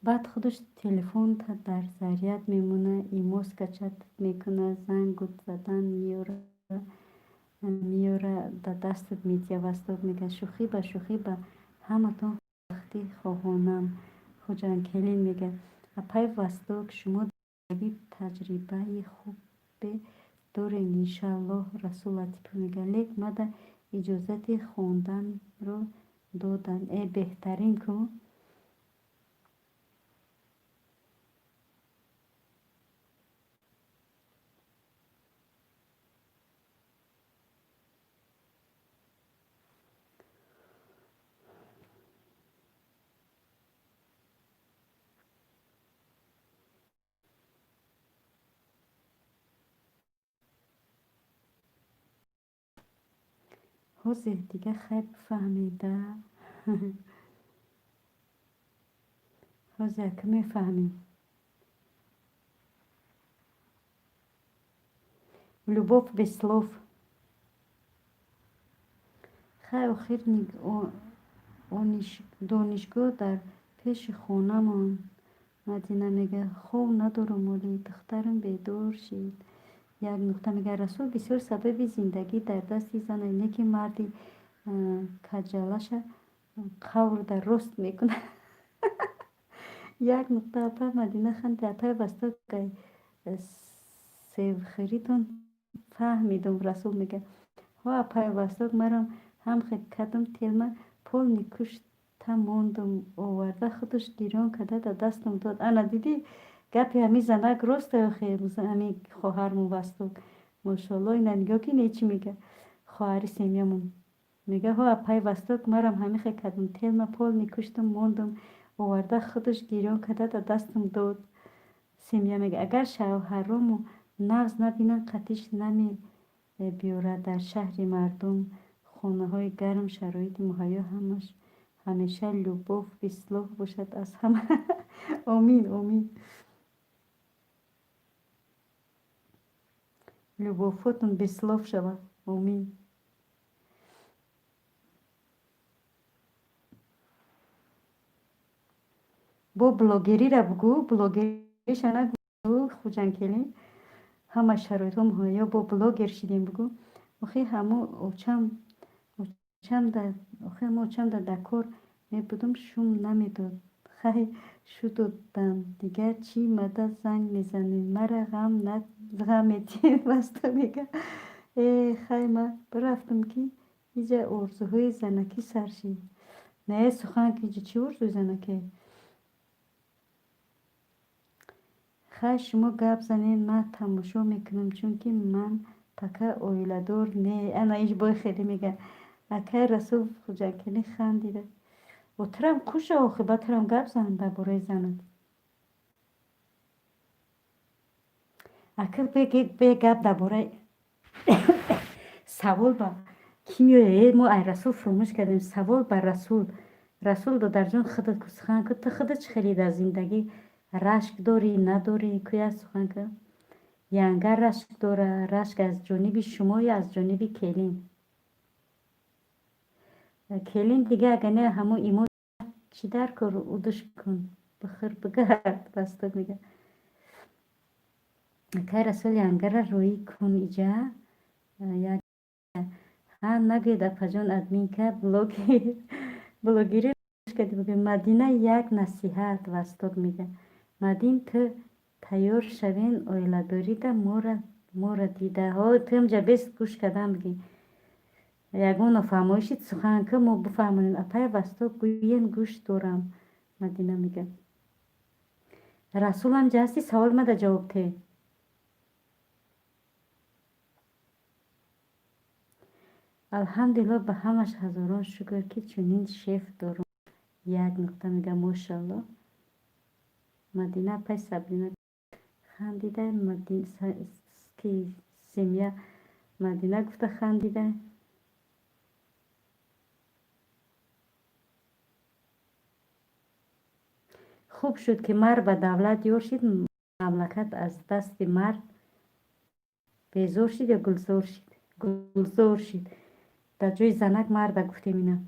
بعد خودش تلفن تا در ضریت میمونه. ایموس کچت میکنه. زنگ زدن میاره در دستت میتیه وستاد میگه شوخی به همه تان وقتی خواهانم. خوجان کلی میگه اپای وستاد شما داری تجربه خوب دارین انشالله. رسول لطیف میگه لیک مده اجازت خوندن رو دادن. ای بهترین کو حوزه دیگه خیلی فهمیده. حوزه که میفهمیم любовь без слов. خیلی آخر دانشگاه در پیش خانه‌مان مدینه میگه خوب ندارم ولی دخترم بیدار شد. 1 نقطه میگه رسول بسیار سبب زندگی در دستی زن اینه که مردی کجالش قور در رست میکنه. 1 نقطه اپر مدینه خند اپر بسته که سیو خریدون فهمیدم. رسول میگه ها اپر بسته مرم هم خود کدم تلمه پول نیکوش تا موندم آورده خودش گیران کده در دستم داد. انا دیدی گپی همی زنک رسته خیلی همی خواهرمون بستو ماشالله. اینا نگاه که نیچی میگه خواهری سیمیامون میگه ها اپای بستو مرم همی خیلی کدم تلمه پول نیکوشتم موندم آورده خودش گیران کده در دستم داد. سیمیا میگه اگر شوهرامو نغز نبینن قطیش نمی بیاره. در شهر مردم خانه های گرم شرایط مهیا همیشه لوبوف بیسلوف باشد از همه. آمین آمین. لوبوفاتون بیسلوف شود. آمین. با بلوگری را بگو بلوگریش نگو خوجان کلی همه شرایط مهیا با بلوگر شدیم بگو آخی همو اوچم در دکور می بودم شوم نمیداد. خیلی شدودم دیگه چی مدد زنگ میزنین مرا غم میتین. بسته میگه خیلی من برفتم که اینجا ارزوهای زنکی سرشی نه سخن که اینجا چی ارزوی زنکی خواهی شما گپ زنین من تماشا میکنم چون که من پکه اویلدار نه انا ایش بای خیلی میگه اکه رسول خوجنکلی خندیده و ترم کش آخه با ترم گپ زن در برای زنت اکه به گپ در برای سوال با کی میگه ما ای رسول فراموش کردیم سوال بر رسول رسول دو در جان خودت که سخن که تو خودت چه خیلی در زندگی رشک داری نداری که از سخن که ینگر رشک داره رشک از جانب شما یا از جانب کلین کلین دیگه اگه نه همون ایمان چی در کار اودش کن بخیر بگرد بسته میگه که رسول ینگر روی کن ایجا یا ها نگه در پجان ادمین که بلوگیری کردی بگه مدینه یک نصیحت وستاد میگه مدین تو تیار شوین اویلداری ده مورا دیده ها تو هم جبست گوش کردم بگی یگون فهمایشید سخن که ما بفهمونیم اپای وستاد گوین گوش دارم مدینه میگه رسول هم جستی سوال مده جواب ته الحمدلله به همش هزاران شکر که چنین شیف دارم یک نقطه میگه ماشاءالله مدینه پای سبرینه خندیده مدینه که سمیه مدینه گفته خندیده خوب شد که مرد به دولت یار شد مملکت از دست مرد بیزار شد یا گلزار شد گلزار شد در جای زنک مرد گفتیم اینه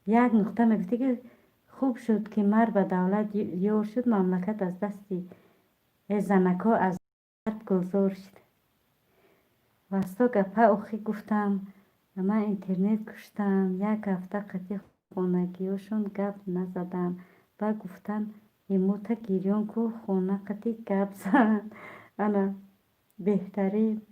یک نقطه میگفته که خوب شد که مرد به دولت یار شد مملکت از دست زنک ها از مرد گلزار شد وستا گپه اخی گفتم من اینترنت کشتم یک هفته قطعی خانگیاشون گپ نزدم و گفتن ایمو تا گیریان کو خونه قطعی گپ زن انا بهترین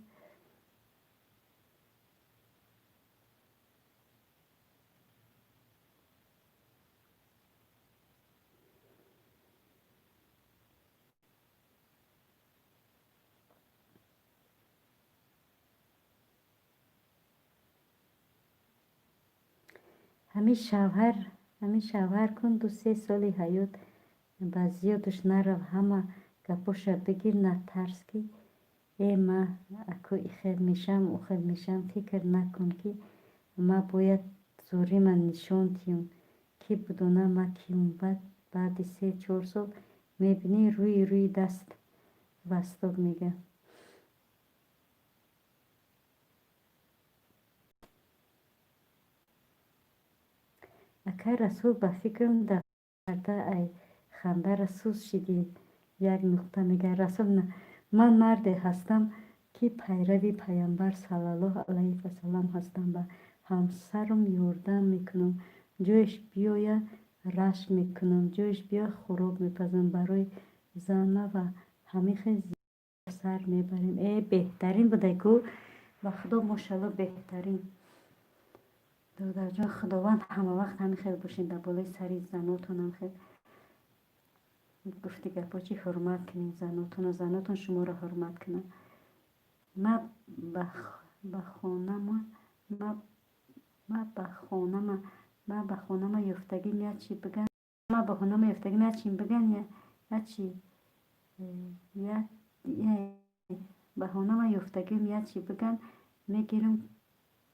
همین شوهر کن 2-3 سالی حیات با زیادش نرو همه گپاش بگیر نترس که ای ما اکو خیل میشم او خیل میشم فکر نکن که ما باید زوری من نشان تیم که بدونه ما کیم بعد 3-4 سال میبینی روی دست وستاد میگه اکه رسول با فکرم در ای خنده رسول شدی یک نقطه میگه رسول نه من مرد هستم که پیروی پیامبر صلی الله علیه و سلم هستم و همسرم یاردم میکنم جایش بیایه رشک میکنم جایش بیا خراب میپزم برای زنه و همیشه سر میبریم ای بهترین بوده که و خدا ماشاءالله بهترین دادر جان خداوند همه وقت همین خیلی باشین در بالای سری زناتون هم خیلی گفتی گپا چی حرمت کنین زناتون و زناتون شما رو حرمت کنن ما به خانم یفتگی میاد چی بگن ما به خانم یفتگی میاد چی بگن یا چی یا به خانم یفتگی میاد چی بگن میگیرم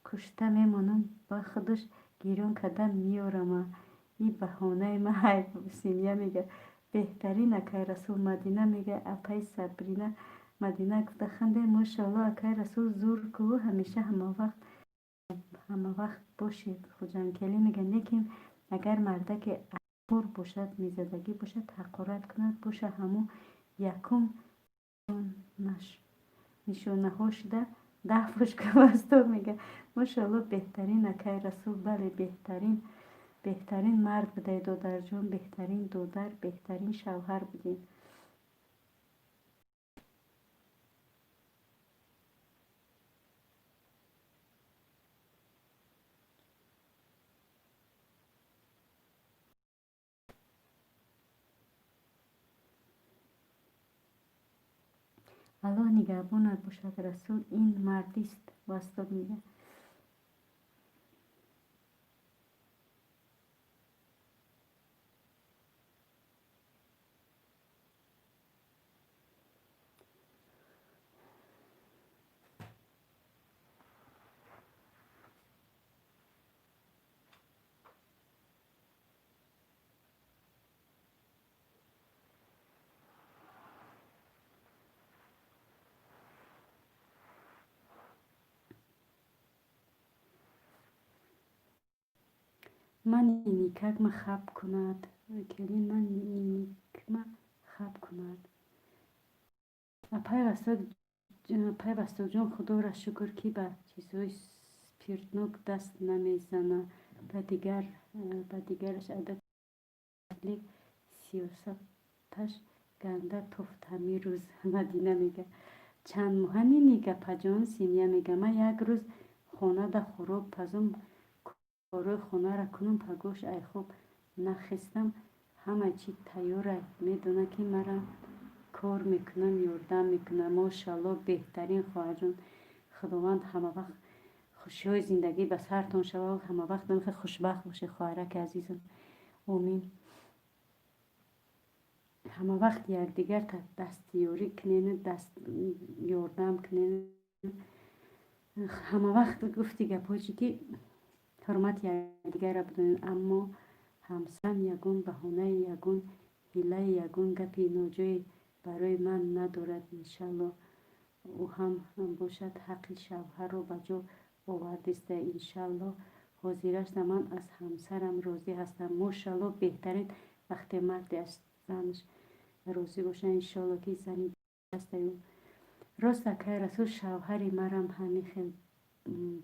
کشته میمونم با خودش گیرون کدم میارم این بهانه ما های سینیه میگه بهترین اکه رسول مدینه میگه اپای سبرینه مدینه گفته خنده ماشاءالله اکه رسول زور که همیشه همه وقت باشید خوجنکلی میگه نکیم اگر مرده که اکبر باشد میزدگی باشد حقارت کند باشه همون یکم نشونه ها شده 10 فشک وستو میگه ماشاءالله بهترین اکه رسول بله بهترین مرد بوده دادر جان بهترین دادر بهترین شوهر بودین الله نگهبانت باشد رسول، این مردی است. و استاد میگه من نیکک ما خب کند کلی من نیک ما خب کند. پیوسته جان خدا را شکر که به چیزهای پیرتناک دست نمیزنه. به دیگرش عادت لیک سیاستش گنده تفت همی روز. مدینه میگه چند ماه همینی گپ جان سیمیا میگه من یک روز خانه ده خراب پزم کارای خانه را کنم پگوش ای خوب نخستم همه چی تیاره میدونه که مرا کار میکنم یاردم میکنم. ماشاءالله بهترین خواهر جان، خداوند همه وقت خوشی های زندگی به سرتون شوه و همه وقت دلخ خوشبخت باشه خواهرک عزیزم. آمین. همه وقت یکدیگر تا دستیاری کنین، دست یاردم کنین. همه وقت گفتی گپاچی که حرمت یکدیگر را بدونین، اما همسرم یگون بهانه یگون حیله یگون گپی ناجای برای من ندارد. انشالله او هم باشد حق شوهر رو به جا آورده است. انشالله حاضرش من از همسرم راضی هستم. ماشالله بهترین وقتی مردی از زنش راضی باشه انشالله که زنی است. راست که رسول شوهری مرم همی خیل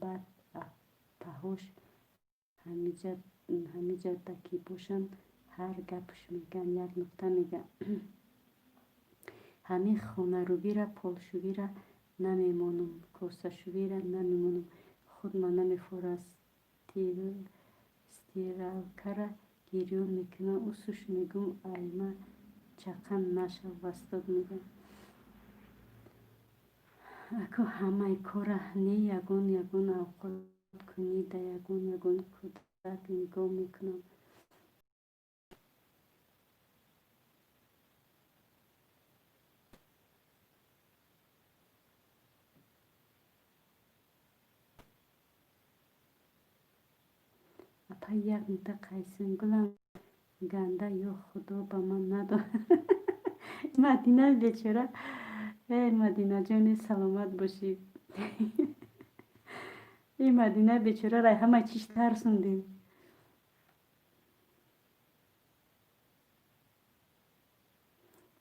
بد پهوش همی جا تکی باشن هر گپش میگن یک نکته میگن. همین خانه روی را پالشویی را نمیمانم، کاسه شویی را نمیمانم، خود من نمیفورم استیرالکه را گریون میکنم. او سوش میگم ایما چقن نشو وستاد میگم اکو همه کاره نی یگون یگون اوقات کنی ده یگون یگون کودک نگاه میکنم. اپا یک نتا قیسم گلم گنده یا خدا با من نداد. مدینه بیچاره، ای مدینه جان سلامت باشی. این مدینه بیچاره را همه چیش ترسوندیم.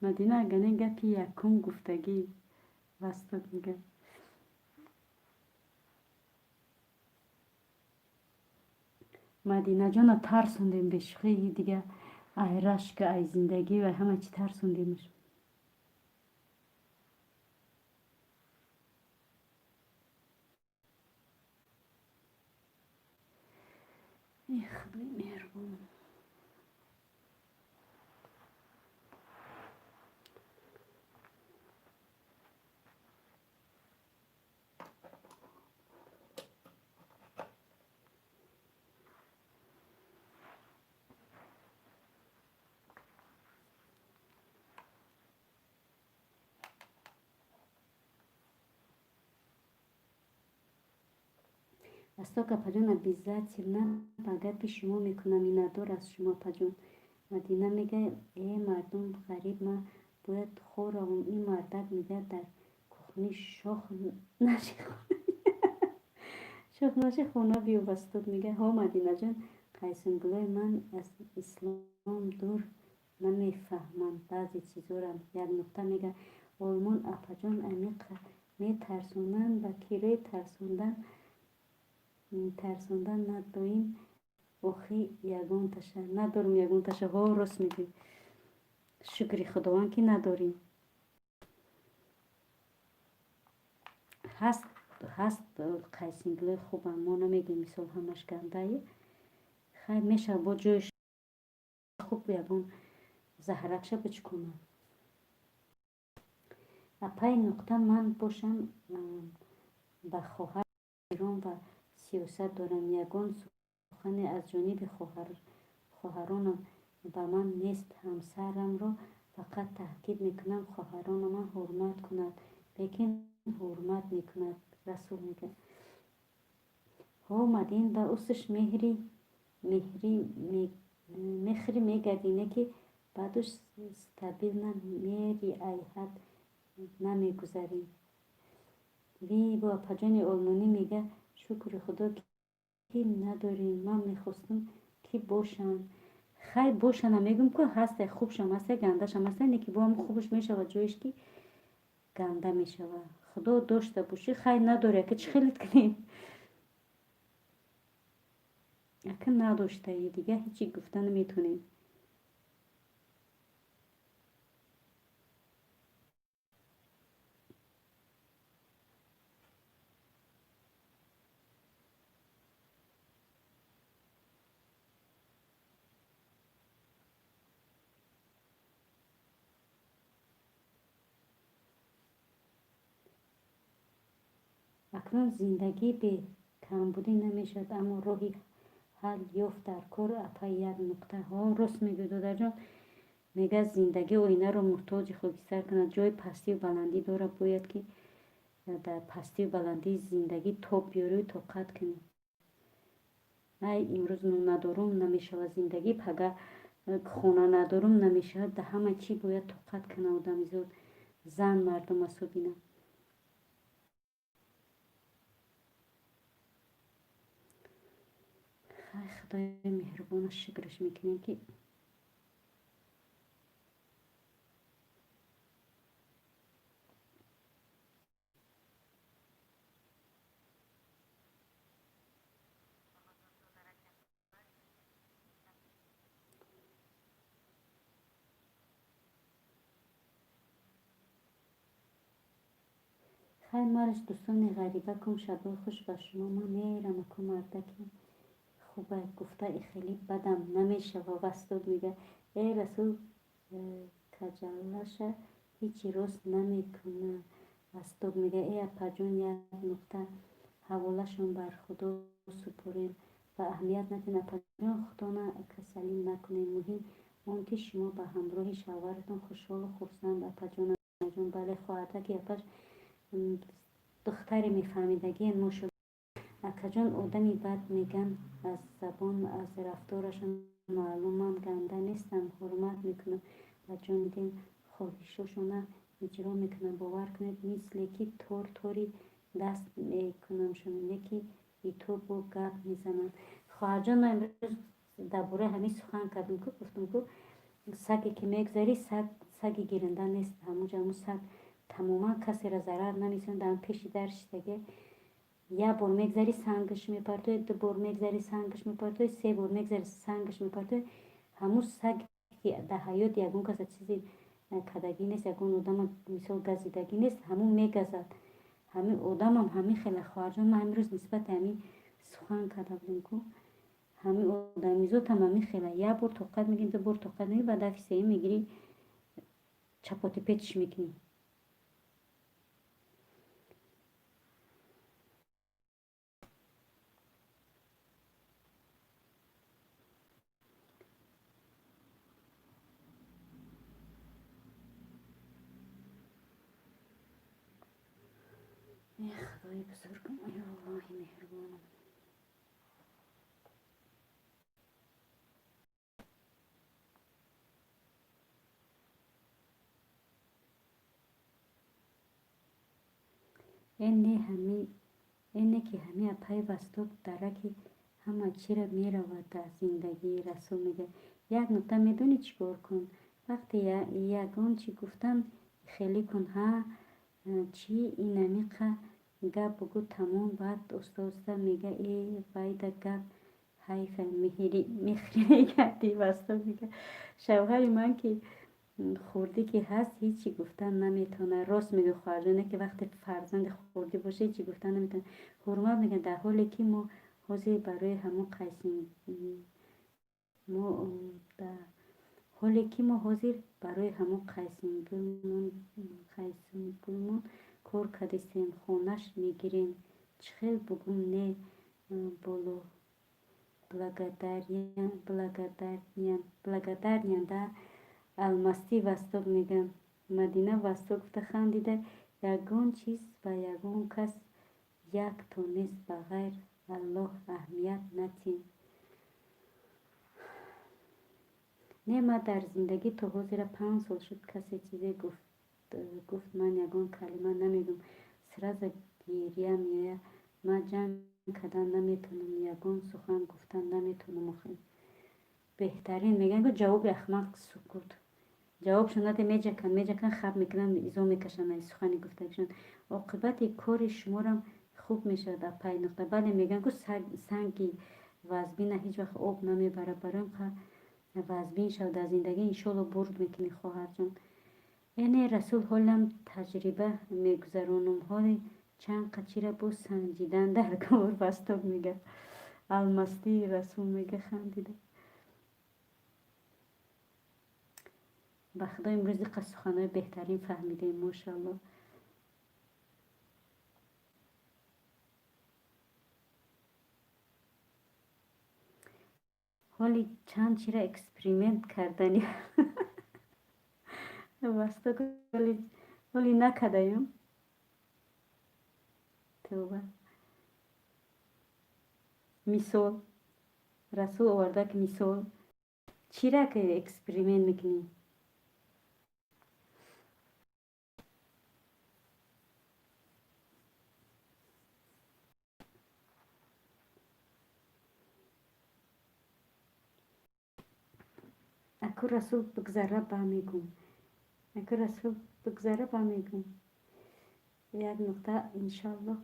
مدینه اگه گپی یکم گفتگی وستاد میگه مدینه جان ترسوندیم بشخی دیگه، ای رشک ای زندگی و همه چی ترسوندیمش. ای خدای مهربان. از تو که پجون بیزت نه با گپ شما میکنم این ندار از شما پجون. مدینه میگه ای مردم غریب ما باید خورم. این مردک میگه در کخنی شاخ نشی شاخ نشی خونه بیو بستود. میگه ها مدینه جان قیسم گلای من از اسلام دور نمیفهمم بعضی چیزا را. یک نکته میگه آلمان اپا جان امیق میترسونن و کیره ترسوندن نداریم. آخی یگان تشه ندارم یگان تشه ها راست میگی. شکری خداوند که نداریم. هست قیسینگله خوب ما نمیگیم مثال همش گنده خیلی میشه با جوش خوب یگان زهرکشه بچکنم. اپای نقطه من باشم به خواهر ایران و سیاست دارم. یگان سخن از جانب خواهرانم به من نیست. همسرم را فقط تاکید میکنم خواهران من حرمت کند، لیکن حرمت میکند. رسول میگه ها مدین به اوستش مهری میگردینه که بعدش ستابیل نمیری ای حد نمیگذاری. وی با پجان آلمانی میگه شکر خدا که نداریم. من میخواستم که باشن. خیلی باشن میگم که هسته خوبشم هسته گندهشم هسته اینه که با هم خوبش میشود جایش که گنده میشود. خدا داشته باشی خیلی نداره که چه خیلیت کنیم اکن نداشته دیگه هیچی گفته نمیتونیم. اکنون زندگی به کمبودی نمیشد اما راهی حل یافت در کار اپای یک نقطه ها. راست میگه دادر جان. میگه زندگی آینه رو محتاج خاکستر کند. جای پستی و بلندی داره باید که در پستی و بلندی زندگی تاب بیاری و طاقت کنی. ای امروز نون ندارم نمیشه زندگی پگه خونه ندارم نمیشه. در همه چی باید طاقت کنه آدم زود. زن مردم حسابینه. خیلی خدای مهربان شکرش میکنیم که خیلی مرش دوستان غریبه کم شب خوش به شما. من میرم که مردکی خوبه گفته ای خیلی بدم نمیشه و وستاد میگه ای رسول کجلشه هیچی راست نمیکنه. وستاد میگه ای پجون یک نقطه حوالشون بر خدا سپرین و اهمیت ندین. پجون خدا نه کسلی نکنین. مهم اون که شما به همراه شوهرتون خوشحال و خرسند. پجون جون بله خواهده که اپش دختری میفهمیدگی ما شد. اکا جان آدمی بد میگن از زبان از رفتارشون معلومم گنده نیستن. حرمت میکنم و جان دین خواهشاشون اجرا میکنم. باور کنید مثل که تاری دست میکنم شما که ای تو با گپ میزنم. خواهر جان من امروز درباره همین سخن کردم که گفتم که سگی که میگذاری سگ گیرنده نیست. همون سگ تماما کسی را ضرر نمیزنه. در پیش درش دیگه یه بار میگذاری سنگش میپرتوی، دو بار میگذاری سنگش میپرتوی، سه بار میگذاری سنگش میپرتوی. همون سگ که در حیات یکون کسی چیزی کدگی نیست، یکون آدم مثال گزیدگی نیست، همون میگذد. همین آدم هم همین خیلی خواهرجان. من امروز نسبت همین سخن کرده بودم که همین آدمیزاد هم همین خیلی یه بار طاقت میگیم دو بار طاقت میگیم بعد دفعه سه میگیری چپاتی پیچش میکنی. ای خدای بزرگم ای الله مهربانم. اینه که همه پای بستگی داره که همه چی را می رود در زندگی. رسول میگه یک نکته میدونی چی کار کن وقتی یکان چی گفتن خیلی کن ها چی این نمیقه گپ بگو تمام. بعد استاد میگه ای باید گپ حیف میخری گردی. بستگی میگه شوهر من که خوردی که هست هیچی گفتن نمیتونه. راست میگه خواهرجانه که وقتی فرزند خوردی باشه هیچی گفتن نمیتونه. حرمت میگه در حالی که ما حاضر برای همون قیسیم. ما در حالی که ما حاضر برای همون قیسون گلمون کار کردیم خونش میگیریم چخیل بگم نه боло благодарнян да алмастӣ васток мегам. Мадина васток гуфта хандида ягон чиз ва ягон кас як то нест ба ғайр аллоҳ аҳамият натиҳем. не ма дар зиндагӣ то ҳозира 5 сол шуд касе чизе гуфт ман ягон калима намегӯям сразу гирья меояд. ман ҷанг кардан наметонам, ягон сухан гуфтан наметонам. охир беҳтарин мегӯям ку ҷавоби ахмақ сукут. ҷавобшон наде меҷакан хаб мекунанд изо мекашанд аз сухани гуфтагишон. оқибати кори шуморам хуб мешавад аз пай нуқта. бале мегӯям ку санги вазбина ҳеҷ вақт об намебарад. барои қа вазбин шавад дар зиндагӣ иншолло бурд мекунӣ хоҳарҷон. эне расул ҳолам таҷриба мегузаронам. ҳоли чанд қачира бо санҷидан дар кор васток мега. алмастӣ расул мега хандида. ба худо имрӯз иқа суханои беҳтарин фаҳмидем мошалло. ҳоли чанд чира эксперимент кардани васток ҳоли накадаем. тӯба мисол расул оварда ки мисол чира ки эксперимент мекунӣ. аку расул бигзара бамегӯм. як нуқта иншалло.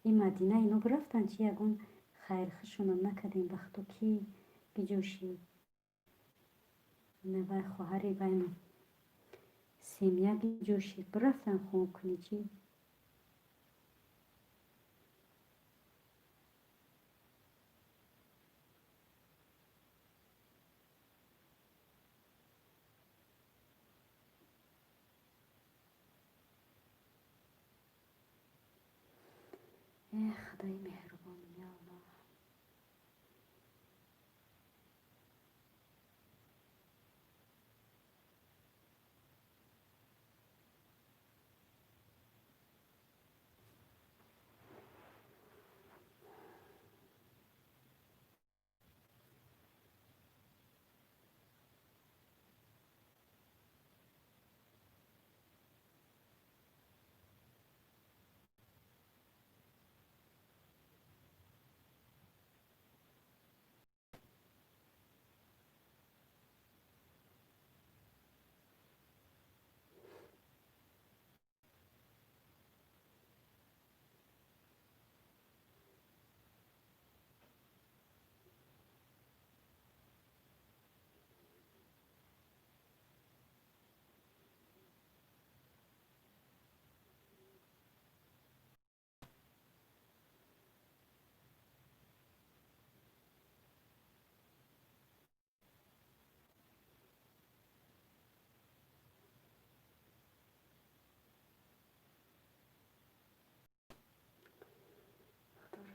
ин мадина ино бирафтанд чи ягон хайрхишонам накардем. ба худо ки биҷӯшӣ навай хоҳари вайну семья гиҷӯшӣ бирафтанд хон кунӣ чи. خدای مهربان یا الله.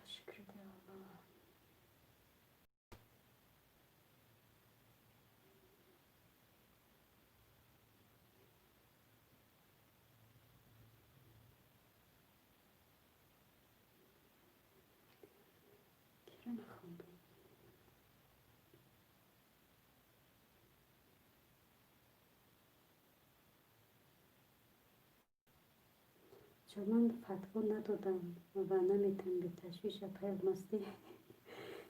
شکر الله. چرا نخوندم؟ چون من فتوا ندادم و نمیتونم به تشویش پیغمبر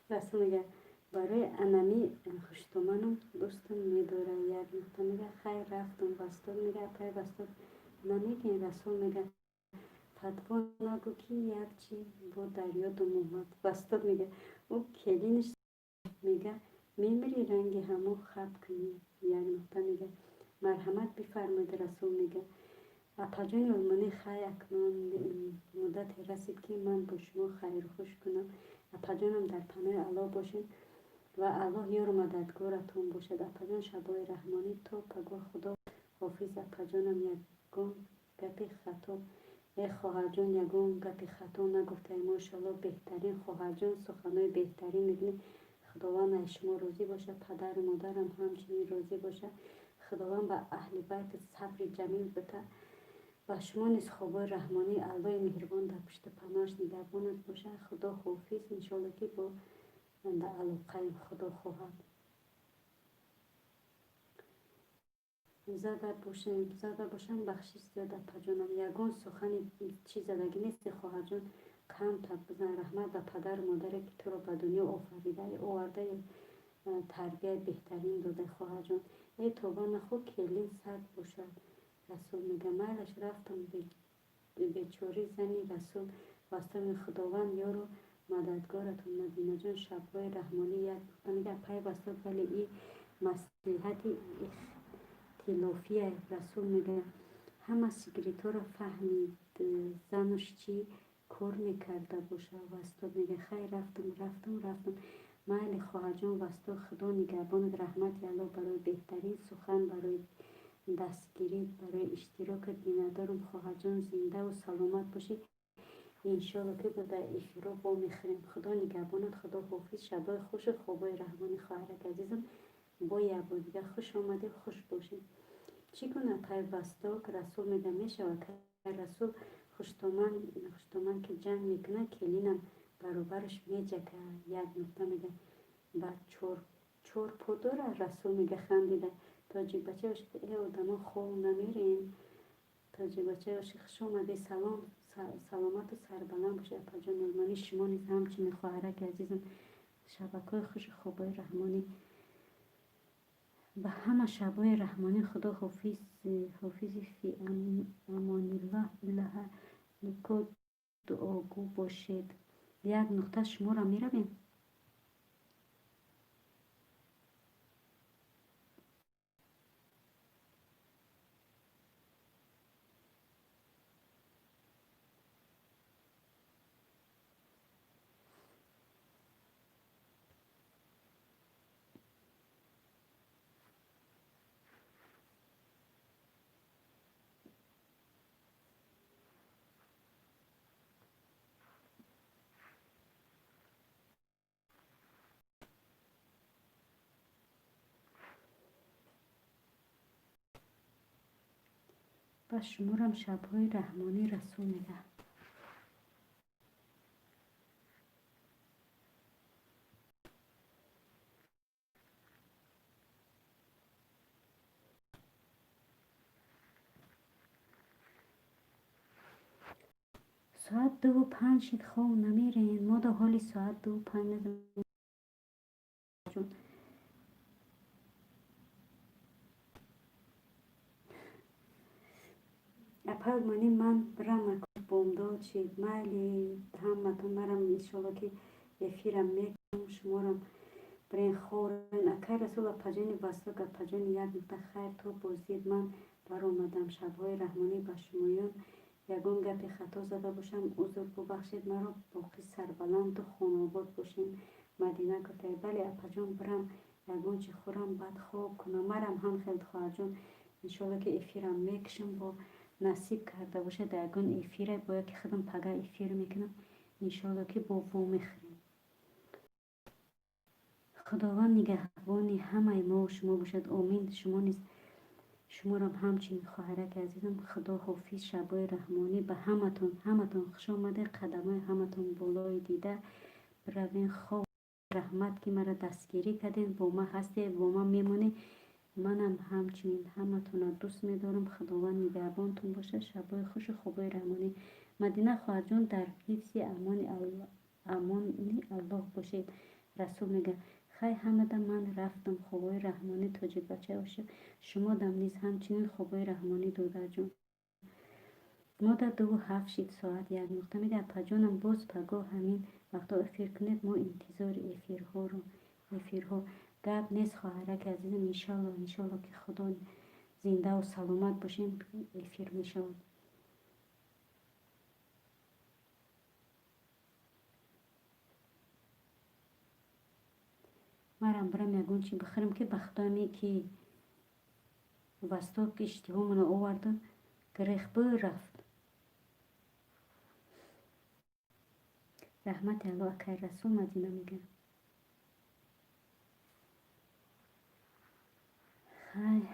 رسول میگه برای انمی خوشتومانم دوستم میداره. یک نقطه میگه خیر رفتم بستم میگه پای بستم نمیگه. رسول میگه فتوا نگو که یک چی با دریا دو محمد بستم میگه او کلینش میگه میمیری رنگی همو خط کنی. یک نقطه میگه مرحمت بفرمایید. رسول میگه اپا جان المانی خیلی اکنون مدتی رسید که من با شما خیر خوش کنم. اپا جانم در پناه الله باشین و الله یار و مددگارتون باشد. اپا جان شبای رحمانی تا پگاه خدا حافظ. اپا جانم یگان گپی خطا ای خواهر جان یگان گپی خطا نگفته ای ماشاءالله بهترین خواهر جان سخنای بهترین میگنی. خداوند از شما راضی باشه، پدر و مادرم همچنین راضی باشه. خداوند به اهل بیت صبر جمیل بده و شما نیز خوابای رحمانی الله مهربان در پشت پناهش نگهبانت باشه. خدا حافظ. انشالله که با در علاقه خدا خواهد زده باشم بخشش زیاده پجانم. یگان سخن چیز زدگی نیست خواهر جان. کم تب بزن. رحمت به پدر و مادر که تو را به دنیا آفریده آورده تربیت بهترین داده خواهر جان. ای توبان خود کلین سگ باشد. رسول میگه میلش رفتم بیچاره زنی رسول واسطه خداوند یارو مددگارتون. مدینه جان شبای رحمانی یک میگه پای بسته ولی این مصلحت اختلافی رسول میگه همه سیگریتا رو فهمید زنش چی کار میکرده باشه. واسطه میگه خیر رفتم مایل خواهر جان واسطه خدا نگهبان رحمت الله برای بهترین سخن برای دستگیری برای اشتراک بیندارم. خواهر جان زنده و سلامت باشی انشالله که در افیرا با میخریم. خدا نگهبانت. خدا حافظ. شبای خوش خوابای رحمانی خواهرک عزیزم. با یک بار دیگه خوش آمده خوش باشید. چی کنه پیوسته که رسول میگه میشود که رسول خوشتومن که جنگ میکنه کلینم برابرش میجه که یک نقطه میگه بعد چور پا داره. رسول میگه خندیده تاجیک بچه باشه ای آدم ها خواب نمیرین. تاجیک بچه باشه خوش آمده سلامت و سربلند باشه. اپا جان المانی شما نیز همچنین خواهرک عزیزم. شبکه خوش خوابای رحمانی به همه شبای رحمانی. خدا حافظی فی امان الله. الله لکو دعاگو باشید. یک نقطه شما را می رویم. و شمارم شبهای رحمانی رسول میگه. ساعت 2:05 شد خواب نمیرین. ما در حالی ساعت 2:05 جون اپل منی من برم اکو بامداد شد مایلی همتون مرم انشالله که افیرم میکنم شمارم برین خورن اکر رسول پجانی بسته که پجانی یک نقطه خیر تو بازدید من بر آمدم. شبهای رحمانی به شمایان یگان گپی خطا زده باشم عذر ببخشید مرا. باقی سربلند و خانواباد باشین. مدینه گفته بله اپا جان برم یگان چی خورم بعد خواب کنم. مرم هم خیلی خواهر جان انشالله که افیرم میکشم با نصیب کرده باشه در یگان افیره باید که خودم پگه افیر میکنم انشالله که با وو میخریم. خداوند نگهبانی همه ما و شما باشد آمین. شما نیز شما را همچنین خواهرک عزیزم. خدا حافظ. شبای رحمانی به همتون خوش آمده. قدمای همتون بالای دیده بروین خواب رحمت که مرا دستگیری کردین با ما هستی با ما میمونی. منم همچنین همتون را دوست میدارم. خداوند نگهبانتون باشه. شبای خوش خوبای رحمانی. مدینه خواهر جان در حفظ امانی الله باشید. رسول میگه خی حمد من رفتم خوبای رحمانی تاجیک بچه باشه. شما دم نیز همچنین خوبای رحمانی دادر جان. ما در 2:07 شد ساعت یک نقطه میده. پجانم باز پگاه همین وقتا افیر کنید. ما انتظار افیرها گپ نیست خواهرک عزیزم. انشالله که خدا زنده و سلامت باشیم افیر می شود. مرم برم یگون چی بخرم که بختامی که وستا که اشتباه منو آورده گریخ رفت. رحمت الله اکر رسول مدینه میگه. خیلی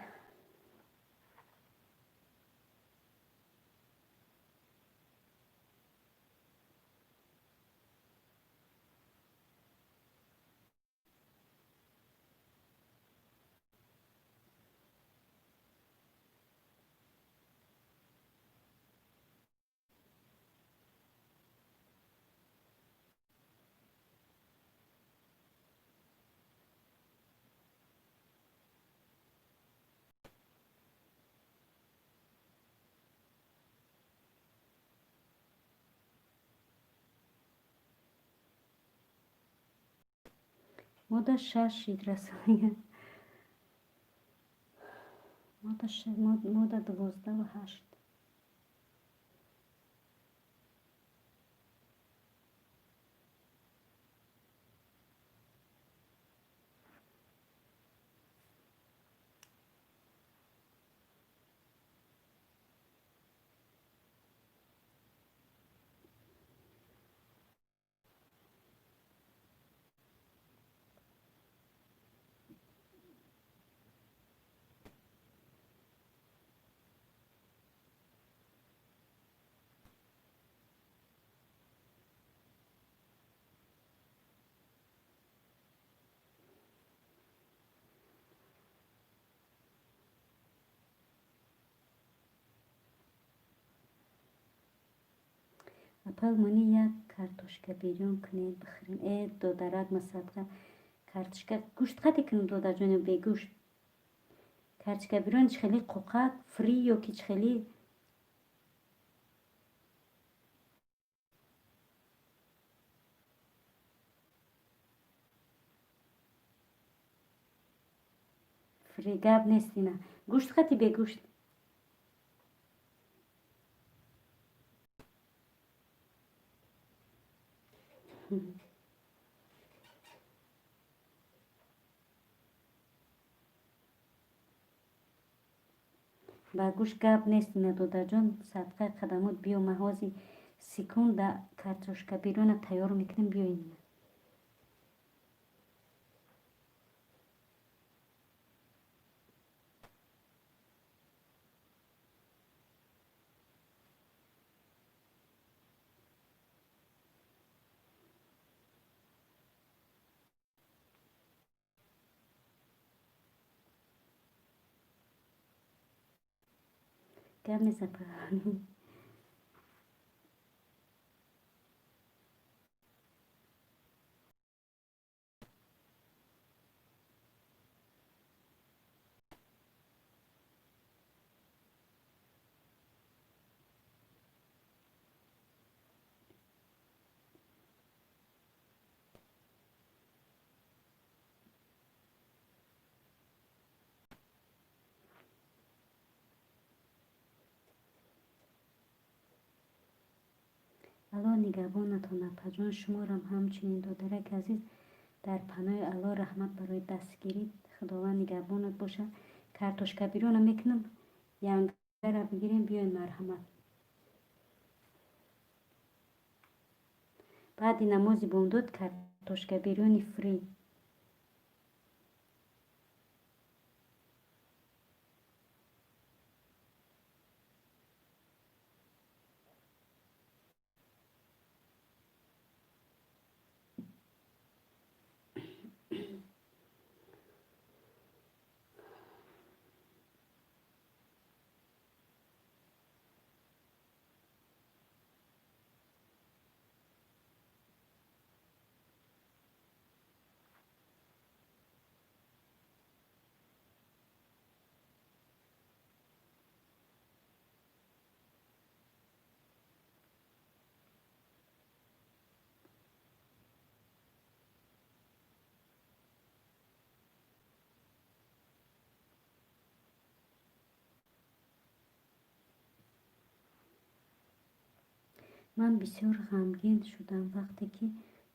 ماده 6 رسانیه. ماده 12 و 8. اپل منی یک کارتوشکا بیرون کنید بخرین. ای دو درک مصدقه کارتوشکا گوشت خطی کنید دو در جانب بی گوشت. کارتوشکا بیرون چخیلی قوقک فری یا که چخیلی فری گب نیستی نه. گوشت خطی بی گوشت. با گوشت گپ نیست نه دادا جان. صدقه قدمات بیو محازی سکون در کارتوشکا بیرون تیار میکنیم بیوین. گپ نیست اپل. الله نگهبانتان اپا جان. شما را همچنین دادرک عزیز در پناه الله رحمت برای دست گیرید. خداوند نگهبانت باشه. کارتوشکا بیرون میکنم ینگر را بگیریم بیاین مرحمت. بعد نمازی بوندود کارتوشکا بیرونی فری. من بسیار غمگین شدم وقتی که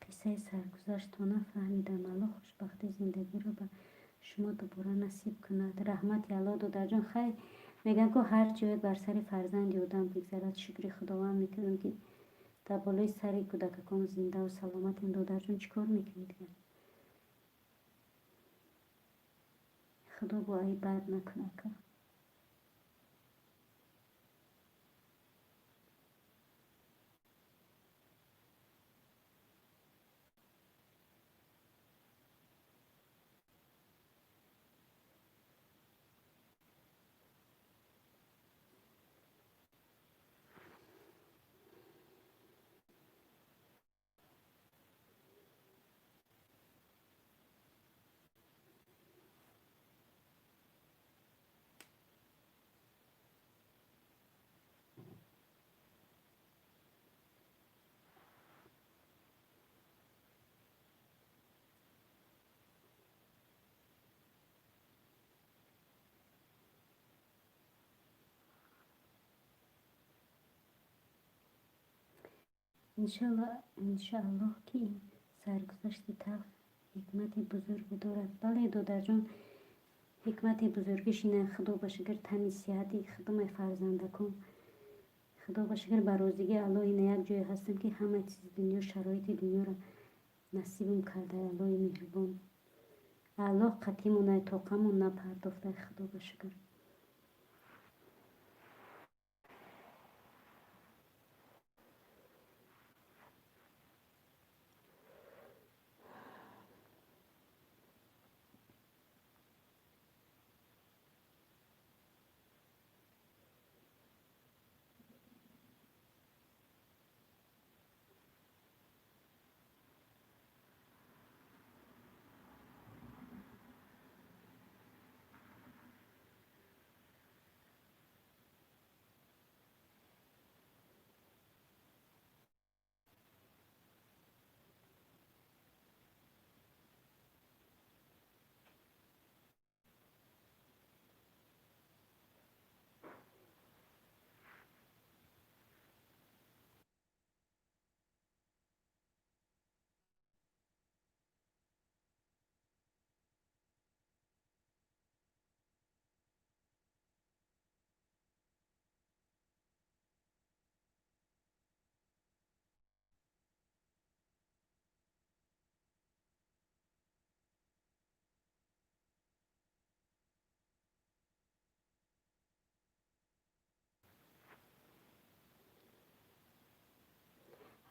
قصه سرگذشتانه فهمیدم. الله خوشبختی زندگی رو به شما دوباره نصیب کند. رحمت الله دادر جان. خیر میگن که هر چی بر سر فرزند آدم بگذرد شکر خداوند میکنم که در بالای سر کودکان زنده و سلامت. این دادر جان چیکار میکنید؟ خدا با ای بد نکنه که. انشاءالله که این سرگذشت تلخ حکمت بزرگ دارد. بله دادر جان، حکمت بزرگش اینه. خدا بشکر تنی صحتی خدمت فرزنده کن. خدا بشکر برازیگی الله این یک جای هستم که همه چیز دنیا شرایط دنیا را نصیبم کرده. الله مهربان، الله قطیمون طاقمون نپرداخته. خدا بشکر.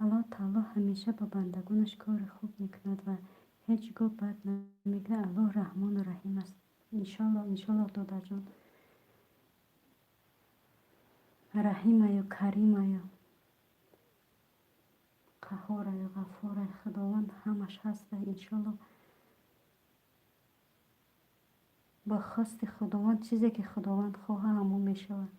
الله تعالی همیشه با بندگانش کار خوب میکند و هیچگاه بد نمیگه. الله رحمان و رحیم است. انشالله دادر جان. رحیم یا کریم یا قهار یا غفار خداوند همش هست. انشالله با خواست خداوند چیزی که خداوند خواه همون میشود.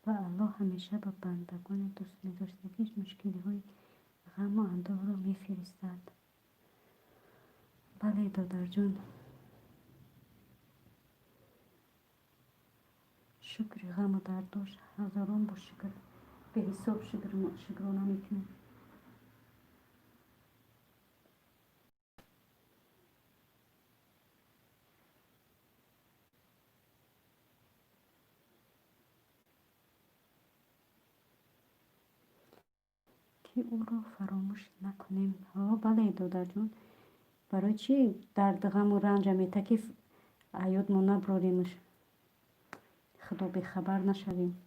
و الله همیشه با بندگان دوست نداشتگیش مشکلی های غم و اندوه را میفرستد. بله دادر جان. شکر غم و درداش هزاران با شکر به حساب شکرانه میکنه. که او را فراموش نکنیم. ها بله دادر جون، برای چی درد غم و رنج میته که عیاد ما نبراریمش، خدا به خبر نشویم.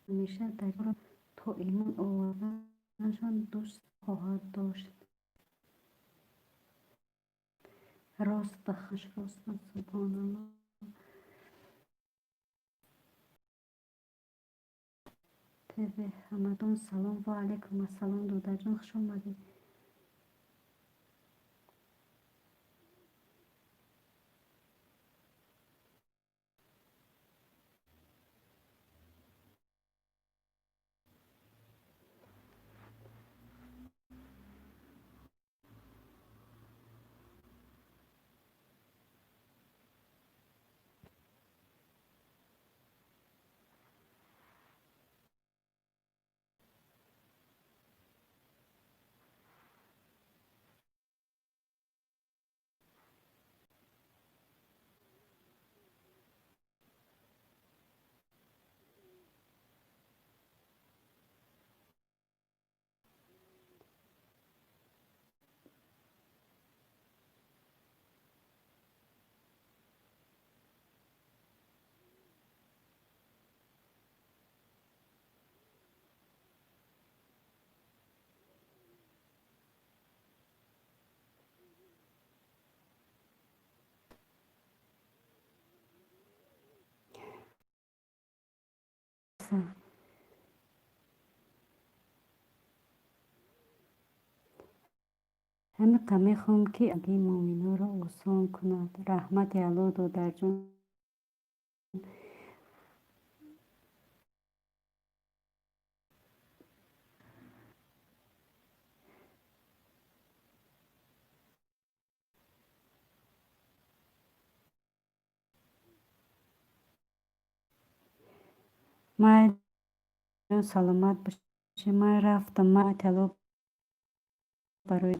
همیشه در را تا ایمان آوردنشان دوست خواهد داشت. راست بخش راست، سبحان الله. تبه همدان سلام و علیکم السلام دادر جان، خوش آمدید. همین میخوام که اگه مومینا را آسان کند. رحمت الله دادر جان. ما سلامت باشی. من رفتم، من طلا برای